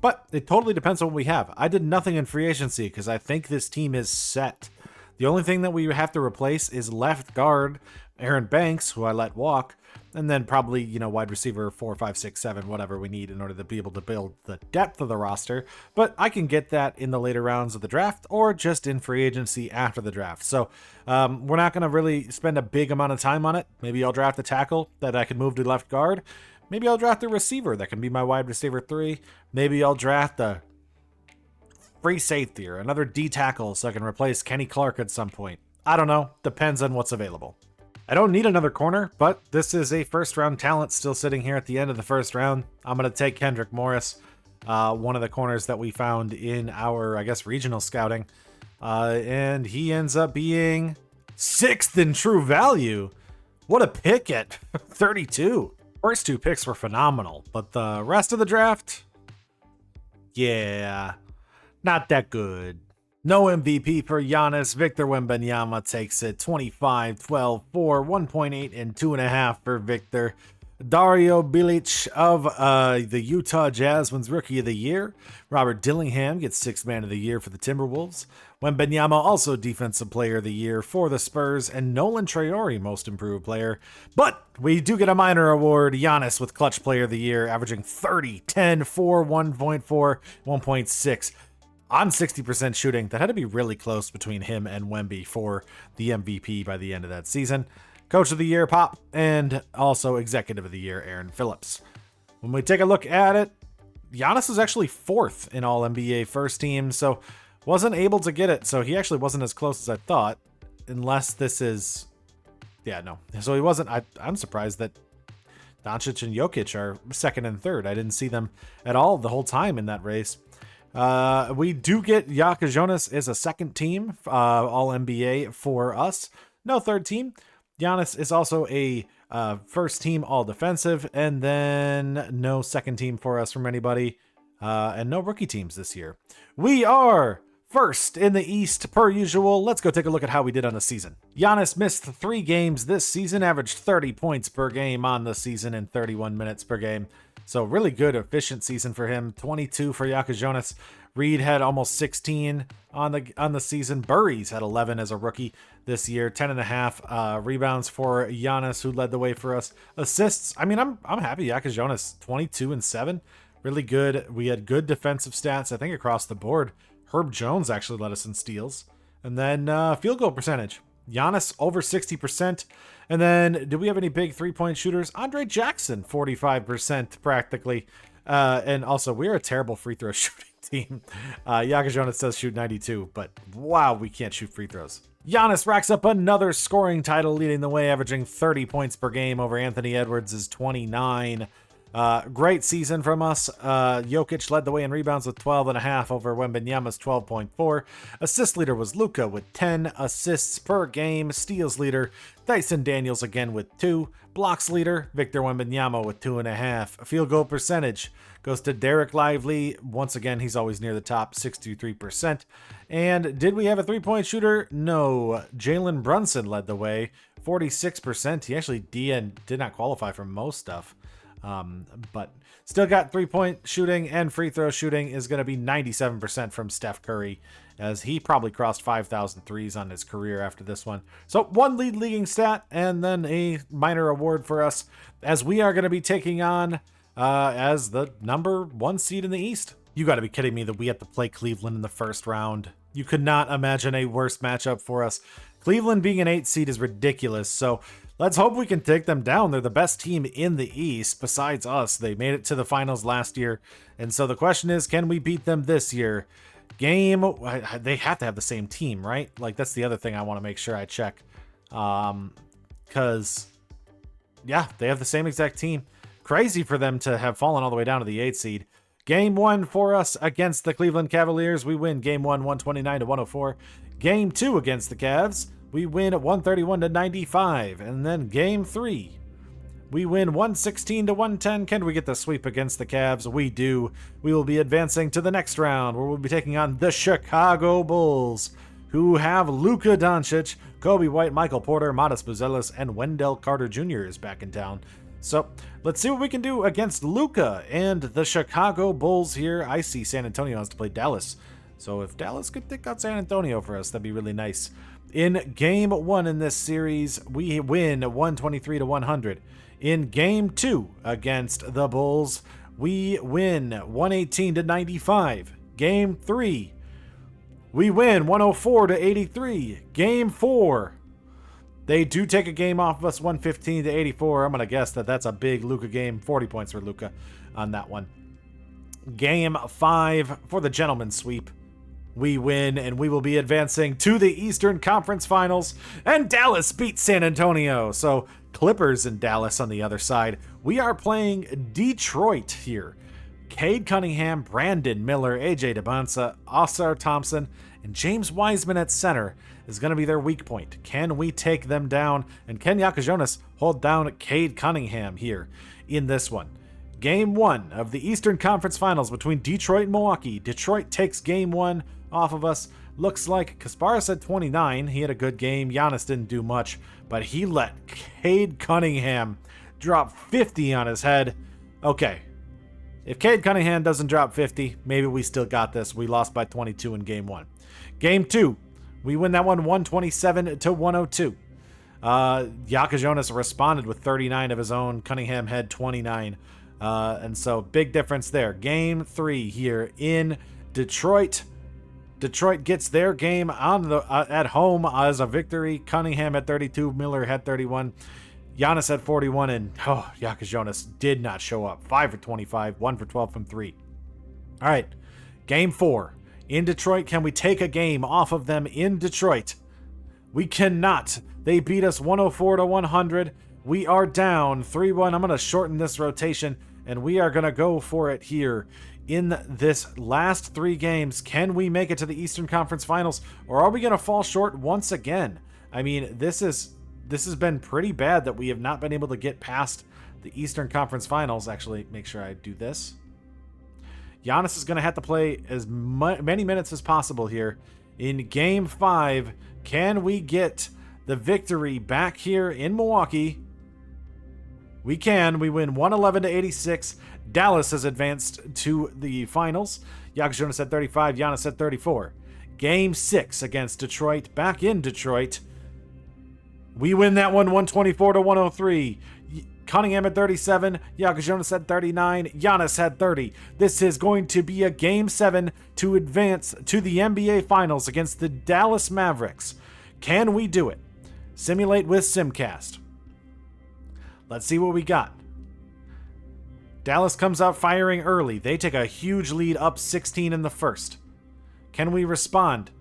But it totally depends on what we have. I did nothing in free agency because I think this team is set. The only thing that we have to replace is left guard Aaron Banks, who I let walk, and then probably, wide receiver 4, 5, 6, 7, whatever we need in order to be able to build the depth of the roster. But I can get that in the later rounds of the draft or just in free agency after the draft. So we're not going to really spend a big amount of time on it. Maybe I'll draft a tackle that I can move to left guard. Maybe I'll draft a receiver that can be my wide receiver 3. Maybe I'll draft a free safety or another D tackle so I can replace Kenny Clark at some point. I don't know. Depends on what's available. I don't need another corner, but this is a first-round talent still sitting here at the end of the first round. I'm going to take Kendrick Morris, one of the corners that we found in our, regional scouting. And he ends up being 6th in true value. What a pick at 32. First 2 picks were phenomenal, but the rest of the draft, yeah, not that good. No MVP for Giannis. Victor Wembanyama takes it. 25, 12, 4, 1.8, and 2.5 for Victor. Dario Bilic of the Utah Jazz wins Rookie of the Year. Robert Dillingham gets 6th Man of the Year for the Timberwolves. Wembanyama also Defensive Player of the Year for the Spurs. And Nolan Traore Most Improved Player. But we do get a minor award. Giannis with Clutch Player of the Year, averaging 30, 10, 4, 1.4, 1.6. On 60% shooting. That had to be really close between him and Wemby for the MVP by the end of that season. Coach of the Year, Pop, and also Executive of the Year, Aaron Phillips. When we take a look at it, Giannis is actually 4th in all NBA first team, so wasn't able to get it. So he actually wasn't as close as I thought, unless this is, no. So he wasn't. I'm surprised that Doncic and Jokic are 2nd and 3rd. I didn't see them at all the whole time in that race. We do get Yaka Jonas as a 2nd team, all NBA for us. No 3rd team. Giannis is also a first team all defensive, and then no 2nd team for us from anybody, and no rookie teams this year. We are 1st in the East per usual. Let's go take a look at how we did on the season. Giannis missed 3 games this season, averaged 30 points per game on the season and 31 minutes per game. So really good, efficient season for him. 22 for Yaka Jonas. Reed had almost 16 on the season. Burries had 11 as a rookie this year. 10.5 rebounds for Giannis, who led the way for us. Assists. I mean, I'm happy. Yaka Jonas 22 and 7, really good. We had good defensive stats, I think, across the board. Herb Jones actually led us in steals, and then field goal percentage. Giannis over 60%. And then, did we have any big 3-point shooters? Andre Jackson, 45% practically. And also, we're a terrible free throw shooting team. Yaka Jonas does shoot 92, but wow, we can't shoot free throws. Giannis racks up another scoring title, leading the way, averaging 30 points per game over Anthony Edwards' 29. Great season from us. Jokic led the way in rebounds with 12.5 over Wembanyama's 12.4. Assist leader was Luka with 10 assists per game. Steals leader, Dyson Daniels again with 2. Blocks leader, Victor Wembanyama with 2.5. Field goal percentage goes to Derek Lively. Once again, he's always near the top, 63%. And did we have a 3-point shooter? No. Jalen Brunson led the way, 46%. He actually did not qualify for most stuff. But still got 3-point shooting, and free throw shooting is going to be 97% from Steph Curry as he probably crossed 5,000 threes on his career after this one. So 1 leading stat, and then a minor award for us, as we are going to be taking on as the number 1 seed in the East. You got to be kidding me that we have to play Cleveland in the first round. You could not imagine a worse matchup for us. Cleveland being an 8 seed is ridiculous, so let's hope we can take them down. They're the best team in the East besides us. They made it to the finals last year, and so the question is, can we beat them this year? They have to have the same team, right? Like, that's the other thing I want to make sure I check. Because, yeah, they have the same exact team. Crazy for them to have fallen all the way down to the 8 seed. Game 1 for us against the Cleveland Cavaliers. We win Game 1, 129-104. Game 2 against the Cavs. We win 131-95. And then Game 3. We win 116-110. Can we get the sweep against the Cavs? We do. We will be advancing to the next round, where we'll be taking on the Chicago Bulls, who have Luka Doncic, Kobe White, Michael Porter, Matas Buzelis, and Wendell Carter Jr. is back in town. So let's see what we can do against Luka and the Chicago Bulls here. I see San Antonio has to play Dallas. So if Dallas could take out San Antonio for us, that'd be really nice. In Game 1 in this series, we win 123-100. In Game 2 against the Bulls, we win 118-95. Game 3, we win 104-83. Game 4, they do take a game off of us, 115-84. I'm going to guess that that's a big Luka game. 40 points for Luka on that one. Game 5 for the gentleman's sweep. We win, and we will be advancing to the Eastern Conference Finals. And Dallas beat San Antonio. So Clippers and Dallas on the other side. We are playing Detroit here. Cade Cunningham, Brandon Miller, AJ DeBonsa, Oscar Thompson, and James Wiseman at center is going to be their weak point. Can we take them down? And can Yaka Jonas hold down Cade Cunningham here in this one? Game 1 of the Eastern Conference Finals between Detroit and Milwaukee. Detroit takes Game 1 off of us. Looks like Kasparis had 29. He had a good game. Giannis didn't do much, but he let Cade Cunningham drop 50 on his head. Okay, if Cade Cunningham doesn't drop 50, maybe we still got this. We lost by 22 in Game 1. Game 2, we win that one 127-102. Yaka Jonas responded with 39 of his own. Cunningham had 29. And so big difference there. Game 3 here in Detroit. Detroit gets their game on the at home as a victory. Cunningham had 32, Miller had 31, Giannis had 41, and Yaka Jonas did not show up. 5 for 25, 1 for 12 from 3. All right, Game 4 in Detroit. Can we take a game off of them in Detroit? We cannot. They beat us 104-100. We are down 3-1. I'm going to shorten this rotation, and we are going to go for it here. In this last 3 games, can we make it to the Eastern Conference Finals, or are we going to fall short once again? I mean, this has been pretty bad that we have not been able to get past the Eastern Conference Finals. Actually, make sure I do this. Giannis is going to have to play as many minutes as possible here. In Game 5, can we get the victory back here in Milwaukee? We can. We win 111-86. Dallas has advanced to the finals. Yaka Jonas had 35, Giannis had 34. Game 6 against Detroit, back in Detroit. We win that one 124-103. Cunningham had 37, Yaka Jonas had 39, Giannis had 30. This is going to be a Game 7 to advance to the NBA Finals against the Dallas Mavericks. Can we do it? Simulate with Simcast. Let's see what we got. Dallas comes out firing early. They take a huge lead, up 16 in the first. Can we respond?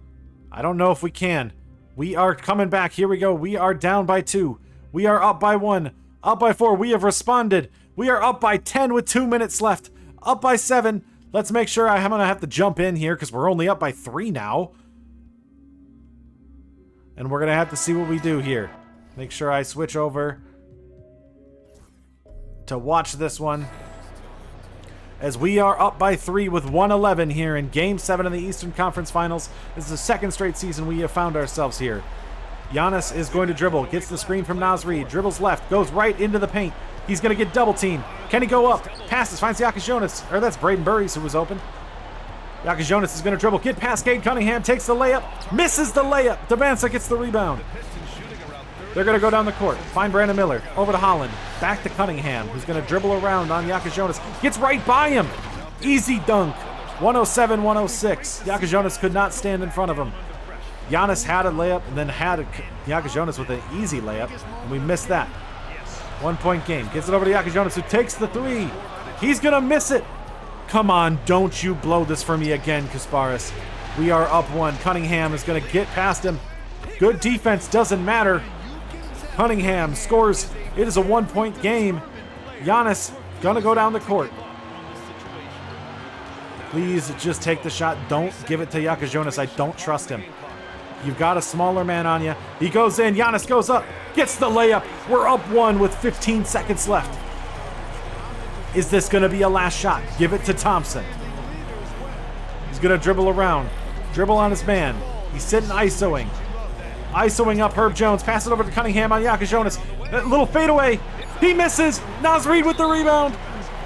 I don't know if we can. We are coming back. Here we go. We are down by 2. We are up by 1. Up by 4. We have responded. We are up by 10 with 2 minutes left. Up by 7. Let's make sure I'm going to have to jump in here because we're only up by 3 now. And we're going to have to see what we do here. Make sure I switch over to watch this one, as we are up by 3 with 111 here in Game 7 of the Eastern Conference Finals. This is the second straight season we have found ourselves here. Giannis is going to dribble, gets the screen from Naz Reid, dribbles left, goes right into the paint. He's going to get double teamed. Can he go up? Passes, finds Yaka Jonas, or that's Braden Burries who was open. Jonas is going to dribble. Get past Cade Cunningham. Takes the layup. Misses the layup. Devansa gets the rebound. They're going to go down the court. Find Brandon Miller. Over to Holland. Back to Cunningham, who's going to dribble around on Jonas. Gets right by him. Easy dunk. 107-106. Jonas could not stand in front of him. Giannis had a layup and then had Jonas with an easy layup, and we missed that. 1 point game. Gets it over to Jonas, who takes the three. He's going to miss it. Come on, don't you blow this for me again, Kasparis. We are up one. Cunningham is going to get past him. Good defense, doesn't matter. Cunningham scores. It is a 1 point game. Giannis going to go down the court. Please just take the shot. Don't give it to Jonas. I don't trust him. You've got a smaller man on you. He goes in. Giannis goes up. Gets the layup. We're up one with 15 seconds left. Is this going to be a last shot? Give it to Thompson. He's going to dribble around. Dribble on his man. He's sitting ISOing. ISOing up Herb Jones. Pass it over to Cunningham on Jonas. That little fadeaway. He misses. Naz Reid with the rebound.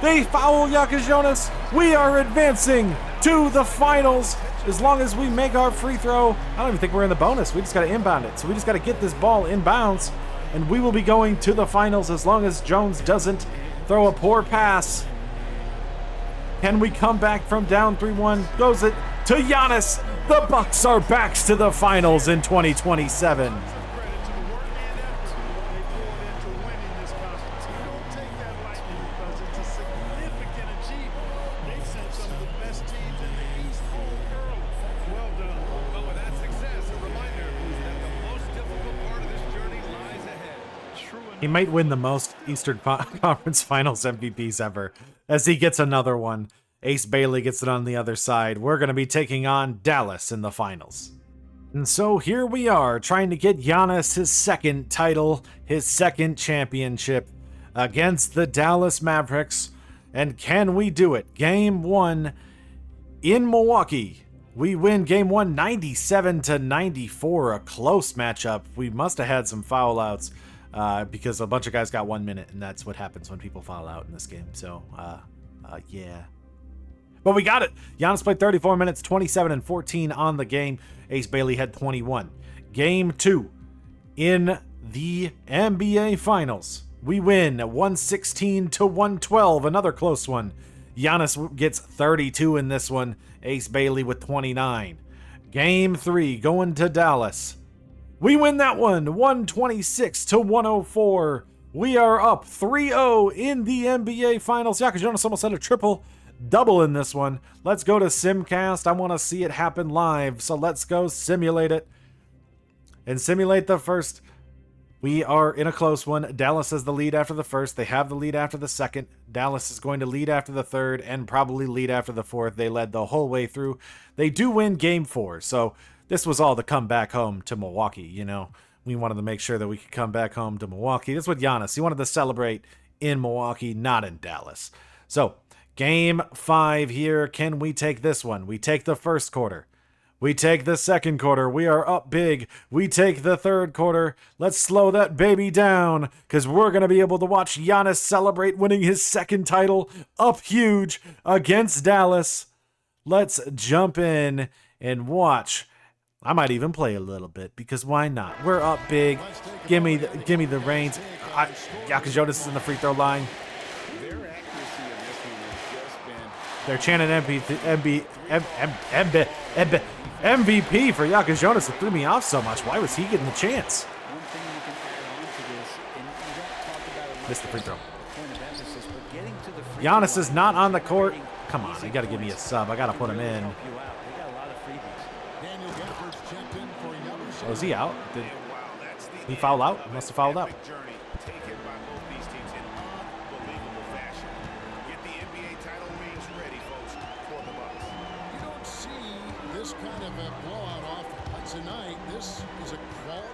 They foul Jonas. We are advancing to the finals. As long as we make our free throw, I don't even think we're in the bonus. We just got to inbound it. So we just got to get this ball inbounds, and we will be going to the finals as long as Jones doesn't throw a poor pass. Can we come back from down 3-1? Goes it to Giannis. The Bucks are back to the finals in 2027. He might win the most Eastern Conference Finals MVPs ever, as he gets another one. Ace Bailey gets it on the other side. We're going to be taking on Dallas in the finals. And so here we are, trying to get Giannis his second title, his second championship against the Dallas Mavericks. And can we do it? Game 1 in Milwaukee. We win game 1 97-94, a close matchup. We must have had some foul outs. Because a bunch of guys got 1 minute, and that's what happens when people foul out in this game. So, yeah. But we got it. Giannis played 34 minutes, 27 and 14 on the game. Ace Bailey had 21. Game 2 in the NBA Finals. We win 116-112, another close one. Giannis gets 32 in this one. Ace Bailey with 29. Game 3 going to Dallas. We win that one, 126-104. We are up 3-0 in the NBA Finals. Jonas almost had a triple-double in this one. Let's go to Simcast. I want to see it happen live, so let's go simulate it. And simulate the first. We are in a close one. Dallas has the lead after the first. They have the lead after the second. Dallas is going to lead after the third and probably lead after the fourth. They led the whole way through. They do win game 4, so this was all to come back home to Milwaukee, you know. We wanted to make sure that we could come back home to Milwaukee. This is what Giannis. He wanted to celebrate in Milwaukee, not in Dallas. So, game 5 here. Can we take this one? We take the first quarter. We take the second quarter. We are up big. We take the third quarter. Let's slow that baby down, because we're going to be able to watch Giannis celebrate winning his second title up huge against Dallas. Let's jump in and watch. I might even play a little bit, because why not? We're up big. Give me the reins. Jonas is in the free throw line. They're chanting MVP for Jonas. It threw me off so much. Why was he getting the chance? Missed the free throw. Giannis is not on the court. Come on, you got to give me a sub. I got to put him in. Oh, is he out? Did he foul out? He must have fouled out.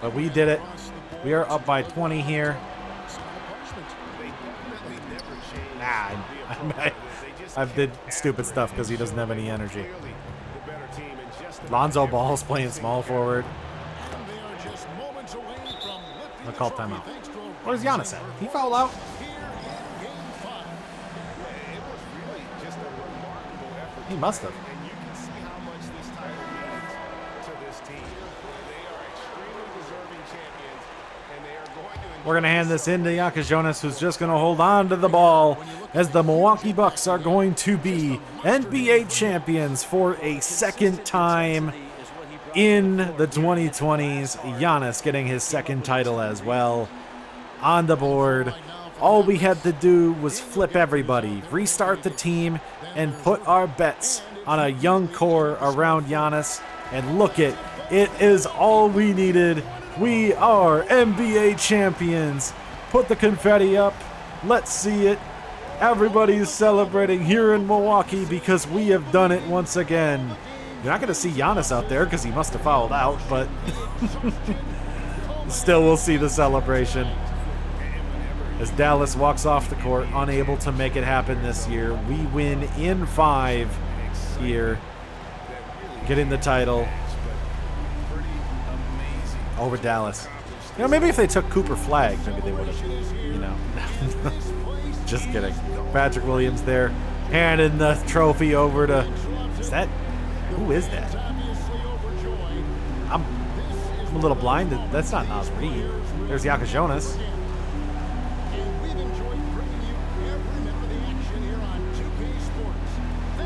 But we did it. We are up by 20 here. Nah, I did stupid stuff because he doesn't have any energy. Lonzo Ball's playing small forward. I'll call timeout. Where's Giannis at? He fouled out. He must have. We're going to hand this into Yaka Jonas, who's just going to hold on to the ball as the Milwaukee Bucks are going to be NBA champions for a second time in the 2020s. Giannis getting his second title as well on the board. All we had to do was flip everybody, restart the team, and put our bets on a young core around Giannis. And look it is all we needed. We are NBA champions. Put the confetti up. Let's see it. Everybody's celebrating here in Milwaukee because we have done it once again. You're not going to see Giannis out there because he must have fouled out, but still we'll see the celebration. As Dallas walks off the court, unable to make it happen this year. We win in 5 here, getting the title over Dallas. You know, maybe if they took Cooper Flag, maybe they would have, you know. Just kidding. Patrick Williams there, handing the trophy over to, who is that? I'm a little blinded. That's not Nas Reed. There's Yaka Jonas.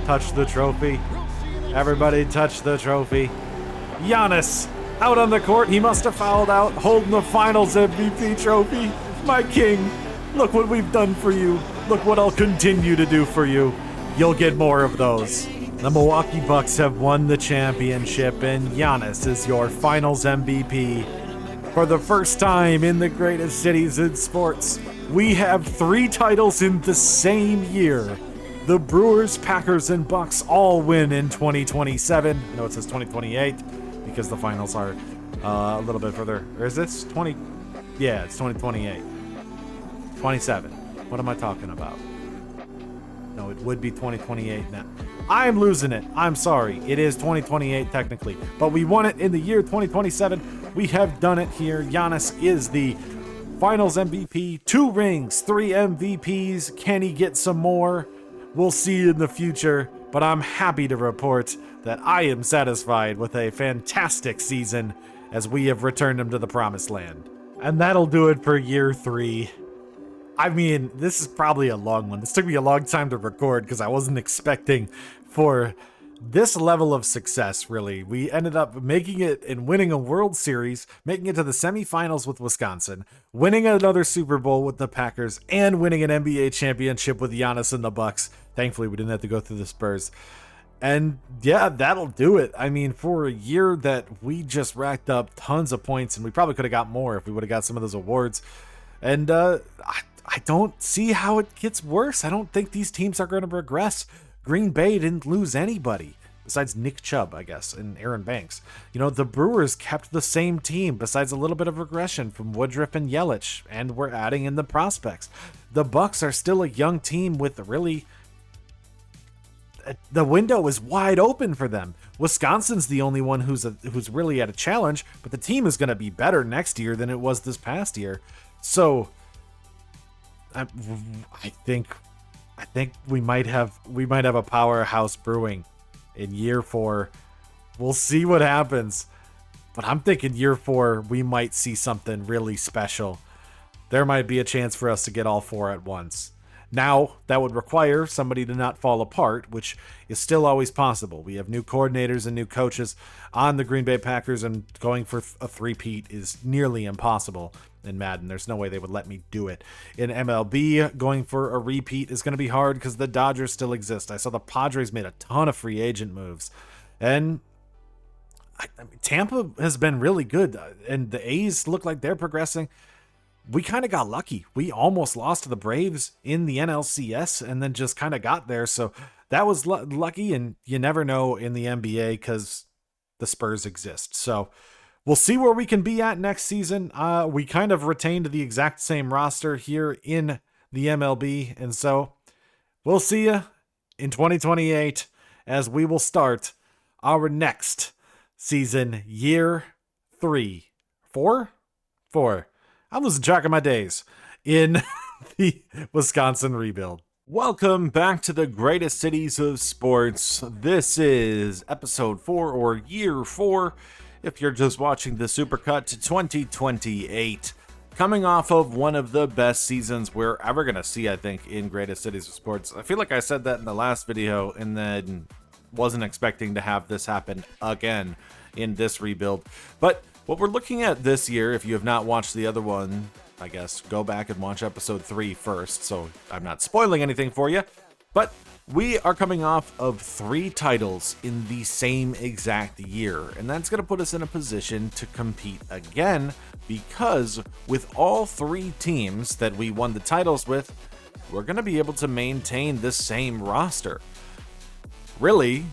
Touch the trophy. Everybody touch the trophy. Giannis out on the court. He must have fouled out, holding the Finals MVP trophy. My king, look what we've done for you. Look what I'll continue to do for you. You'll get more of those. The Milwaukee Bucks have won the championship, and Giannis is your Finals MVP. For the first time in the greatest cities in sports, we have 3 titles in the same year. The Brewers, Packers, and Bucks all win in 2027. No, it says 2028 because the finals are a little bit further. Or is this 20? Yeah, it's 2028. 27. What am I talking about? No, it would be 2028 now. I'm losing it. I'm sorry. It is 2028 technically. But we won it in the year 2027. We have done it here. Giannis is the Finals MVP. 2 rings, 3 MVPs. Can he get some more? We'll see in the future, but I'm happy to report that I am satisfied with a fantastic season as we have returned him to the promised land. And that'll do it for year 3. I mean, this is probably a long one. This took me a long time to record because I wasn't expecting for this level of success, really. We ended up making it and winning a World Series, making it to the semifinals with Wisconsin, winning another Super Bowl with the Packers, and winning an NBA championship with Giannis and the Bucks. Thankfully, we didn't have to go through the Spurs. And yeah, that'll do it. I mean, for a year that we just racked up tons of points, and we probably could have got more if we would have got some of those awards. And I don't see how it gets worse. I don't think these teams are going to regress. Green Bay didn't lose anybody besides Nick Chubb, I guess, and Aaron Banks. You know, the Brewers kept the same team besides a little bit of regression from Woodruff and Yelich, and we're adding in the prospects. The Bucks are still a young team with really... the window is wide open for them. Wisconsin's the only one who's really at a challenge, but the team is going to be better next year than it was this past year. So I think we might have a powerhouse brewing in year 4. We'll see what happens, but I'm thinking year 4 we might see something really special. There might be a chance for us to get all 4 at once. Now, that would require somebody to not fall apart, which is still always possible. We have new coordinators and new coaches on the Green Bay Packers, and going for a three-peat is nearly impossible in Madden. There's no way they would let me do it. In MLB, going for a repeat is going to be hard because the Dodgers still exist. I saw the Padres made a ton of free agent moves. And Tampa has been really good, and the A's look like they're progressing. We kind of got lucky. We almost lost to the Braves in the NLCS and then just kind of got there. So that was lucky, and you never know in the NBA because the Spurs exist. So we'll see where we can be at next season. We kind of retained the exact same roster here in the MLB. And so we'll see you in 2028 as we will start our next season, year 3. 4? I'm losing track of my days in the Wisconsin rebuild. Welcome back to the greatest cities of sports. This is episode 4 or year 4. If you're just watching the Supercut to 2028, coming off of one of the best seasons we're ever going to see, I think, in Greatest Cities of Sports. I feel like I said that in the last video and then wasn't expecting to have this happen again in this rebuild. But what we're looking at this year, if you have not watched the other one, I guess go back and watch episode 3 first, so I'm not spoiling anything for you. But we are coming off of 3 titles in the same exact year, and that's going to put us in a position to compete again, because with all 3 teams that we won the titles with, we're going to be able to maintain the same roster. Really,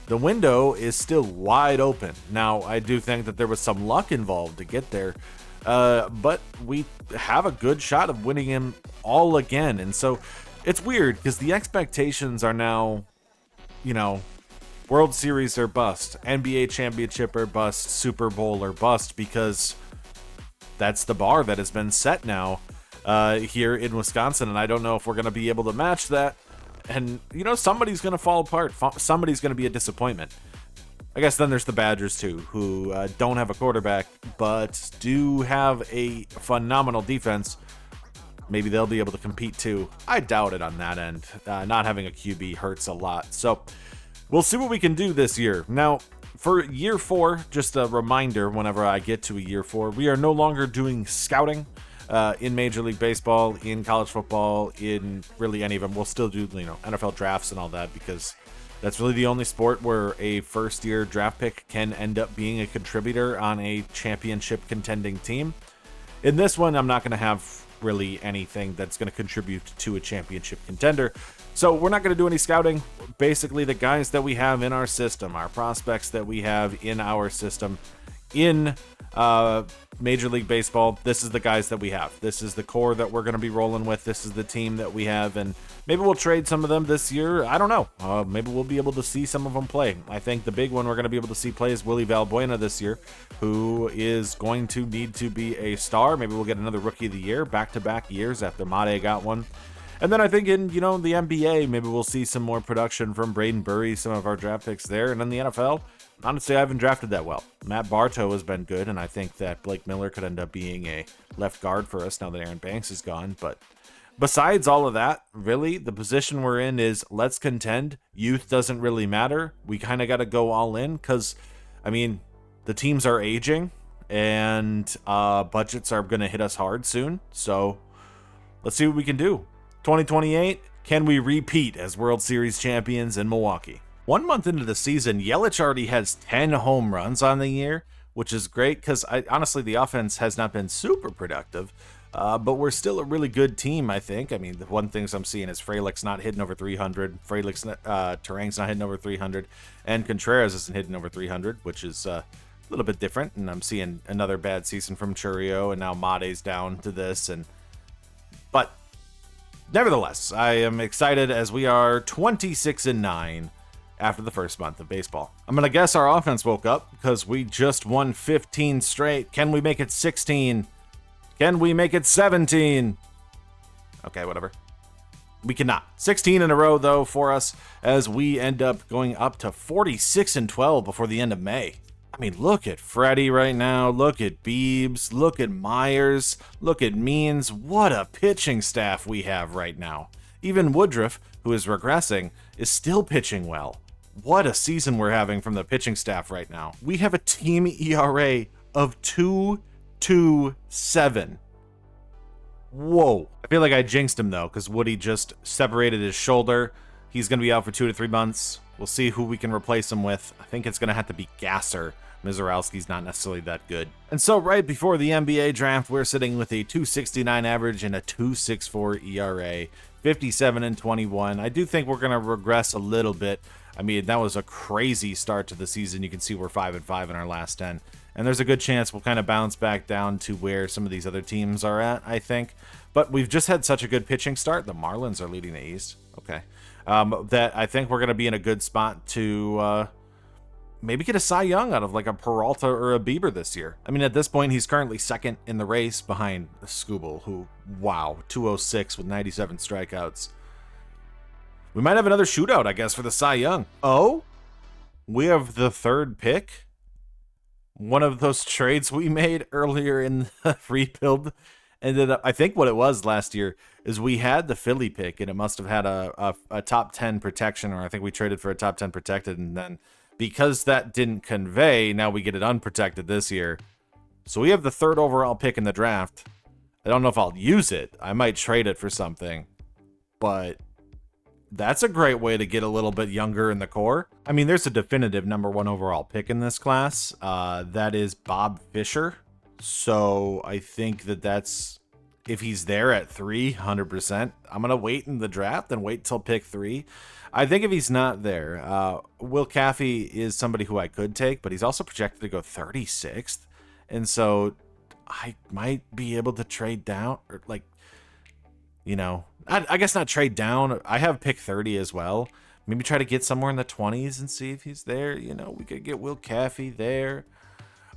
the window is still wide open. Now, I do think that there was some luck involved to get there, but we have a good shot of winning him all again, and so it's weird because the expectations are now, World Series or bust, NBA championship or bust, Super Bowl or bust, because that's the bar that has been set now here in Wisconsin, and I don't know if we're going to be able to match that. And, somebody's going to fall apart. Somebody's going to be a disappointment. I guess then there's the Badgers, too, who don't have a quarterback, but do have a phenomenal defense. Maybe they'll be able to compete too. I doubt it on that end. Not having a QB hurts a lot. So we'll see what we can do this year. Now, for year 4, just a reminder, whenever I get to a year 4, we are no longer doing scouting in Major League Baseball, in college football, in really any of them. We'll still do, NFL drafts and all that, because that's really the only sport where a first-year draft pick can end up being a contributor on a championship contending team. In this one, I'm not going to have really anything that's going to contribute to a championship contender. So we're not going to do any scouting. Basically, the guys that we have in our system, our prospects that we have in our system in Major League Baseball, this is the guys that we have. This is the core that we're going to be rolling with. This is the team that we have, and maybe we'll trade some of them this year. I don't know. Maybe we'll be able to see some of them play. I think the big one we're going to be able to see play is Willie Valbuena this year, who is going to need to be a star. Maybe we'll get another Rookie of the Year back-to-back years after Made got one. And then I think in, the NBA, maybe we'll see some more production from Braden Burry, some of our draft picks there. And in the NFL, honestly, I haven't drafted that well. Matt Bartow has been good, and I think that Blake Miller could end up being a left guard for us now that Aaron Banks is gone. But besides all of that, really, the position we're in is let's contend. Youth doesn't really matter. We kind of got to go all in because, the teams are aging, and budgets are going to hit us hard soon. So let's see what we can do. 2028, can we repeat as World Series champions in Milwaukee? 1 month into the season, Yelich already has 10 home runs on the year, which is great because honestly, the offense has not been super productive, but we're still a really good team, I think. The one things I'm seeing is Frelick's not hitting over 300, Terang's not hitting over 300, and Contreras isn't hitting over 300, which is a little bit different, and I'm seeing another bad season from Churio, and now Made's down to this, but nevertheless, I am excited as we are 26-9 after the first month of baseball. I'm going to guess our offense woke up because we just won 15 straight. Can we make it 16? Can we make it 17? Okay, whatever. We cannot. 16 in a row, though, for us as we end up going up to 46-12 before the end of May. Look at Freddie right now. Look at Beebs. Look at Myers. Look at Means. What a pitching staff we have right now. Even Woodruff, who is regressing, is still pitching well. What a season we're having from the pitching staff right now. We have a team ERA of 2.27. Whoa. I feel like I jinxed him, though, because Woody just separated his shoulder. He's going to be out for 2 to 3 months. We'll see who we can replace him with. I think it's going to have to be Gasser. Mizorowski's not necessarily that good. And so right before the NBA draft, we're sitting with a 2.69 average and a 2.64 ERA, 57-21. I do think we're going to regress a little bit. That was a crazy start to the season. You can see we're 5-5 in our last 10. And there's a good chance we'll kind of bounce back down to where some of these other teams are at, I think. But we've just had such a good pitching start. The Marlins are leading the East. Okay. That I think we're going to be in a good spot to maybe get a Cy Young out of like a Peralta or a Bieber this year. At this point, he's currently second in the race behind Skubal, who, wow, 206 with 97 strikeouts. We might have another shootout, I guess, for the Cy Young. Oh, we have the 3rd pick. One of those trades we made earlier in the rebuild. ended up, I think what it was last year is we had the Philly pick, and it must have had a top 10 protection, or I think we traded for a top 10 protected, and then because that didn't convey, now we get it unprotected this year. So we have the 3rd overall pick in the draft. I don't know if I'll use it. I might trade it for something, but that's a great way to get a little bit younger in the core. I mean, there's a definitive number 1 overall pick in this class. That is Bob Fisher. So I think that's, if he's there at 300%, I'm going to wait in the draft and wait till pick 3. I think if he's not there, Will Caffey is somebody who I could take, but he's also projected to go 36th. And so I might be able to trade down, or like, I guess not trade down. I have pick 30 as well. Maybe try to get somewhere in the 20s and see if he's there. We could get Will Caffey there.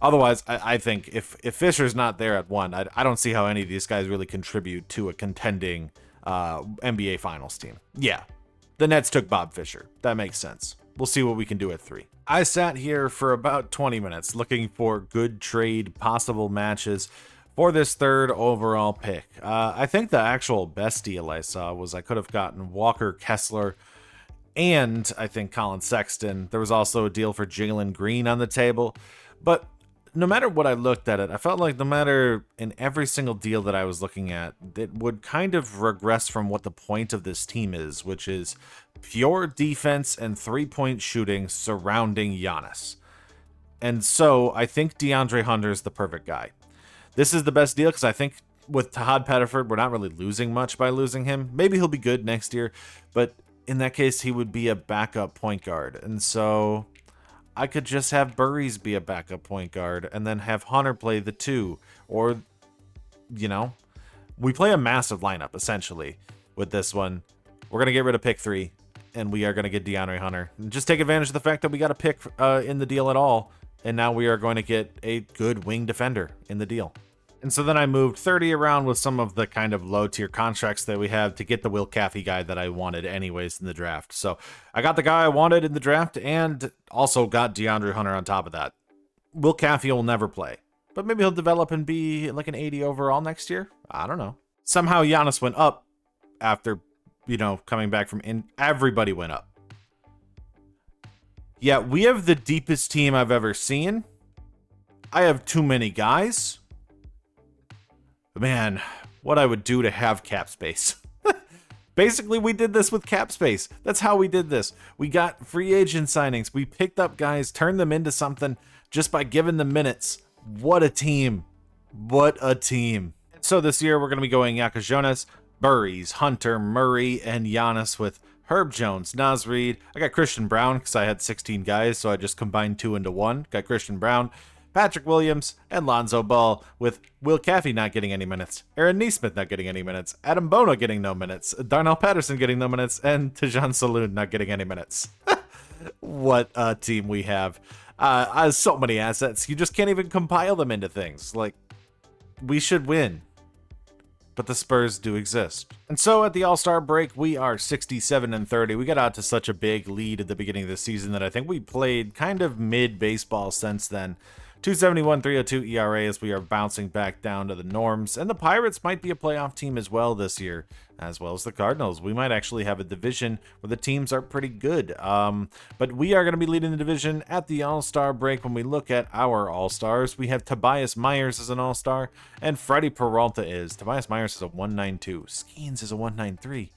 Otherwise, I think if Fisher's not there at 1, I don't see how any of these guys really contribute to a contending NBA Finals team. Yeah, the Nets took Bob Fisher. That makes sense. We'll see what we can do at 3. I sat here for about 20 minutes looking for good trade possible matches for this 3rd overall pick. I think the actual best deal I saw was I could have gotten Walker Kessler and I think Colin Sexton. There was also a deal for Jalen Green on the table. But no matter what I looked at it, I felt like no matter in every single deal that I was looking at, it would kind of regress from what the point of this team is, which is pure defense and 3-point shooting surrounding Giannis. And so I think DeAndre Hunter is the perfect guy. This is the best deal because I think with Todd Pettiford, we're not really losing much by losing him. Maybe he'll be good next year, but in that case, he would be a backup point guard. And so I could just have Burries be a backup point guard and then have Hunter play the 2. Or, we play a massive lineup, essentially, with this one. We're going to get rid of pick 3, and we are going to get DeAndre Hunter. And just take advantage of the fact that we got a pick in the deal at all, and now we are going to get a good wing defender in the deal. And so then I moved 30 around with some of the kind of low-tier contracts that we have to get the Will Caffey guy that I wanted anyways in the draft. So I got the guy I wanted in the draft and also got DeAndre Hunter on top of that. Will Caffey will never play, but maybe he'll develop and be like an 80 overall next year. I don't know. Somehow Giannis went up after, coming back from everybody went up. Yeah, we have the deepest team I've ever seen. I have too many guys. Man, what I would do to have cap space. Basically, we did this with cap space. That's how we did this. We got free agent signings. We picked up guys, turned them into something just by giving them minutes. What a team. What a team. So this year, we're going to be going Yaka Jonas, Burries, Hunter, Murray, and Giannis with Herb Jones, Naz Reid. I got Christian Brown because I had 16 guys, so I just combined 2 into 1. Got Christian Brown, Patrick Williams, and Lonzo Ball, with Will Caffey not getting any minutes, Aaron Nesmith not getting any minutes, Adam Bono getting no minutes, Darnell Patterson getting no minutes, and Tajon Saloon not getting any minutes. What a team we have. So many assets, you just can't even compile them into things. Like, we should win. But the Spurs do exist. And so at the All-Star break, we are 67-30. We got out to such a big lead at the beginning of the season that I think we played kind of mid-baseball since then. 271, 302 ERA as we are bouncing back down to the norms. And the Pirates might be a playoff team as well this year, as well as the Cardinals. We might actually have a division where the teams are pretty good. But we are going to be leading the division at the All-Star break. When we look at our All-Stars, we have Tobias Myers as an All-Star, and Freddie Peralta is. Tobias Myers is a 192. Skeens is a 193.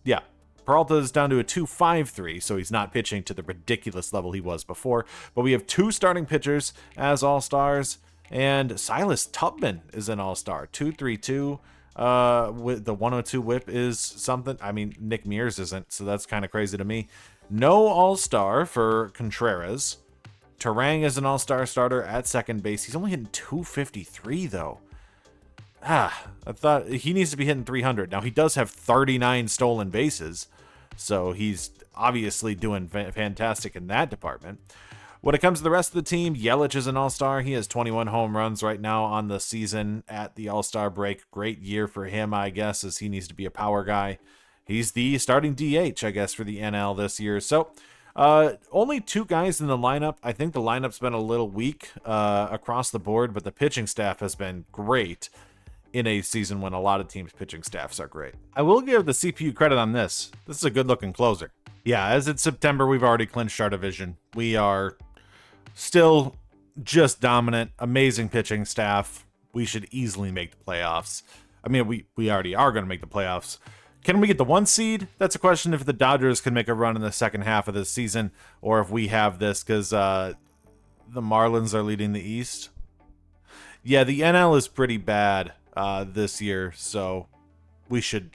Yeah. Peralta is down to a 2.53, so he's not pitching to the ridiculous level he was before. But we have 2 starting pitchers as All-Stars, and Silas Tubman is an All-Star, 2.32. With the 102 whip is something. I mean, Nick Mears isn't, so that's kind of crazy to me. No All-Star for Contreras. Terang is an All-Star starter at second base. He's only hitting 253, though. I thought he needs to be hitting 300. Now, he does have 39 stolen bases, so he's obviously doing fantastic in that department. When it comes to the rest of the team, Yelich is an All-Star. He has 21 home runs right now on the season at the All-Star break. Great year for him, I guess, as he needs to be a power guy. He's the starting DH, I guess, for the NL this year. So Only 2 guys in the lineup. I think the lineup's been a little weak across the board, but the pitching staff has been great in a season when a lot of teams' pitching staffs are great. I will give the CPU credit on this. This is a good-looking closer. Yeah, as it's September, we've already clinched our division. We are still just dominant, amazing pitching staff. We should easily make the playoffs. I mean, we already are going to make the playoffs. Can we get the 1 seed? That's a question if the Dodgers can make a run in the second half of this season, or if we have this because the Marlins are leading the East. Yeah, the NL is pretty bad this year, so we should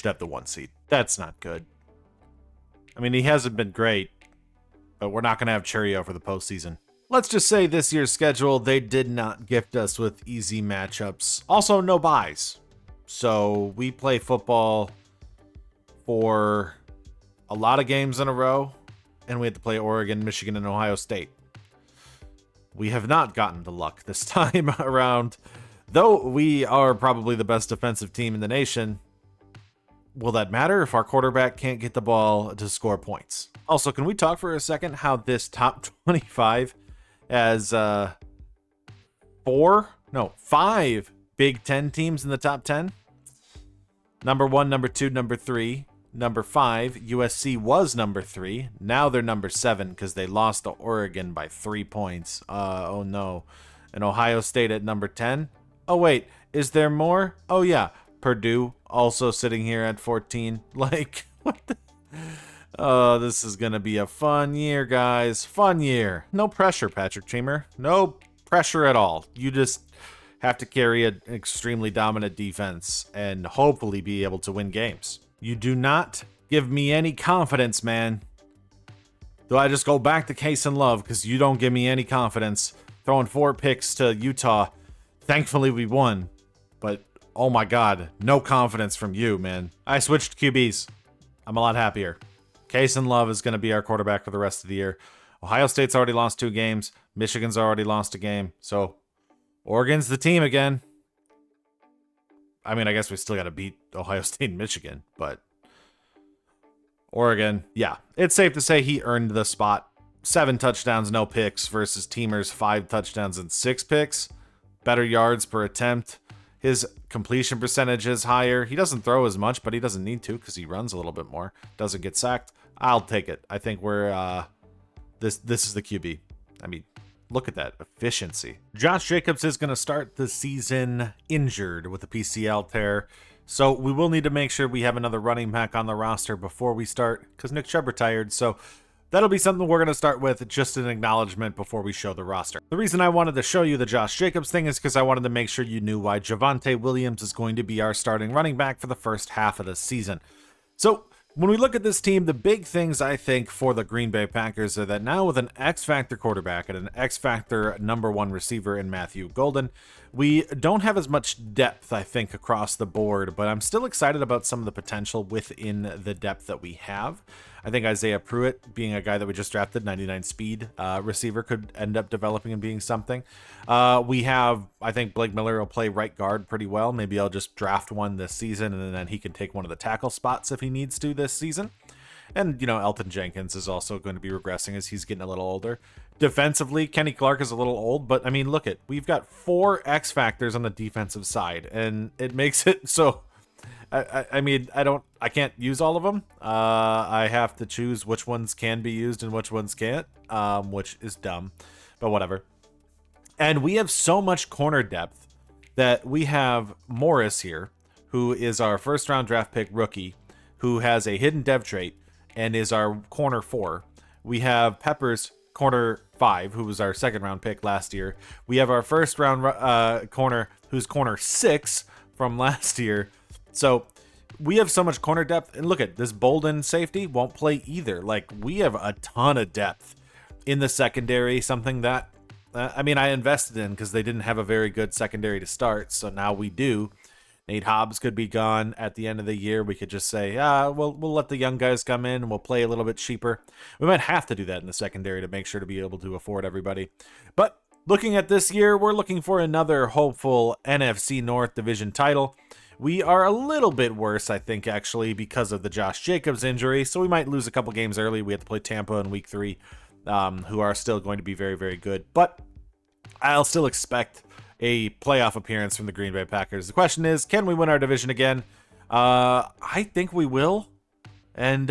have the 1 seed. That's not good. I mean, he hasn't been great, but we're not going to have Churio for the postseason. Let's just say this year's schedule, they did not gift us with easy matchups. Also, no buys. So we play football for a lot of games in a row, and we had to play Oregon, Michigan, and Ohio State. We have not gotten the luck this time around. Though we are probably the best defensive team in the nation, will that matter if our quarterback can't get the ball to score points? Also, can we talk for a second how this top 25 has 5 Big Ten teams in the top 10? Number 1, number 2, number 3, number 5. USC was number 3. Now they're number 7 because they lost to Oregon by 3 points. Oh no. And Ohio State at number 10. Oh wait, is there more? Oh yeah, Purdue also sitting here at 14. Like, what the? Oh, this is going to be a fun year, guys. Fun year. No pressure, Patrick Chamber. No pressure at all. You just have to carry an extremely dominant defense and hopefully be able to win games. You do not give me any confidence, man. Do I just go back to Case and Love because you don't give me any confidence? Throwing 4 picks to Utah. Thankfully, we won. But, oh my God, no confidence from you, man. I switched QBs. I'm a lot happier. Case and Love is going to be our quarterback for the rest of the year. Ohio State's already lost 2 games. Michigan's already lost a game. So, Oregon's the team again. I mean, I guess we still got to beat Ohio State and Michigan, but Oregon, yeah. It's safe to say he earned the spot. 7 touchdowns, no picks versus Teamer's 5 touchdowns and 6 picks. Better yards per attempt. His completion percentage is higher. He doesn't throw as much, but he doesn't need to because he runs a little bit more. Doesn't get sacked. I'll take it. I think we're this is the QB. I mean, look at that efficiency. Josh Jacobs is going to start the season injured with a PCL tear. So we will need to make sure we have another running back on the roster before we start because Nick Chubb retired. So that'll be something we're going to start with, just an acknowledgement before we show the roster. The reason I wanted to show you the Josh Jacobs thing is because I wanted to make sure you knew why Javonte Williams is going to be our starting running back for the first half of the season. So when we look at this team, the big things I think for the Green Bay Packers are that now with an X-Factor quarterback and an X-Factor number 1 receiver in Matthew Golden, we don't have as much depth, I think, across the board, but I'm still excited about some of the potential within the depth that we have. I think Isaiah Pruitt, being a guy that we just drafted, 99 speed receiver, could end up developing and being something. We have, I think Blake Miller will play right guard pretty well. Maybe I'll just draft one this season, and then he can take one of the tackle spots if he needs to this season. And, you know, Elton Jenkins is also going to be regressing as he's getting a little older. Defensively, Kenny Clark is a little old, but, I mean, look it. We've got 4 X factors on the defensive side, and it makes it so... I mean, I can't use all of them. I have to choose which ones can be used and which ones can't, which is dumb, but whatever. And we have so much corner depth that we have Morris here, who is our first round draft pick rookie, who has a hidden dev trait and is our corner 4. We have Peppers, corner 5, who was our second round pick last year. We have our first round corner, who's corner 6 from last year. So we have so much corner depth, and look at this Bolden safety won't play either. Like, we have a ton of depth in the secondary, something that, I mean, I invested in because they didn't have a very good secondary to start. So now we do. Nate Hobbs could be gone at the end of the year. We could just say, we'll let the young guys come in and we'll play a little bit cheaper. We might have to do that in the secondary to make sure to be able to afford everybody. But looking at this year, we're looking for another hopeful NFC North division title. We are a little bit worse, I think, actually, because of the Josh Jacobs injury, so we might lose a couple games early. We have to play Tampa in week 3, who are still going to be very, very good. But I'll still expect a playoff appearance from the Green Bay Packers. The question is, can we win our division again? I think we will. And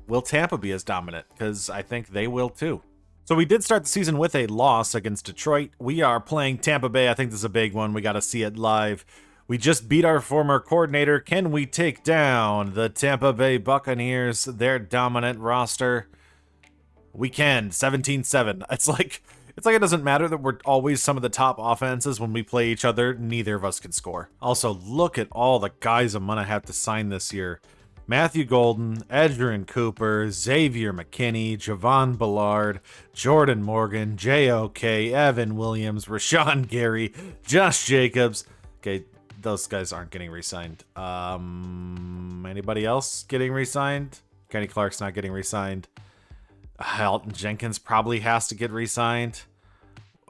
will Tampa be as dominant? Because I think they will too. So we did start the season with a loss against Detroit. We are playing Tampa Bay. I think this is a big one. We got to see it live. We just beat our former coordinator. Can we take down the Tampa Bay Buccaneers, their dominant roster? We can. 17-7. It's like it doesn't matter that we're always some of the top offenses when we play each other. Neither of us can score. Also, look at all the guys I'm going to have to sign this year. Matthew Golden, Edgerrin Cooper, Xavier McKinney, Javon Ballard, Jordan Morgan, J.O.K., Evan Williams, Rashawn Gary, Josh Jacobs. Okay, those guys aren't getting re-signed. Anybody else getting re-signed? Kenny Clark's not getting re-signed. Elton Jenkins probably has to get re-signed.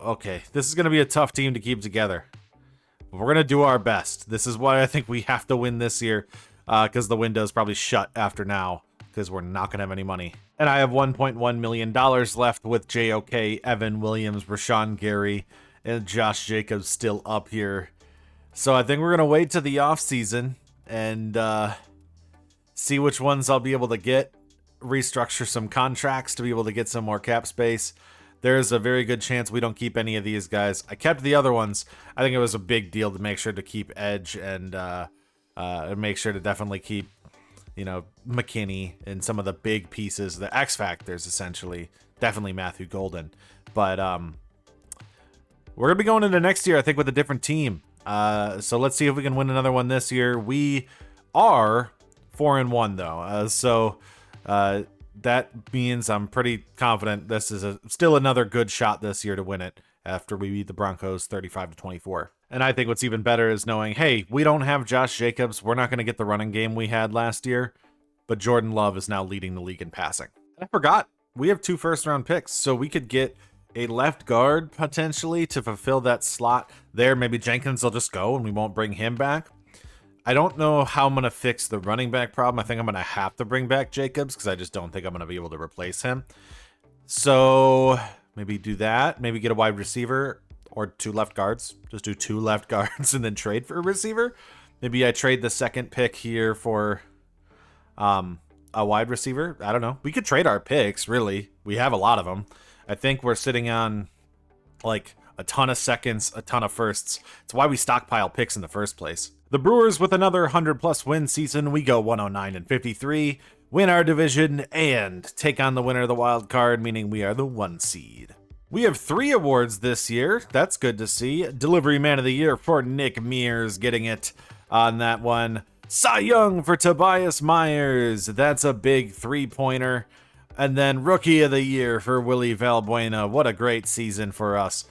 Okay, this is going to be a tough team to keep together. But we're going to do our best. This is why I think we have to win this year. Because the window's probably shut after now, because we're not going to have any money. And I have $1.1 million left with JOK, Evan Williams, Rashawn Gary, and Josh Jacobs still up here. So I think we're going to wait to the offseason and see which ones I'll be able to get, restructure some contracts to be able to get some more cap space. There's a very good chance we don't keep any of these guys. I kept the other ones. I think it was a big deal to make sure to keep Edge and make sure to definitely keep, McKinney and some of the big pieces, the X factors, essentially. Definitely Matthew Golden. But we're going to be going into next year, I think, with a different team. So let's see if we can win another one this year. We are 4-1, though. So that means I'm pretty confident this is still another good shot this year to win it after we beat the Broncos 35-24. And I think what's even better is knowing, hey, we don't have Josh Jacobs. We're not going to get the running game we had last year, but Jordan Love is now leading the league in passing. And I forgot, we have 2 first-round picks, so we could get a left guard potentially to fulfill that slot there. Maybe Jenkins will just go and we won't bring him back. I don't know how I'm going to fix the running back problem. I think I'm going to have to bring back Jacobs because I just don't think I'm going to be able to replace him. So maybe do that. Maybe get a wide receiver. Or 2 left guards. Just do 2 left guards and then trade for a receiver. Maybe I trade the second pick here for a wide receiver. I don't know. We could trade our picks, really. We have a lot of them. I think we're sitting on like a ton of seconds, a ton of firsts. It's why we stockpile picks in the first place. The Brewers with another 100+ win season. We go 109-53, win our division, and take on the winner of the wild card, meaning we are the 1 seed. We have 3 awards this year. That's good to see. Delivery Man of the Year for Nick Mears, getting it on that one. Cy Young for Tobias Myers. That's a big 3-pointer. And then Rookie of the Year for Willie Valbuena. What a great season for us.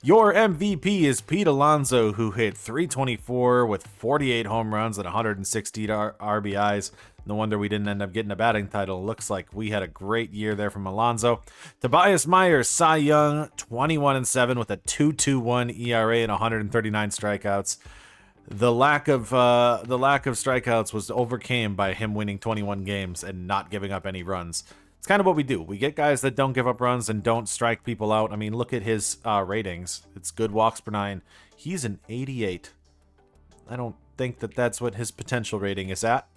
Your MVP is Pete Alonso, who hit 324 with 48 home runs and 160 RBIs. No wonder we didn't end up getting a batting title. Looks like we had a great year there from Alonso. Tobias Myers, Cy Young, 21-7 with a 2.21 ERA and 139 strikeouts. The lack of strikeouts was overcame by him winning 21 games and not giving up any runs. It's kind of what we do. We get guys that don't give up runs and don't strike people out. I mean, look at his ratings. It's good walks per 9. He's an 88. I don't think that's what his potential rating is at.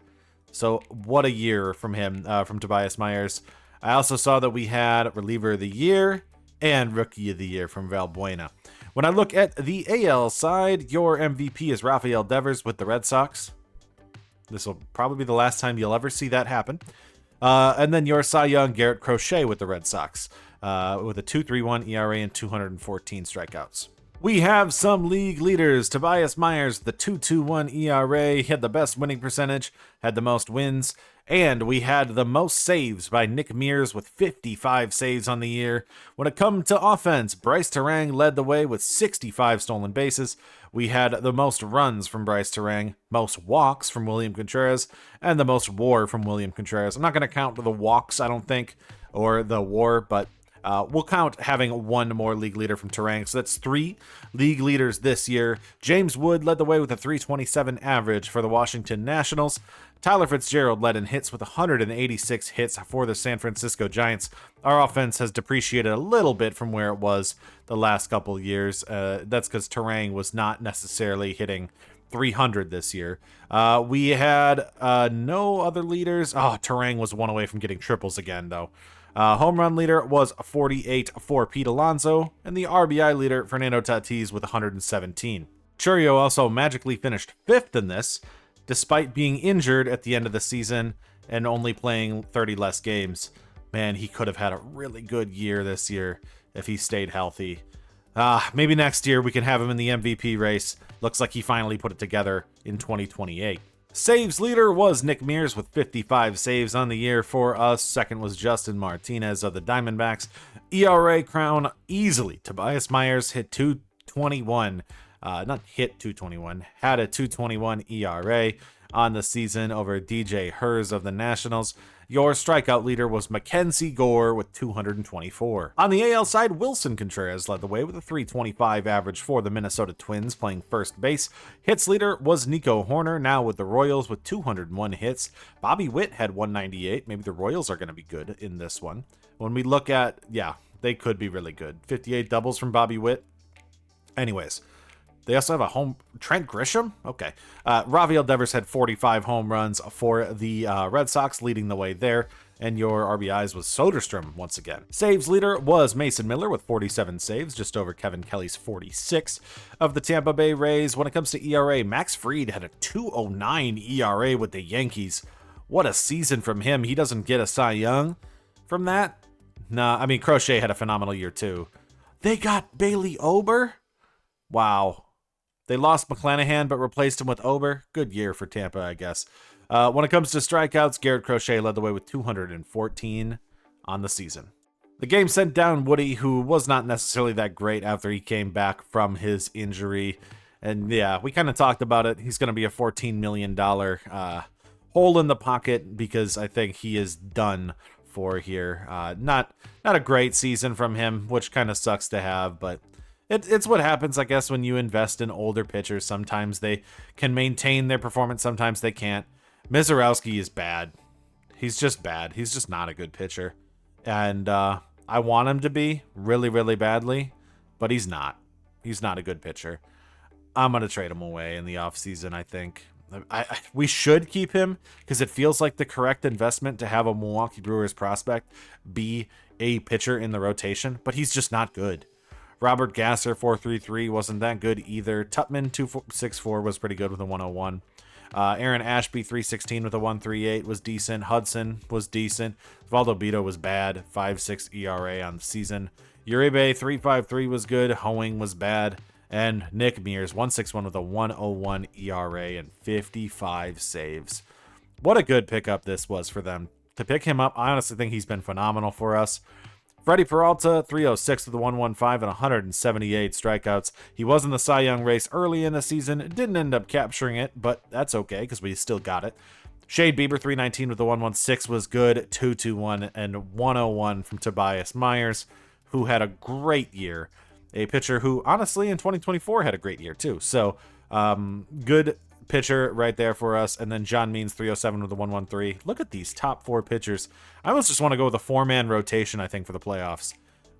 So what a year from him, from Tobias Myers. I also saw that we had Reliever of the Year and Rookie of the Year from Valbuena. When I look at the AL side, your MVP is Rafael Devers with the Red Sox. This will probably be the last time you'll ever see that happen. And then your Cy Young, Garrett Crochet with the Red Sox, with a 2.31 ERA and 214 strikeouts. We have some league leaders. Tobias Myers, the 2.21 ERA, he had the best winning percentage, had the most wins, and we had the most saves by Nick Mears with 55 saves on the year. When it comes to offense, Bryce Terang led the way with 65 stolen bases. We had the most runs from Bryce Terang, most walks from William Contreras, and the most WAR from William Contreras. I'm not going to count the walks, I don't think, or the WAR, but We'll count having one more league leader from Terang, so that's 3 league leaders this year. James Wood led the way with a 327 average for the Washington Nationals. Tyler Fitzgerald led in hits with 186 hits for the San Francisco Giants. Our offense has depreciated a little bit from where it was the last couple years. That's because Terang was not necessarily hitting 300 this year. We had no other leaders. Terang was one away from getting triples again, though. Home run leader was 48 for Pete Alonso, and the RBI leader, Fernando Tatis, with 117. Churio also magically finished 5th in this, despite being injured at the end of the season and only playing 30 less games. Man, he could have had a really good year this year if he stayed healthy. Maybe next year we can have him in the MVP race. Looks like he finally put it together in 2028. Saves leader was Nick Mears with 55 saves on the year for us. Second was Justin Martinez of the Diamondbacks. ERA crown easily. Tobias Myers hit 221. Not hit 221, had a 221 ERA on the season over DJ Hers of the Nationals. Your strikeout leader was Mackenzie Gore with 224. On the AL side, Wilson Contreras led the way with a 325 average for the Minnesota Twins, playing first base. Hits leader was Nico Horner, now with the Royals with 201 hits. Bobby Witt had 198. Maybe the Royals are going to be good in this one. When we look at, they could be really good. 58 doubles from Bobby Witt. Anyways, they also have a home... Trent Grisham? Okay. Rafael Devers had 45 home runs for the Red Sox, leading the way there. And your RBIs was Soderstrom once again. Saves leader was Mason Miller with 47 saves, just over Kevin Kelly's 46 of the Tampa Bay Rays. When it comes to ERA, Max Fried had a 209 ERA with the Yankees. What a season from him. He doesn't get a Cy Young from that? Nah, I mean, Crochet had a phenomenal year too. They got Bailey Ober? Wow. They lost McClanahan, but replaced him with Ober. Good year for Tampa, I guess. When it comes to strikeouts, Garrett Crochet led the way with 214 on the season. The game sent down Woody, who was not necessarily that great after he came back from his injury. And yeah, we kind of talked about it. He's going to be a $14 million hole in the pocket because I think he is done for here. Not a great season from him, which kind of sucks to have, but... It's what happens, I guess, when you invest in older pitchers. Sometimes they can maintain their performance, sometimes they can't. Mizorowski is bad. He's just bad. He's just not a good pitcher. And I want him to be really, really badly, but he's not. He's not a good pitcher. I'm going to trade him away in the offseason, I think. We should keep him because it feels like the correct investment to have a Milwaukee Brewers prospect be a pitcher in the rotation, but he's just not good. Robert Gasser, 4.33, wasn't that good either. Tutman, 2.64, was pretty good with a 101. Aaron Ashby, 3.16 with a 1.38, was decent. Hudson was decent. Valdo Beto was bad, 5.6 ERA on the season. Uribe, 3.53, was good. Hoeing was bad. And Nick Mears, 1.61 with a 1.01 ERA and 55 saves. What a good pickup this was for them. To pick him up, I honestly think he's been phenomenal for us. Freddie Peralta, 306 with a 115 and 178 strikeouts. He was in the Cy Young race early in the season. Didn't end up capturing it, but that's okay because we still got it. Shade Bieber, 319 with a 116 was good. 221 and 101 from Tobias Myers, who had a great year. A pitcher who, honestly, in 2024 had a great year too. So, good pitcher right there for us. And then John Means, 307 with a 113. Look at these top 4 pitchers. I almost just want to go with a 4-man rotation, I think, for the playoffs.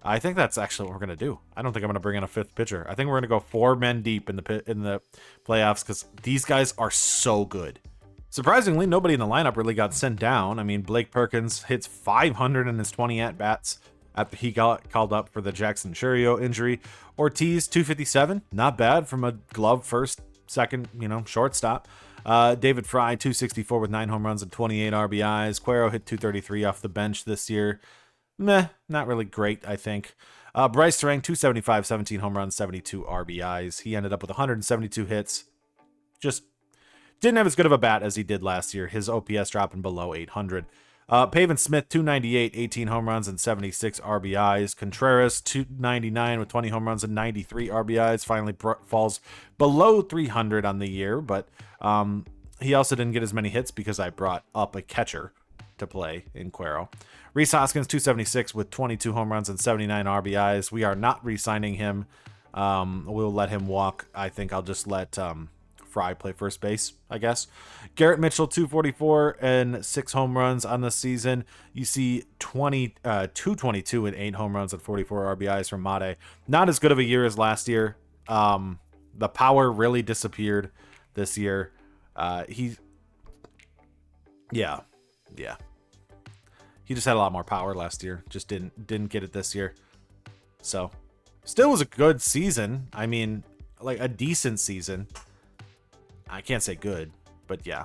I think that's actually what we're going to do. I don't think I'm going to bring in a 5th pitcher. I think we're going to go 4 men deep in the playoffs because these guys are so good. Surprisingly, nobody in the lineup really got sent down. I mean, Blake Perkins hits 500 in his 20 at-bats after he got called up for the Jackson Churio injury. Ortiz, 257. Not bad from a glove first, second, shortstop. David Fry, 264 with 9 home runs and 28 RBIs. Cuero hit 233 off the bench this year. Meh, not really great, I think. Bryce Terang, 275, 17 home runs, 72 RBIs. He ended up with 172 hits. Just didn't have as good of a bat as he did last year. His OPS dropping below 800. Pavin Smith, 298, 18 home runs and 76 RBIs. Contreras, 299 with 20 home runs and 93 RBIs. Finally falls below 300 on the year, but he also didn't get as many hits because I brought up a catcher to play in Cuero. Rhys Hoskins, 276 with 22 home runs and 79 RBIs. We are not re-signing him. We'll let him walk. I think I'll just let Fry play first base, I guess. Garrett Mitchell, 244 and 6 home runs on the season. You see 222 and 8 home runs and 44 RBIs from Made. Not as good of a year as last year. The power really disappeared this year. Yeah. He just had a lot more power last year. Just didn't get it this year. So, still was a good season. I mean, like a decent season. I can't say good, but yeah.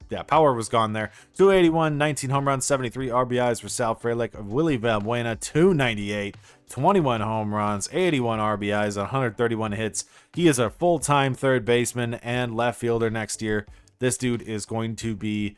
Yeah, power was gone there. 281, 19 home runs, 73 RBIs for Sal Frelick. Willie Valbuena, 298, 21 home runs, 81 RBIs, 131 hits. He is a full-time third baseman and left fielder next year. This dude is going to be...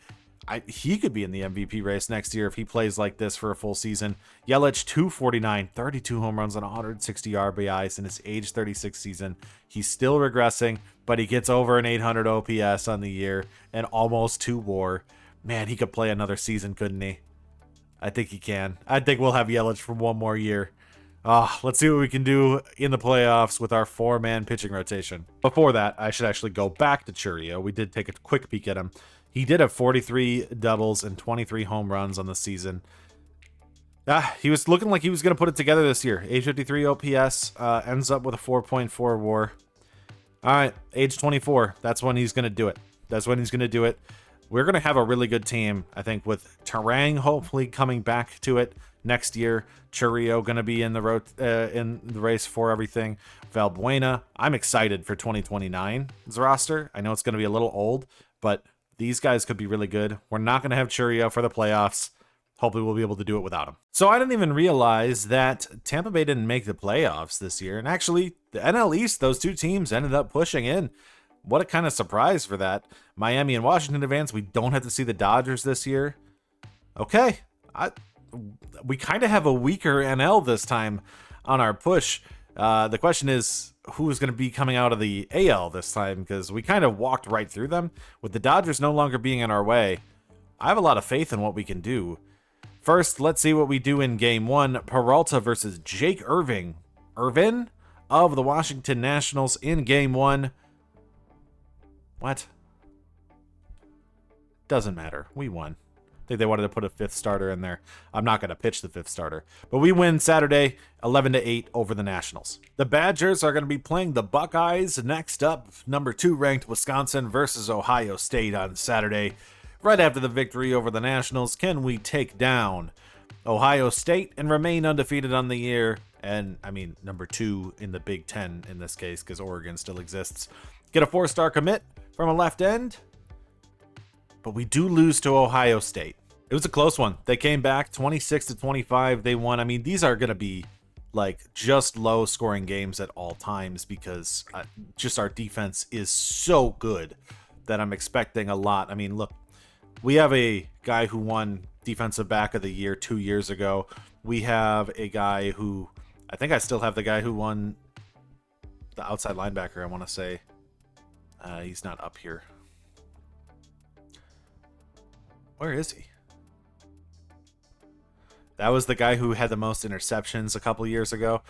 he could be in the MVP race next year if he plays like this for a full season. Yelich, 249, 32 home runs and 160 RBIs in his age 36 season. He's still regressing, but he gets over an 800 OPS on the year and almost 2 WAR. Man, he could play another season, couldn't he? I think he can. I think we'll have Yelich for one more year. Let's see what we can do in the playoffs with our 4-man pitching rotation. Before that, I should actually go back to Chourio. We did take a quick peek at him. He did have 43 doubles and 23 home runs on the season. He was looking like he was going to put it together this year. Age 53 OPS, ends up with a 4.4 WAR. All right, age 24. That's when he's going to do it. We're going to have a really good team, I think, with Terang hopefully coming back to it next year. Chourio going to be in the race for everything. Valbuena, I'm excited for 2029's roster. I know it's going to be a little old, but these guys could be really good. We're not going to have Chourio for the playoffs. Hopefully we'll be able to do it without him. So I didn't even realize that Tampa Bay didn't make the playoffs this year. And actually, the NL East, those two teams ended up pushing in. What a kind of surprise for that. Miami and Washington advance. We don't have to see the Dodgers this year. Okay. We kind of have a weaker NL this time on our push. The question is, who's going to be coming out of the AL this time? Because we kind of walked right through them. With the Dodgers no longer being in our way, I have a lot of faith in what we can do. First, let's see what we do in Game 1. Peralta versus Jake Irvin of the Washington Nationals in Game 1. What? Doesn't matter. We won. I think they wanted to put a 5th starter in there. I'm not going to pitch the 5th starter. But we win Saturday 11-8 over the Nationals. The Badgers are going to be playing the Buckeyes. Next up, number 2 ranked Wisconsin versus Ohio State on Saturday. Right after the victory over the Nationals, can we take down Ohio State and remain undefeated on the year? And, I mean, number 2 in the Big Ten in this case, because Oregon still exists. Get a 4-star commit from a left end. But we do lose to Ohio State. It was a close one. They came back 26-25. They won. I mean, these are going to be like just low scoring games at all times because just our defense is so good that I'm expecting a lot. I mean, look, we have a guy who won Defensive Back of the Year 2 years ago. We have a guy who, I think I still have the guy who won the outside linebacker, I want to say. He's not up here. Where is he? That was the guy who had the most interceptions a couple years ago.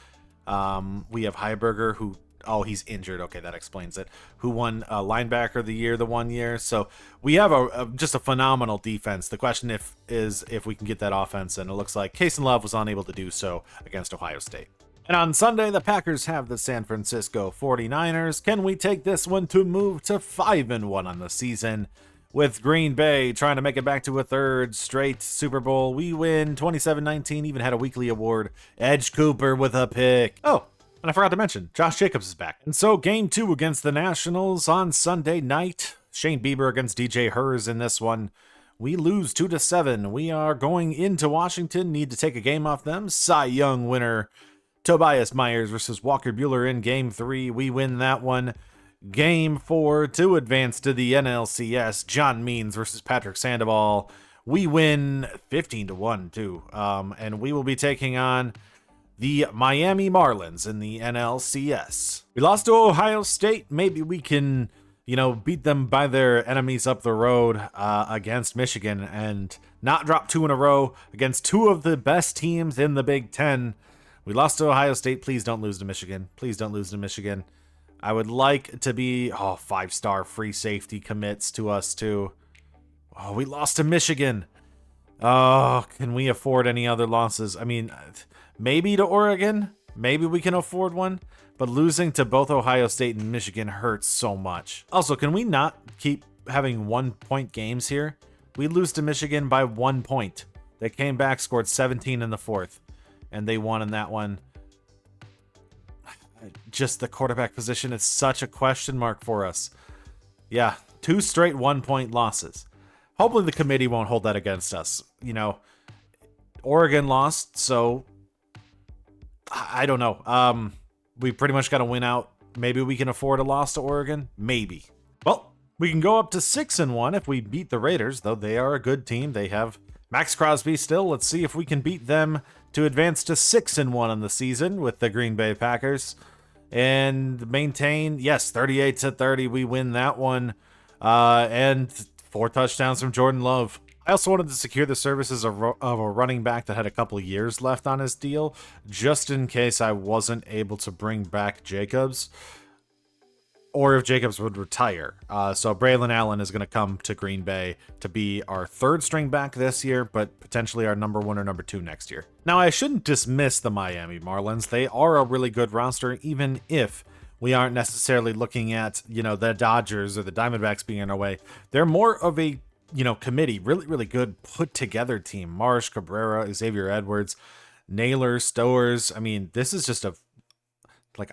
We have Heiberger, who... Oh, he's injured. Okay, that explains it. Who won linebacker of the year the one year. So we have just a phenomenal defense. The question is if we can get that offense, and it looks like Case and Love was unable to do so against Ohio State. And on Sunday, the Packers have the San Francisco 49ers. Can we take this one to move to 5-1 on the season? With Green Bay trying to make it back to a 3rd straight Super Bowl, we win 27-19, even had a weekly award. Edge Cooper with a pick. Oh, and I forgot to mention, Josh Jacobs is back. And so Game 2 against the Nationals on Sunday night. Shane Bieber against DJ Hers in this one. We lose 2-7. We are going into Washington, need to take a game off them. Cy Young winner Tobias Myers versus Walker Buehler in Game 3. We win that one. Game 4 to advance to the NLCS. John Means versus Patrick Sandoval. We win 15-1 too. And we will be taking on the Miami Marlins in the NLCS. We lost to Ohio State. Maybe we can beat them by their enemies up the road against Michigan and not drop 2 in a row against 2 of the best teams in the Big Ten. We lost to Ohio State. Please don't lose to Michigan. Please don't lose to Michigan. I would like to be 5-star free safety commits to us too. Oh, we lost to Michigan. Oh, can we afford any other losses? I mean, maybe to Oregon. Maybe we can afford one. But losing to both Ohio State and Michigan hurts so much. Also, can we not keep having 1-point games here? We lose to Michigan by 1 point. They came back, scored 17 in the fourth, and they won in that one. Just the quarterback position is such a question mark for us. Yeah, 2 straight 1-point losses. Hopefully the committee won't hold that against us. Oregon lost, so I don't know. We pretty much got to win out. Maybe we can afford a loss to Oregon. Maybe. Well, we can go up to 6-1 if we beat the Raiders, though they are a good team. They have Max Crosby still. Let's see if we can beat them to advance to 6-1 in the season with the Green Bay Packers and maintain. Yes, 38-30. We win that one. And 4 touchdowns from Jordan Love. I also wanted to secure the services of a running back that had a couple years left on his deal, just in case I wasn't able to bring back Jacobs, or if Jacobs would retire. So Braylon Allen is going to come to Green Bay to be our 3rd string back this year, but potentially our number 1 or number 2 next year. Now, I shouldn't dismiss the Miami Marlins. They are a really good roster, even if we aren't necessarily looking at, the Dodgers or the Diamondbacks being in our way. They're more of a committee, really, really good put together team. Marsh, Cabrera, Xavier Edwards, Naylor, Stowers. I mean, this is just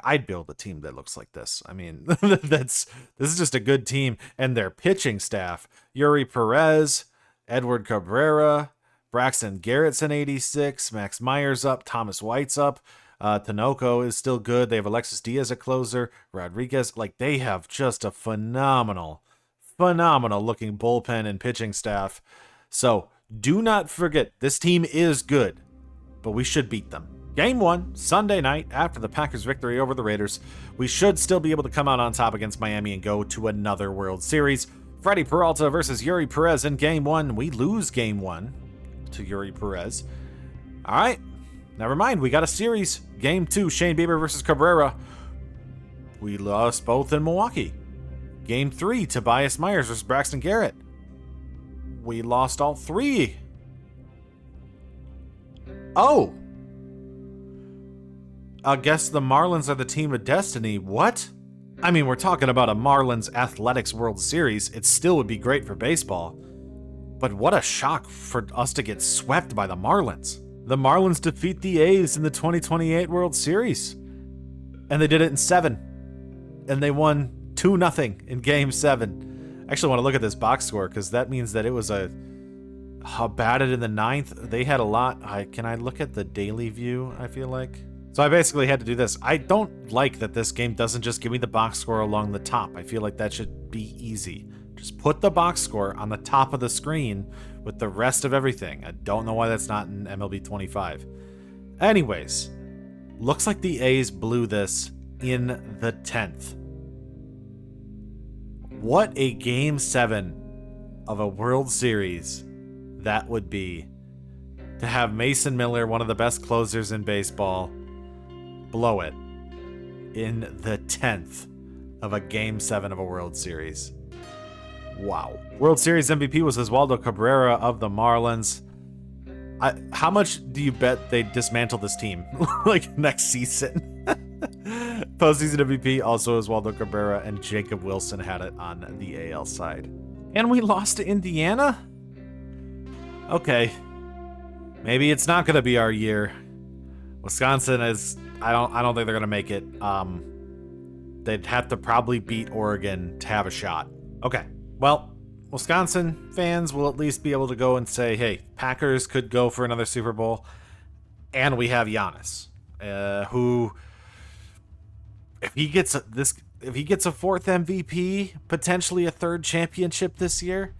I'd build a team that looks like this. I mean, this is just a good team. And their pitching staff, Yuri Perez, Edward Cabrera, Braxton Garrett's in 86, Max Myers up, Thomas White's up, Tinoco is still good. They have Alexis Diaz a closer, Rodriguez. They have just a phenomenal looking bullpen and pitching staff. So do not forget, this team is good, but we should beat them. Game 1, Sunday night, after the Packers' victory over the Raiders, we should still be able to come out on top against Miami and go to another World Series. Freddie Peralta versus Yuri Perez in Game 1. We lose Game 1 to Yuri Perez. All right, never mind. We got a series. Game 2, Shane Bieber versus Cabrera. We lost both in Milwaukee. Game 3, Tobias Myers versus Braxton Garrett. We lost all 3. Oh! I guess the Marlins are the team of destiny. What? I mean, we're talking about a Marlins Athletics World Series. It still would be great for baseball. But what a shock for us to get swept by the Marlins. The Marlins defeat the A's in the 2028 World Series. And they did it in 7. And they won 2-0 in Game 7. I actually want to look at this box score because that means that it was a batted in the 9th. They had a lot. Can I look at the daily view, I feel like? So I basically had to do this. I don't like that this game doesn't just give me the box score along the top. I feel like that should be easy. Just put the box score on the top of the screen with the rest of everything. I don't know why that's not in MLB 25. Anyways, looks like the A's blew this in the 10th. What a Game 7 of a World Series that would be. To have Mason Miller, one of the best closers in baseball, blow it in the 10th of a Game 7 of a World Series. Wow. World Series MVP was Oswaldo Cabrera of the Marlins. How much do you bet they dismantle this team next season? Postseason MVP, also Oswaldo Cabrera, and Jacob Wilson had it on the AL side. And we lost to Indiana? Okay. Maybe it's not going to be our year. Wisconsin is... I don't think they're going to make it. They'd have to probably beat Oregon to have a shot. Okay. Well, Wisconsin fans will at least be able to go and say, hey, Packers could go for another Super Bowl. And we have Giannis, who... If he gets a 4th MVP, potentially a 3rd championship this year,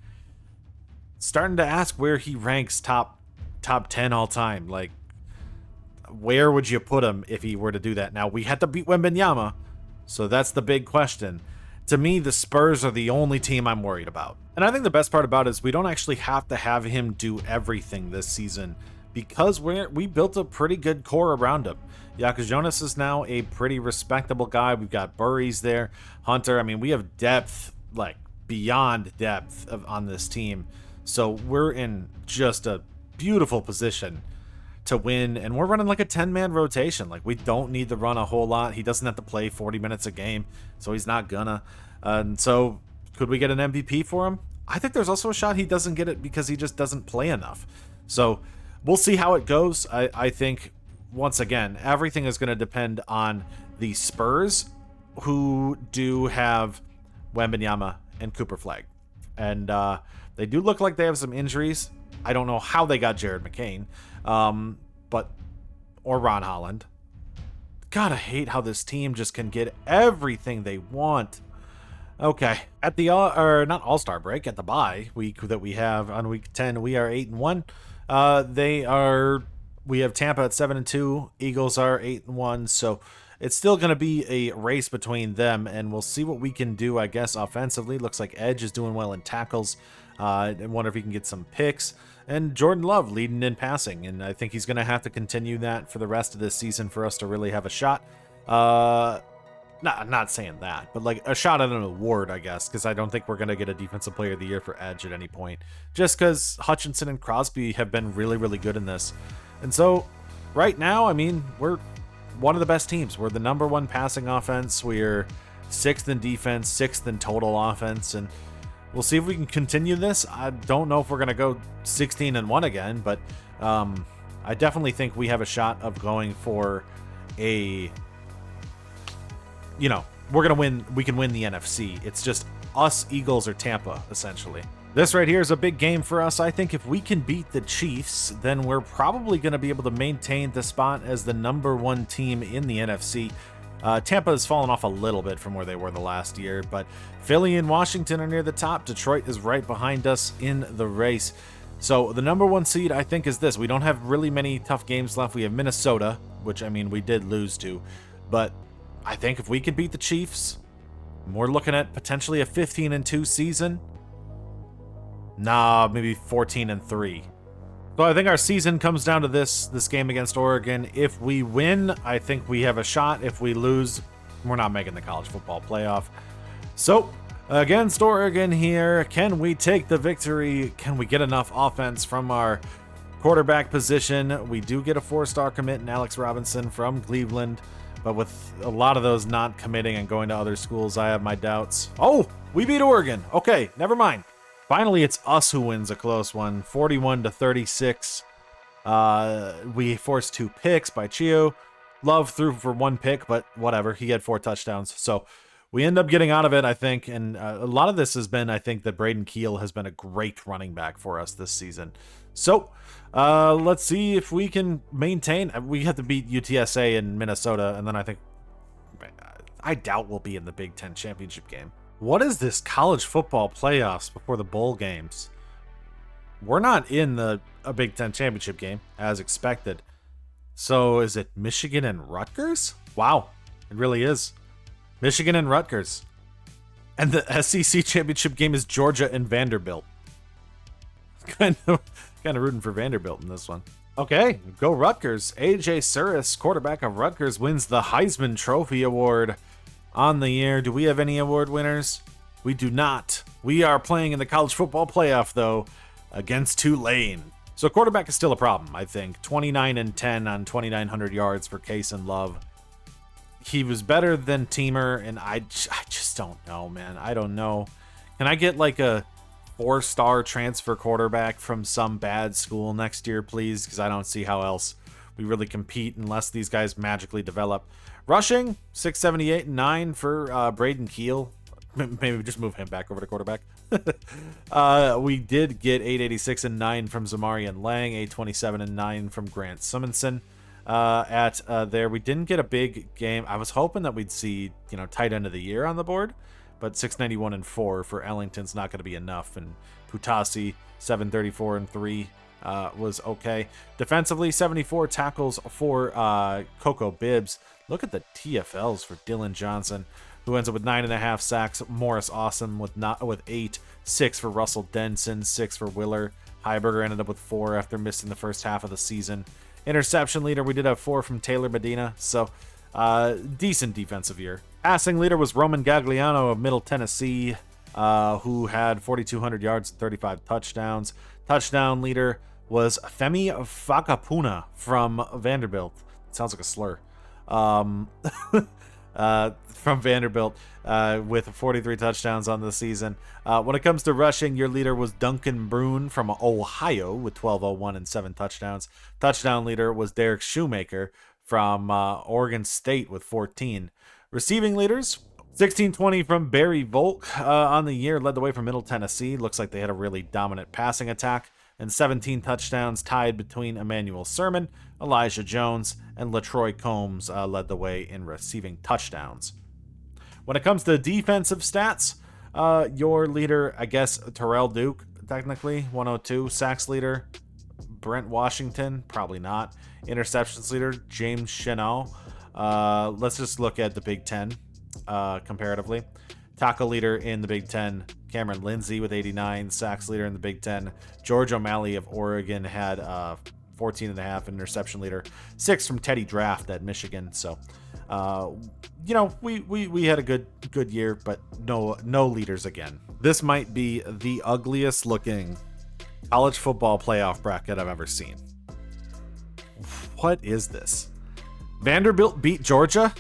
starting to ask where he ranks top 10 all time. Where would you put him if he were to do that? Now, we had to beat Wembanyama, so that's the big question. to me, the Spurs are the only team I'm worried about. And I think the best part about it is we don't actually have to have him do everything this season because we built a pretty good core around him. Jakob Jonas is now a pretty respectable guy. We've got Burries there, Hunter. I mean, we have depth, like beyond depth on this team. So we're in just a beautiful position to win, and we're running like a 10-man rotation. Like, we don't need to run a whole lot. He doesn't have to play 40 minutes a game, so he's not gonna. And so could we get an MVP for him? I think there's also a shot he doesn't get it because he just doesn't play enough. So we'll see how it goes. I think, once again, everything is going to depend on the Spurs, who do have Wembanyama and Cooper Flag. And they do look like they have some injuries. I don't know how they got Jared McCain, or Ron Holland. God, I hate how this team just can get everything they want. Okay, at the not All-Star break, at the bye week that we have on week 10, we are 8-1. We have Tampa at 7-2. Eagles are 8-1. So it's still going to be a race between them, and we'll see what we can do, I guess, offensively. Looks like Edge is doing well in tackles. I wonder if he can get some picks. And Jordan Love leading in passing, and I think he's going to have to continue that for the rest of this season for us to really have a shot. Not saying that, but like a shot at an award, I guess, because I don't think we're going to get a Defensive Player of the Year for Edge at any point, just because Hutchinson and Crosby have been really, really good in this. And so right now, I mean, we're one of the best teams. We're the number one passing offense. We're 6th in defense, 6th in total offense, and we'll see if we can continue this. I don't know if we're going to go 16-1 again, but I definitely think we have a shot of going for a, we're going to win. We can win the NFC. It's just us, Eagles, or Tampa, essentially. This right here is a big game for us. I think if we can beat the Chiefs, then we're probably going to be able to maintain the spot as the number one team in the NFC. Tampa has fallen off a little bit from where they were the last year, but Philly and Washington are near the top. Detroit is right behind us in the race. So the number one seed, I think, is this. We don't have really many tough games left. We have Minnesota, which, I mean, we did lose to, but I think if we can beat the Chiefs, we're looking at potentially a 15-2 season. Nah, maybe 14-3. So I think our season comes down to this game against Oregon. If we win, I think we have a shot. If we lose, we're not making the college football playoff. So against Oregon here, can we take the victory? Can we get enough offense from our quarterback position? We do get a 4-star commit in Alex Robinson from Cleveland, but with a lot of those not committing and going to other schools, I have my doubts. Oh, we beat Oregon. Okay, never mind. Finally, it's us who wins a close one, 41-36. We forced 2 picks by Chio. Love threw for 1 pick, but whatever. He had 4 touchdowns. So we end up getting out of it, I think. And a lot of this has been, I think, that Braden Keel has been a great running back for us this season. So let's see if we can maintain. We have to beat UTSA in Minnesota, and then I doubt we'll be in the Big Ten championship game. What is this college football playoffs before the bowl games? We're not in a Big Ten championship game, as expected. So is it Michigan and Rutgers? Wow, it really is. Michigan and Rutgers. And the SEC championship game is Georgia and Vanderbilt. Kind of rooting for Vanderbilt in this one. Okay, go Rutgers. AJ Suris, quarterback of Rutgers, wins the Heisman Trophy Award on the year. Do we have any award winners? We do not. We are playing in the college football playoff, though, against Tulane. So quarterback is still a problem, I think. 29-10 on 2,900 yards for Case and Love. He was better than Teamer, and I just don't know, man. I don't know. Can I get like a 4-star transfer quarterback from some bad school next year, please? Because I don't see how else we really compete unless these guys magically develop. Rushing, 678 and 9 for Braden Keel. Maybe just move him back over to quarterback. We did get 886 and 9 from Zamarian Lang, 827 and 9 from Grant Simonson. There, we didn't get a big game. I was hoping that we'd see, tight end of the year on the board, but 691 and 4 for Ellington's not going to be enough. And Putasi, 734 and 3 was okay. Defensively, 74 tackles for Coco Bibbs. Look at the TFLs for Dylan Johnson, who ends up with 9.5 sacks. Morris Awesome with 8. 6 for Russell Denson. 6 for Willer. Heiberger ended up with 4 after missing the first half of the season. Interception leader, we did have 4 from Taylor Medina, so decent defensive year. Passing leader was Roman Gagliano of Middle Tennessee, who had 4,200 yards and 35 touchdowns. Touchdown leader was Femi Fakapuna from Vanderbilt. It sounds like a slur. From Vanderbilt with 43 touchdowns on the season. When it comes to rushing, your leader was Duncan Brune from Ohio with 1201 and 7 touchdowns. Touchdown leader was Derek Shoemaker from Oregon State with 14. Receiving leaders, 1620 from Barry Volk on the year, led the way from Middle Tennessee. Looks like they had a really dominant passing attack. And 17 touchdowns tied between Emmanuel Sermon, Elijah Jones, and LaTroy Combs led the way in receiving touchdowns. When it comes to defensive stats, your leader, I guess, Terrell Duke, technically, 102. Sacks leader, Brent Washington, probably not. Interceptions leader, James Chenal. Let's just look at the Big Ten comparatively. Tackle leader in the Big Ten, Cameron Lindsay with 89. Sacks leader in the Big Ten, George O'Malley of Oregon had 14.5. Interception leader, 6 from Teddy Draft at Michigan. So, we had a good year, but no leaders again. This might be the ugliest looking college football playoff bracket I've ever seen. What is this? Vanderbilt beat Georgia?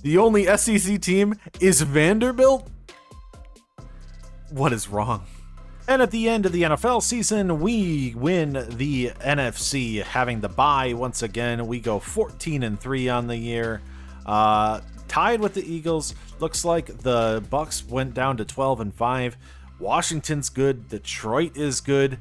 The only SEC team is Vanderbilt? What is wrong? And at the end of the NFL season, we win the NFC, having the bye once again. We go 14-3 on the year. Tied with the Eagles. Looks like the Bucs went down to 12-5. Washington's good. Detroit is good.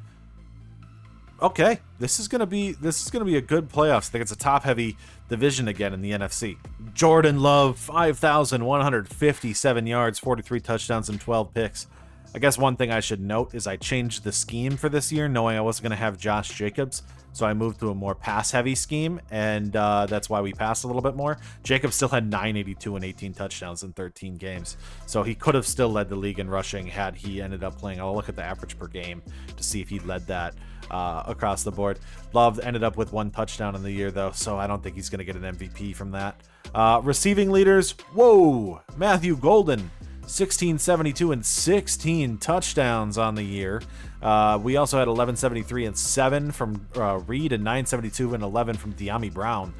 Okay, this is gonna be a good playoffs. I think it's a top-heavy division again in the NFC. Jordan Love, 5,157 yards, 43 touchdowns, and 12 picks. I guess one thing I should note is I changed the scheme for this year, knowing I wasn't going to have Josh Jacobs, so I moved to a more pass-heavy scheme, and that's why we passed a little bit more. Jacobs still had 982 and 18 touchdowns in 13 games, so he could have still led the league in rushing had he ended up playing. I'll look at the average per game to see if he led that across the board. Love ended up with 1 touchdown in the year, though, so I don't think he's going to get an MVP from that. Receiving leaders, Matthew Golden, 1672 and 16 touchdowns on the year. We also had 1173 and 7 from Reed, and 972 and 11 from De'Ami Brown.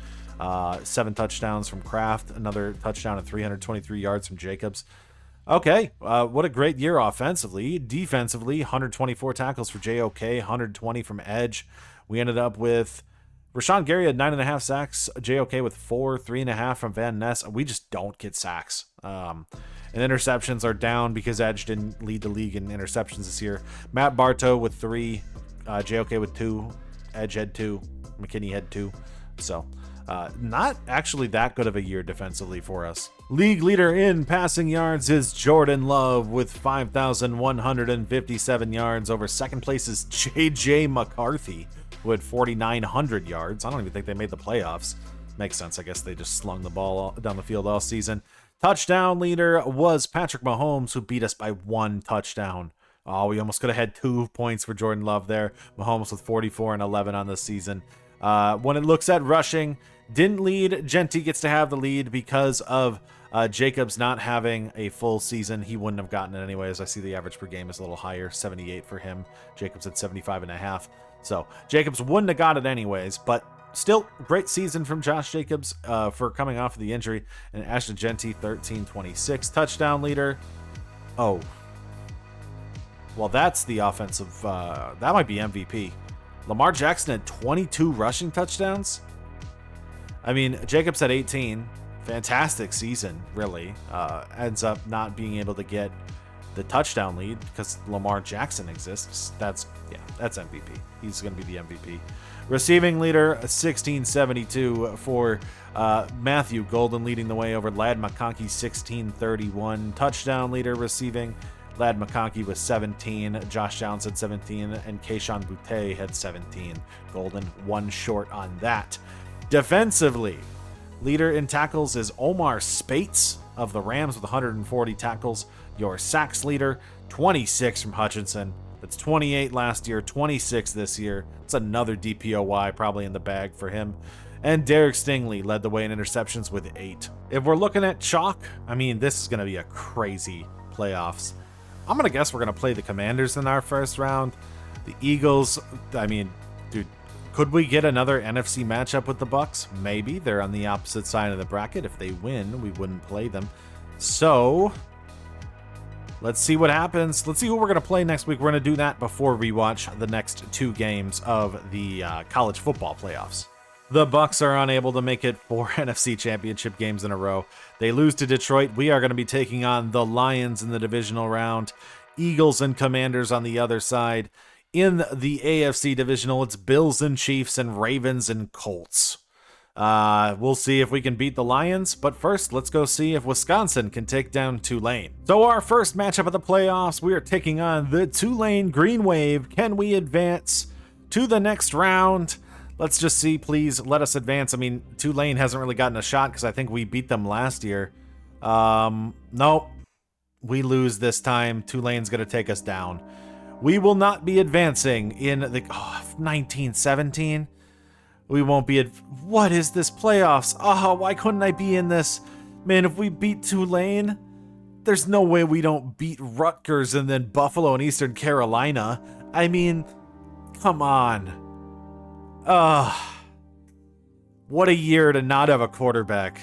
7 touchdowns from Kraft, another touchdown and 323 yards from Jacobs. Okay, what a great year offensively. Defensively, 124 tackles for JOK, 120 from Edge. We ended up with Rashawn Gary had 9.5 sacks, JOK with 4, 3.5 from Van Ness. We just don't get sacks. And interceptions are down because Edge didn't lead the league in interceptions this year. Matt Bartow with 3, JOK with 2, Edge had 2, McKinney had 2. So, not actually that good of a year defensively for us. League leader in passing yards is Jordan Love with 5,157 yards. Over second place is J.J. McCarthy with 4,900 yards. I don't even think they made the playoffs. Makes sense. I guess they just slung the ball down the field all season. Touchdown leader was Patrick Mahomes, who beat us by 1 touchdown. Oh, we almost could have had 2 points for Jordan Love there. Mahomes with 44 and 11 on the season. When it looks at rushing, didn't lead. Genty gets to have the lead because of Jacobs not having a full season. He wouldn't have gotten it anyways. I see the average per game is a little higher, 78 for him. Jacobs at 75.5. So Jacobs wouldn't have got it anyways, but still great season from Josh Jacobs for coming off of the injury. And Ashton Genty, 1326 touchdown leader. Oh, well, that's the offensive. That might be MVP. Lamar Jackson had 22 rushing touchdowns. I mean, Jacobs had 18. Fantastic season, really. Ends up not being able to get the touchdown lead because Lamar Jackson exists. That's MVP. He's going to be the MVP. Receiving leader, 1672 for Matthew Golden, leading the way over Ladd McConkey, 1631. Touchdown leader receiving, Ladd McConkey was 17, Josh Downs had 17, and Keyshawn Boutte had 17. Golden 1 short on that. Defensively, leader in tackles is Omar Spates of the Rams with 140 tackles. Your sacks leader, 26 from Hutchinson. That's 28 last year, 26 this year. It's another DPOY probably in the bag for him. And Derek Stingley led the way in interceptions with 8. If we're looking at chalk, I mean, this is going to be a crazy playoffs. I'm going to guess we're going to play the Commanders in our first round. The Eagles, I mean, dude, could we get another NFC matchup with the Bucks? Maybe. They're on the opposite side of the bracket. If they win, we wouldn't play them. So, let's see what happens. Let's see who we're going to play next week. We're going to do that before we watch the next 2 games of the college football playoffs. The Bucks are unable to make it 4 NFC Championship games in a row. They lose to Detroit. We are going to be taking on the Lions in the divisional round. Eagles and Commanders on the other side. In the AFC divisional, it's Bills and Chiefs and Ravens and Colts. We'll see if we can beat the Lions, but first, let's go see if Wisconsin can take down Tulane. So our first matchup of the playoffs, we are taking on the Tulane Green Wave. Can we advance to the next round? Let's just see, please let us advance. I mean, Tulane hasn't really gotten a shot because I think we beat them last year. Nope. We lose this time. Tulane's going to take us down. We will not be advancing in the 1917. We won't be. What is this playoffs? Oh, why couldn't I be in this? Man, if we beat Tulane, there's no way we don't beat Rutgers and then Buffalo and Eastern Carolina. I mean, come on. What a year to not have a quarterback.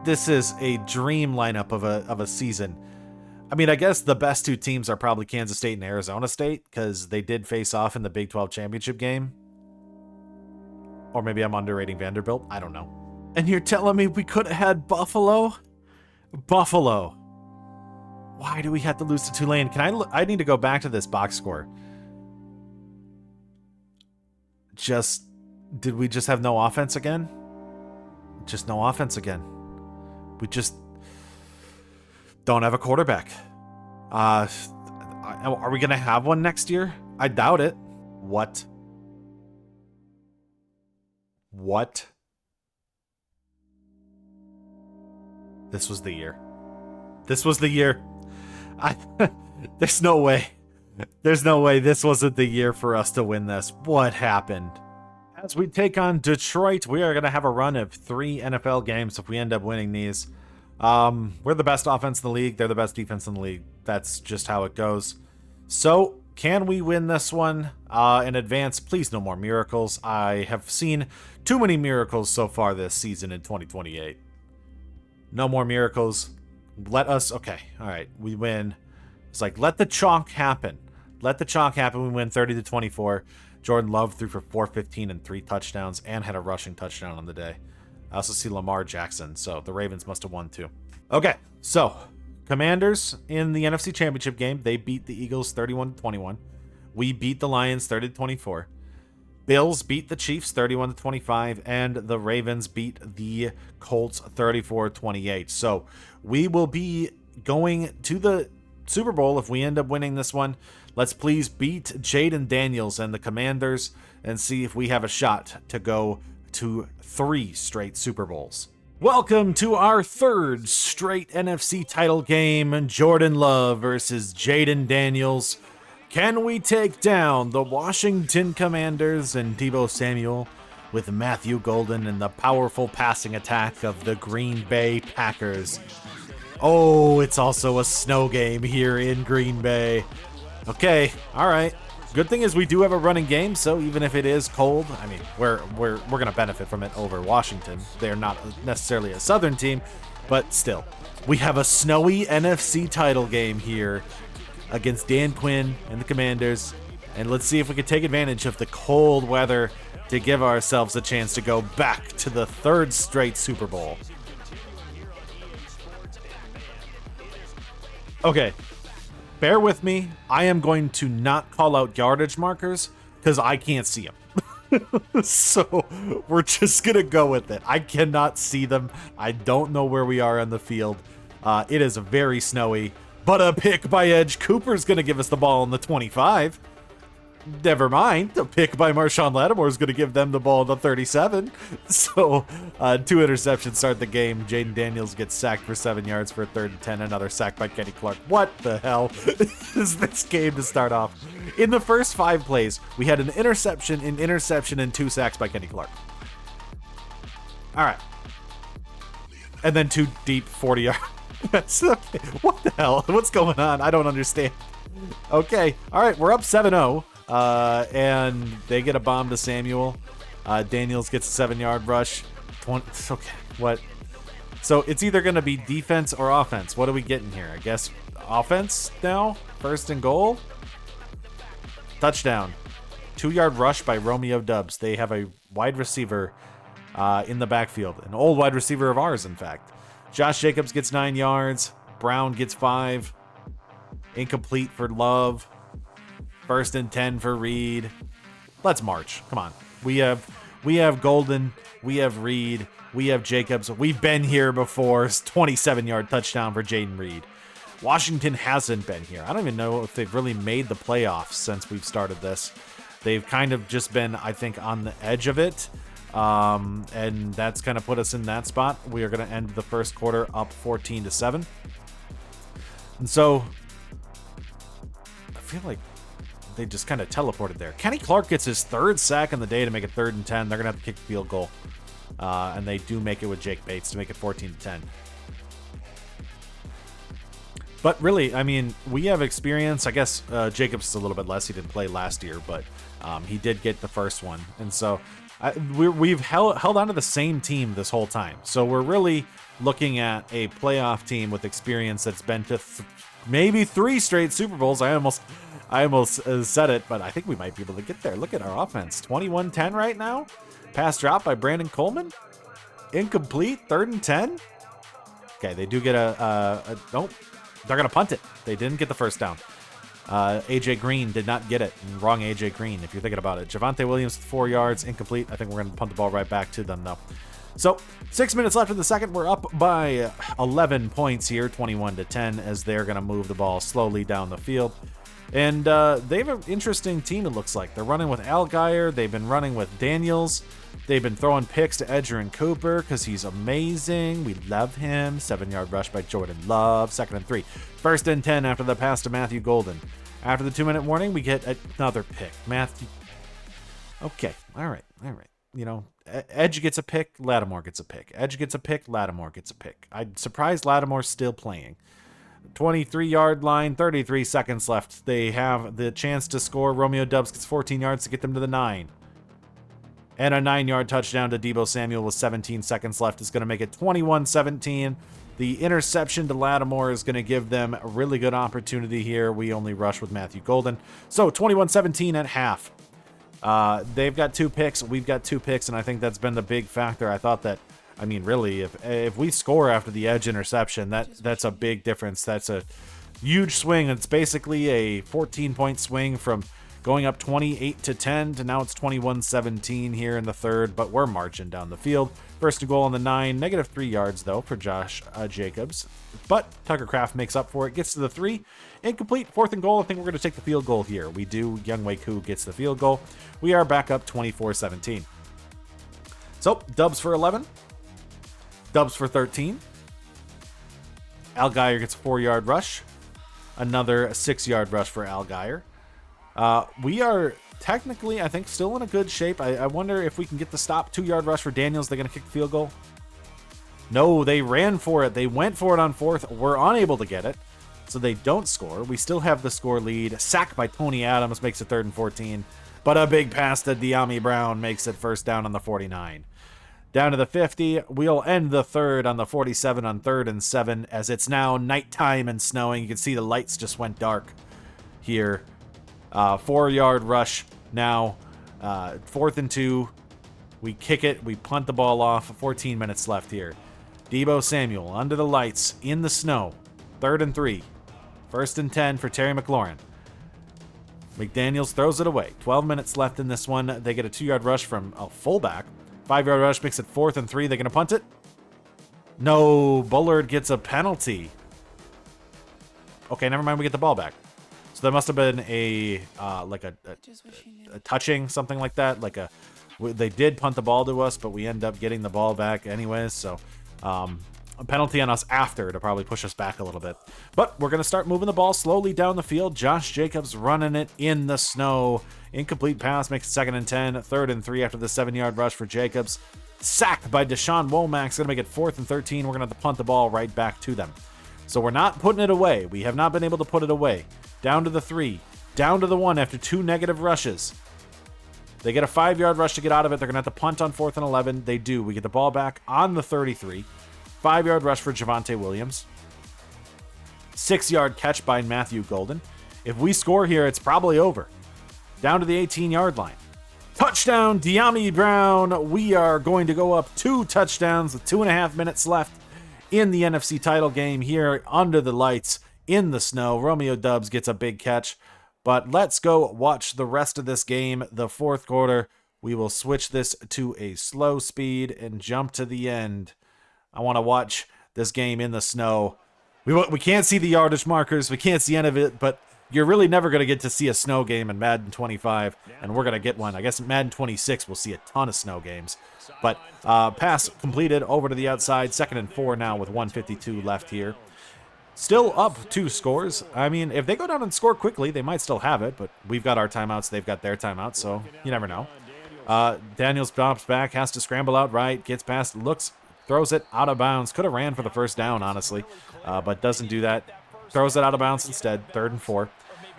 This is a dream lineup of a season. I mean, I guess the best 2 teams are probably Kansas State and Arizona State because they did face off in the Big 12 championship game. Or maybe I'm underrating Vanderbilt. I don't know. And you're telling me we could have had Buffalo? Buffalo. Why do we have to lose to Tulane? I need to go back to this box score. Did we just have no offense again? Just no offense again. We just don't have a quarterback. Are we going to have one next year? I doubt it. What? This was the year. This was the year. There's no way. There's no way this wasn't the year for us to win this. What happened? As we take on Detroit, we are going to have a run of 3 NFL games if we end up winning these. We're the best offense in the league. They're the best defense in the league. That's just how it goes. So, can we win this one in advance? Please, no more miracles. I have seen too many miracles so far this season in 2028. No more miracles. Let us... Okay, all right. We win. It's like, let the chalk happen. Let the chalk happen. We win 30-24. Jordan Love threw for 415 and 3 touchdowns and had a rushing touchdown on the day. I also see Lamar Jackson, so the Ravens must have won too. Okay, so Commanders in the NFC Championship game, they beat the Eagles 31-21. We beat the Lions 30-24. Bills beat the Chiefs 31-25, and the Ravens beat the Colts 34-28. So we will be going to the Super Bowl if we end up winning this one. Let's please beat Jaden Daniels and the Commanders and see if we have a shot to go to 3 straight Super Bowls. Welcome to our 3rd straight NFC title game, Jordan Love versus Jaden Daniels. Can we take down the Washington Commanders and Deebo Samuel with Matthew Golden and the powerful passing attack of the Green Bay Packers? Oh, it's also a snow game here in Green Bay. Okay, all right. Good thing is we do have a running game, so even if it is cold, I mean, we're going to benefit from it over Washington. They're not necessarily a Southern team, but still. We have a snowy NFC title game here against Dan Quinn and the Commanders, and let's see if we can take advantage of the cold weather to give ourselves a chance to go back to the 3rd straight Super Bowl. Okay. Bear with me. I am going to not call out yardage markers because I can't see them. So we're just going to go with it. I cannot see them. I don't know where we are on the field. It is very snowy, but a pick by Edge Cooper's going to give us the ball on the 25. never mind. The pick by Marshawn Lattimore is going to give them the ball in the 37. So 2 interceptions start the game. Jaden Daniels gets sacked for 7 yards for a 3rd and 10. Another sack by Kenny Clark. What the hell is this game to start off? In the first 5 plays, we had an interception, and 2 sacks by Kenny Clark. All right. And then 2 deep 40-yard. What the hell? What's going on? I don't understand. Okay. All right. We're up 7-0. And they get a bomb to Samuel. Daniels gets a 7-yard rush. 20, okay. What? So it's either going to be defense or offense. What are we getting here? I guess offense now? 1st and goal? Touchdown. 2-yard rush by Romeo Dubs. They have a wide receiver in the backfield. An old wide receiver of ours, in fact. Josh Jacobs gets 9 yards. Brown gets 5. Incomplete for Love. 1st and 10 for Reed. Let's march. Come on. We have Golden. We have Reed. We have Jacobs. We've been here before. 27-yard touchdown for Jaden Reed. Washington hasn't been here. I don't even know if they've really made the playoffs since we've started this. They've kind of just been, I think, on the edge of it. And that's kind of put us in that spot. We are going to end the first quarter up 14-7. And so I feel like they just kind of teleported there. Kenny Clark gets his 3rd sack in the day to make it 3rd and 10. They're going to have to kick the field goal. And they do make it with Jake Bates to make it 14-10. But really, I mean, we have experience. I guess Jacobs is a little bit less. He didn't play last year, but he did get the first one. And so we've held on to the same team this whole time. So we're really looking at a playoff team with experience that's been to maybe 3 straight Super Bowls. I almost said it, but I think we might be able to get there. Look at our offense. 21-10 right now. Pass drop by Brandon Coleman. Incomplete. 3rd and 10. Okay, they do get nope. They're going to punt it. They didn't get the first down. AJ Green did not get it. Wrong AJ Green, if you're thinking about it. Javonte Williams, 4 yards, incomplete. I think we're going to punt the ball right back to them, though. So 6 minutes left in the second. We're up by 11 points here, 21-10, as they're going to move the ball slowly down the field. And they have an interesting team, it looks like. They're running with Allgeier. They've been running with Daniels. They've been throwing picks to Edger and Cooper because he's amazing. We love him. 7-yard rush by Jordan Love. 2nd and 3. 1st and 10 after the pass to Matthew Golden. After the 2-minute warning, we get another pick. Matthew. Okay. All right. You know, Edge gets a pick. Lattimore gets a pick. Edge gets a pick. Lattimore gets a pick. I'm surprised Lattimore's still playing. 23-yard line, 33 seconds left. They have the chance to score. Romeo Dubs gets 14 yards to get them to the 9. And a 9-yard touchdown to Deebo Samuel with 17 seconds left is going to make it 21-17. The interception to Lattimore is going to give them a really good opportunity here. We only rush with Matthew Golden. So 21-17 at half. They've got 2 picks. We've got 2 picks, and I think that's been the big factor. I thought that, I mean, really, if we score after the Edge interception, that's a big difference. That's a huge swing. It's basically a 14-point swing from going up 28-10 to now it's 21-17 here in the third, but we're marching down the field. 1st and goal on the 9, -3 yards though for Josh Jacobs, but Tucker Kraft makes up for it, gets to the 3, incomplete. 4th and goal. I think we're going to take the field goal here. We do. Younghoe Koo gets the field goal. We are back up 24-17. So Dubs for 11, Dubs for 13. Allgeier gets a 4-yard rush, another 6-yard rush for Allgeier. We are technically, I think, still in a good shape. I wonder if we can get the stop. 2-yard rush for Daniels. They're going to kick the field goal. No, they ran for it. They went for it on 4th. We're unable to get it, so they don't score. We still have the score lead. Sack by Tony Adams makes it 3rd and 14, but a big pass to De'Ami Brown makes it 1st down on the 49. Down to the 50. We'll end the third on the 47 on 3rd and 7 as it's now nighttime and snowing. You can see the lights just went dark here. 4-yard rush now. 4th and 2. We kick it. We punt the ball off. 14 minutes left here. Deebo Samuel under the lights in the snow. 3rd and 3. 1st and 10 for Terry McLaurin. McDaniels throws it away. 12 minutes left in this one. They get a 2-yard rush from a fullback. 5-yard rush makes it 4th and 3. They're going to punt it. No, Bullard gets a penalty. Okay, never mind. We get the ball back. So there must have been a like a touching, something like that. They did punt the ball to us, but we end up getting the ball back anyways. So a penalty on us after to probably push us back a little bit. But we're going to start moving the ball slowly down the field. Josh Jacobs running it in the snow. Incomplete pass makes it 2nd and 10. 3rd and 3 after the 7-yard rush for Jacobs. Sacked by Deshaun Womack's going to make it 4th and 13. We're going to have to punt the ball right back to them. So we're not putting it away. We have not been able to put it away. Down to the 3. Down to the 1 after 2 negative rushes. They get a 5-yard rush to get out of it. They're going to have to punt on 4th and 11. They do. We get the ball back on the 33. 5-yard rush for Javonte Williams. 6-yard catch by Matthew Golden. If we score here, it's probably over. Down to the 18-yard line. Touchdown, De'Ami Brown. We are going to go up 2 touchdowns with 2.5 minutes left in the NFC title game here under the lights in the snow. Romeo Doubs gets a big catch. But let's go watch the rest of this game, the 4th quarter. We will switch this to a slow speed and jump to the end. I want to watch this game in the snow. We can't see the yardage markers. We can't see any of it, but you're really never going to get to see a snow game in Madden 25, and we're going to get one. I guess in Madden 26 we'll see a ton of snow games. But pass completed over to the outside. 2nd and 4 now with 1:52 left here. Still up 2 scores. I mean, if they go down and score quickly, they might still have it, but we've got our timeouts. They've got their timeouts, so you never know. Daniels bounce back, has to scramble out right, gets past, throws it out of bounds. Could have ran for the first down, honestly, but doesn't do that. Throws it out of bounds instead. 3rd and 4.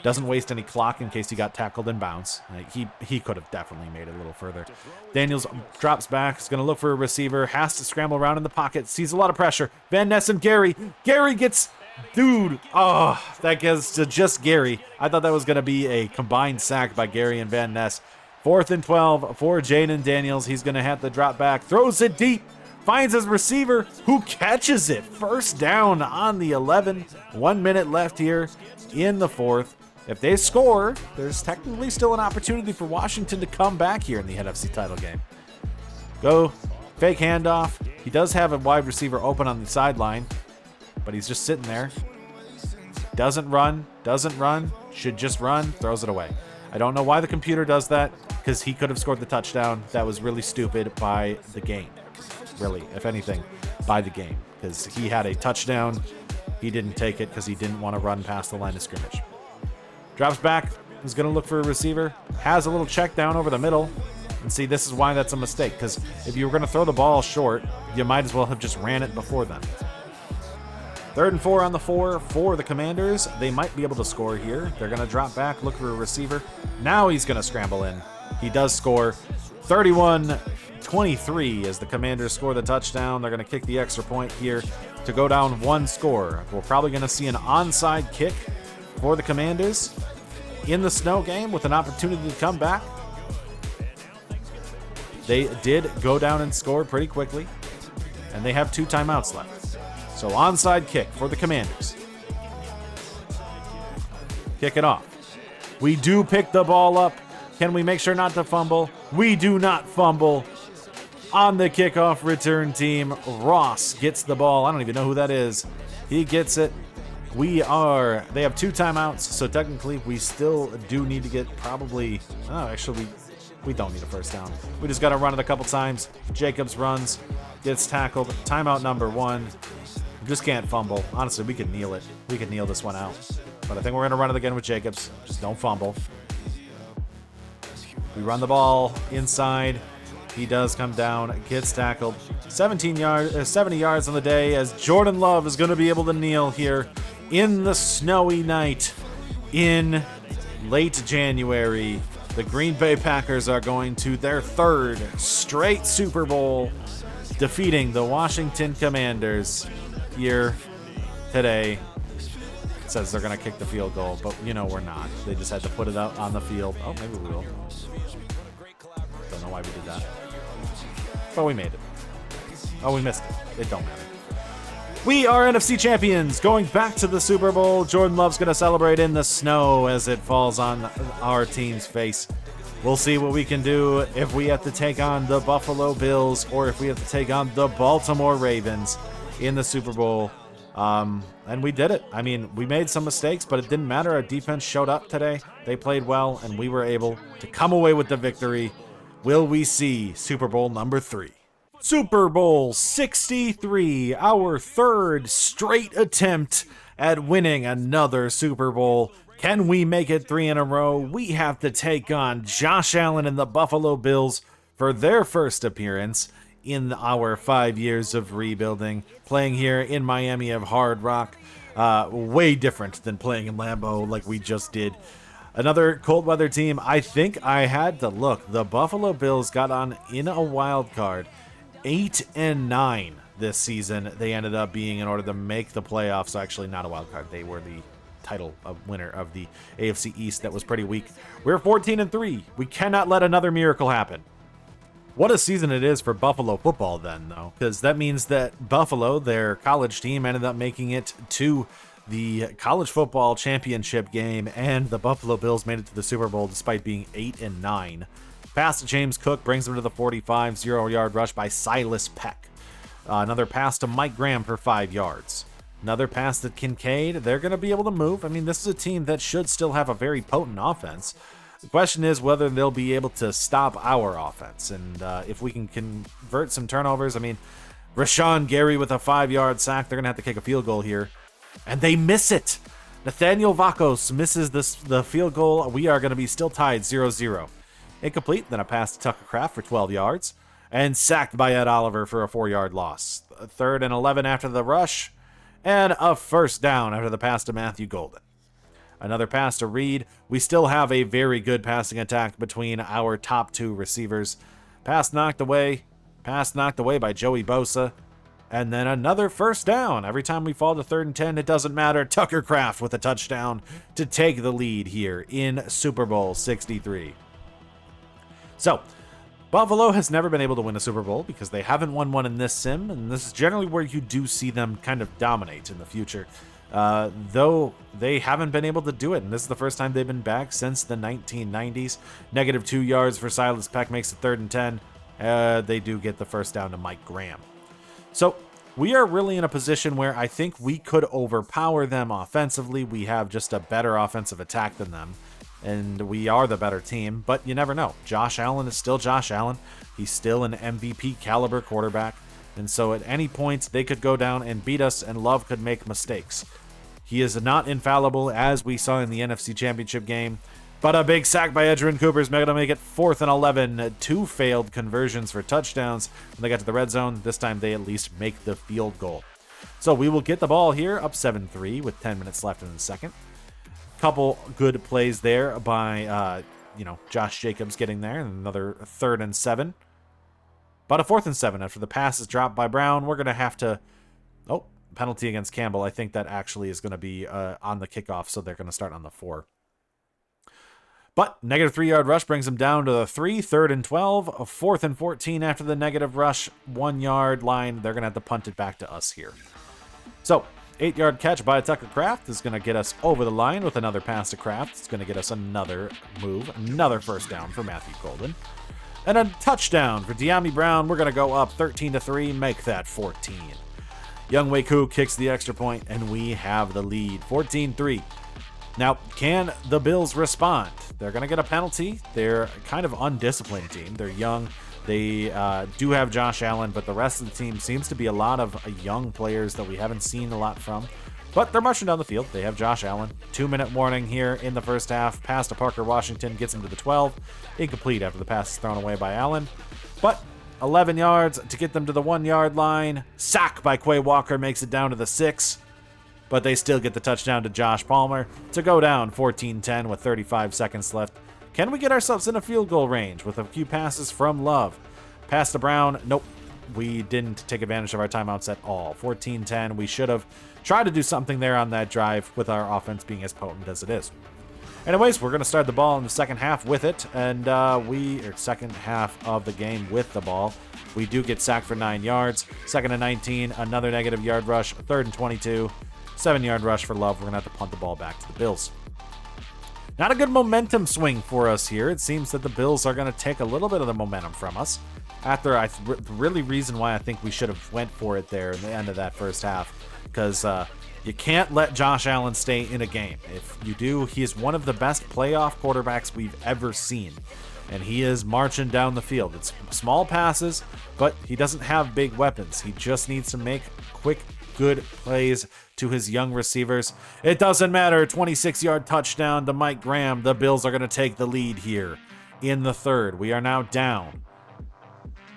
Doesn't waste any clock in case he got tackled in bounds. He could have definitely made it a little further. Daniels drops back. Is going to look for a receiver. Has to scramble around in the pocket. Sees a lot of pressure. Van Ness and Gary. Gary gets... Dude. Oh, that gets to just Gary. I thought that was going to be a combined sack by Gary and Van Ness. 4th and 12 for Jaden Daniels. He's going to have to drop back. Throws it deep. Finds his receiver, who catches it. 1st down on the 11. 1 minute left here in the 4th. If they score, there's technically still an opportunity for Washington to come back here in the NFC title game. Go, fake handoff. He does have a wide receiver open on the sideline, but he's just sitting there. Doesn't run, should just run, throws it away. I don't know why the computer does that, because he could have scored the touchdown. That was really stupid by the game. Really, if anything, by the game, because he had a touchdown. He didn't take it because he didn't want to run past the line of scrimmage. Drops back, is going to look for a receiver, has a little check down over the middle, and see, this is why that's a mistake, because if you were going to throw the ball short, you might as well have just ran it before then. 3rd and 4 on the 4 for the Commanders. They might be able to score here. They're going to drop back, look for a receiver. Now he's going to scramble in. He does score. 31-23 as the Commanders score the touchdown. They're going to kick the extra point here to go down 1 score. We're probably going to see an onside kick for the Commanders in the snow game with an opportunity to come back. They did go down and score pretty quickly, and they have 2 timeouts left. So onside kick for the Commanders. Kick it off. We do pick the ball up. Can we make sure not to fumble? We do not fumble. On the kickoff return team, Ross gets the ball. I don't even know who that is. He gets it. They have 2 timeouts, so technically we still do need to get probably, actually we don't need a first down. We just got to run it a couple times. Jacobs runs, gets tackled. Timeout number 1. Just can't fumble. Honestly, we could kneel it. We could kneel this one out. But I think we're going to run it again with Jacobs. Just don't fumble. We run the ball inside. He does come down, gets tackled. 70 yards on the day as Jordan Love is going to be able to kneel here in the snowy night in late January. The Green Bay Packers are going to their 3rd straight Super Bowl, defeating the Washington Commanders here today. It says they're going to kick the field goal, but we're not. They just had to put it out on the field. Oh, maybe we will. Don't know why we did that. But we made it. Oh, we missed it. It don't matter. We are NFC champions, going back to the Super Bowl. Jordan Love's going to celebrate in the snow as it falls on our team's face. We'll see what we can do if we have to take on the Buffalo Bills or if we have to take on the Baltimore Ravens in the Super Bowl. And we did it. I mean, we made some mistakes, but it didn't matter. Our defense showed up today. They played well, and we were able to come away with the victory. Will we see Super Bowl number 3? Super Bowl 63, our third straight attempt at winning another Super Bowl. Can we make it 3 in a row? We have to take on Josh Allen and the Buffalo Bills for their first appearance in our 5 years of rebuilding, playing here in Miami of Hard Rock. Way different than playing in Lambeau like we just did. Another cold weather team. I think I had to look. The Buffalo Bills got on in a wild card, 8-9 this season. They ended up being in order to make the playoffs. So actually, not a wild card. They were the title winner of the AFC East. That was pretty weak. We're 14-3. We cannot let another miracle happen. What a season it is for Buffalo football then, though, because that means that Buffalo, their college team, ended up making it to the college football championship game, and the Buffalo Bills made it to the Super Bowl despite being 8-9. Pass to James Cook brings them to the 45, 0-yard rush by Silas Peck. Another pass to Mike Graham for 5 yards. Another pass to Kincaid. They're going to be able to move. I mean, this is a team that should still have a very potent offense. The question is whether they'll be able to stop our offense, and if we can convert some turnovers. I mean, Rashawn Gary with a 5-yard sack. They're going to have to kick a field goal here, and they miss it. Nathaniel Vakos misses the field goal. We are going to be still tied 0-0. Incomplete, then a pass to Tucker Kraft for 12 yards, and sacked by Ed Oliver for a 4-yard loss. 3rd and 11 after the rush, and a first down after the pass to Matthew Golden. Another pass to Reed. We still have a very good passing attack between our top 2 receivers. Pass knocked away by Joey Bosa. And then another first down. Every time we fall to 3rd and 10, it doesn't matter. Tucker Kraft with a touchdown to take the lead here in Super Bowl 63. So, Buffalo has never been able to win a Super Bowl because they haven't won one in this sim, and this is generally where you do see them kind of dominate in the future. Though they haven't been able to do it, and this is the first time they've been back since the 1990s. Negative 2 yards for Silas Peck makes it 3rd and 10. They do get the first down to Mike Graham. So we are really in a position where I think we could overpower them offensively. We have just a better offensive attack than them, and we are the better team, but you never know. Josh Allen is still Josh Allen. He's still an MVP caliber quarterback, and so at any point they could go down and beat us, and Love could make mistakes. He is not infallible, as we saw in the NFC Championship game, but a big sack by Edgerrin Cooper is going to make it 4th and 11. 2 failed conversions for touchdowns when they got to the red zone. This time they at least make the field goal. So we will get the ball here, up 7-3 with 10 minutes left in the second. Couple good plays there by, Josh Jacobs getting there, and another 3rd and 7. But a 4th and 7 after the pass is dropped by Brown. We're going to have to... Oh, penalty against Campbell. I think that actually is going to be on the kickoff, so they're going to start on the 4. But negative 3-yard rush brings them down to the 3, 3rd and 12, a 4th and 14 after the negative rush, 1-yard line. They're going to have to punt it back to us here. So, 8-yard catch by Tucker Kraft is going to get us over the line with another pass to Kraft. It's going to get us another move, another first down for Matthew Golden. And a touchdown for De'Ami Brown. We're going to go up 13-3, make that 14. Young Waku kicks the extra point, and we have the lead, 14-3. Now, can the Bills respond? They're going to get a penalty. They're kind of undisciplined team. They're young. They do have Josh Allen, but the rest of the team seems to be a lot of young players that we haven't seen a lot from. But they're marching down the field. They have Josh Allen. 2-minute warning here in the first half. Pass to Parker Washington gets him to the 12. Incomplete after the pass is thrown away by Allen. But 11 yards to get them to the 1-yard line. Sack by Quay Walker makes it down to the 6. But they still get the touchdown to Josh Palmer to go down 14-10 with 35 seconds left. Can we get ourselves in a field goal range with a few passes from Love? Pass to Brown. Nope. We didn't take advantage of our timeouts at all. 14-10. We should have tried to do something there on that drive with our offense being as potent as it is. Anyways, we're going to start the ball in the second half with it, and second half of the game with the ball. We do get sacked for 9 yards. 2nd and 19, another negative yard rush. 3rd and 22, 7-yard rush for Love. We're going to have to punt the ball back to the Bills. Not a good momentum swing for us here. It seems that the Bills are going to take a little bit of the momentum from us. After the reason why I think we should have went for it there in the end of that first half. because you can't let Josh Allen stay in a game. If you do, he is one of the best playoff quarterbacks we've ever seen. And he is marching down the field. It's small passes, but he doesn't have big weapons. He just needs to make quick, good plays to his young receivers. It doesn't matter. 26-yard touchdown to Mike Graham. The Bills are going to take the lead here in the third. We are now down.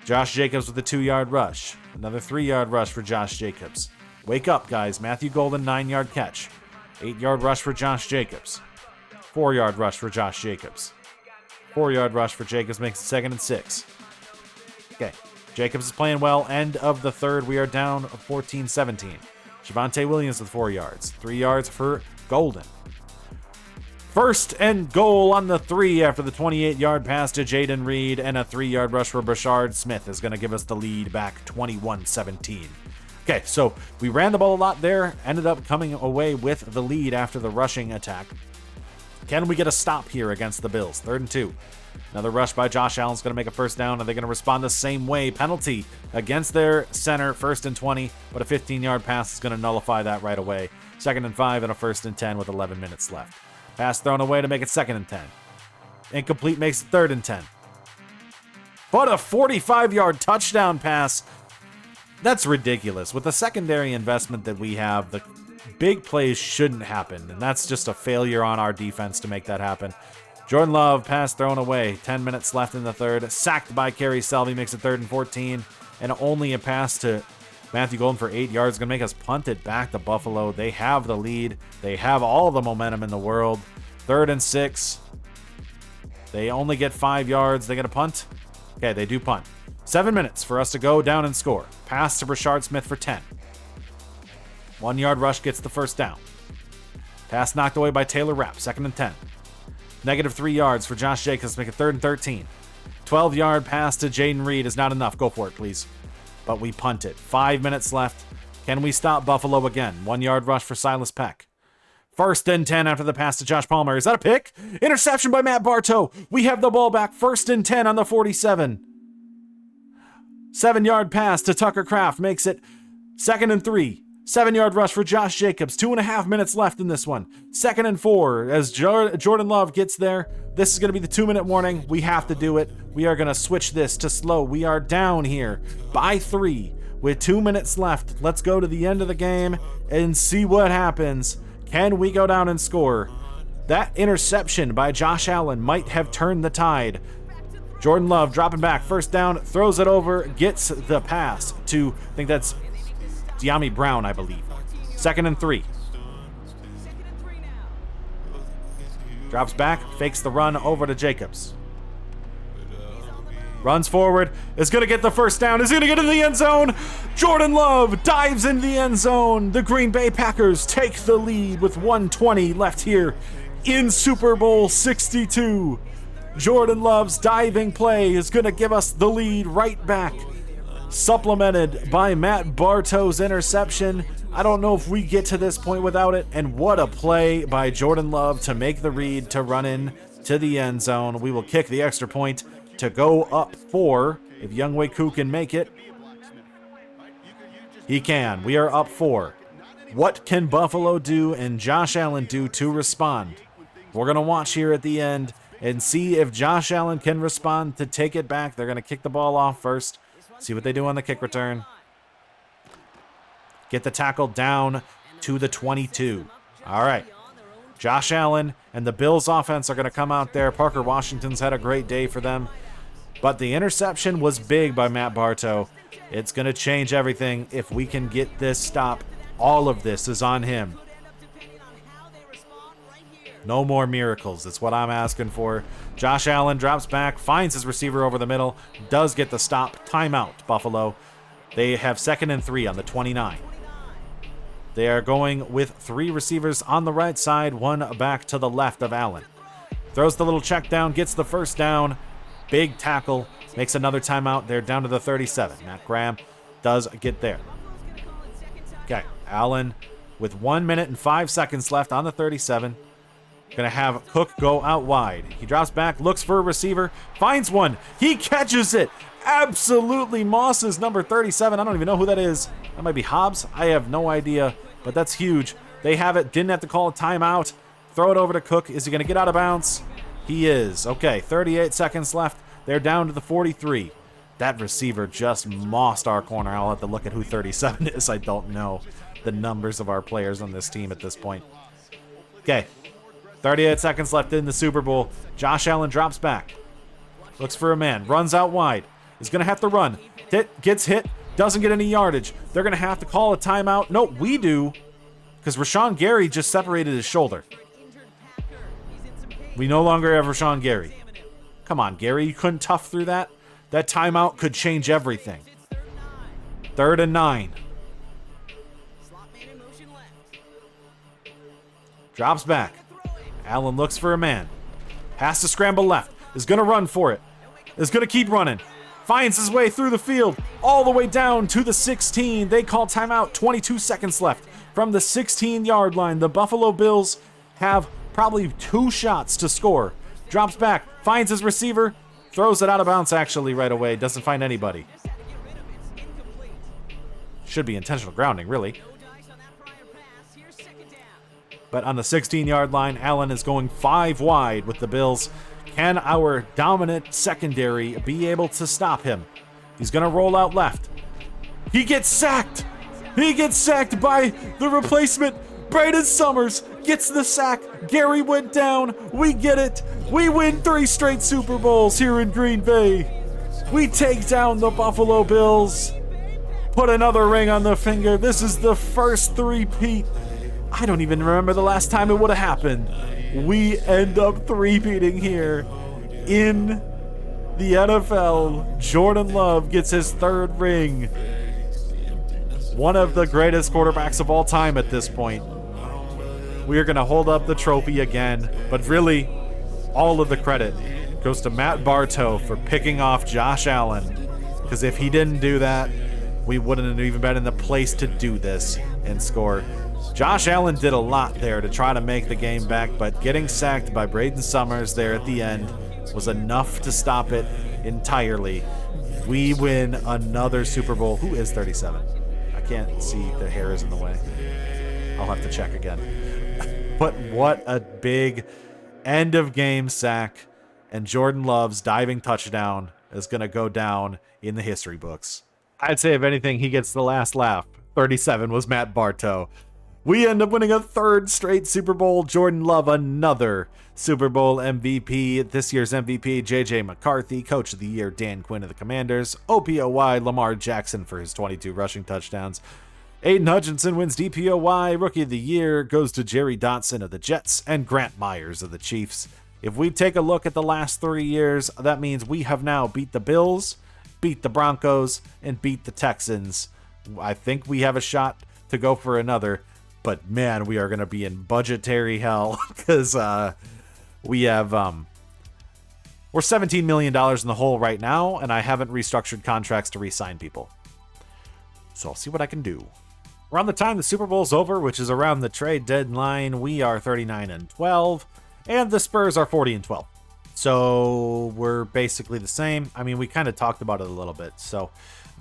Josh Jacobs with a 2-yard rush. Another 3-yard rush for Josh Jacobs. Wake up, guys. Matthew Golden, 9-yard catch. 8-yard rush for Josh Jacobs. 4-yard rush for Josh Jacobs. 4-yard rush for Jacobs makes it 2nd and 6. Okay. Jacobs is playing well. End of the third. We are down 14-17. Javonte Williams with 4 yards. 3 yards for Golden. 1st and goal on the 3 after the 28-yard pass to Jaden Reed, and a 3-yard rush for Brashard Smith is going to give us the lead back 21-17. Okay, so we ran the ball a lot there, ended up coming away with the lead after the rushing attack. Can we get a stop here against the Bills? 3rd and 2. Another rush by Josh Allen's going to make a first down. Are they going to respond the same way? Penalty against their center, 1st and 20, but a 15-yard pass is going to nullify that right away. 2nd and 5 and a 1st and 10 with 11 minutes left. Pass thrown away to make it 2nd and 10. Incomplete makes it 3rd and 10. But a 45-yard touchdown pass. That's ridiculous. With the secondary investment that we have, the big plays shouldn't happen, and that's just a failure on our defense to make that happen. Jordan Love, pass thrown away. 10 minutes left in the third. Sacked by Kerry Selby, makes it 3rd and 14. And only a pass to Matthew Golden for 8 yards. Going to make us punt it back to Buffalo. They have the lead. They have all the momentum in the world. 3rd and 6. They only get 5 yards. They get a punt? Okay, they do punt. 7 minutes for us to go down and score. Pass to Brashard Smith for 10. 1-yard rush gets the first down. Pass knocked away by Taylor Rapp. 2nd and 10. Negative 3 yards for Josh Jacobs. Make it 3rd and 13. 12-yard pass to Jaden Reed is not enough. Go for it, please. But we punt it. 5 minutes left. Can we stop Buffalo again? 1-yard rush for Silas Peck. 1st and 10 after the pass to Josh Palmer. Is that a pick? Interception by Matt Bartow. We have the ball back. 1st and 10 on the 47. 7-yard pass to Tucker Kraft makes it 2nd and 3. 7-yard rush for Josh Jacobs. 2.5 minutes left in this one. 2nd and 4 as Jordan Love gets there. This is going to be the 2-minute warning. We have to do it. We are going to switch this to slow. We are down here by 3 with 2 minutes left. Let's go to the end of the game and see what happens. Can we go down and score? That interception by Josh Allen might have turned the tide. Jordan Love dropping back. First down, throws it over, gets the pass to, I think that's De'Ami Brown, I believe. 2nd and 3. Drops back, fakes the run over to Jacobs. Runs forward, is going to get the first down, is going to get in the end zone. Jordan Love dives in the end zone. The Green Bay Packers take the lead with 1:20 left here in Super Bowl 62. Jordan Love's diving play is going to give us the lead right back. Supplemented by Matt Bartow's interception. I don't know if we get to this point without it. And what a play by Jordan Love to make the read to run in to the end zone. We will kick the extra point to go up 4. If Younghoe Koo can make it, he can. We are up 4. What can Buffalo do and Josh Allen do to respond? We're going to watch here at the end and see if Josh Allen can respond to take it back. They're going to kick the ball off first. See what they do on the kick return. Get the tackle down to the 22. All right. Josh Allen and the Bills offense are going to come out there. Parker Washington's had a great day for them. But the interception was big by Matt Bartow. It's going to change everything if we can get this stop. All of this is on him. No more miracles. That's what I'm asking for. Josh Allen drops back, finds his receiver over the middle, does get the stop. Timeout, Buffalo. They have 2nd and 3 on the 29. They are going with 3 receivers on the right side, 1 back to the left of Allen. Throws the little check down, gets the first down. Big tackle, makes another timeout. They're down to the 37. Matt Graham does get there. Okay, Allen with 1 minute and 5 seconds left on the 37. Gonna have Cook go out wide. He drops back, looks for a receiver, finds one. He catches it. Absolutely mosses number 37. I don't even know who that is. That might be Hobbs. I have no idea. but that's huge. They have it. Didn't have to call a timeout. Throw it over to Cook. Is he going to get out of bounds? He is. Okay, 38 seconds left. They're down to the 43. That receiver just mossed our corner. I'll have to look at who 37 is. I don't know the numbers of our players on this team at this point. Okay, 38 seconds left in the Super Bowl. Josh Allen drops back. Looks for a man. Runs out wide. He's going to have to run. Gets hit. Doesn't get any yardage. They're going to have to call a timeout. No, we do. Because Rashawn Gary just separated his shoulder. We no longer have Rashawn Gary. Come on, Gary. You couldn't tough through that? That timeout could change everything. 3rd and 9. Drops back. Allen looks for a man. Has to scramble left. Is going to run for it. Is going to keep running. Finds his way through the field. All the way down to the 16. They call timeout. 22 seconds left. From the 16-yard line, the Buffalo Bills have probably 2 shots to score. Drops back. Finds his receiver. Throws it out of bounds actually right away. Doesn't find anybody. Should be intentional grounding, really. But on the 16-yard line, Allen is going 5 wide with the Bills. Can our dominant secondary be able to stop him? He's going to roll out left. He gets sacked. He gets sacked by the replacement. Braden Summers gets the sack. Gary went down. We get it. We win 3 straight Super Bowls here in Green Bay. We take down the Buffalo Bills. Put another ring on the finger. This is the first three-peat. I don't even remember the last time it would have happened. We end up three-peating here in the NFL. Jordan Love gets his 3rd ring. One of the greatest quarterbacks of all time at this point. We are going to hold up the trophy again, but really, all of the credit goes to Matt Bartow for picking off Josh Allen, because if he didn't do that, we wouldn't have even been in the place to do this and score. Josh Allen did a lot there to try to make the game back, but getting sacked by Braden Summers there at the end was enough to stop it entirely. We win another Super Bowl. Who is 37? I can't see. The hair is in the way. I'll have to check again. But what a big end of game sack, and Jordan Love's diving touchdown is going to go down in the history books. I'd say if anything, he gets the last laugh. 37 was Matt Bartow. We end up winning a 3rd straight Super Bowl. Jordan Love, another Super Bowl MVP. This year's MVP, J.J. McCarthy. Coach of the Year, Dan Quinn of the Commanders. OPOY, Lamar Jackson for his 22 rushing touchdowns. Aiden Hutchinson wins DPOY. Rookie of the Year goes to Jerry Dotson of the Jets and Grant Myers of the Chiefs. If we take a look at the last 3 years, that means we have now beat the Bills, beat the Broncos, and beat the Texans. I think we have a shot to go for another. But man, we are going to be in budgetary hell because we have we're $17 million in the hole right now, and I haven't restructured contracts to re-sign people. So I'll see what I can do. Around the time the Super Bowl's over, which is around the trade deadline, we are 39-12, and the Spurs are 40-12. So we're basically the same. I mean, we kind of talked about it a little bit. So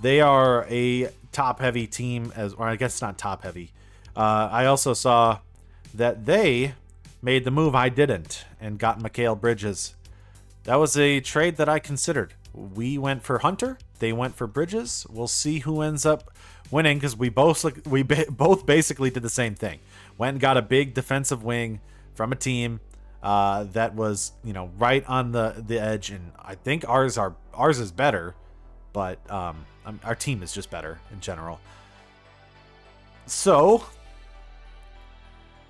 they are a top-heavy team, or I guess not top-heavy. I also saw that they made the move I didn't and got Mikal Bridges. That was a trade that I considered. We went for Hunter. They went for Bridges. We'll see who ends up winning because we both basically did the same thing. Went and got a big defensive wing from a team that was, right on the edge, and I think ours is better, but our team is just better in general. So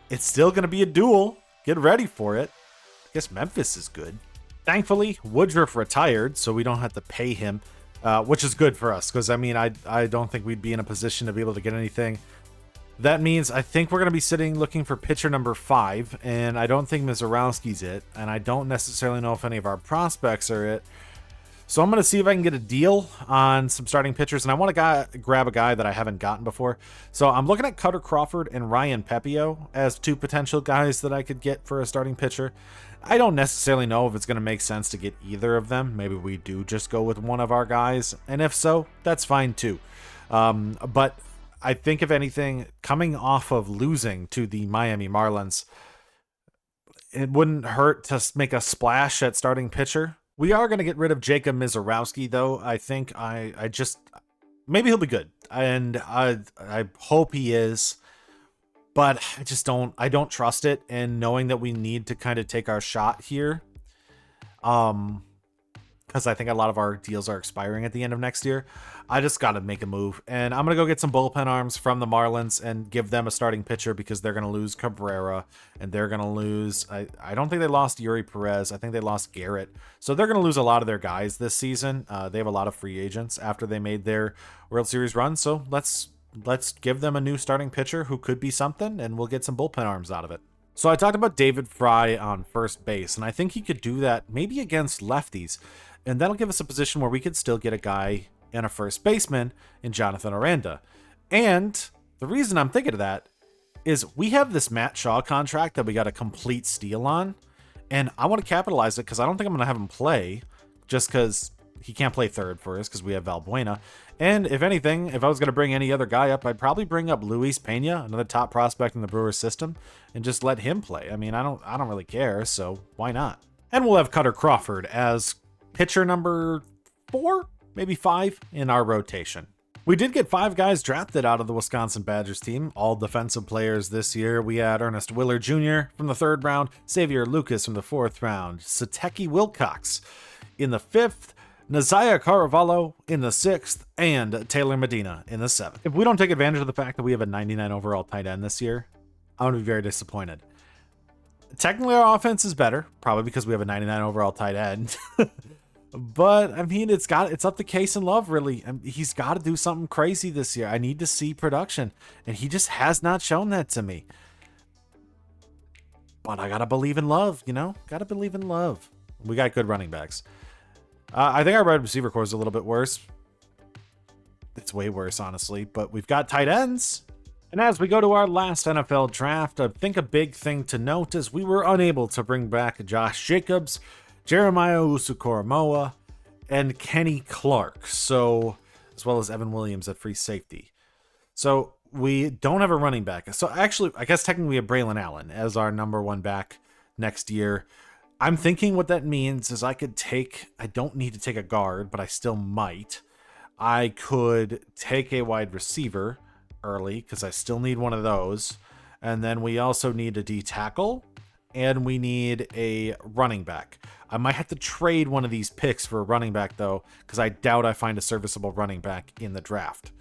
it's still going to be a duel. Get ready for it. I guess Memphis is good. Thankfully, Woodruff retired, so we don't have to pay him, which is good for us, because, I don't think we'd be in a position to be able to get anything. That means I think we're going to be looking for pitcher number 5, and I don't think Mizorowski's it, and I don't necessarily know if any of our prospects are it. So I'm going to see if I can get a deal on some starting pitchers, and I want to grab a guy that I haven't gotten before. So I'm looking at Cutter Crawford and Ryan Pepio as 2 potential guys that I could get for a starting pitcher. I don't necessarily know if it's going to make sense to get either of them. Maybe we do just go with one of our guys, and if so, that's fine too. But I think, if anything, coming off of losing to the Miami Marlins, it wouldn't hurt to make a splash at starting pitcher. We are going to get rid of Jacob Mizorowski, though. I think maybe he'll be good, and I hope he is, but I don't trust it. And knowing that we need to kind of take our shot here, because I think a lot of our deals are expiring at the end of next year, I just got to make a move. And I'm going to go get some bullpen arms from the Marlins and give them a starting pitcher, because they're going to lose Cabrera, and they're going to lose, I don't think they lost Yuri Perez. I think they lost Garrett. So they're going to lose a lot of their guys this season. They have a lot of free agents after they made their World Series run. So let's give them a new starting pitcher who could be something, and we'll get some bullpen arms out of it. So I talked about David Fry on first base, and I think he could do that maybe against lefties. And that'll give us a position where we could still get a guy and a first baseman in Jonathan Aranda. And the reason I'm thinking of that is we have this Matt Shaw contract that we got a complete steal on, and I want to capitalize it, because I don't think I'm going to have him play, just because he can't play third for us because we have Valbuena. And if anything, if I was going to bring any other guy up, I'd probably bring up Luis Pena, another top prospect in the Brewers system, and just let him play. I mean, I don't really care, so why not? And we'll have Cutter Crawford as pitcher number 4, maybe 5 in our rotation. We did get 5 guys drafted out of the Wisconsin Badgers team, all defensive players this year. We had Ernest Willard Jr. from the 3rd round, Xavier Lucas from the 4th round, Sateki Wilcox in the 5th, Nazaya Caravallo in the 6th, and Taylor Medina in the 7th. If we don't take advantage of the fact that we have a 99 overall tight end this year, I'm going to be very disappointed. Technically, our offense is better, probably because we have a 99 overall tight end. But I mean, it's up to Case and Love, really. He's got to do something crazy this year. I need to see production, and he just has not shown that to me. But I gotta believe in Love, Gotta believe in Love. We got good running backs. I think our wide receiver core is a little bit worse. It's way worse, honestly. But we've got tight ends. And as we go to our last NFL draft, I think a big thing to note is we were unable to bring back Josh Jacobs, Jeremiah Usukoromoa, and Kenny Clark, so as well as Evan Williams at free safety. So we don't have a running back. So actually, I guess technically we have Braylon Allen as our number 1 back next year. I'm thinking what that means is I don't need to take a guard, but I still might. I could take a wide receiver early, because I still need one of those. And then we also need a D tackle, and we need a running back. I might have to trade one of these picks for a running back, though, because I doubt I find a serviceable running back in the draft.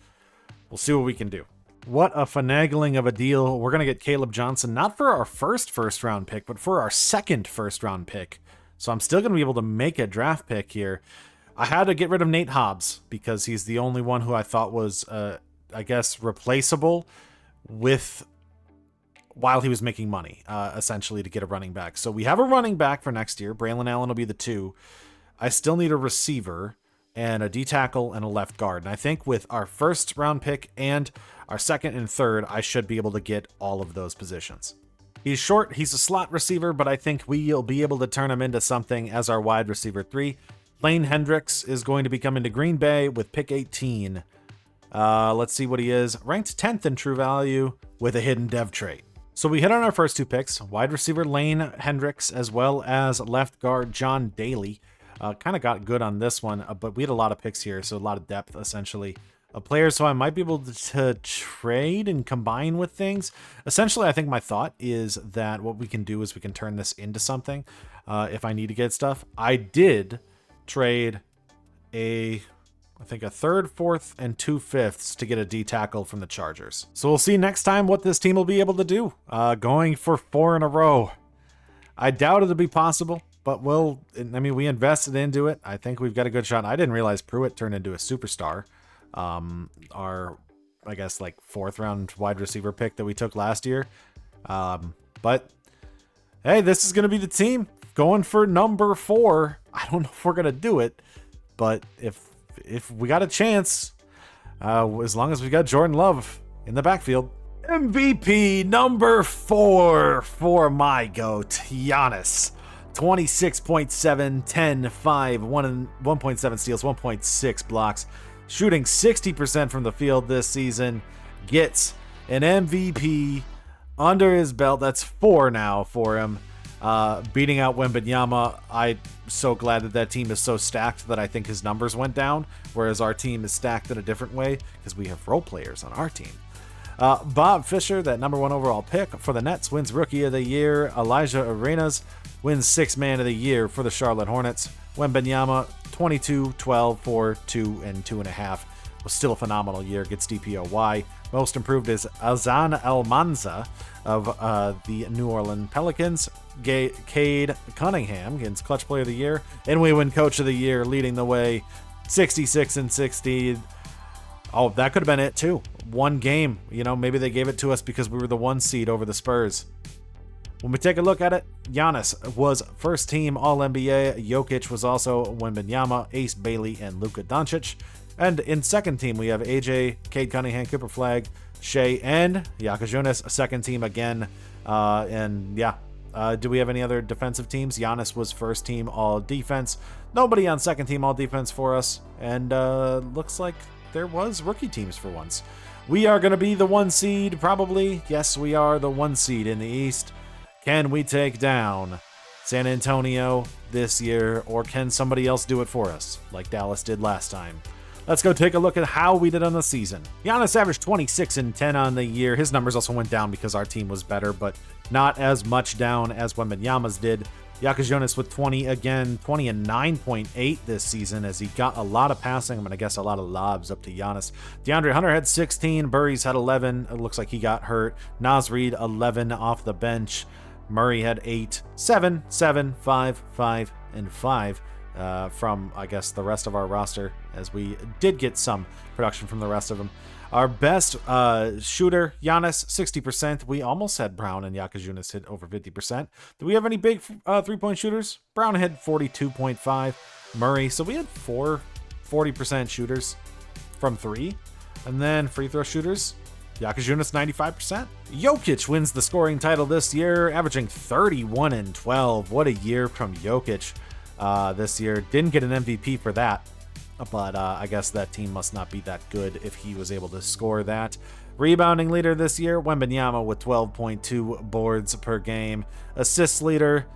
We'll see what we can do. What a finagling of a deal. We're going to get Caleb Johnson, not for our first round pick, but for our second first round pick. So I'm still going to be able to make a draft pick here. I had to get rid of Nate Hobbs because he's the only one who I thought was, replaceable while he was making money, essentially, to get a running back. So we have a running back for next year. Braylon Allen will be the 2. I still need a receiver and a D tackle and a left guard. And I think with our first round pick and our second and third, I should be able to get all of those positions. He's short. He's a slot receiver, but I think we'll be able to turn him into something as our wide receiver 3. Lane Hendricks is going to be coming to Green Bay with pick 18. Let's see what he is. Ranked 10th in true value with a hidden dev trait. So we hit on our first 2 picks, wide receiver Lane Hendricks, as well as left guard John Daly. Kind of got good on this one, but we had a lot of picks here, so a lot of depth, essentially. Players, so I might be able to trade and combine with things. Essentially, I think my thought is that what we can do is we can turn this into something if I need to get stuff. I did trade a 3rd, 4th, and 2 5ths to get a D tackle from the Chargers. So we'll see next time what this team will be able to do. Going for 4 in a row. I doubt it'll be possible, but we invested into it. I think we've got a good shot. I didn't realize Pruitt turned into a superstar. Our 4th round wide receiver pick that we took last year. But hey, this is going to be the team going for number 4. I don't know if we're going to do it, but if we got a chance, as long as we got Jordan Love in the backfield. MVP number 4 for my GOAT, Giannis. 26.7, 10, 5, 1.7 steals, 1.6 blocks. Shooting 60% from the field this season. gets an MVP under his belt. That's 4 now for him. Beating out Wembanyama. I'm so glad that team is so stacked that I think his numbers went down, whereas our team is stacked in a different way because we have role players on our team. Bob Fisher, that number 1 overall pick for the Nets, wins Rookie of the Year. Elijah Arenas wins 6th Man of the Year for the Charlotte Hornets. Wembanyama, 22, 12, 4, 2, and 2.5. Was still a phenomenal year, gets DPOY. Most improved is Azan Almanza of the New Orleans Pelicans. Cade Cunningham gets Clutch Player of the Year. And we win Coach of the Year, leading the way, 66 and 60. Oh, that could have been it too. One game. Maybe they gave it to us because we were the 1 seed over the Spurs. When we take a look at it, Giannis was first team All-NBA. Jokic was also Wembanyama, Ace Bailey, and Luka Doncic. And in second team, we have AJ, Cade Cunningham, Cooper Flag, Shea, and Yaka Jonas, a second team again. Do we have any other defensive teams? Giannis was first team all defense. Nobody on second team all defense for us. And looks like there was rookie teams for once. We are going to be the 1 seed, probably. Yes, we are the 1 seed in the East. Can we take down San Antonio this year, or can somebody else do it for us, like Dallas did last time? Let's go take a look at how we did on the season. Giannis averaged 26 and 10 on the year. His numbers also went down because our team was better, but not as much down as Wembanyama's did. Yaka Jonas with 20 again, 20 and 9.8 this season as he got a lot of passing. I'm going to guess a lot of lobs up to Giannis. DeAndre Hunter had 16. Burries had 11. It looks like he got hurt. Naz Reid, 11 off the bench. Murray had 8, 7, 7, 5, 5, and 5 from, I guess, the rest of our roster, as we did get some production from the rest of them. Our best shooter, Giannis, 60%. We almost had Brown and Yaka Jonas hit over 50%. Do we have any big three-point shooters? Brown had 42.5. Murray, so we had 40% shooters from 3. And then free throw shooters, Yaka Jonas, 95%. Jokic wins the scoring title this year, averaging 31 and 12. What a year from Jokic this year. Didn't get an MVP for that, but I guess that team must not be that good if he was able to score that. Rebounding leader this year, Wembanyama with 12.2 boards per game. Assists leader,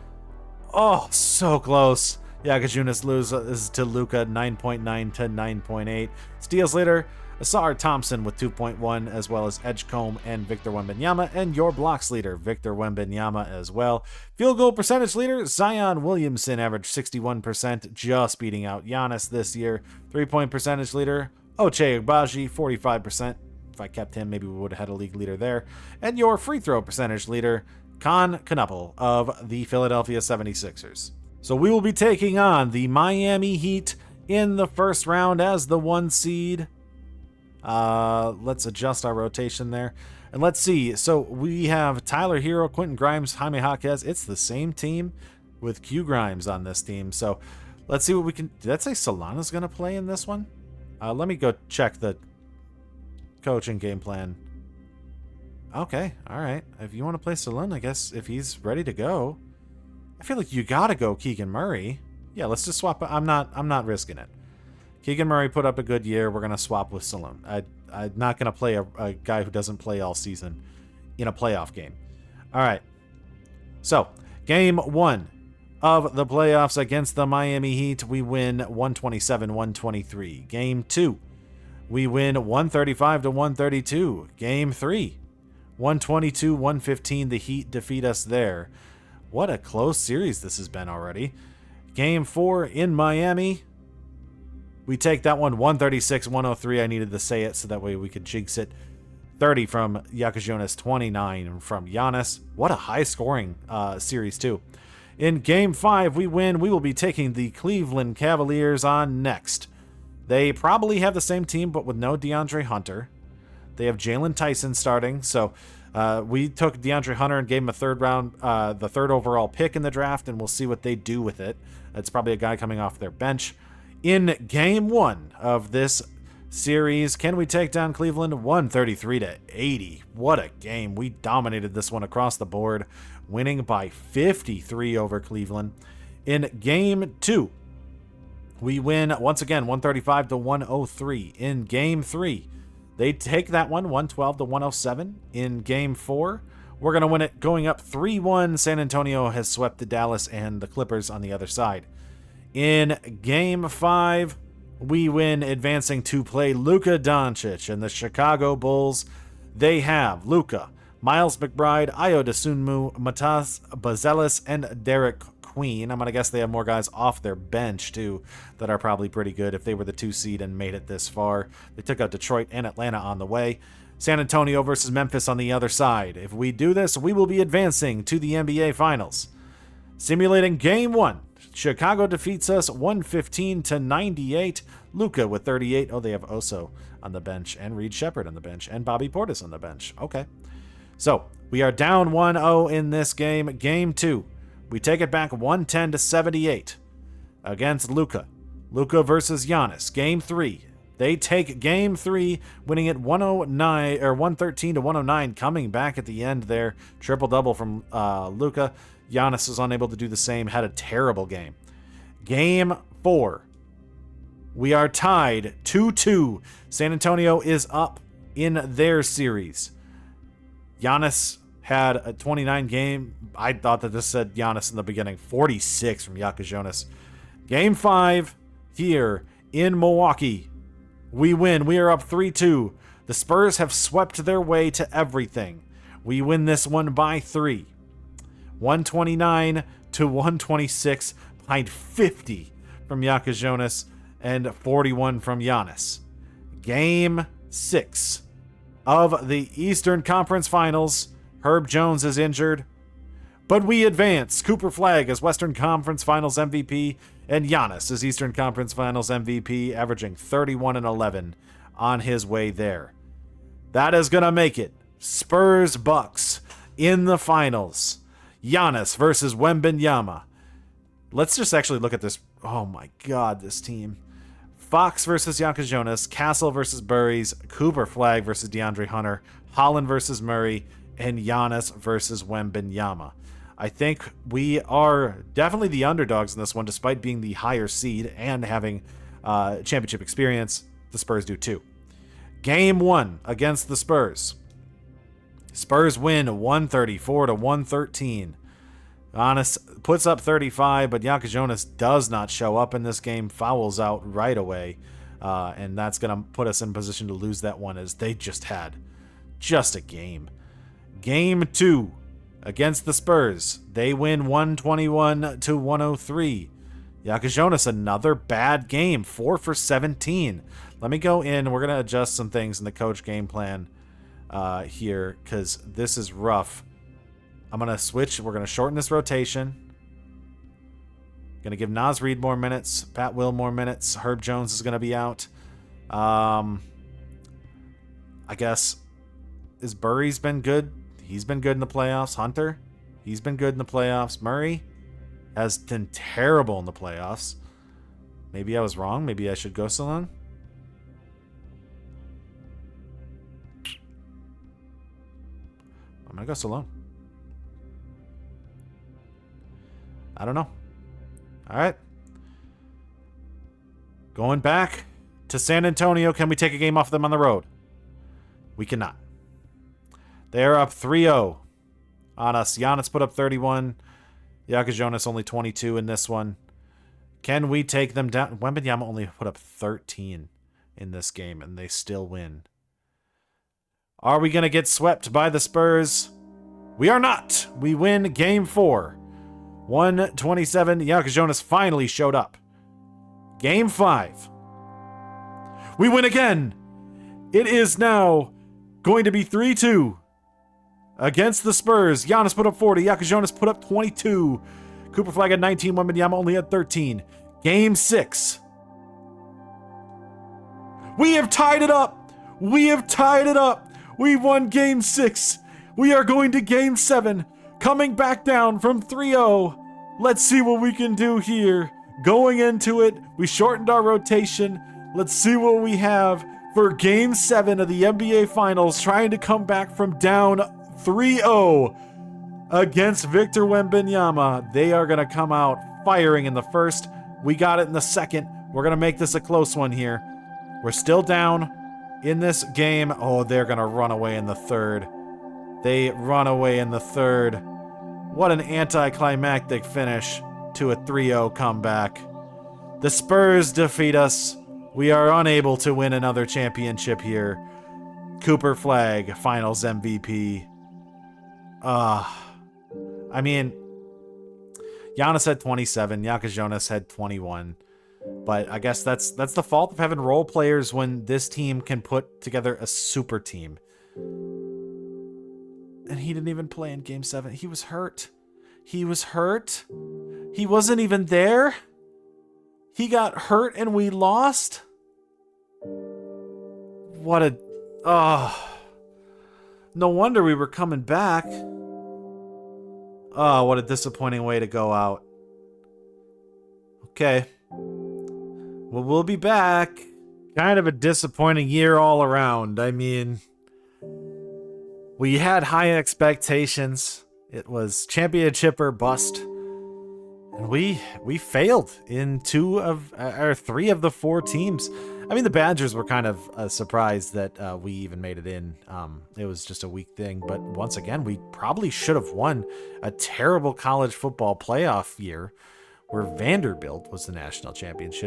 oh, so close. Yaka Jonas loses to Luka, 9.9 to 9.8. Steals leader, Asar Thompson with 2.1, as well as Edgecombe and Victor Wembanyama, and your blocks leader, Victor Wembanyama as well. Field goal percentage leader, Zion Williamson, averaged 61%, just beating out Giannis this year. 3-point percentage leader, Ochai Agbaji, 45%. If I kept him, maybe we would have had a league leader there. And your free throw percentage leader, Con Knuppel of the Philadelphia 76ers. So we will be taking on the Miami Heat in the first round as the 1 seed. Let's adjust our rotation there. And let's see. So we have Tyler Hero, Quentin Grimes, Jaime Jaquez. It's the same team with Q Grimes on this team. So let's see what we can... Did that say Solana's going to play in this one? Let me go check the coaching game plan. Okay, all right. If you want to play Solana, I guess if he's ready to go. I feel like you got to go Keegan Murray. Yeah, let's just swap. I'm not risking it. Keegan Murray put up a good year. We're going to swap with Salone. I'm not going to play a guy who doesn't play all season in a playoff game. All right. So, game 1 of the playoffs against the Miami Heat, we win 127-123. Game 2, we win 135-132. Game 3, 122-115. The Heat defeat us there. What a close series this has been already. Game 4 in Miami, we take that one 136-103. I needed to say it so that way we could jinx it. 30 from Yaka Jonas, 29 from Giannis. What a high-scoring series, too. In Game 5, we win. We will be taking the Cleveland Cavaliers on next. They probably have the same team, but with no DeAndre Hunter. They have Jalen Tyson starting, so we took DeAndre Hunter and gave him a the third overall pick in the draft, and we'll see what they do with it. It's probably a guy coming off their bench. In Game 1 of this series, can we take down Cleveland 133-80? What a game. We dominated this one across the board, winning by 53 over Cleveland. In Game 2, we win once again 135-103. In Game 3, They take that one 112 to 107 in game 4. We're going to win it going up 3-1. San Antonio has swept the Dallas and the Clippers on the other side. In game 5, we win, advancing to play Luka Doncic and the Chicago Bulls. They have Luka, Miles McBride, Ayo Dosunmu, Matas Bazelis, and Derek Queen. I'm going to guess they have more guys off their bench, too, that are probably pretty good if they were the 2 seed and made it this far. They took out Detroit and Atlanta on the way. San Antonio versus Memphis on the other side. If we do this, we will be advancing to the NBA Finals. Simulating Game 1. Chicago defeats us 115 to 98. Luka with 38. Oh, they have Oso on the bench, and Reed Shepherd on the bench, and Bobby Portis on the bench. Okay. So, we are down 1-0 in this game. Game 2. We take it back 110 to 78 against Luka. Luka versus Giannis. Game 3. They take game 3, winning it 109 or 113 to 109, coming back at the end there. Triple-double from Luka. Giannis was unable to do the same, had a terrible game. Game 4. We are tied 2-2. San Antonio is up in their series. Giannis had a 29 game. I thought that this said Giannis in the beginning. 46 from Jonas. Game 5 here in Milwaukee. We win. We are up 3-2. The Spurs have swept their way to everything. We win this one by 3. 129 to 126, behind 50 from Jonas and 41 from Giannis. Game 6 of the Eastern Conference Finals. Herb Jones is injured, but we advance. Cooper Flagg as Western Conference Finals MVP, and Giannis as Eastern Conference Finals MVP, averaging 31 and 11 on his way there. That is going to make it Spurs Bucks in the finals. Giannis versus Wembanyama. Let's just actually look at this. Oh my God, this team. Fox versus Jonas, Castle versus Burries, Cooper Flagg versus DeAndre Hunter, Holland versus Murray, and Giannis versus Wembanyama. I think we are definitely the underdogs in this one, despite being the higher seed and having championship experience. The Spurs do too. Game 1 against the Spurs. Spurs win 134 to 113. Giannis puts up 35, but Jonas does not show up in this game, fouls out right away, and that's going to put us in position to lose that one, as they just had just a game. Game 2 against the Spurs. They win 121 to 103. Jonas, another bad game, 4 for 17. Let me go in. We're going to adjust some things in the coach game plan here, because this is rough. I'm going to switch. We're going to shorten this rotation. Going to give Naz Reid more minutes. Pat Will more minutes. Herb Jones is going to be out. I guess, is Burry's been good? He's been good in the playoffs. Hunter, he's been good in the playoffs. Murray has been terrible in the playoffs. Maybe I was wrong. Maybe I should go Salon. I'm going to go Salon. I don't know. All right. Going back to San Antonio. Can we take a game off them on the road? We cannot. They're up 3-0 on us. Giannis put up 31. Jonas only 22 in this one. Can we take them down? Wembanyama only put up 13 in this game, and they still win. Are we going to get swept by the Spurs? We are not. We win game 4. 127. Jonas finally showed up. Game 5. We win again. It is now going to be 3-2 against the Spurs. Giannis put up 40. Jonas put up 22. Cooper Flagg had 19. Wembanyama only had 13. Game 6. We have tied it up. We have tied it up. We won game 6. We are going to game 7. Coming back down from 3-0. Let's see what we can do here. Going into it, we shortened our rotation. Let's see what we have for game 7 of the NBA Finals, trying to come back from down 3-0 against Victor Wembanyama. They are going to come out firing in the first. We got it in the second. We're going to make this a close one here. We're still down in this game. Oh, they're going to run away in the third. They run away in the third. What an anticlimactic finish to a 3-0 comeback. The Spurs defeat us. We are unable to win another championship here. Cooper Flagg, Finals MVP. I mean, Giannis had 27. Jakob Jonas had 21. But I guess that's the fault of having role players when this team can put together a super team. And he didn't even play in Game 7. He was hurt. He was hurt. He wasn't even there. He got hurt and we lost. What a... no wonder we were coming back. Oh, what a disappointing way to go out. Okay. Well, we'll be back. Kind of a disappointing year all around. I mean, we had high expectations. It was championship or bust. And we failed in 3 of the 4 teams. I mean, the Badgers were kind of surprised that we even made it in. It was just a weak thing. But once again, we probably should have won a terrible college football playoff year where Vanderbilt was the national champions.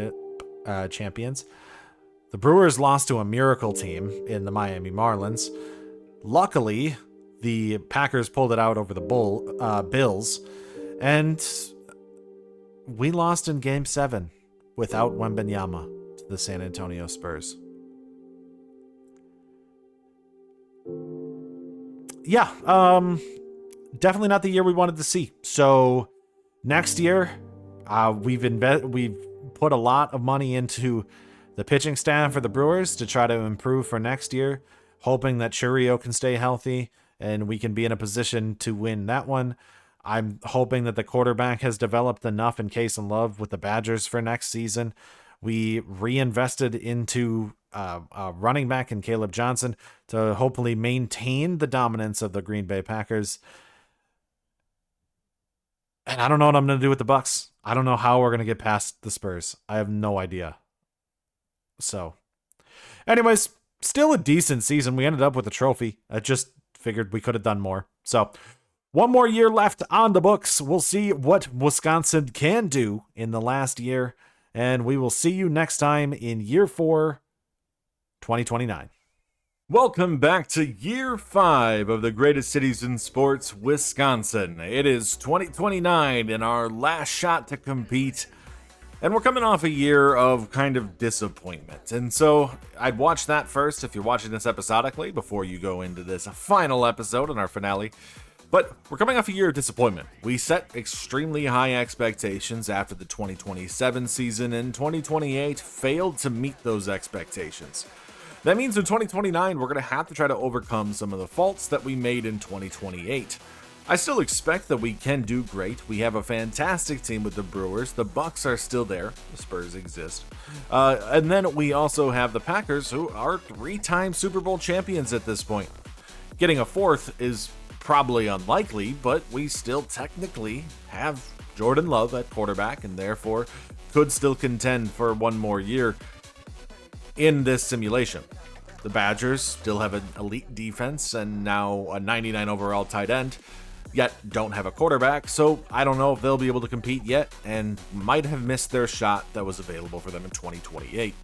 The Brewers lost to a miracle team in the Miami Marlins. Luckily, the Packers pulled it out over the Bills. And we lost in Game 7 without Wembanyama to the San Antonio Spurs. Yeah, definitely not the year we wanted to see. So next year, we've put a lot of money into the pitching staff for the Brewers to try to improve for next year, hoping that Churio can stay healthy and we can be in a position to win that one. I'm hoping that the quarterback has developed enough in Case and Love with the Badgers for next season. We reinvested into a running back in Caleb Johnson to hopefully maintain the dominance of the Green Bay Packers. And I don't know what I'm going to do with the Bucks. I don't know how we're going to get past the Spurs. I have no idea. So, anyways, still a decent season. We ended up with a trophy. I just figured we could have done more. So, one more year left on the books. We'll see what Wisconsin can do in the last year. And we will see you next time in year 4, 2029. Welcome back to year 5 of the greatest cities in sports, Wisconsin. It is 2029 and our last shot to compete. And we're coming off a year of kind of disappointment. And so I'd watch that first if you're watching this episodically before you go into this final episode in our finale. But we're coming off a year of disappointment. We set extremely high expectations after the 2027 season, and 2028 failed to meet those expectations. That means in 2029, we're going to have to try to overcome some of the faults that we made in 2028. I still expect that we can do great. We have a fantastic team with the Brewers. The Bucks are still there. The Spurs exist. And then we also have the Packers, who are 3-time Super Bowl champions at this point. Getting a 4th is probably unlikely, but we still technically have Jordan Love at quarterback and therefore could still contend for one more year in this simulation. The Badgers still have an elite defense and now a 99 overall tight end, yet don't have a quarterback, so I don't know if they'll be able to compete yet and might have missed their shot that was available for them in 2028.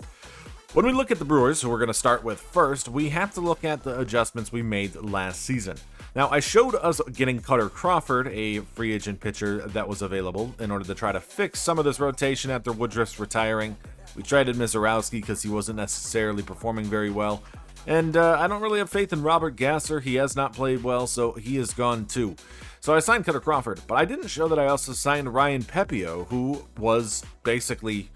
When we look at the Brewers, who we're going to start with first, we have to look at the adjustments we made last season. Now, I showed us getting Cutter Crawford, a free agent pitcher that was available, in order to try to fix some of this rotation after Woodruff's retiring. We traded Mizorowski because he wasn't necessarily performing very well. And I don't really have faith in Robert Gasser. He has not played well, so he is gone too. So I signed Cutter Crawford, but I didn't show that I also signed Ryan Pepio, who was basically,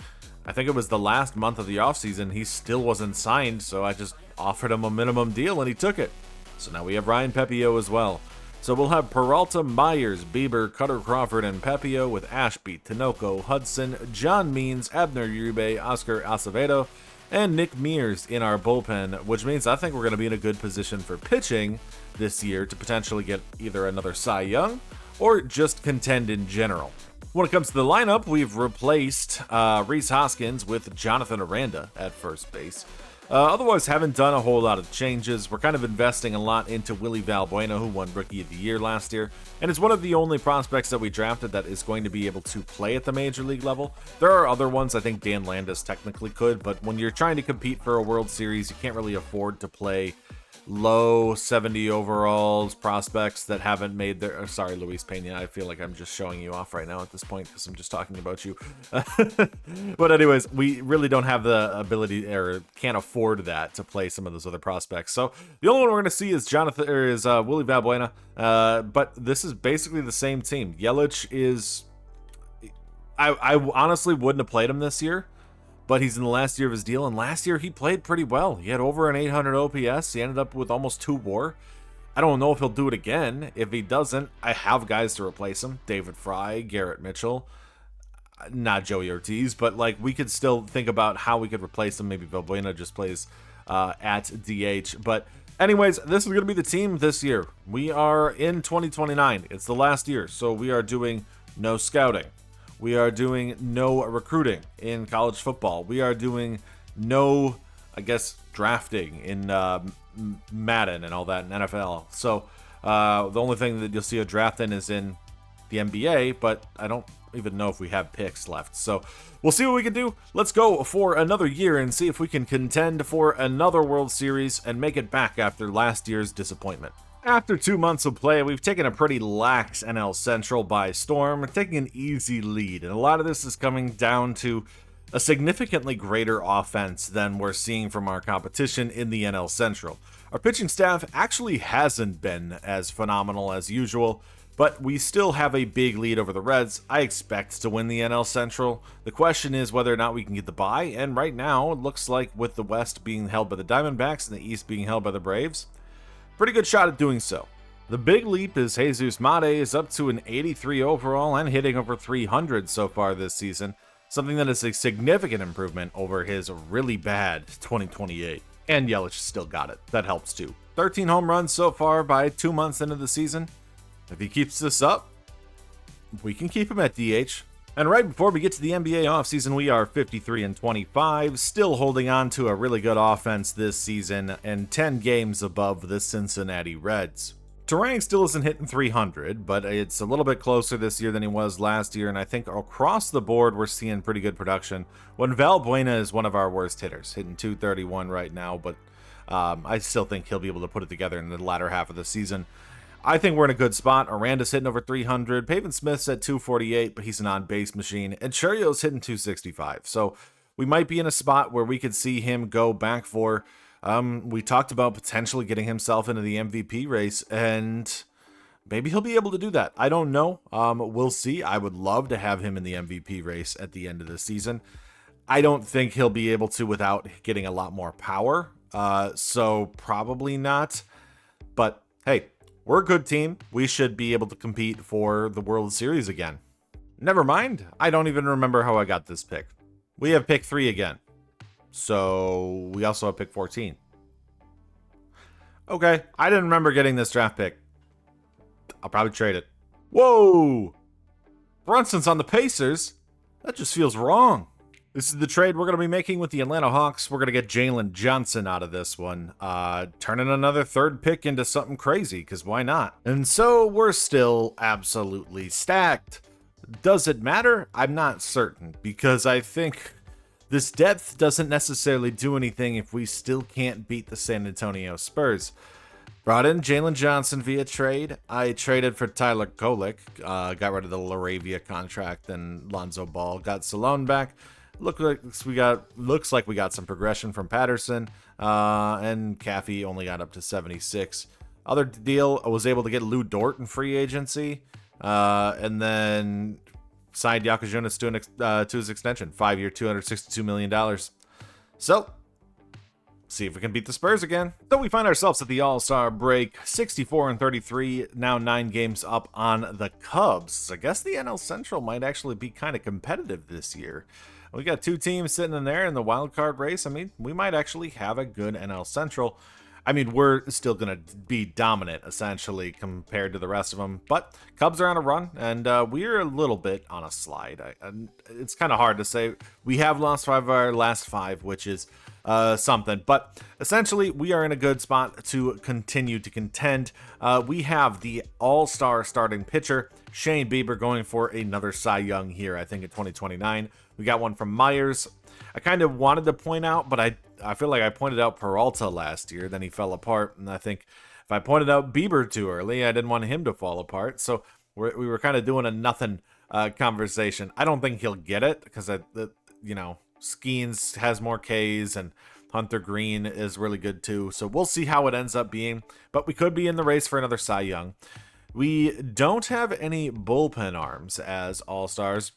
I think it was the last month of the offseason, he still wasn't signed, so I just offered him a minimum deal and he took it. So now we have Ryan Pepio as well. So we'll have Peralta, Myers, Bieber, Cutter Crawford, and Pepio with Ashby, Tinoco, Hudson, John Means, Abner Uribe, Oscar Acevedo, and Nick Mears in our bullpen, which means I think we're going to be in a good position for pitching this year to potentially get either another Cy Young or just contend in general. When it comes to the lineup, we've replaced Rhys Hoskins with Jonathan Aranda at first base. Otherwise, haven't done a whole lot of changes. We're kind of investing a lot into Willie Valbuena, who won Rookie of the Year last year, and is one of the only prospects that we drafted that is going to be able to play at the Major League level. There are other ones. I think Dan Landis technically could, but when you're trying to compete for a World Series, you can't really afford to play low 70 overalls prospects that haven't made their sorry, Luis Pena, I feel like I'm just showing you off right now at this point because I'm just talking about you. But anyways, we really don't have the ability or can't afford that to play some of those other prospects. So the only one we're going to see is Willie Valbuena. But this is basically the same team. Yelich is I honestly wouldn't have played him this year, but he's in the last year of his deal, and last year he played pretty well. He had over an 800 OPS. He ended up with almost 2 WAR. I don't know if he'll do it again. If he doesn't, I have guys to replace him. David Fry, Garrett Mitchell, not Joey Ortiz, but like we could still think about how we could replace him. Maybe Valbuena just plays at DH. But anyways, this is going to be the team this year. We are in 2029. It's the last year, so we are doing no scouting. We are doing no recruiting in college football. We are doing no, I guess, drafting in Madden and all that in NFL. So the only thing that you'll see a draft in is in the NBA, but I don't even know if we have picks left. So we'll see what we can do. Let's go for another year and see if we can contend for another World Series and make it back after last year's disappointment. After 2 months of play, we've taken a pretty lax NL Central by storm, taking an easy lead, and a lot of this is coming down to a significantly greater offense than we're seeing from our competition in the NL Central. Our pitching staff actually hasn't been as phenomenal as usual, but we still have a big lead over the Reds. I expect to win the NL Central. The question is whether or not we can get the bye, and right now it looks like with the West being held by the Diamondbacks and the East being held by the Braves, pretty good shot at doing so. The big leap is Jesus Mate is up to an 83 overall and hitting over 300 so far this season, something that is a significant improvement over his really bad 2028. And Yelich still got it. That helps too. 13 home runs so far by 2 months into the season. If he keeps this up, we can keep him at DH. And right before we get to the NBA offseason, we are 53-25, still holding on to a really good offense this season and 10 games above the Cincinnati Reds. Turang still isn't hitting 300, but it's a little bit closer this year than he was last year, and I think across the board we're seeing pretty good production. When Valbuena is one of our worst hitters, hitting 231 right now, but I still think he'll be able to put it together in the latter half of the season. I think we're in a good spot. Aranda's hitting over 300. Pavin Smith's at 248, but he's an on-base machine. And Churio's hitting 265. So we might be in a spot where we could see him go back for... we talked about potentially getting himself into the MVP race, and maybe he'll be able to do that. I don't know. We'll see. I would love to have him in the MVP race at the end of the season. I don't think he'll be able to without getting a lot more power. So probably not. But hey, we're a good team. We should be able to compete for the World Series again. Never mind. I don't even remember how I got this pick. We have pick 3 again. So we also have pick 14. Okay, I didn't remember getting this draft pick. I'll probably trade it. Whoa! Brunson's on the Pacers? That just feels wrong. This is the trade we're going to be making with the Atlanta Hawks. We're going to get Jalen Johnson out of this one. Turning another 3rd pick into something crazy, because why not? And so we're still absolutely stacked. Does it matter? I'm not certain, because I think this depth doesn't necessarily do anything if we still can't beat the San Antonio Spurs. Brought in Jalen Johnson via trade. I traded for Tyler Kolek, got rid of the Laravia contract and Lonzo Ball, got Salone back. Looks like we got some progression from Patterson, and Caffey only got up to 76. Other deal, I was able to get Lou Dort in free agency, and then signed Yakajunas to his extension, 5-year, $262 million. So, see if we can beat the Spurs again. So we find ourselves at the All-Star break, 64-33, now 9 games up on the Cubs. I guess the NL Central might actually be kind of competitive this year. We got 2 teams sitting in there in the wild card race. I mean, we might actually have a good NL Central. I mean, we're still going to be dominant, essentially, compared to the rest of them. But Cubs are on a run, and we're a little bit on a slide. It's kind of hard to say. We have lost 5 of our last 5, which is something. But essentially, we are in a good spot to continue to contend. We have the all-star starting pitcher, Shane Bieber, going for another Cy Young here, I think, in 2029. We got one from Myers. I kind of wanted to point out, but I feel like I pointed out Peralta last year, then he fell apart, and I think if I pointed out Bieber too early, I didn't want him to fall apart, so we were kind of doing a nothing conversation. I don't think he'll get it, because, Skeens has more Ks, and Hunter Green is really good too, so we'll see how it ends up being, but we could be in the race for another Cy Young. We don't have any bullpen arms as all-stars,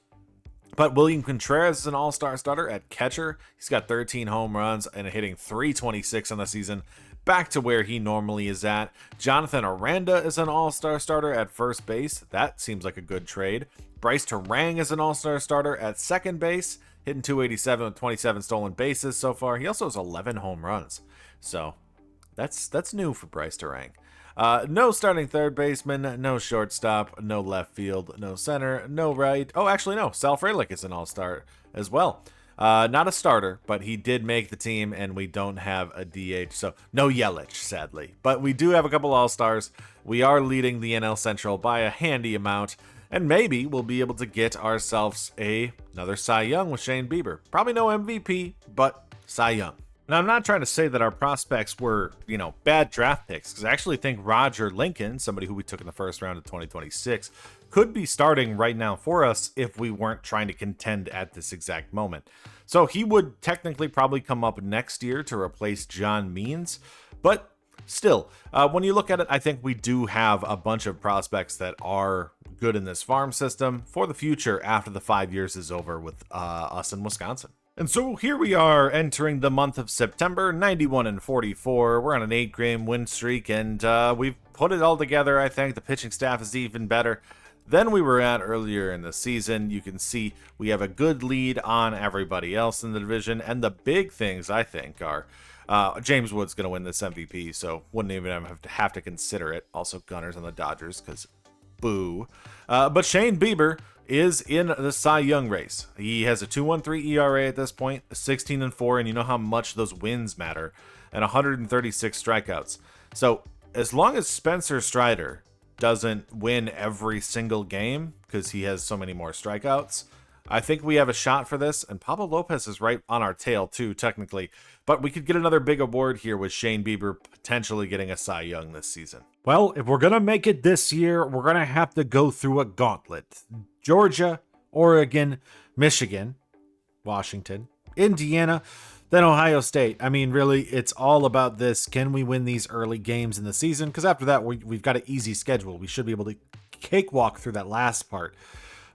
but William Contreras is an all-star starter at catcher. He's got 13 home runs and hitting .326 on the season, back to where he normally is at. Jonathan Aranda is an all-star starter at first base. That seems like a good trade. Bryce Terang is an all-star starter at second base, hitting .287 with 27 stolen bases so far. He also has 11 home runs. So that's new for Bryce Terang. No starting third baseman, no shortstop, no left field, no center, no right. Oh, actually, no. Sal Frelick is an all-star as well. Not a starter, but he did make the team, and we don't have a DH, so no Yelich, sadly. But we do have a couple all-stars. We are leading the NL Central by a handy amount, and maybe we'll be able to get ourselves another Cy Young with Shane Bieber. Probably no MVP, but Cy Young. Now, I'm not trying to say that our prospects were, bad draft picks, because I actually think Roger Lincoln, somebody who we took in the first round of 2026, could be starting right now for us if we weren't trying to contend at this exact moment. So he would technically probably come up next year to replace John Means, but still, when you look at it, I think we do have a bunch of prospects that are good in this farm system for the future after the 5 years is over with us in Wisconsin. And so here we are entering the month of September, 91-44. We're on an 8-game win streak, and we've put it all together. I think the pitching staff is even better than we were at earlier in the season. You can see we have a good lead on everybody else in the division, and the big things, I think, are James Wood's going to win this MVP, so wouldn't even have to consider it. Also, Gunners on the Dodgers, because boo. But Shane Bieber is in the Cy Young race. He has a 2.13 ERA at this point, 16-4, and you know how much those wins matter, and 136 strikeouts. So as long as Spencer Strider doesn't win every single game because he has so many more strikeouts, I think we have a shot for this, and Pablo Lopez is right on our tail too, technically. But we could get another big award here with Shane Bieber potentially getting a Cy Young this season. Well, if we're going to make it this year, we're going to have to go through a gauntlet. Georgia, Oregon, Michigan, Washington, Indiana, then Ohio State. I mean, really, it's all about this. Can we win these early games in the season? Because after that, we've got an easy schedule. We should be able to cakewalk through that last part.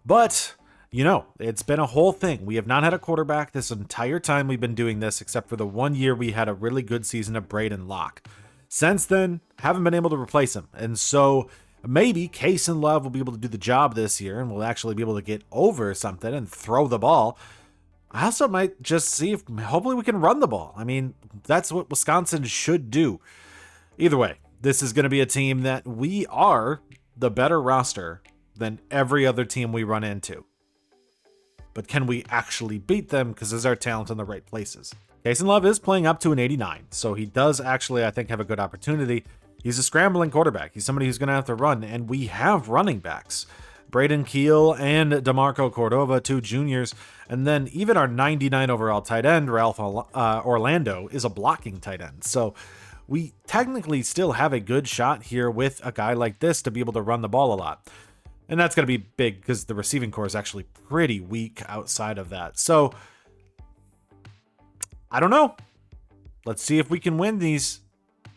But it's been a whole thing. We have not had a quarterback this entire time we've been doing this, except for the 1 year we had a really good season of Braden Locke. Since then, haven't been able to replace him. And so maybe Case and Love will be able to do the job this year, and we'll actually be able to get over something and throw the ball. I also might just see if hopefully we can run the ball. I mean, that's what Wisconsin should do. Either way, this is going to be a team that we are the better roster than every other team we run into. But can we actually beat them? Because is our talent in the right places? Jason Love is playing up to an 89, so he does actually, I think, have a good opportunity. He's a scrambling quarterback. He's somebody who's going to have to run, and we have running backs. Braden Keel and DeMarco Cordova, 2 juniors, and then even our 99 overall tight end, Ralph Orlando, is a blocking tight end. So we technically still have a good shot here with a guy like this to be able to run the ball a lot. And that's going to be big because the receiving core is actually pretty weak outside of that. So I don't know. Let's see if we can win these.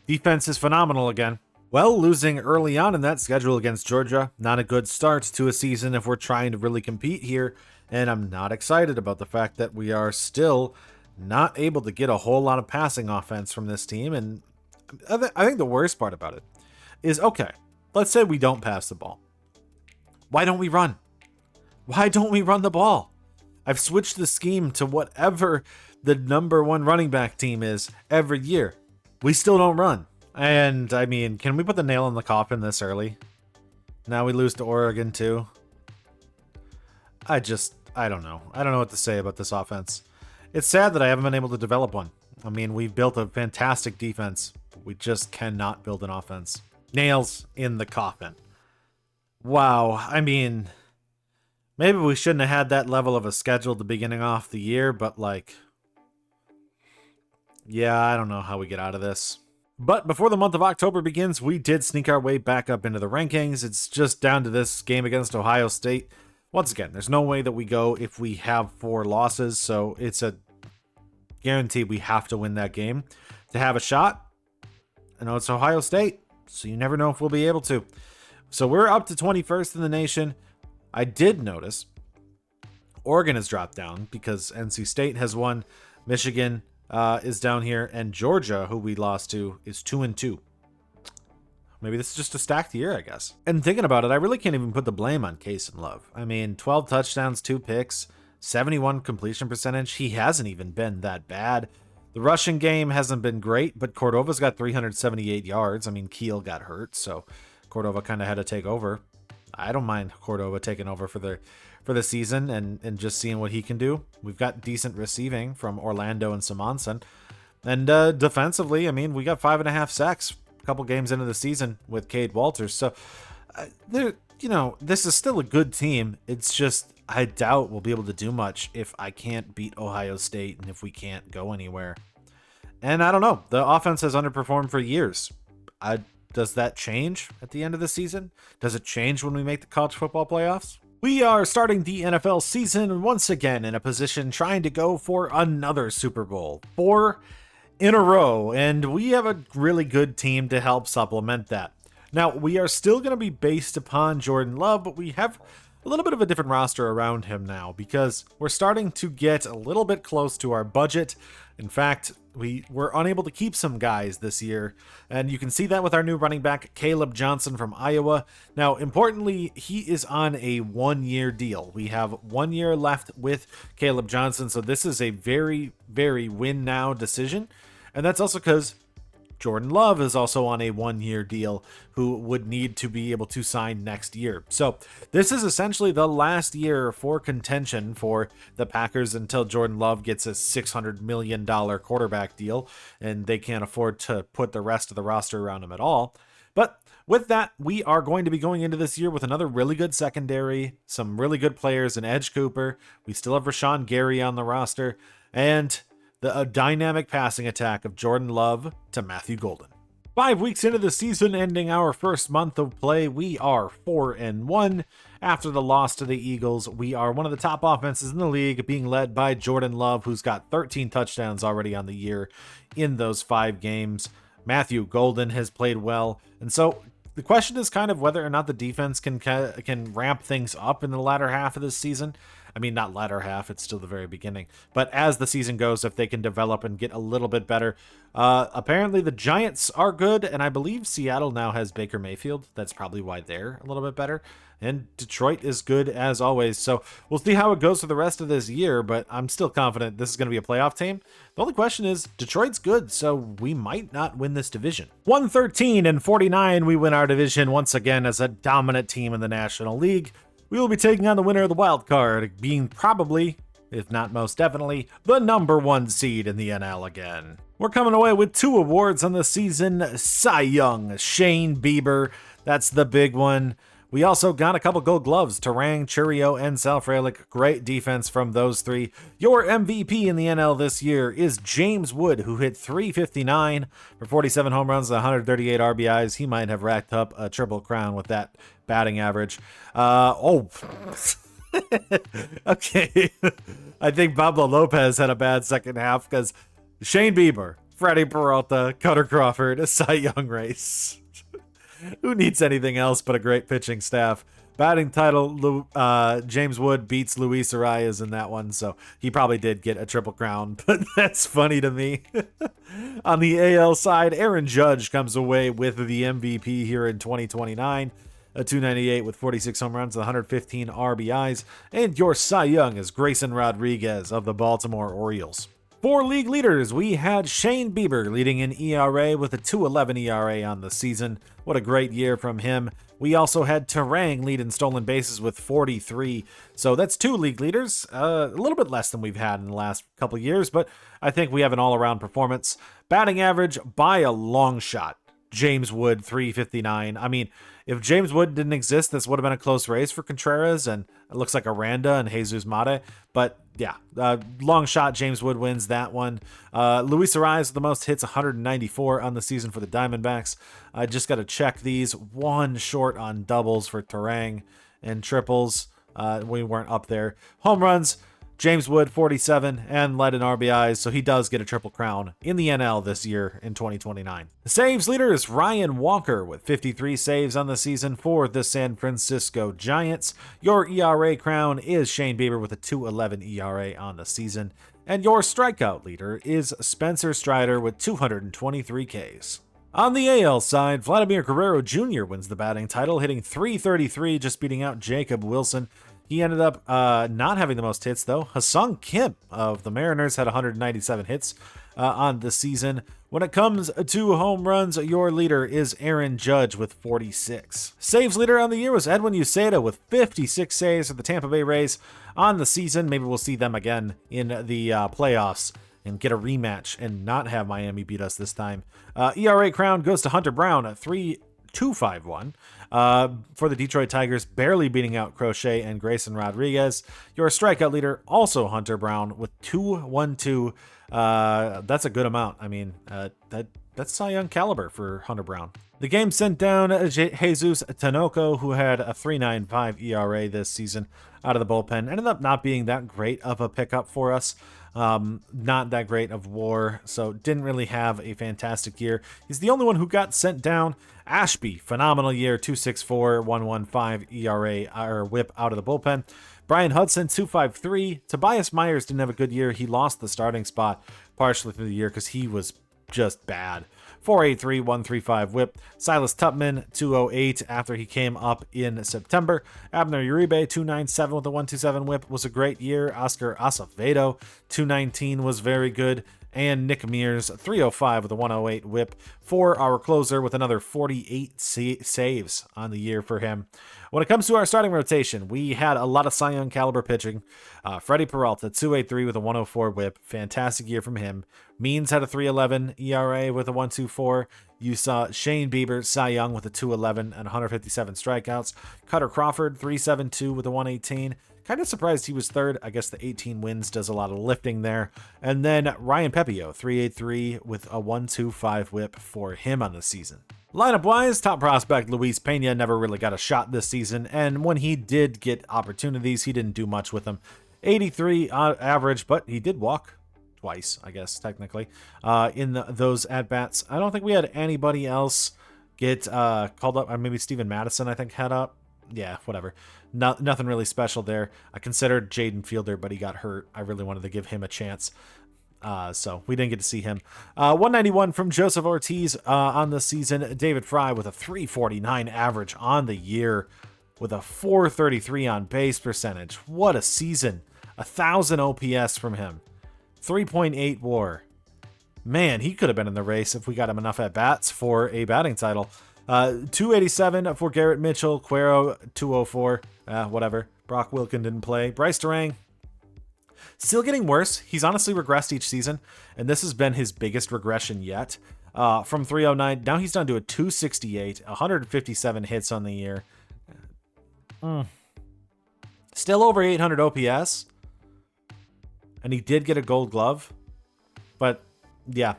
Defense is phenomenal again. Well, losing early on in that schedule against Georgia, not a good start to a season if we're trying to really compete here. And I'm not excited about the fact that we are still not able to get a whole lot of passing offense from this team. And I think the worst part about it is, okay, let's say we don't pass the ball. Why don't we run? Why don't we run the ball? I've switched the scheme to whatever the number 1 running back team is every year. we still don't run. And I mean, can we put the nail in the coffin this early? Now we lose to Oregon too. I don't know. I don't know what to say about this offense. It's sad that I haven't been able to develop one. I mean, we've built a fantastic defense, but we just cannot build an offense. Nails in the coffin. Wow. I mean, maybe we shouldn't have had that level of a schedule at the beginning off the year, but like, yeah, I don't know how we get out of this. But before the month of October begins, we did sneak our way back up into the rankings. It's just down to this game against Ohio State. Once again, there's no way that we go if we have 4 losses, so it's a guarantee we have to win that game to have a shot. I know it's Ohio State, so you never know if we'll be able to. So we're up to 21st in the nation. I did notice Oregon has dropped down because NC State has won. Michigan is down here, and Georgia, who we lost to, is 2-2. Maybe this is just a stacked year, I guess. And thinking about it, I really can't even put the blame on Case and Love. I mean, 12 touchdowns, 2 picks, 71 completion percentage. He hasn't even been that bad. The rushing game hasn't been great, but Cordova's got 378 yards. I mean, Keel got hurt, so Cordova kind of had to take over. I don't mind Cordova taking over for the season and just seeing what he can do. We've got decent receiving from Orlando and Simonson. And defensively, I mean, we got 5.5 sacks a couple games into the season with Cade Walters. So, this is still a good team. It's just, I doubt we'll be able to do much if I can't beat Ohio State and if we can't go anywhere. And I don't know. The offense has underperformed for years. Does that change at the end of the season? Does it change when we make the college football playoffs? We are starting the NFL season once again in a position trying to go for another Super Bowl. 4 in a row, and we have a really good team to help supplement that. Now, we are still going to be based upon Jordan Love, but we have a little bit of a different roster around him now because we're starting to get a little bit close to our budget. In fact, we were unable to keep some guys this year, and you can see that with our new running back, Caleb Johnson from Iowa. Now, importantly, he is on a 1-year deal. We have 1 year left with Caleb Johnson, so this is a very, very win-now decision, and that's also because Jordan Love is also on a 1-year deal who would need to be able to sign next year. So this is essentially the last year for contention for the Packers until Jordan Love gets a $600 million quarterback deal, and they can't afford to put the rest of the roster around him at all. But with that, we are going to be going into this year with another really good secondary, some really good players in Edge Cooper. We still have Rashawn Gary on the roster, and a dynamic passing attack of Jordan Love to Matthew Golden. 5 weeks into the season, ending our first month of play, we are 4-1. After the loss to the Eagles, we are one of the top offenses in the league, being led by Jordan Love, who's got 13 touchdowns already on the year in those 5 games. Matthew Golden has played well, and so the question is kind of whether or not the defense can ramp things up in the latter half of this season. I mean, not latter half, it's still the very beginning. But as the season goes, if they can develop and get a little bit better. Apparently the Giants are good, and I believe Seattle now has Baker Mayfield. That's probably why they're a little bit better. And Detroit is good as always. So we'll see how it goes for the rest of this year, but I'm still confident this is going to be a playoff team. The only question is, Detroit's good, so we might not win this division. 113-49, we win our division once again as a dominant team in the National League. We will be taking on the winner of the wild card, being probably, if not most definitely, the number 1 seed in the NL again. We're coming away with 2 awards on the season. Cy Young, Shane Bieber, that's the big one. We also got a couple gold gloves, Terang, Churio, and Sal Frelick. Great defense from those 3. Your MVP in the NL this year is James Wood, who hit .359 for 47 home runs and 138 RBIs. He might have racked up a triple crown with that batting average. Okay. I think Pablo Lopez had a bad second half because Shane Bieber, Freddie Peralta, Cutter Crawford, a Cy Young race. Who needs anything else but a great pitching staff? Batting title, James Wood beats Luis Arias in that one, so he probably did get a triple crown, but that's funny to me. On the AL side, Aaron Judge comes away with the MVP here in 2029. A .298 with 46 home runs and 115 RBIs. And your Cy Young is Grayson Rodriguez of the Baltimore Orioles. For league leaders, we had Shane Bieber leading in ERA with a 2.11 ERA on the season. What a great year from him. We also had Terang lead in stolen bases with 43. So that's 2 league leaders, a little bit less than we've had in the last couple of years, but I think we have an all-around performance. Batting average by a long shot. James Wood, 359. I mean, if James Wood didn't exist, this would have been a close race for Contreras, and it looks like Aranda and Jesus Mate. But yeah, long shot, James Wood wins that one. Luis Arraez with the most hits, 194 on the season for the Diamondbacks. I just got to check these. 1 short on doubles for Terang, and triples, we weren't up there. Home runs, James Wood, 47, and led in RBIs, so he does get a triple crown in the NL this year in 2029. The saves leader is Ryan Walker with 53 saves on the season for the San Francisco Giants. Your ERA crown is Shane Bieber with a 2.11 ERA on the season. And your strikeout leader is Spencer Strider with 223 Ks. On the AL side, Vladimir Guerrero Jr. wins the batting title, hitting .333, just beating out Jacob Wilson. He ended up not having the most hits, though. Ha-Seong Kim of the Mariners had 197 hits on the season. When it comes to home runs, your leader is Aaron Judge with 46. Saves leader on the year was Edwin Uceda with 56 saves for the Tampa Bay Rays on the season. Maybe we'll see them again in the playoffs and get a rematch and not have Miami beat us this time. ERA crown goes to Hunter Brown at 3.251. For the Detroit Tigers, barely beating out Crochet and Grayson Rodriguez. Your strikeout leader, also Hunter Brown, with 212. That's a good amount. I mean, that's Cy Young caliber for Hunter Brown. The game sent down Jesus Tinoco, who had a 3.95 ERA this season out of the bullpen. Ended up not being that great of a pickup for us. Not that great of WAR, so didn't really have a fantastic year. He's the only one who got sent down. Ashby, phenomenal year, 2.64, 1.15 ERA or WHIP out of the bullpen. Brian Hudson, 2.53. Tobias Myers didn't have a good year. He lost the starting spot partially through the year because he was just bad. 4.83, 1.35 WHIP. Silas Tupman, 2.08 after he came up in September. Abner Uribe, 2.97 with a 1.27 WHIP was a great year. Oscar Acevedo, 2.19 was very good. And Nick Mears, 3.05 with a 1.08 WHIP for our closer with another 48 saves on the year for him. When it comes to our starting rotation, we had a lot of Cy Young caliber pitching. Freddie Peralta, 2.83 with a 1.04 WHIP. Fantastic year from him. Means had a 3.11 ERA with a 1.24. You saw Shane Bieber, Cy Young with a 2.11 and 157 strikeouts. Cutter Crawford, 3.72 with a 1.18. Kind of surprised he was third. I guess the 18 wins does a lot of lifting there. And then Ryan Pepio, 3.83 with a 1.25 WHIP for him on the season. Lineup-wise, top prospect Luis Pena never really got a shot this season, and when he did get opportunities, he didn't do much with them. 83 average, but he did walk twice, I guess, technically, in those at-bats. I don't think we had anybody else get called up. Or maybe Steven Madison, I think, had up. Yeah, whatever. Nothing really special there. I considered Jaden Fielder, but he got hurt. I really wanted to give him a chance. So we didn't get to see him. 191 from Joseph Ortiz on the season. David Fry with a 349 average on the year with a 433 on base percentage. What a season. 1,000 OPS from him. 3.8 WAR. Man, he could have been in the race if we got him enough at bats for a batting title. 287 for Garrett Mitchell. Cuero, 204. Whatever. Brock Wilken didn't play. Bryce Terang, still getting worse. He's honestly regressed each season, and this has been his biggest regression yet. From 309, now he's down to a 268, 157 hits on the year. Still over 800 OPS, and he did get a gold glove, but yeah,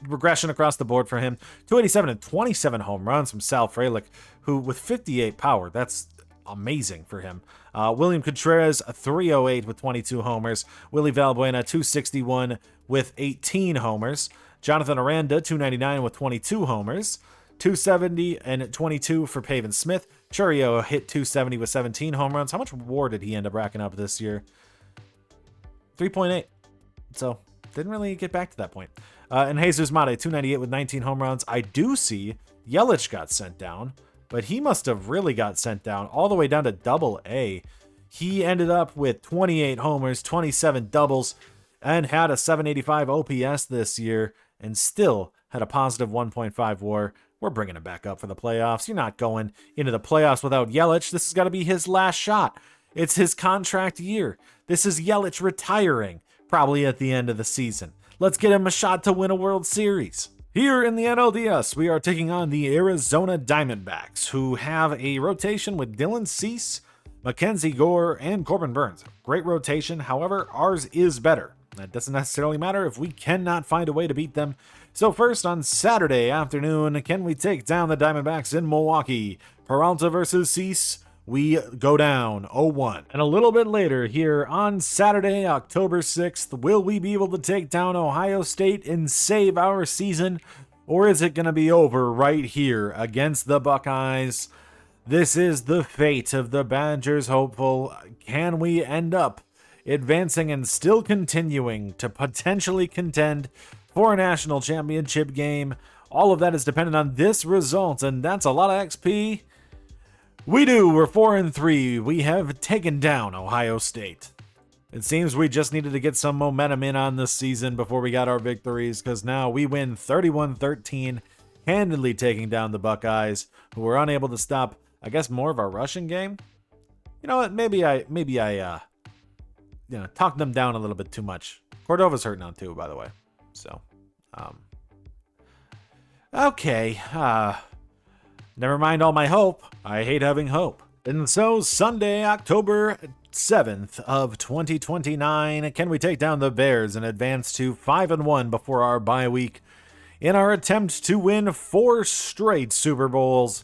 regression across the board for him. 287 and 27 home runs from Sal Frelick, who with 58 power, that's amazing for him. William Contreras, a 308 with 22 homers. Willie Valbuena, 261 with 18 homers. Jonathan Aranda, 299 with 22 homers. 270 and 22 for Pavin Smith. Churio hit 270 with 17 home runs. How much WAR did he end up racking up this year? 3.8. So, didn't really get back to that point. And Jesus Mate, 298 with 19 home runs. I do see Yelich got sent down, but he must have really got sent down all the way down to Double A. He ended up with 28 homers, 27 doubles, and had a 785 OPS this year and still had a positive 1.5 WAR. We're bringing it back up for the playoffs. You're not going into the playoffs without Yelich. This has got to be his last shot. It's his contract year. This is Yelich retiring, probably at the end of the season. Let's get him a shot to win a World Series. Here in the NLDS, we are taking on the Arizona Diamondbacks, who have a rotation with Dylan Cease, Mackenzie Gore, and Corbin Burns. Great rotation, however, ours is better. That doesn't necessarily matter if we cannot find a way to beat them. So first, on Saturday afternoon, can we take down the Diamondbacks in Milwaukee? Peralta versus Cease. We go down 0-1. And a little bit later here on Saturday, October 6th, will we be able to take down Ohio State and save our season? Or is it going to be over right here against the Buckeyes? This is the fate of the Badgers hopeful. Can we end up advancing and still continuing to potentially contend for a national championship game? All of that is dependent on this result, and that's a lot of XP. We do. We're 4-3. We have taken down Ohio State. It seems we just needed to get some momentum in on this season before we got our victories, because now we win 31-13, handily taking down the Buckeyes, who were unable to stop, I guess, more of our rushing game. You know what? Maybe I talked them down a little bit too much. Cordova's hurt now too, by the way. So, okay. Never mind all my hope. I hate having hope. And so Sunday, October 7th of 2029, can we take down the Bears and advance to 5-1 before our bye week in our attempt to win 4 straight Super Bowls?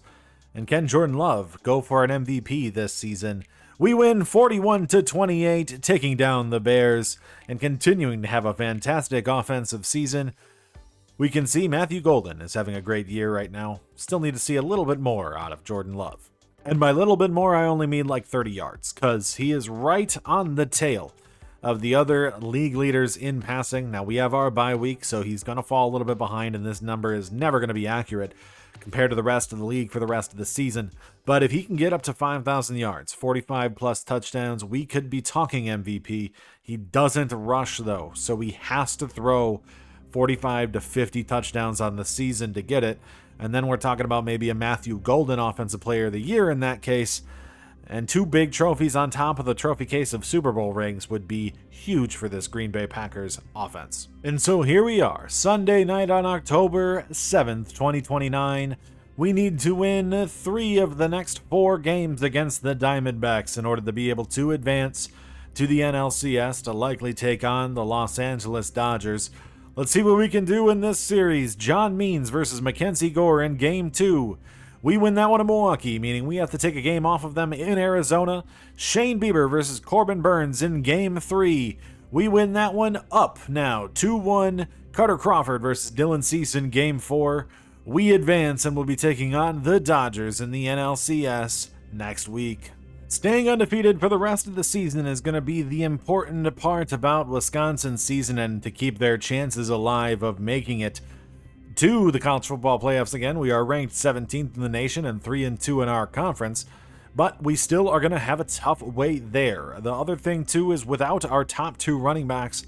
And can Jordan Love go for an MVP this season? We win 41-28, taking down the Bears and continuing to have a fantastic offensive season. We can see Matthew Golden is having a great year right now. Still need to see a little bit more out of Jordan Love. And by little bit more, I only mean like 30 yards, because he is right on the tail of the other league leaders in passing. Now, we have our bye week, so he's going to fall a little bit behind, and this number is never going to be accurate compared to the rest of the league for the rest of the season. But if he can get up to 5,000 yards, 45 plus touchdowns, we could be talking MVP. He doesn't rush, though, so he has to throw 45 to 50 touchdowns on the season to get it. And then we're talking about maybe a Matthew Golden Offensive Player of the Year in that case. And 2 big trophies on top of the trophy case of Super Bowl rings would be huge for this Green Bay Packers offense. And so here we are, Sunday night on October 7th, 2029. We need to win 3 of the next 4 games against the Diamondbacks in order to be able to advance to the NLCS to likely take on the Los Angeles Dodgers. Let's see what we can do in this series. John Means versus Mackenzie Gore in Game 2. We win that one in Milwaukee, meaning we have to take a game off of them in Arizona. Shane Bieber versus Corbin Burns in Game 3. We win that one up now, 2-1. Carter Crawford versus Dylan Cease in Game 4. We advance and will be taking on the Dodgers in the NLCS next week. Staying undefeated for the rest of the season is going to be the important part about Wisconsin's season and to keep their chances alive of making it to the college football playoffs again. We are ranked 17th in the nation and 3-2 in our conference, but we still are going to have a tough wait there. The other thing too is without our top 2 running backs,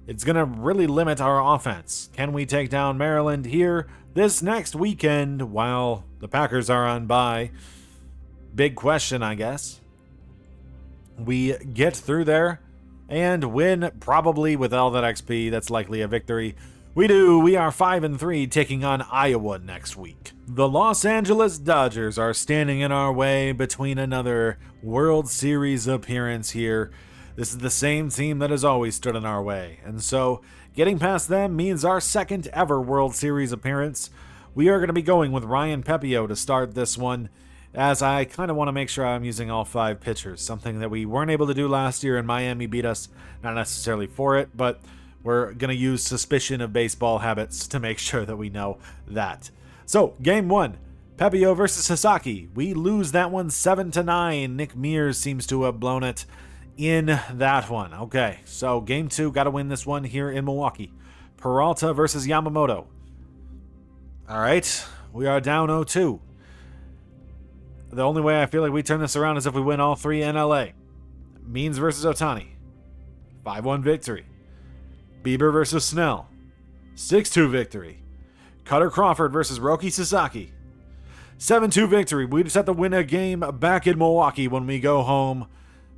it's going to really limit our offense. Can we take down Maryland here this next weekend while the Packers are on bye? Big question, I guess. We get through there and win probably with all that XP. That's likely a victory. We do. We are 5-3, taking on Iowa next week. The Los Angeles Dodgers are standing in our way between another World Series appearance here. This is the same team that has always stood in our way. And so getting past them means our second ever World Series appearance. We are going to be going with Ryan Pepio to start this one, as I kind of want to make sure I'm using all 5 pitchers, something that we weren't able to do last year and Miami beat us, not necessarily for it, but we're going to use suspicion of baseball habits to make sure that we know that. So, Game 1, Pepio versus Sasaki. We lose that one 7-9. Nick Mears seems to have blown it in that one. Okay, so Game 2, got to win this one here in Milwaukee. Peralta versus Yamamoto. All right, we are down 0-2. The only way I feel like we turn this around is if we win all 3 in LA. Means versus Otani. 5-1 victory. Bieber versus Snell. 6-2 victory. Cutter Crawford versus Roki Sasaki. 7-2 victory. We just have to win a game back in Milwaukee when we go home.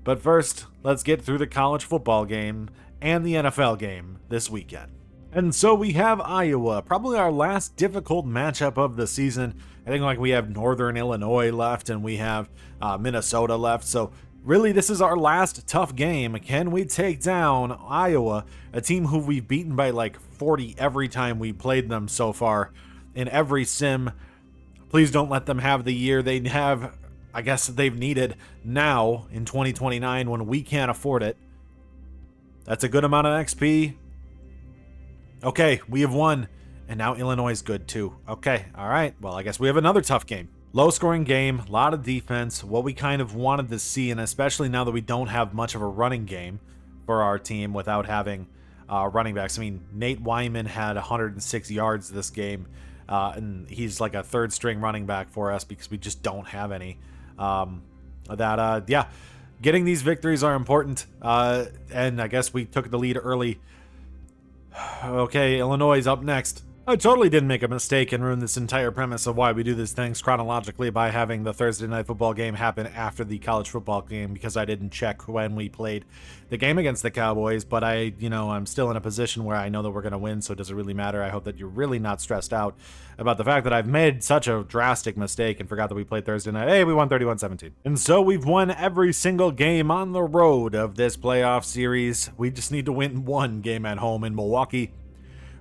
But first, let's get through the college football game and the NFL game this weekend. And so we have Iowa, probably our last difficult matchup of the season. I think we have Northern Illinois left and we have Minnesota left. So really, this is our last tough game. Can we take down Iowa, a team who we've beaten by 40 every time we played them so far in every sim? Please don't let them have the year they have, I guess, they've needed now in 2029 when we can't afford it. That's a good amount of XP. Okay, we have won. And now Illinois is good too. Okay, all right. Well, I guess we have another tough game. Low-scoring game, a lot of defense, what we kind of wanted to see, and especially now that we don't have much of a running game for our team without having running backs. I mean, Nate Wyman had 106 yards this game, and he's like a third-string running back for us because we just don't have any. Yeah, getting these victories are important, and I guess we took the lead early. Okay, Illinois is up next. I totally didn't make a mistake and ruin this entire premise of why we do these things chronologically by having the Thursday night football game happen after the college football game because I didn't check when we played the game against the Cowboys, but I'm still in a position where I know that we're going to win, so does it really matter? I hope that you're really not stressed out about the fact that I've made such a drastic mistake and forgot that we played Thursday night. Hey, we won 31-17. And so we've won every single game on the road of this playoff series. We just need to win one game at home in Milwaukee.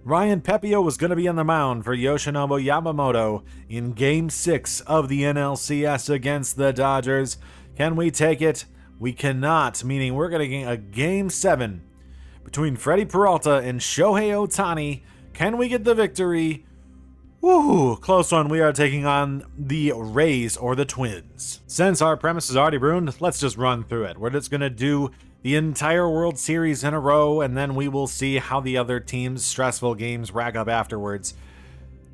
Ryan Pepio was going to be on the mound for Yoshinobu Yamamoto in Game 6 of the NLCS against the Dodgers. Can we take it? We cannot, meaning we're going to get a Game 7 between Freddie Peralta and Shohei Ohtani. Can we get the victory? Woo, close one. We are taking on the Rays or the Twins. Since our premise is already ruined, let's just run through it. We're just going to do the entire World Series in a row, and then we will see how the other teams' stressful games rack up afterwards.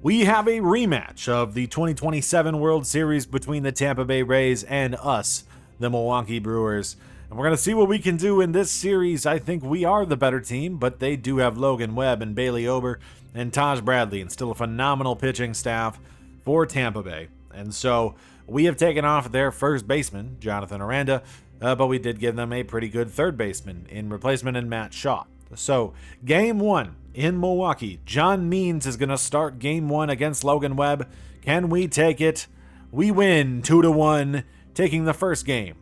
We have a rematch of the 2027 World Series between the Tampa Bay Rays and us, the Milwaukee Brewers. And we're going to see what we can do in this series. I think we are the better team, but they do have Logan Webb and Bailey Ober and Taj Bradley, and still a phenomenal pitching staff for Tampa Bay. And so we have taken off their first baseman, Jonathan Aranda, but we did give them a pretty good third baseman in replacement in Matt Shaw. So, Game 1 in Milwaukee. John Means is going to start Game 1 against Logan Webb. Can we take it? We win 2-1, taking the first game.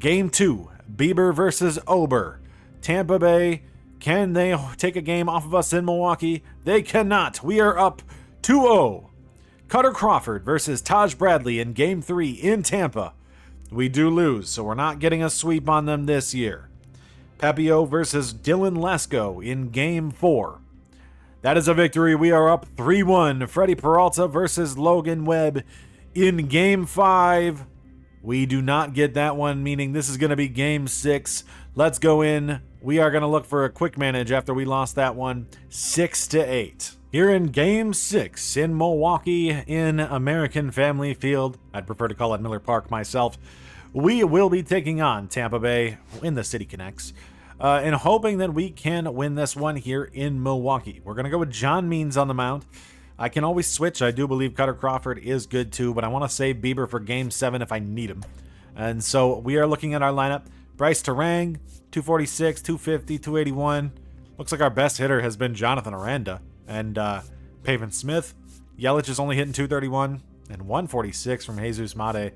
Game 2, Bieber versus Ober. Tampa Bay, can they take a game off of us in Milwaukee? They cannot. We are up 2-0. Cutter Crawford versus Taj Bradley in Game 3 in Tampa. We do lose, so we're not getting a sweep on them this year. Pepio versus Dylan Lesko in Game 4. That is a victory. We are up 3-1. Freddie Peralta versus Logan Webb in Game 5. We do not get that one, meaning this is going to be Game 6. Let's go in. We are going to look for a quick manage after we lost that one 6-8. Here in Game 6 in Milwaukee in American Family Field, I'd prefer to call it Miller Park myself, we will be taking on Tampa Bay in the City Connects and hoping that we can win this one here in Milwaukee. We're going to go with John Means on the mound. I can always switch. I do believe Cutter Crawford is good too, but I want to save Bieber for Game 7 if I need him. And so we are looking at our lineup. Bryce Terang, 246, 250, 281. Looks like our best hitter has been Jonathan Aranda. And Pavin Smith. Yelich is only hitting 231 and 146 from Jesus Mate.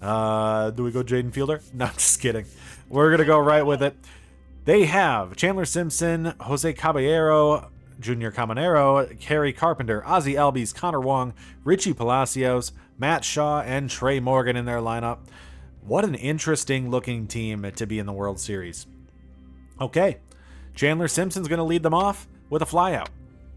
Do we go Jaden Fielder? No, I'm just kidding. We're going to go right with it. They have Chandler Simpson, Jose Caballero, Junior Caminero, Kerry Carpenter, Ozzie Albies, Connor Wong, Richie Palacios, Matt Shaw, and Trey Morgan in their lineup. What an interesting looking team to be in the World Series. Okay, Chandler Simpson's going to lead them off with a flyout.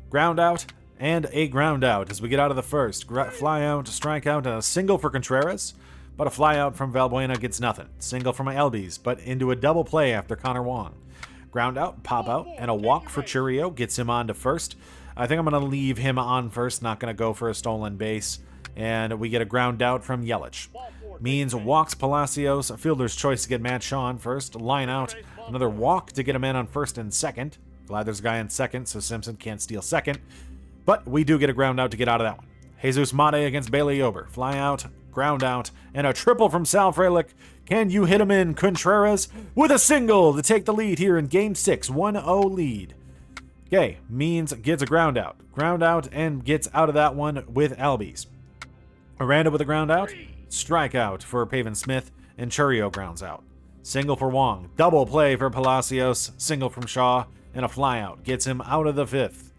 Ground out, and a ground out as we get out of the first. Fly out, strike out, and a single for Contreras, but a fly out from Valbuena gets nothing. Single from Albies, but into a double play after Connor Wong. Ground out, pop out, and a walk for Churio gets him on to first. I think I'm going to leave him on first, not going to go for a stolen base. And we get a ground out from Yelich. Means walks Palacios, a fielder's choice to get Matt Shaw on first. Line out, another walk to get a man on first and second. Glad there's a guy in second, so Simpson can't steal second. But we do get a ground out to get out of that one. Jesus Mate against Bailey Ober. Fly out, ground out, and a triple from Sal Frelick. Can you hit him in, Contreras? With a single to take the lead here in Game 6, 1-0 lead. Okay, Means gets a ground out, and gets out of that one with Albies. Aranda with a ground out, strikeout for Pavin Smith, and Churio grounds out. Single for Wong, double play for Palacios, single from Shaw, and a flyout gets him out of the 5th.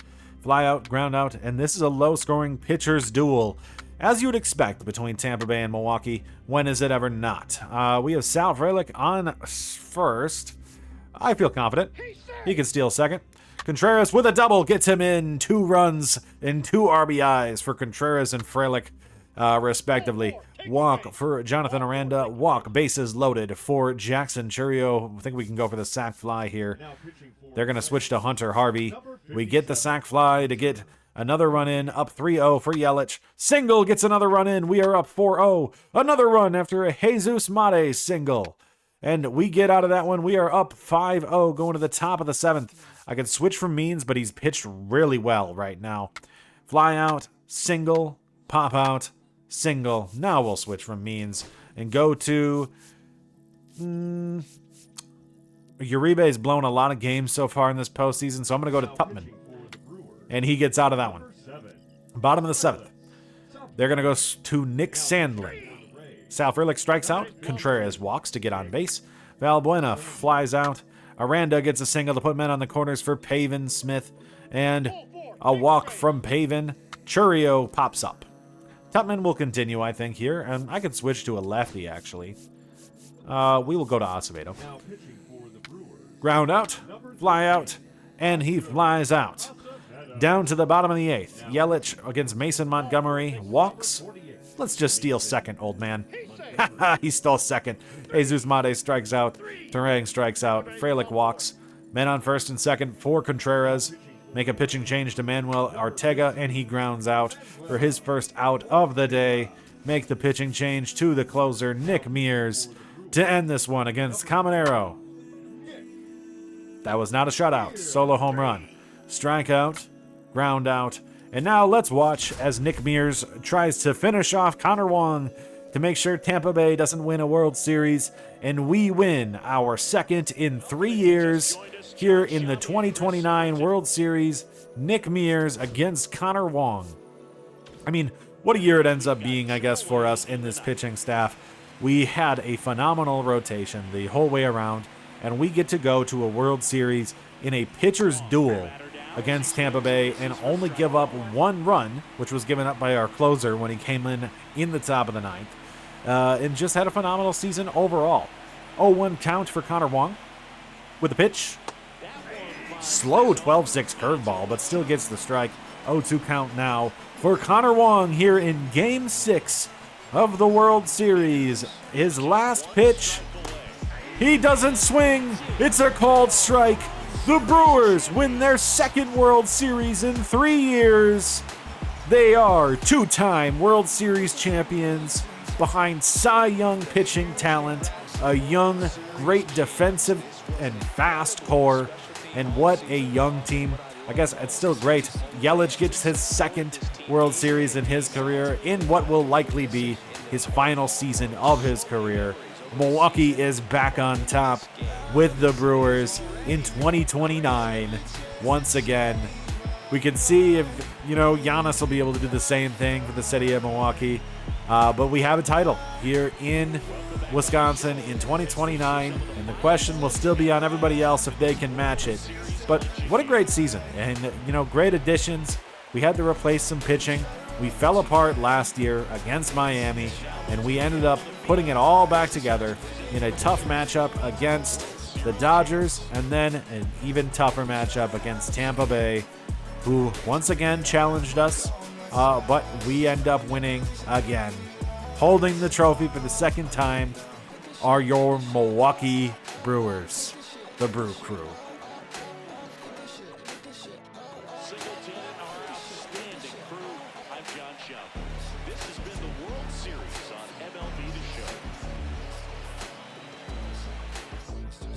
Flyout, ground out, and this is a low-scoring pitcher's duel, as you would expect between Tampa Bay and Milwaukee. When is it ever not? We have Sal Frelick on first. I feel confident. He can steal second. Contreras with a double gets him in. 2 runs and 2 RBIs for Contreras and Frelick, respectively. Walk for Jonathan Aranda. Walk, bases loaded for Jackson Churio. I think we can go for the sac fly here. They're going to switch to Hunter Harvey. We get the sac fly to get another run in, up 3-0 for Yelich. Single gets another run in. We are up 4-0. Another run after a Jesus Mate single. And we get out of that one. We are up 5-0 going to the top of the 7th. I can switch from Means, but he's pitched really well right now. Fly out, single, pop out, single. Now we'll switch from Means and go to... Uribe's blown a lot of games so far in this postseason, so I'm going to go to Tupman. And he gets out of that one. Bottom of the 7th. They're going to go to Nick Sandlin. Sal Frelick strikes out. Contreras walks to get on base. Valbuena flies out. Aranda gets a single to put men on the corners for Pavin Smith. And a walk from Pavin. Churio pops up. Tupman will continue, I think, here. And I could switch to a lefty, actually. We will go to Acevedo. Ground out. Fly out. And he flies out. Down to the bottom of the 8th. Yelich against Mason Montgomery. Walks. Let's just steal second, old man. He stole second. Jesus Mate strikes out. Terang strikes out. Frelick walks. Men on first and second for Contreras. Make a pitching change to Manuel Ortega, and he grounds out for his first out of the day. Make the pitching change to the closer, Nick Mears, to end this one against Caminero. That was not a shutout. Solo home run. Strikeout. Ground out. And now let's watch as Nick Mears tries to finish off Connor Wong to make sure Tampa Bay doesn't win a World Series, and we win our second in 3 years here in the 2029 World Series. Nick Mears against Connor Wong. I mean, what a year it ends up being, I guess, for us in this pitching staff. We had a phenomenal rotation the whole way around, and we get to go to a World Series in a pitcher's duel against Tampa Bay and only give up 1 run, which was given up by our closer when he came in the top of the 9th, and just had a phenomenal season overall. 0-1 count for Connor Wong with a pitch. Slow 12-6 curveball, but still gets the strike. 0-2 count now for Connor Wong here in Game 6 of the World Series. His last pitch, he doesn't swing. It's a called strike. The Brewers win their second World Series in 3 years. They are 2-time World Series champions behind Cy Young pitching talent, a young, great defensive and fast core, and what a young team. I guess it's still great. Yelich gets his second World Series in his career in what will likely be his final season of his career. Milwaukee is back on top with the Brewers in 2029. Once again, we can see if, Giannis will be able to do the same thing for the city of Milwaukee. But we have a title here in Wisconsin in 2029, and the question will still be on everybody else if they can match it. But what a great season, and, great additions. We had to replace some pitching. We fell apart last year against Miami, and we ended up putting it all back together in a tough matchup against the Dodgers, and then an even tougher matchup against Tampa Bay, who once again challenged us, but we end up winning again. Holding the trophy for the second time are your Milwaukee Brewers, the Brew Crew.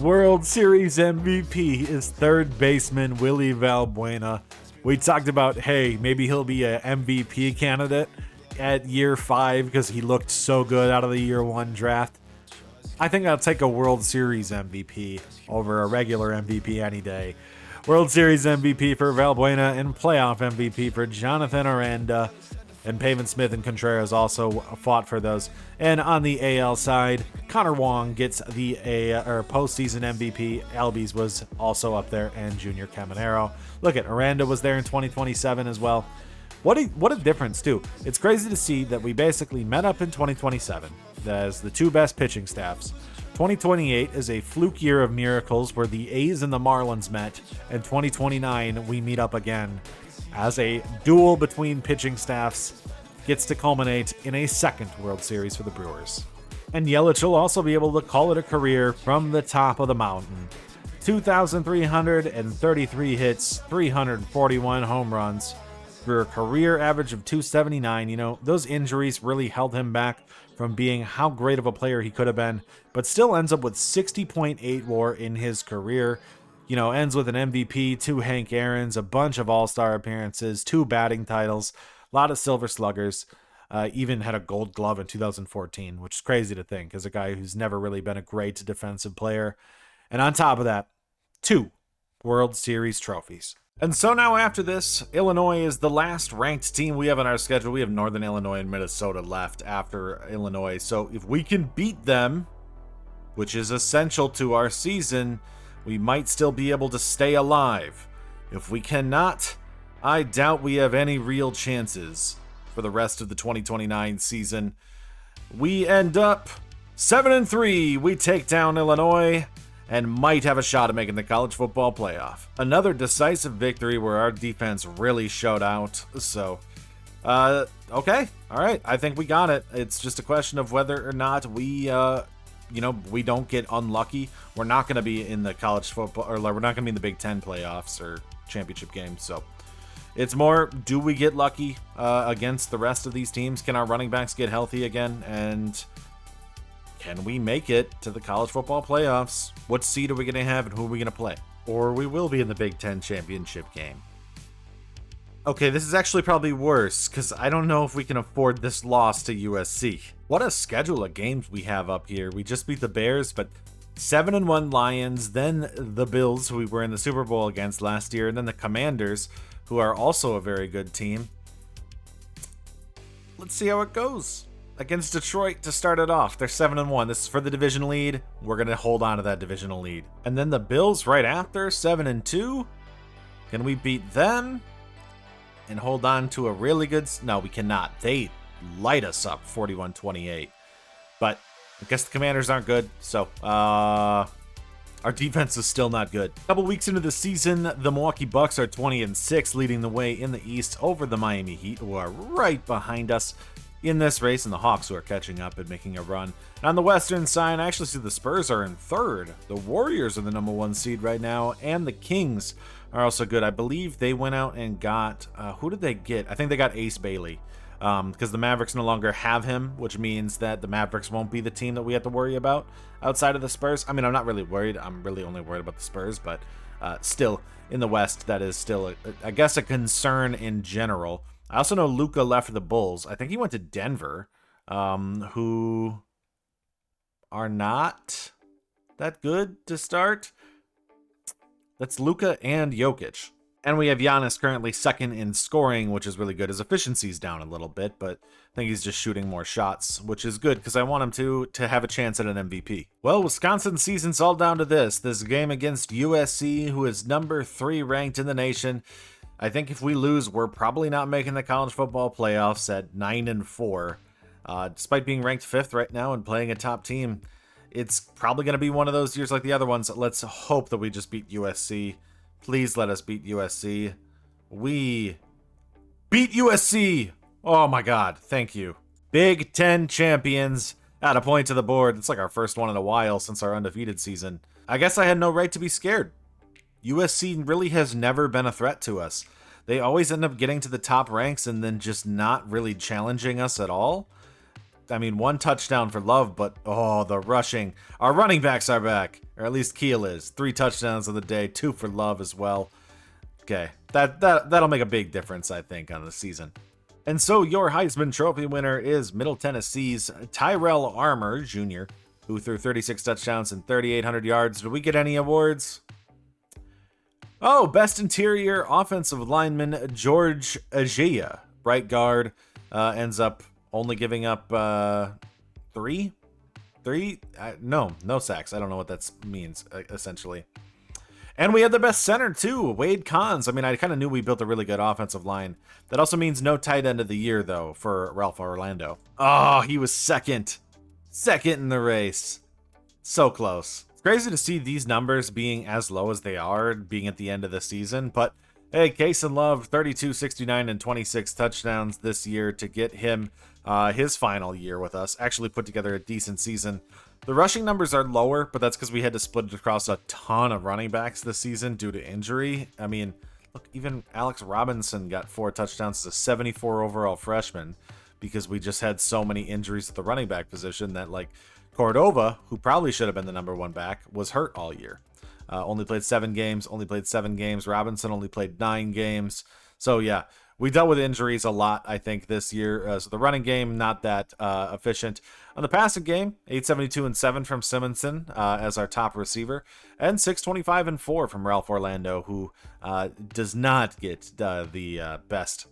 World Series MVP is third baseman Willie Valbuena. We talked about, hey, maybe he'll be a MVP candidate at year 5 because he looked so good out of the year 1 draft. I think I'll take a World Series MVP over a regular MVP any day. World Series MVP for Valbuena and playoff MVP for Jonathan Aranda. And Pavin Smith and Contreras also fought for those. And on the AL side, Connor Wong gets the postseason MVP. Albies was also up there, and Junior Caminero. Look at Aranda was there in 2027 as well. What a difference, too. It's crazy to see that we basically met up in 2027 as the two best pitching staffs. 2028 is a fluke year of miracles where the A's and the Marlins met, and 2029 we meet up again as a duel between pitching staffs gets to culminate in a second World Series for the Brewers. And Yelich will also be able to call it a career from the top of the mountain. 2,333 hits, 341 home runs for a career average of 279. You know, those injuries really held him back from being how great of a player he could have been, but still ends up with 60.8 WAR in his career. You know, ends with an MVP, 2 Hank Aaron's, a bunch of all-star appearances, 2 batting titles, a lot of silver sluggers, even had a gold glove in 2014, which is crazy to think as a guy who's never really been a great defensive player. And on top of that, 2 World Series trophies. And so now after this, Illinois is the last ranked team we have on our schedule. We have Northern Illinois and Minnesota left after Illinois. So if we can beat them, which is essential to our season, we might still be able to stay alive. If we cannot, I doubt we have any real chances for the rest of the 2029 season. We end up 7-3. We take down Illinois and might have a shot at making the college football playoff. Another decisive victory where our defense really showed out. So, okay. All right. I think we got it. It's just a question of whether or not we don't get unlucky. We're not going to be in the college football, or we're not going to be in the Big Ten playoffs or championship games. So it's more, do we get lucky against the rest of these teams? Can our running backs get healthy again? And can we make it to the college football playoffs? What seed are we going to have and who are we going to play? Or we will be in the Big Ten championship game. Okay, this is actually probably worse, because I don't know if we can afford this loss to USC. What a schedule of games we have up here. We just beat the Bears, but 7-1 Lions, then the Bills, who we were in the Super Bowl against last year, and then the Commanders, who are also a very good team. Let's see how it goes. Against Detroit to start it off. They're 7-1. This is for the division lead. We're going to hold on to that divisional lead. And then the Bills right after, 7-2. Can we beat them and hold on to a really good... No, we cannot. They light us up 41-28. But I guess the Commanders aren't good, so our defense is still not good. A couple weeks into the season, the Milwaukee Bucks are 20-6, leading the way in the East over the Miami Heat, who are right behind us in this race, and the Hawks, who are catching up and making a run. And on the Western side, I actually see the Spurs are in third. The Warriors are the number 1 seed right now, and the Kings are also good. I believe they went out and got, who did they get? I think they got Ace Bailey, because the Mavericks no longer have him, which means that the Mavericks won't be the team that we have to worry about outside of the Spurs. I mean, I'm not really worried. I'm really only worried about the Spurs, but still, in the West, that is still, I guess, a concern in general. I also know Luka left for the Bulls. I think he went to Denver, who are not that good to start. That's Luka and Jokic. And we have Giannis currently second in scoring, which is really good. His efficiency's down a little bit, but I think he's just shooting more shots, which is good because I want him to have a chance at an MVP. Well, Wisconsin's season's all down to this game against USC, who is number 3 ranked in the nation. I think if we lose, we're probably not making the college football playoffs at 9-4. Despite being ranked 5th right now and playing a top team, it's probably going to be one of those years like the other ones. Let's hope that we just beat USC. Please let us beat USC. We beat USC! Oh my god, thank you. Big Ten champions. Add a point to the board. It's like our first one in a while since our undefeated season. I guess I had no right to be scared. USC really has never been a threat to us. They always end up getting to the top ranks and then just not really challenging us at all. I mean, 1 touchdown for Love, but oh, the rushing. Our running backs are back, or at least Keel is. 3 touchdowns of the day, 2 for Love as well. Okay, that'll make a big difference, I think, on the season. And so your Heisman Trophy winner is Middle Tennessee's Tyrell Armour Jr., who threw 36 touchdowns and 3,800 yards. Did we get any awards? Oh, Best Interior Offensive Lineman George Ajia, right guard, ends up only giving up 3? No sacks. I don't know what that means, essentially. And we had the best center, too, Wade Cons. I mean, I kind of knew we built a really good offensive line. That also means no tight end of the year, though, for Ralph Orlando. Oh, he was second. Second in the race. So close. It's crazy to see these numbers being as low as they are, being at the end of the season. But, hey, Case and Love, 32, 69, and 26 touchdowns this year to get him his final year with us. Actually put together a decent season. The rushing numbers are lower, but that's because we had to split it across a ton of running backs this season due to injury. I mean, look, even Alex Robinson got 4 touchdowns as a 74 overall freshman because we just had so many injuries at the running back position that, like, Cordova, who probably should have been the number 1 back, was hurt all year. Only played 7 games. Robinson only played 9 games. So, yeah. We dealt with injuries a lot, I think, this year. So the running game, not that efficient. On the passing game, 872 and 7 from Simonson as our top receiver, and 625 and 4 from Ralph Orlando, who does not get the best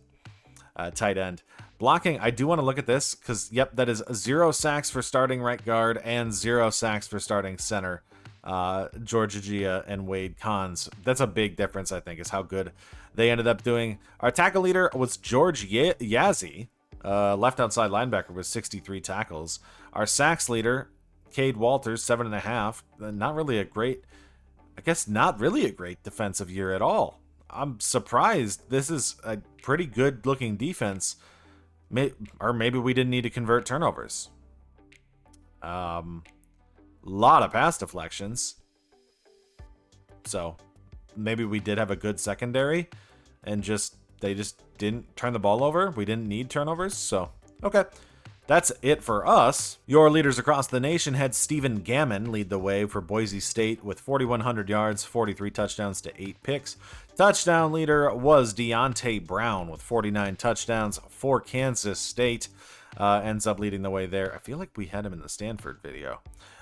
tight end. Blocking, I do want to look at this because, yep, that is 0 sacks for starting right guard and 0 sacks for starting center. George Ajia and Wade Cons. That's a big difference, I think, is how good they ended up doing. Our tackle leader was George Yazzie, left outside linebacker with 63 tackles. Our sacks leader, Cade Walters, 7.5. Not really a great defensive year at all. I'm surprised. This is a pretty good looking defense. Or maybe we didn't need to convert turnovers. Lot of pass deflections. So maybe we did have a good secondary and they just didn't turn the ball over. We didn't need turnovers. So, okay. That's it for us. Your leaders across the nation had Stephen Gammon lead the way for Boise State with 4,100 yards, 43 touchdowns to 8 picks. Touchdown leader was Deontay Brown with 49 touchdowns for Kansas State. Ends up leading the way there. I feel like we had him in the Stanford video.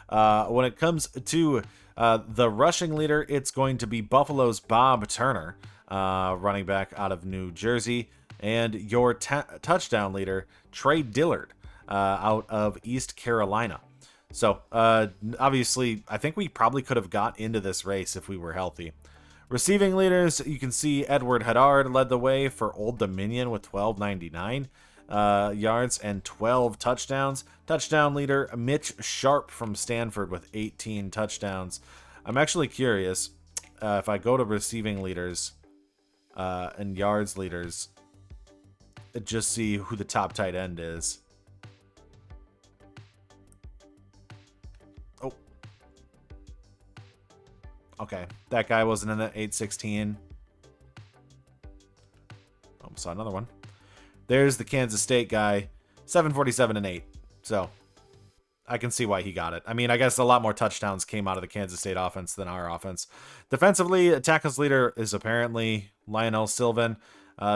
When it comes to the rushing leader, it's going to be Buffalo's Bob Turner, running back out of New Jersey, and your touchdown leader, Trey Dillard, out of East Carolina. So, obviously, I think we probably could have got into this race if we were healthy. Receiving leaders, you can see Edward Haddard led the way for Old Dominion with 1299 yards and 12 touchdowns. Touchdown leader Mitch Sharp from Stanford with 18 touchdowns. I'm actually curious if I go to receiving leaders and yards leaders, just see who the top tight end is. Oh, okay, that guy wasn't in the 816. Oh, saw another one. There's the Kansas State guy, 747 and 8. So I can see why he got it. I mean, I guess a lot more touchdowns came out of the Kansas State offense than our offense. Defensively, tackles leader is apparently Lionel Sylvan.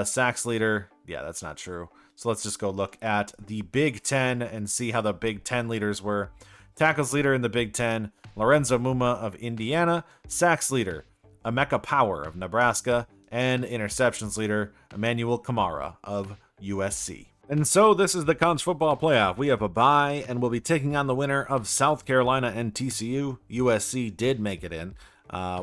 Sacks leader, yeah, that's not true. So let's just go look at the Big Ten and see how the Big Ten leaders were. Tackles leader in the Big Ten, Lorenzo Muma of Indiana. Sacks leader, Emeka Power of Nebraska. And interceptions leader, Emmanuel Kamara of USC. And so this is the college football playoff. We have a bye, and we'll be taking on the winner of South Carolina and TCU. USC did make it in.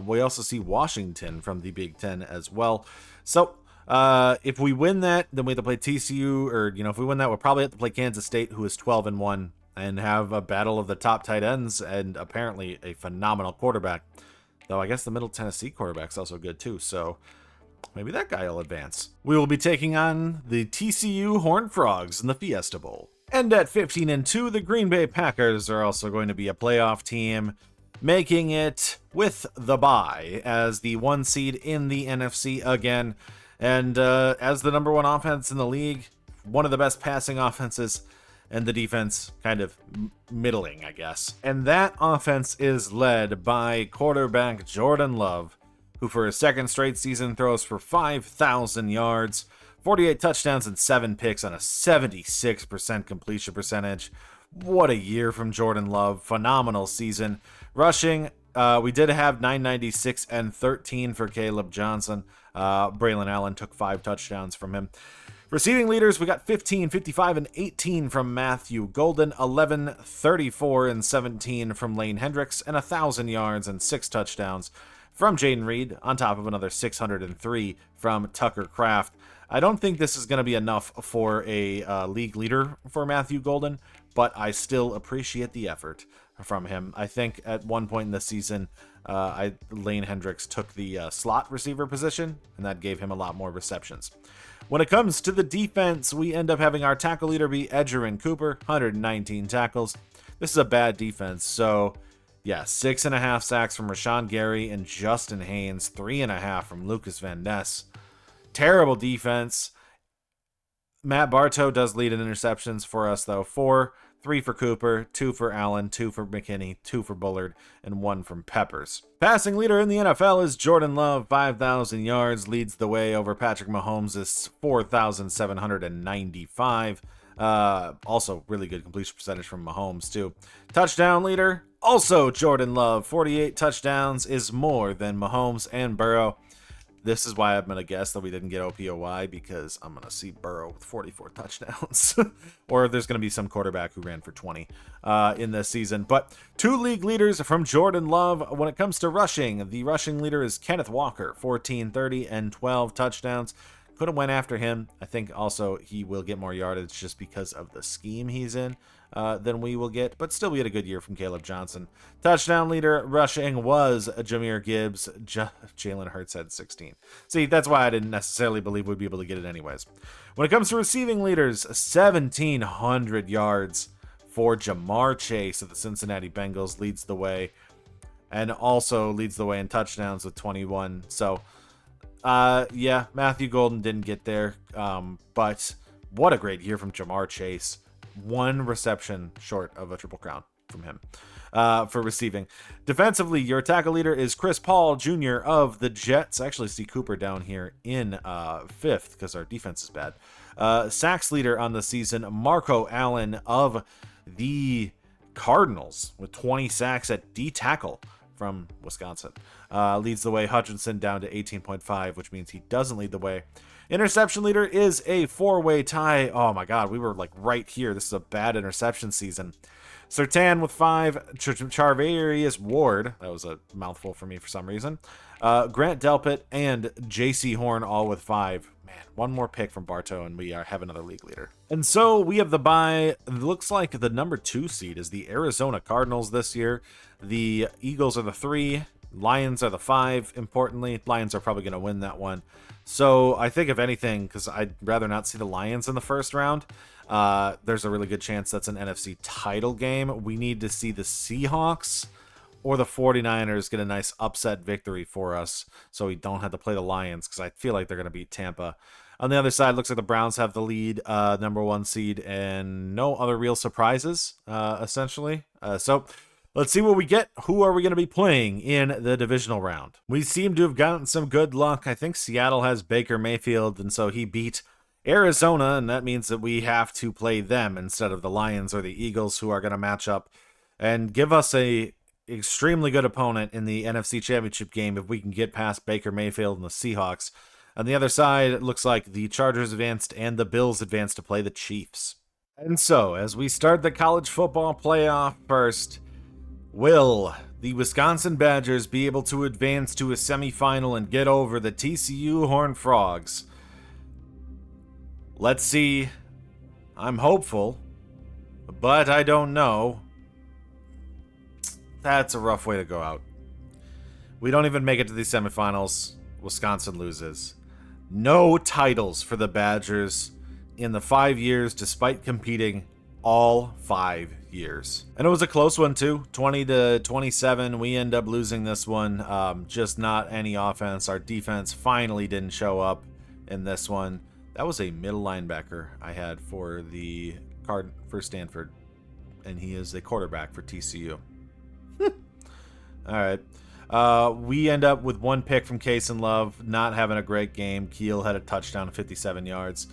We also see Washington from the Big Ten as well. So if we win that, then we have to play TCU, or if we win that, we'll probably have to play Kansas State, who is 12-1, and have a battle of the top tight ends and apparently a phenomenal quarterback. Though I guess the Middle Tennessee quarterback's also good too. So maybe that guy will advance. We will be taking on the TCU Horned Frogs in the Fiesta Bowl. And at 15-2, the Green Bay Packers are also going to be a playoff team, making it with the bye as the 1 seed in the NFC again. And as the number 1 offense in the league, one of the best passing offenses, and the defense kind of middling, I guess. And that offense is led by quarterback Jordan Love, who for his second straight season throws for 5,000 yards, 48 touchdowns, and 7 picks on a 76% completion percentage. What a year from Jordan Love. Phenomenal season. Rushing, we did have 996 and 13 for Caleb Johnson. Braylon Allen took 5 touchdowns from him. Receiving leaders, we got 15, 55, and 18 from Matthew Golden, 11, 34, and 17 from Lane Hendricks, and 1,000 yards and 6 touchdowns from Jaden Reed, on top of another 603 from Tucker Kraft. I don't think this is going to be enough for a league leader for Matthew Golden, but I still appreciate the effort from him. I think at one point in the season, Lane Hendricks took the slot receiver position, and that gave him a lot more receptions. When it comes to the defense, we end up having our tackle leader be Edgerrin Cooper, 119 tackles. This is a bad defense, so yeah, 6.5 sacks from Rashawn Gary and Justin Haynes, 3.5 from Lucas Van Ness. Terrible defense. Matt Bartow does lead in interceptions for us, though. 4, 3 for Cooper, 2 for Allen, 2 for McKinney, 2 for Bullard, and 1 from Peppers. Passing leader in the NFL is Jordan Love, 5,000 yards, leads the way over Patrick Mahomes' 4,795. Also, really good completion percentage from Mahomes, too. Touchdown leader, also Jordan Love, 48 touchdowns is more than Mahomes and Burrow. This is why I'm going to guess that we didn't get OPOY, because I'm going to see Burrow with 44 touchdowns. Or there's going to be some quarterback who ran for 20 in this season. But 2 league leaders from Jordan Love. When it comes to rushing, the rushing leader is Kenneth Walker, 14, 30, and 12 touchdowns. Could have went after him. I think also he will get more yardage just because of the scheme he's in than we will get. But still, we had a good year from Caleb Johnson. Touchdown leader rushing was Jahmyr Gibbs. Jalen Hurts had 16. See, that's why I didn't necessarily believe we'd be able to get it anyways. When it comes to receiving leaders, 1,700 yards for Jamar Chase of the Cincinnati Bengals leads the way. And also leads the way in touchdowns with 21. So, yeah, Matthew Golden didn't get there, but what a great year from Jamar Chase. 1 reception short of a triple crown from him for receiving. Defensively, your tackle leader is Chris Paul Jr. of the Jets. I actually see Cooper down here in 5th because our defense is bad. Sacks leader on the season, Marco Allen of the Cardinals with 20 sacks at D tackle from Wisconsin. Leads the way. Hutchinson down to 18.5, which means he doesn't lead the way. Interception leader is a 4-way tie. Oh my god, we were like right here. This is a bad interception season. Surtain with 5. Charvarius Ward, that was a mouthful for me for some reason. Grant Delpit and J.C. Horn all with 5. Man, 1 more pick from Bartow and we have another league leader. And so we have the bye. It looks like the number 2 seed is the Arizona Cardinals this year. The Eagles are the 3. Lions are the 5, importantly. Lions are probably going to win that one. So I think if anything, because I'd rather not see the Lions in the first round, there's a really good chance that's an NFC title game. We need to see the Seahawks or the 49ers get a nice upset victory for us so we don't have to play the Lions, because I feel like they're going to beat Tampa. On the other side, looks like the Browns have the lead, number 1 seed, and no other real surprises, essentially. So let's see what we get. Who are we going to be playing in the divisional round? We seem to have gotten some good luck. I think Seattle has Baker Mayfield, and so he beat Arizona, and that means that we have to play them instead of the Lions or the Eagles, who are going to match up and give us a extremely good opponent in the NFC Championship game if we can get past Baker Mayfield and the Seahawks. On the other side, it looks like the Chargers advanced and the Bills advanced to play the Chiefs. And so, as we start the college football playoff first, will the Wisconsin Badgers be able to advance to a semifinal and get over the TCU Horned Frogs? Let's see. I'm hopeful, but I don't know. That's a rough way to go out. We don't even make it to the semifinals. Wisconsin loses. No titles for the Badgers in the 5 years, despite competing all 5 years. And it was a close one too, 20-27. We end up losing this one. Just not any offense. Our defense finally didn't show up in this one. That was a middle linebacker I had for the for Stanford, and he is a quarterback for TCU. All right. We end up with one pick from Case and Love, not having a great game. Keel had a touchdown, 57 yards.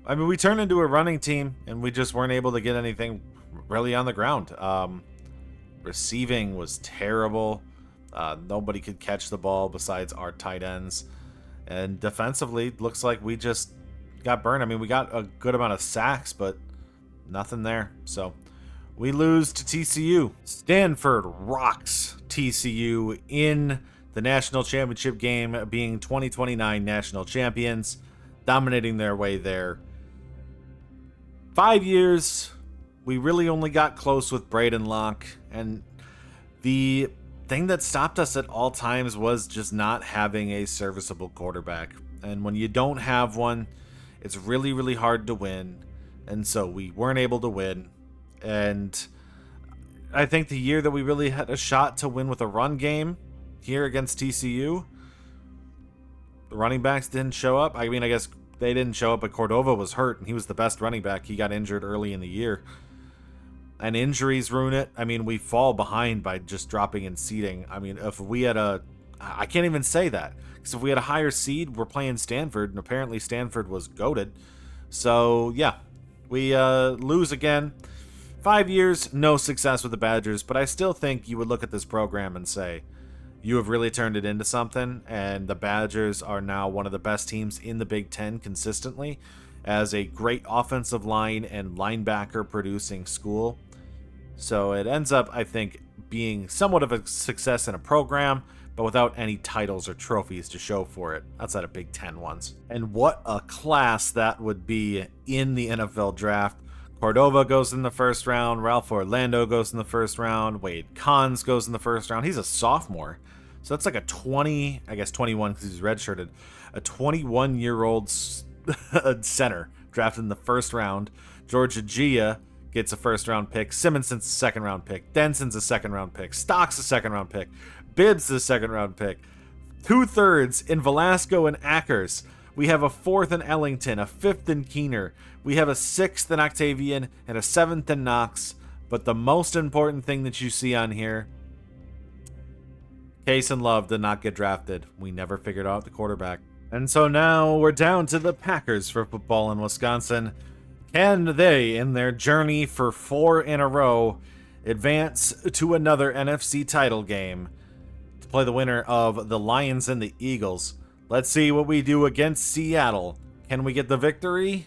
I mean, we turned into a running team, and we just weren't able to get anything really on the ground. Receiving was terrible. Nobody could catch the ball besides our tight ends. And defensively, looks like we just got burned. I mean, we got a good amount of sacks, but nothing there. So we lose to TCU. Stanford rocks TCU in the national championship game, being 2029 national champions, dominating their way there. 5 years, we really only got close with Braden Locke, and the thing that stopped us at all times was just not having a serviceable quarterback. And when you don't have one, it's really, really hard to win. And so we weren't able to win. And I think the year that we really had a shot to win with a run game here against TCU, the running backs didn't show up. I mean, I guess they didn't show up, but Cordova was hurt, and he was the best running back. He got injured early in the year. And injuries ruin it. I mean, we fall behind by just dropping in seeding. I mean, if we had I can't even say that. Because if we had a higher seed, we're playing Stanford, and apparently Stanford was goated. So, yeah, we lose again. 5 years, no success with the Badgers, but I still think you would look at this program and say, you have really turned it into something, and the Badgers are now one of the best teams in the Big Ten consistently as a great offensive line and linebacker producing school. So it ends up, I think, being somewhat of a success in a program, but without any titles or trophies to show for it, outside of Big Ten ones. And what a class that would be in the NFL draft. Cordova goes in the first round, Ralph Orlando goes in the first round, Wade Cons goes in the first round. He's a sophomore. So that's like a 21 because he's redshirted, a 21-year-old center drafted in the first round. Georgia Gia gets a first-round pick. Simmonson's a second-round pick. Denson's a second-round pick. Stock's a second-round pick. Bibbs is a second-round pick. 2/3 in Velasco and Ackers. We have a 4th in Ellington, a 5th in Keener. We have a 6th in Octavian and a 7th in Knox. But the most important thing that you see on here, Case and Love did not get drafted. We never figured out the quarterback. And so now we're down to the Packers for football in Wisconsin. Can they, in their journey for 4 in a row, advance to another NFC title game to play the winner of the Lions and the Eagles? Let's see what we do against Seattle. Can we get the victory?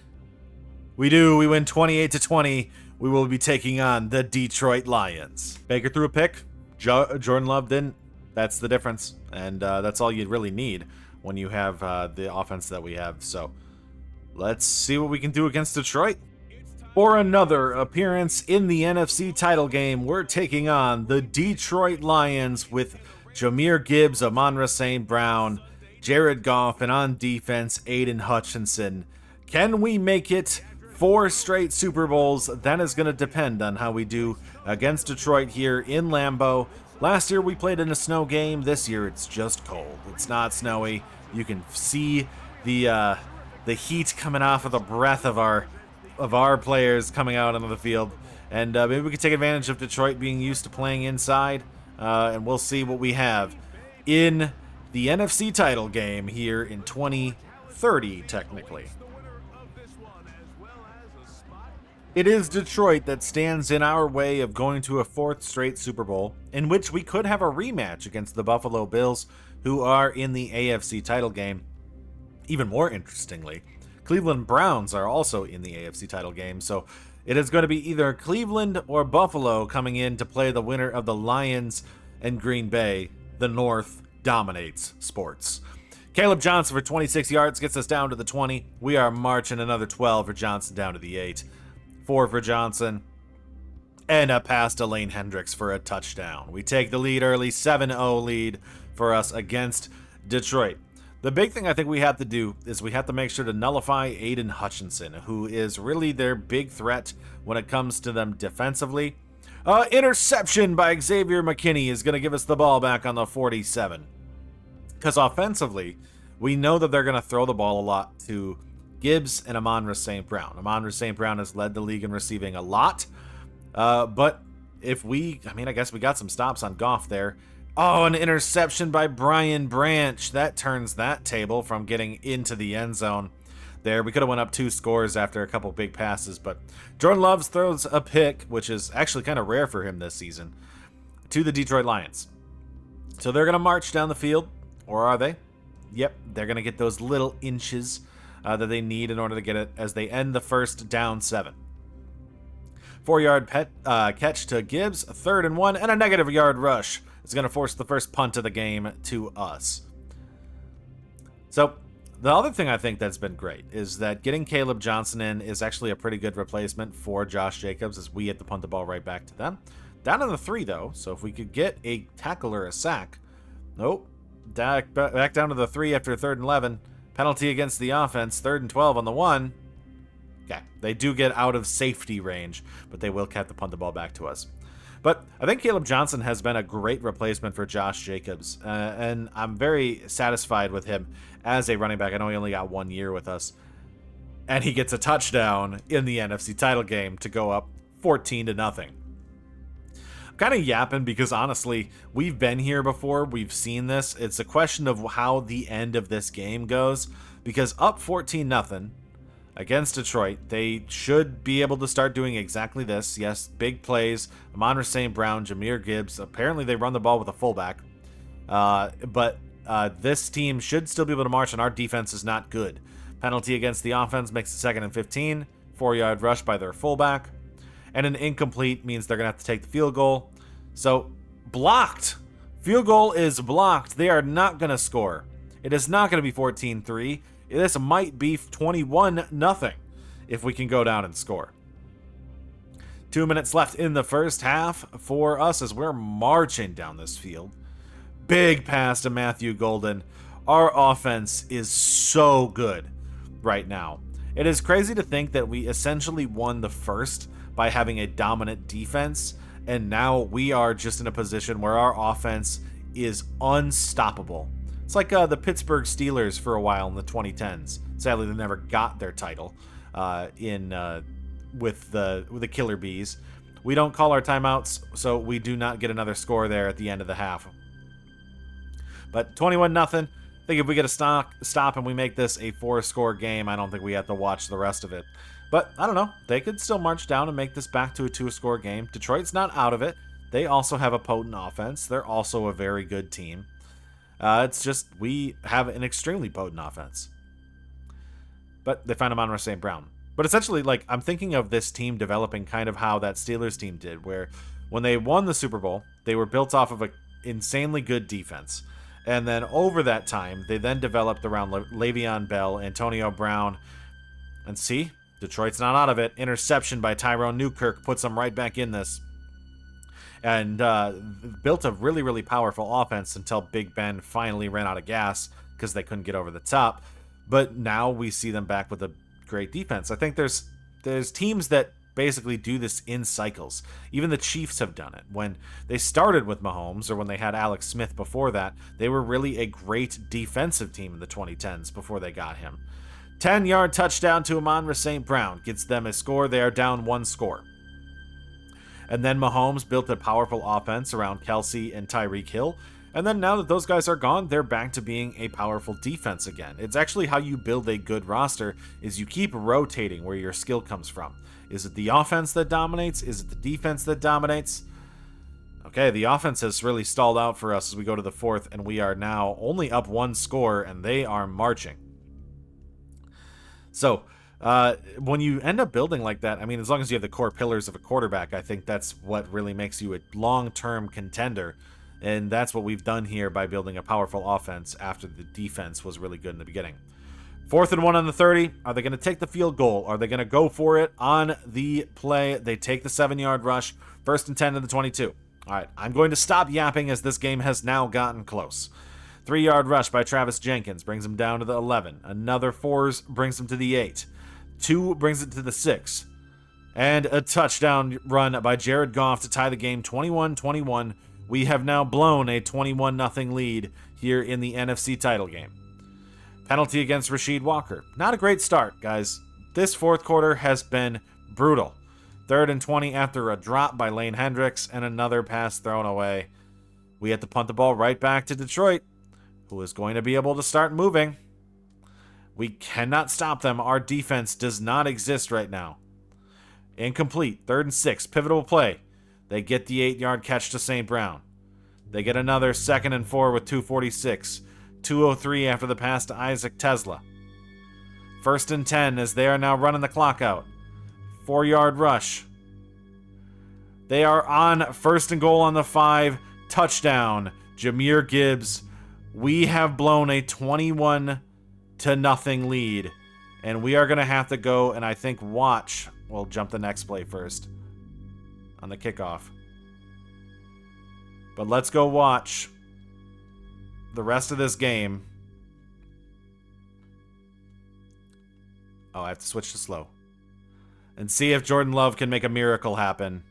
We do. We win 28-20. We will be taking on the Detroit Lions. Baker threw a pick. Jordan Love didn't. That's the difference. And that's all you really need when you have the offense that we have. So let's see what we can do against Detroit. For another appearance in the NFC title game, we're taking on the Detroit Lions with Jahmyr Gibbs, Amon-Ra St. Brown, Jared Goff, and on defense, Aiden Hutchinson. Can we make it 4 straight Super Bowls? That is going to depend on how we do against Detroit here in Lambeau. Last year we played in a snow game. This year it's just cold. It's not snowy. You can see the heat coming off of the breath of our players coming out onto the field. And maybe we can take advantage of Detroit being used to playing inside. And we'll see what we have in the NFC title game here in 2030, technically. It is Detroit that stands in our way of going to a 4th straight Super Bowl, in which we could have a rematch against the Buffalo Bills, who are in the AFC title game. Even more interestingly, Cleveland Browns are also in the AFC title game, so it is going to be either Cleveland or Buffalo coming in to play the winner of the Lions and Green Bay. The North dominates sports. Caleb Johnson for 26 yards gets us down to the 20. We are marching another 12 for Johnson down to the 8. 4 for Johnson. And a pass to Lane Hendricks for a touchdown. We take the lead early, 7-0 lead for us against Detroit. The big thing I think we have to do is we have to make sure to nullify Aiden Hutchinson, who is really their big threat when it comes to them defensively. Interception by Xavier McKinney is going to give us the ball back on the 47. Because offensively, we know that they're going to throw the ball a lot to Gibbs and Amon-Ra St. Brown. Amon-Ra St. Brown has led the league in receiving a lot. But I guess we got some stops on Goff there. Oh, an interception by Brian Branch. That turns that table from getting into the end zone there. We could have went up 2 scores after a couple big passes, but Jordan Love throws a pick, which is actually kind of rare for him this season, to the Detroit Lions. So they're going to march down the field, or are they? Yep, they're going to get those little inches that they need in order to get it as they end the first down 7. 4-yard catch to Gibbs, a 3rd and 1, and a negative yard rush. It's going to force the first punt of the game to us. So the other thing I think that's been great is that getting Caleb Johnson in is actually a pretty good replacement for Josh Jacobs as we get to punt the ball right back to them. Down to the 3, though, so if we could get a tackle or a sack. Nope. Back down to the 3 after 3rd and 11. Penalty against the offense, 3rd and 12 on the 1. Okay, they do get out of safety range, but they will have to punt the ball back to us. But I think Caleb Johnson has been a great replacement for Josh Jacobs, and I'm very satisfied with him as a running back. I know he only got 1 year with us, and he gets a touchdown in the NFC title game to go up 14-0. I'm kind of yapping because honestly, we've been here before. We've seen this. It's a question of how the end of this game goes, because up 14-0 against Detroit, they should be able to start doing exactly this. Yes, big plays. Amon-Ra St. Brown, Jahmyr Gibbs. Apparently they run the ball with a fullback. But this team should still be able to march, and our defense is not good. Penalty against the offense makes it 2nd and 15. 4-yard rush by their fullback. And an incomplete means they're going to have to take the field goal. So, blocked. Field goal is blocked. They are not going to score. It is not going to be 14-3. This might be 21-0 if we can go down and score. 2 minutes left in the first half for us as we're marching down this field. Big pass to Matthew Golden. Our offense is so good right now. It is crazy to think that we essentially won the first by having a dominant defense, and now we are just in a position where our offense is unstoppable. It's like the Pittsburgh Steelers for a while in the 2010s. Sadly, they never got their title with the Killer Bees. We don't call our timeouts, so we do not get another score there at the end of the half. But 21-0. I think if we get a stop and we make this a 4-score game, I don't think we have to watch the rest of it. But I don't know. They could still march down and make this back to a 2-score game. Detroit's not out of it. They also have a potent offense. They're also a very good team. It's just we have an extremely potent offense. But they find Amon-Ra St. Brown. But essentially, like, I'm thinking of this team developing kind of how that Steelers team did, where when they won the Super Bowl, they were built off of an insanely good defense. And then over that time, they then developed around Le'Veon Bell, Antonio Brown. And see, Detroit's not out of it. Interception by Tyrone Newkirk puts them right back in this. And built a really, really powerful offense until Big Ben finally ran out of gas because they couldn't get over the top. But now we see them back with a great defense. I think there's teams that basically do this in cycles. Even the Chiefs have done it. When they started with Mahomes, or when they had Alex Smith before that, they were really a great defensive team in the 2010s before they got him. 10-yard touchdown to Amon-Ra St. Brown gets them a score. They are down 1 score. And then Mahomes built a powerful offense around Kelsey and Tyreek Hill. And then now that those guys are gone, they're back to being a powerful defense again. It's actually how you build a good roster, is you keep rotating where your skill comes from. Is it the offense that dominates? Is it the defense that dominates? Okay, the offense has really stalled out for us as we go to the 4th, and we are now only up 1 score, and they are marching. So, when you end up building like that, I mean, as long as you have the core pillars of a quarterback, I think that's what really makes you a long-term contender. And that's what we've done here by building a powerful offense after the defense was really good in the beginning. 4th and 1 on the 30. Are they going to take the field goal? Are they going to go for it on the play? They take the 7-yard rush. 1st and 10 to the 22. All right, I'm going to stop yapping as this game has now gotten close. 3-yard rush by Travis Jenkins brings him down to the 11. Another 4s brings him to the 8. 2 brings it to the 6. And a touchdown run by Jared Goff to tie the game 21-21. We have now blown a 21-0 lead here in the NFC title game. Penalty against Rasheed Walker. Not a great start, guys. This fourth quarter has been brutal. 3rd and 20 after a drop by Lane Hendricks and another pass thrown away. We had to punt the ball right back to Detroit, who is going to be able to start moving. We cannot stop them. Our defense does not exist right now. Incomplete. 3rd and 6. Pivotal play. They get the 8-yard catch to St. Brown. They get another 2nd and 4 with 2:46. 2:03 after the pass to Isaac Tesla. 1st and 10 as they are now running the clock out. 4-yard rush. They are on 1st and goal on the 5. Touchdown. Jahmyr Gibbs. We have blown a 21-0 lead. And we are going to have to go and I think watch. We'll jump the next play first. On the kickoff. But let's go watch the rest of this game. Oh, I have to switch to slow. And see if Jordan Love can make a miracle happen.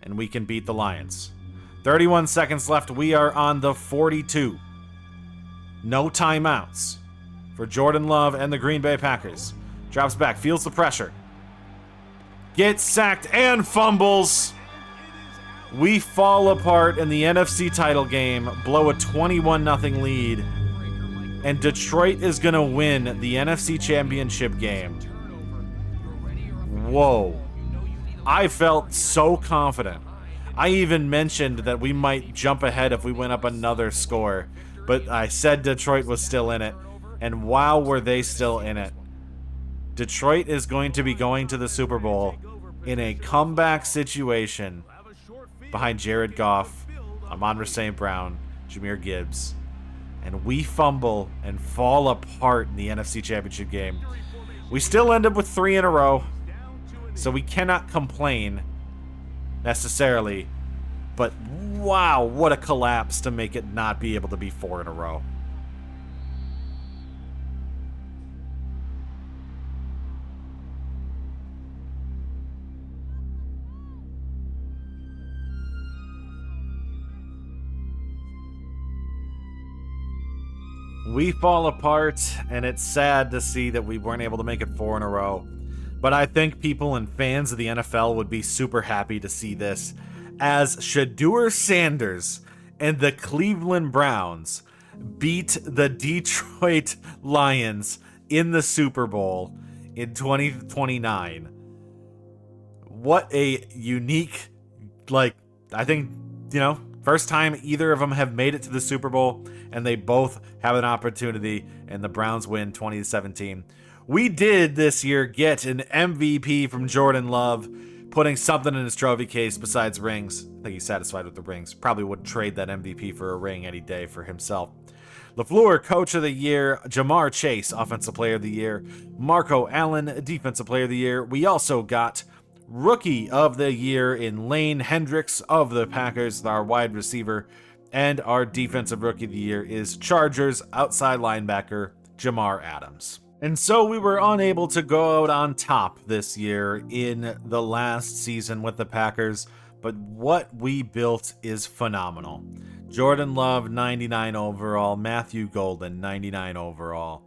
And we can beat the Lions. 31 seconds left. We are on the 42. No timeouts for Jordan Love and the Green Bay Packers. Drops back, feels the pressure. Gets sacked and fumbles. We fall apart in the NFC title game, blow a 21-0 lead, and Detroit is going to win the NFC Championship game. Whoa. I felt so confident. I even mentioned that we might jump ahead if we went up another score, but I said Detroit was still in it, and wow, were they still in it. Detroit is going to be going to the Super Bowl in a comeback situation behind Jared Goff, Amon-Ra St. Brown, Jahmyr Gibbs, and we fumble and fall apart in the NFC Championship game. We still end up with 3 in a row, so we cannot complain necessarily, but wow, what a collapse to make it not be able to be 4 in a row. We fall apart, and it's sad to see that we weren't able to make it 4 in a row. But I think people and fans of the NFL would be super happy to see this, as Shedeur Sanders and the Cleveland Browns beat the Detroit Lions in the Super Bowl in 2029. What a unique, I think, first time either of them have made it to the Super Bowl, and they both have an opportunity, and the Browns win 20-17. We did this year get an MVP from Jordan Love, putting something in his trophy case besides rings. I think he's satisfied with the rings. Probably would trade that MVP for a ring any day for himself. LaFleur, Coach of the Year. Jamar Chase, Offensive Player of the Year. Marco Allen, Defensive Player of the Year. We also got Rookie of the Year in Lane Hendricks of the Packers, our wide receiver. And our Defensive Rookie of the Year is Chargers outside linebacker Jamar Adams. And so we were unable to go out on top this year in the last season with the Packers, but what we built is phenomenal. Jordan Love, 99 overall. Matthew Golden, 99 overall.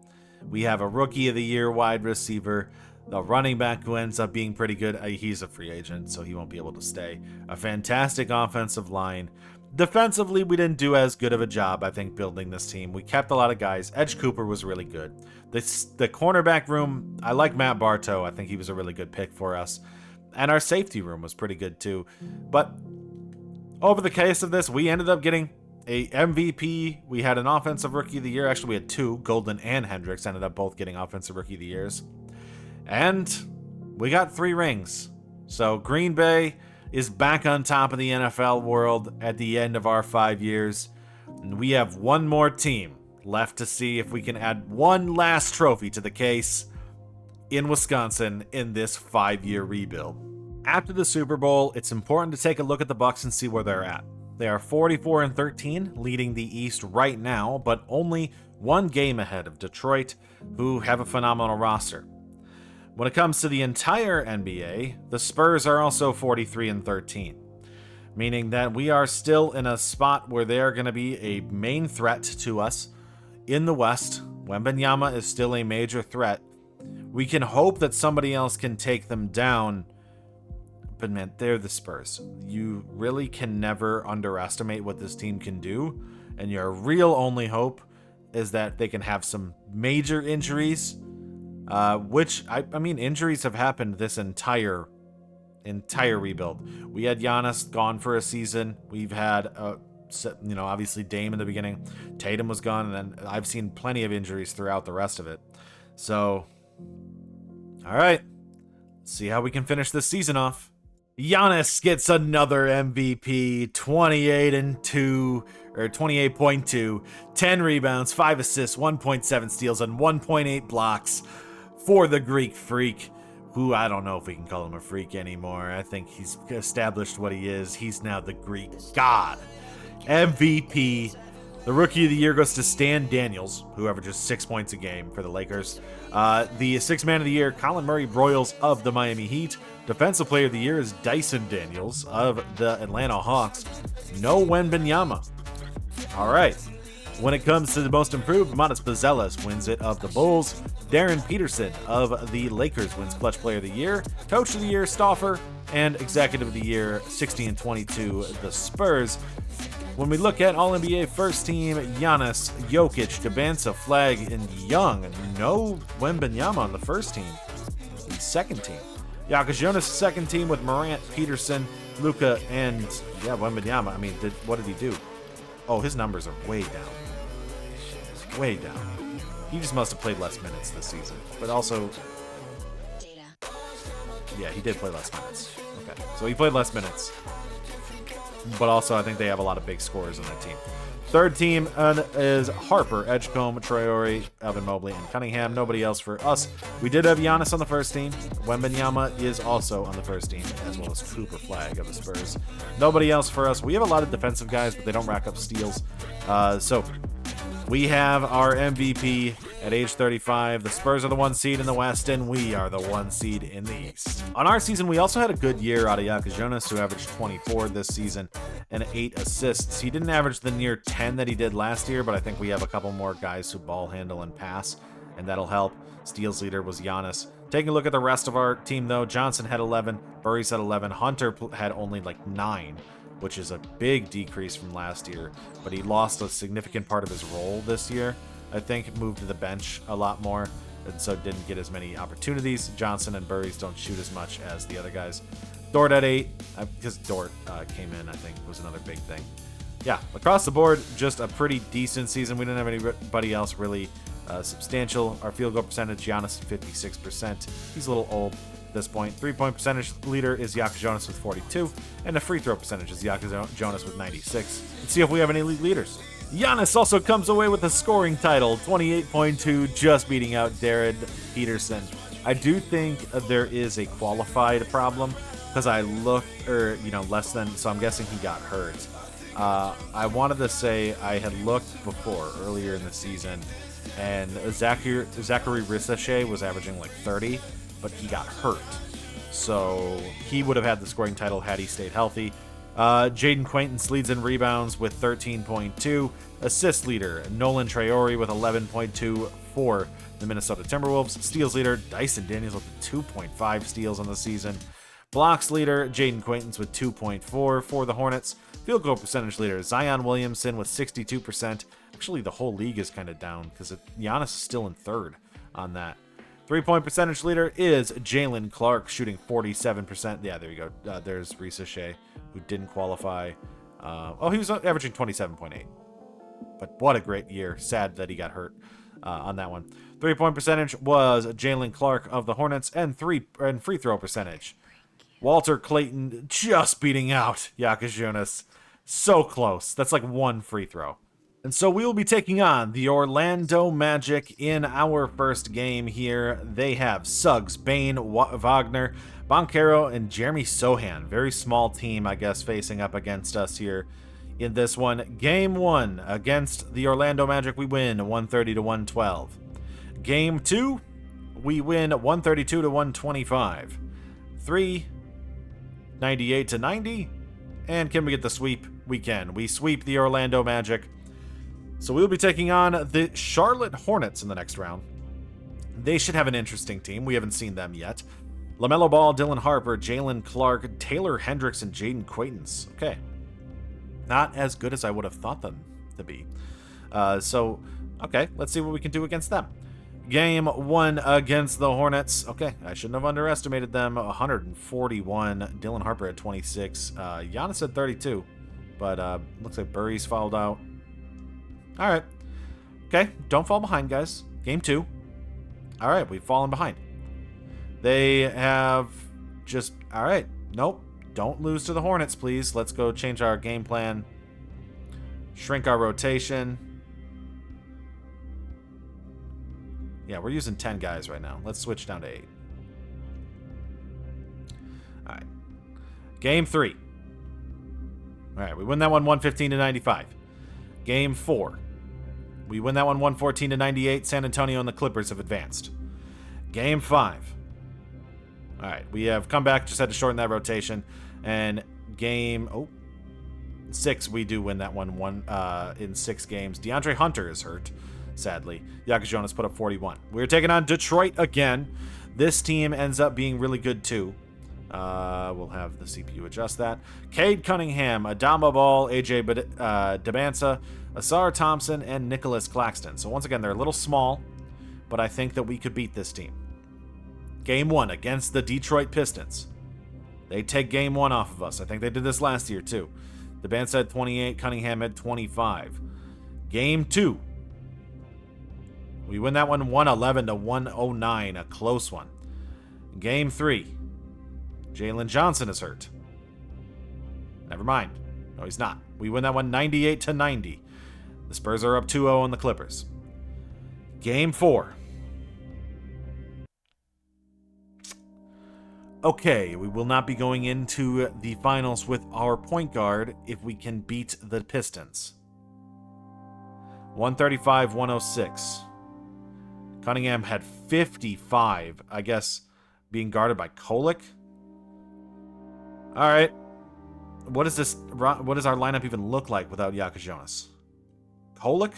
We have a Rookie of the Year wide receiver. The running back who ends up being pretty good. He's a free agent, so he won't be able to stay. A fantastic offensive line. Defensively, we didn't do as good of a job, I think, building this team. We kept a lot of guys. Edge Cooper was really good. The cornerback room, I like Matt Bartow. I think he was a really good pick for us. And our safety room was pretty good too. But over the case of this, we ended up getting a MVP. We had an Offensive Rookie of the Year. Actually, we had 2. Golden and Hendricks ended up both getting Offensive Rookie of the Years. And we got 3 rings. So Green Bay is back on top of the NFL world at the end of our 5 years. And we have one more team left to see if we can add one last trophy to the case in Wisconsin in this 5-year rebuild. After the Super Bowl, it's important to take a look at the Bucs and see where they're at. They are 44-13, leading the East right now, but only 1 game ahead of Detroit, who have a phenomenal roster. When it comes to the entire NBA, the Spurs are also 43-13, meaning that we are still in a spot where they are going to be a main threat to us in the West. Wembanyama is still a major threat. We can hope that somebody else can take them down. But man, they're the Spurs. You really can never underestimate what this team can do. And your real only hope is that they can have some major injuries. Which, I mean, injuries have happened this entire rebuild. We had Giannis gone for a season. We've had, obviously Dame in the beginning. Tatum was gone, and then I've seen plenty of injuries throughout the rest of it. So, all right. Let's see how we can finish this season off. Giannis gets another MVP, 28.2, 10 rebounds, 5 assists, 1.7 steals, and 1.8 blocks for the Greek Freak, who I don't know if we can call him a freak anymore. I think he's established what he is. He's now the Greek God. MVP. The Rookie of the Year goes to Stan Daniels, who averages 6 points a game for the Lakers. The Sixth Man of the Year, Colin Murray-Broyles of the Miami Heat. Defensive Player of the Year is Dyson Daniels of the Atlanta Hawks. No Wembanyama. All right. When it comes to the Most Improved, Mlbtheshow wins it of the Bulls. Darren Peterson of the Lakers wins Clutch Player of the Year. Coach of the Year, Stauffer. And Executive of the Year, 60 and 22, the Spurs. When we look at All-NBA First Team, Giannis, Jokic, Gabanza, Flag, and Young. No Wembanyama on the first team. The second team. Jonas, second team with Morant, Peterson, Luka, and Wembanyama. I mean, what did he do? Oh, his numbers are way down. Way down. He just must have played less minutes this season. But also, yeah, he did play less minutes. Okay, so he played less minutes. But also, I think they have a lot of big scorers on that team. Third team is Harper, Edgecombe, Traore, Evan Mobley, and Cunningham. Nobody else for us. We did have Giannis on the first team. Wembanyama is also on the first team, as well as Cooper Flag of the Spurs. Nobody else for us. We have a lot of defensive guys, but they don't rack up steals. So we have our MVP at age 35. The Spurs are the 1 seed in the West, and we are the 1 seed in the East. On our season, we also had a good year out of Jonas, who averaged 24 this season and 8 assists. He didn't average the near 10 that he did last year, but I think we have a couple more guys who ball handle and pass, and that'll help. Steals leader was Giannis. Taking a look at the rest of our team, though, Johnson had 11, Burris had 11, Hunter had only like 9, which is a big decrease from last year, but he lost a significant part of his role this year. I think moved to the bench a lot more, and so didn't get as many opportunities. Johnson and Burris don't shoot as much as the other guys. Dort at 8, because Dort came in, I think, was another big thing. Yeah, across the board, just a pretty decent season. We didn't have anybody else really substantial. Our field goal percentage, Giannis, 56%. He's a little old at this point. 3-point percentage leader is Jonas with 42, and the free throw percentage is Jonas with 96. Let's see if we have any league leaders. Giannis also comes away with a scoring title, 28.2, just beating out Darren Peterson. I do think there is a qualified problem, because I looked, less than, so I'm guessing he got hurt. I wanted to say I had looked before, earlier in the season, and Zachary Ricochet was averaging like 30, but he got hurt. So he would have had the scoring title had he stayed healthy. Jaden Quaintance leads in rebounds with 13.2. Assist leader, Nolan Traore with 11.2 for the Minnesota Timberwolves. Steals leader, Dyson Daniels with 2.5 steals on the season. Blocks leader, Jaden Quaintance with 2.4 for the Hornets. Field goal percentage leader, Zion Williamson with 62%. Actually, the whole league is kind of down because Giannis is still in third on that. 3-point percentage leader is Jalen Clark, shooting 47%. Yeah, there you go. There's Ricochet, who didn't qualify. He was averaging 27.8. But what a great year. Sad that he got hurt on that one. 3-point percentage was Jalen Clark of the Hornets, and free throw percentage, Walter Clayton just beating out Jonas. So close. That's like one free throw. And so we will be taking on the Orlando Magic in our first game here. They have Suggs, Bane, Wagner, Banchero, and Jeremy Sohan. Very small team, I guess, facing up against us here in this one. Game 1 against the Orlando Magic, we win 130-112. Game 2, we win 132-125. 3, 98-90. 90. And can we get the sweep? We can. We sweep the Orlando Magic. So we'll be taking on the Charlotte Hornets in the next round. They should have an interesting team. We haven't seen them yet. LaMelo Ball, Dylan Harper, Jalen Clark, Taylor Hendricks, and Jaden Quaintance. Okay. Not as good as I would have thought them to be. Okay, let's see what we can do against them. Game 1 against the Hornets. Okay, I shouldn't have underestimated them. 141. Dylan Harper at 26. Giannis at 32. But looks like Burry's fouled out. All right. Okay, don't fall behind, guys. Game 2. All right, we've fallen behind. They have just... All right. Nope. Don't lose to the Hornets, please. Let's go change our game plan. Shrink our rotation. Yeah, we're using 10 guys right now. Let's switch down to 8. All right. Game 3. All right, we win that one 115-95. Game 4. We win that one 114-98. San Antonio and the Clippers have advanced. Game 5. All right, we have come back, just had to shorten that rotation. And game 6, we do win that one in 6 games. DeAndre Hunter is hurt, sadly. Giannis Jonas put up 41. We're taking on Detroit again. This team ends up being really good too. We'll have the CPU adjust that. Cade Cunningham, Adama Ball, AJ Dabansa, Asar Thompson, and Nicholas Claxton. So once again, they're a little small, but I think that we could beat this team. Game 1 against the Detroit Pistons. They take game 1 off of us. I think they did this last year too. Dabansa had 28, Cunningham had 25. Game 2. We win that one 111-109, a close one. Game 3. Jalen Johnson is hurt. Never mind. No, he's not. We win that one 98-90. The Spurs are up 2-0 on the Clippers. Game 4. Okay, we will not be going into the finals with our point guard if we can beat the Pistons. 135-106. Cunningham had 55, I guess, being guarded by Kolek. All right. What does our lineup even look like without Giannis Jonas? Kolek?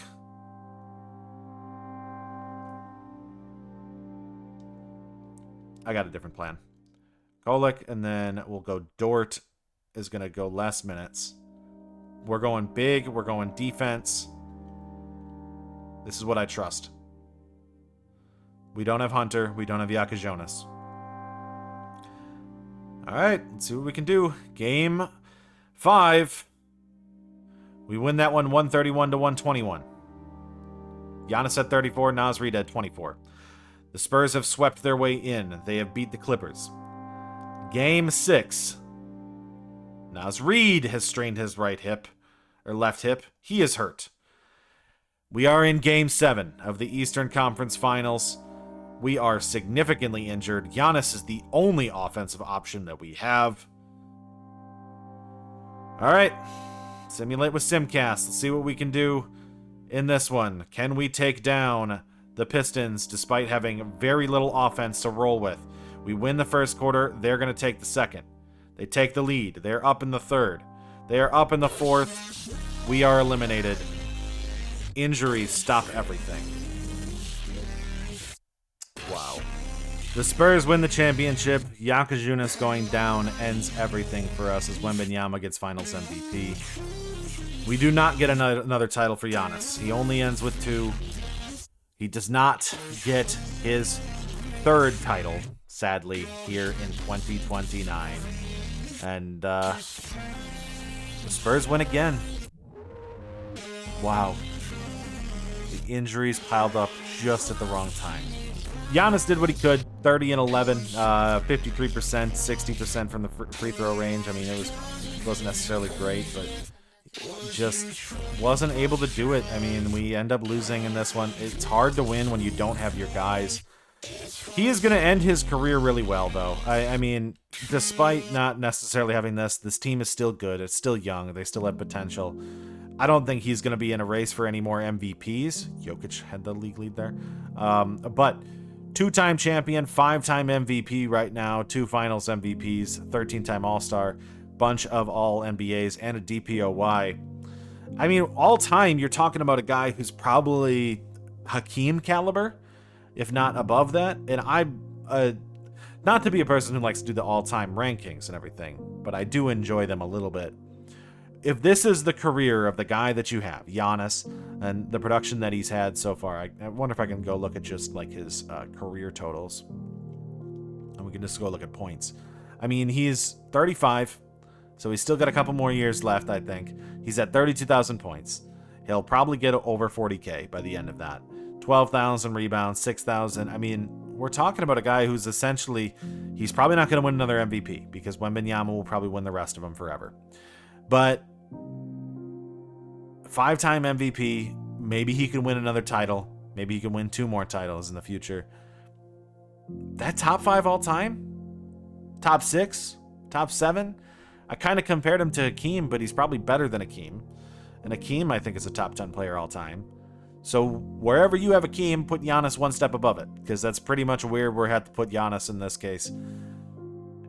I got a different plan. Kolek, and then we'll go Dort is going to go less minutes. We're going big. We're going defense. This is what I trust. We don't have Hunter. We don't have Giannis Jonas. All right, let's see what we can do. Game 5. We win that one 131-121. Giannis at 34, Naz Reid at 24. The Spurs have swept their way in. They have beat the Clippers. Game 6. Naz Reid has strained his right hip, or left hip. He is hurt. We are in Game 7 of the Eastern Conference Finals. We are significantly injured. Giannis is the only offensive option that we have. All right. Simulate with Simcast. Let's see what we can do in this one. Can we take down the Pistons despite having very little offense to roll with? We win the first quarter. They're going to take the second. They take the lead. They're up in the third. They are up in the fourth. We are eliminated. Injuries stop everything. Wow. The Spurs win the championship. Giannis Jonas going down ends everything for us as Wembanyama gets Finals MVP. We do not get another title for Giannis. He only ends with 2. He does not get his 3rd title, sadly, here in 2029. And the Spurs win again. Wow. The injuries piled up just at the wrong time. Giannis did what he could, 30 and 11, 53%, 60% from the free throw range. I mean, it wasn't necessarily great, but just wasn't able to do it. I mean, we end up losing in this one. It's hard to win when you don't have your guys. He is going to end his career really well, though. I mean, despite not necessarily having this team is still good. It's still young. They still have potential. I don't think he's going to be in a race for any more MVPs. Jokic had the league lead there. But 2-time champion, 5-time MVP right now, 2 finals MVPs, 13-time All-Star, bunch of All-NBAs, and a DPOY. I mean, all time, you're talking about a guy who's probably Hakeem caliber, if not above that. And I'm not to be a person who likes to do the all-time rankings and everything, but I do enjoy them a little bit. If this is the career of the guy that you have, Giannis, and the production that he's had so far, I wonder if I can go look at just like his career totals. And we can just go look at points. I mean, he's 35, so he's still got a couple more years left, I think. He's at 32,000 points. He'll probably get over 40K by the end of that. 12,000 rebounds, 6,000. I mean, we're talking about a guy who's essentially, he's probably not going to win another MVP because Wembanyama will probably win the rest of them forever. But 5-time MVP, maybe he can win another title. Maybe he can win 2 more titles in the future. That top 5 all time? Top 6? Top 7? I kind of compared him to Hakeem, but he's probably better than Hakeem. And Hakeem, I think, is a top 10 player all time. So wherever you have Hakeem, put Giannis one step above it, because that's pretty much where we have to put Giannis in this case.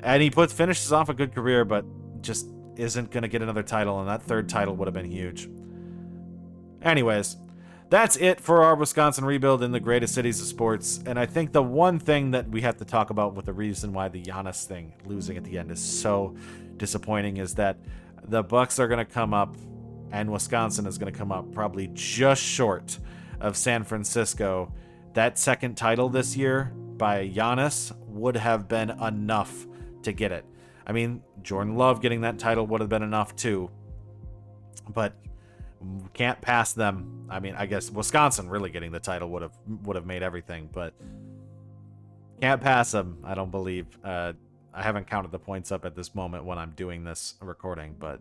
And he finishes off a good career, but just isn't going to get another title, and that 3rd title would have been huge. Anyways, that's it for our Wisconsin rebuild in the greatest cities of sports. And I think the one thing that we have to talk about with the reason why the Giannis thing losing at the end is so disappointing is that the Bucks are going to come up and Wisconsin is going to come up probably just short of San Francisco. That 2nd title this year by Giannis would have been enough to get it. I mean, Jordan Love getting that title would have been enough too, but can't pass them. I mean, I guess Wisconsin really getting the title would have made everything, but can't pass them, I don't believe. I haven't counted the points up at this moment when I'm doing this recording, but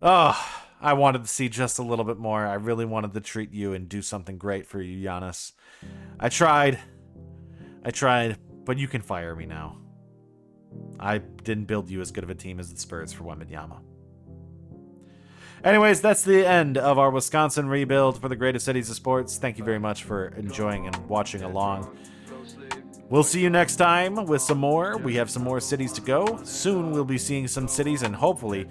I wanted to see just a little bit more. I really wanted to treat you and do something great for you, Giannis. I tried, but you can fire me now. I didn't build you as good of a team as the Spurs for Wembanyama. Anyways, that's the end of our Wisconsin rebuild for the greatest cities of sports. Thank you very much for enjoying and watching along. We'll see you next time with some more. We have some more cities to go. Soon we'll be seeing some cities, and hopefully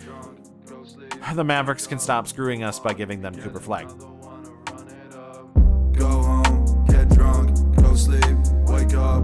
the Mavericks can stop screwing us by giving them Cooper Flag. Go home, get drunk, go sleep, wake up.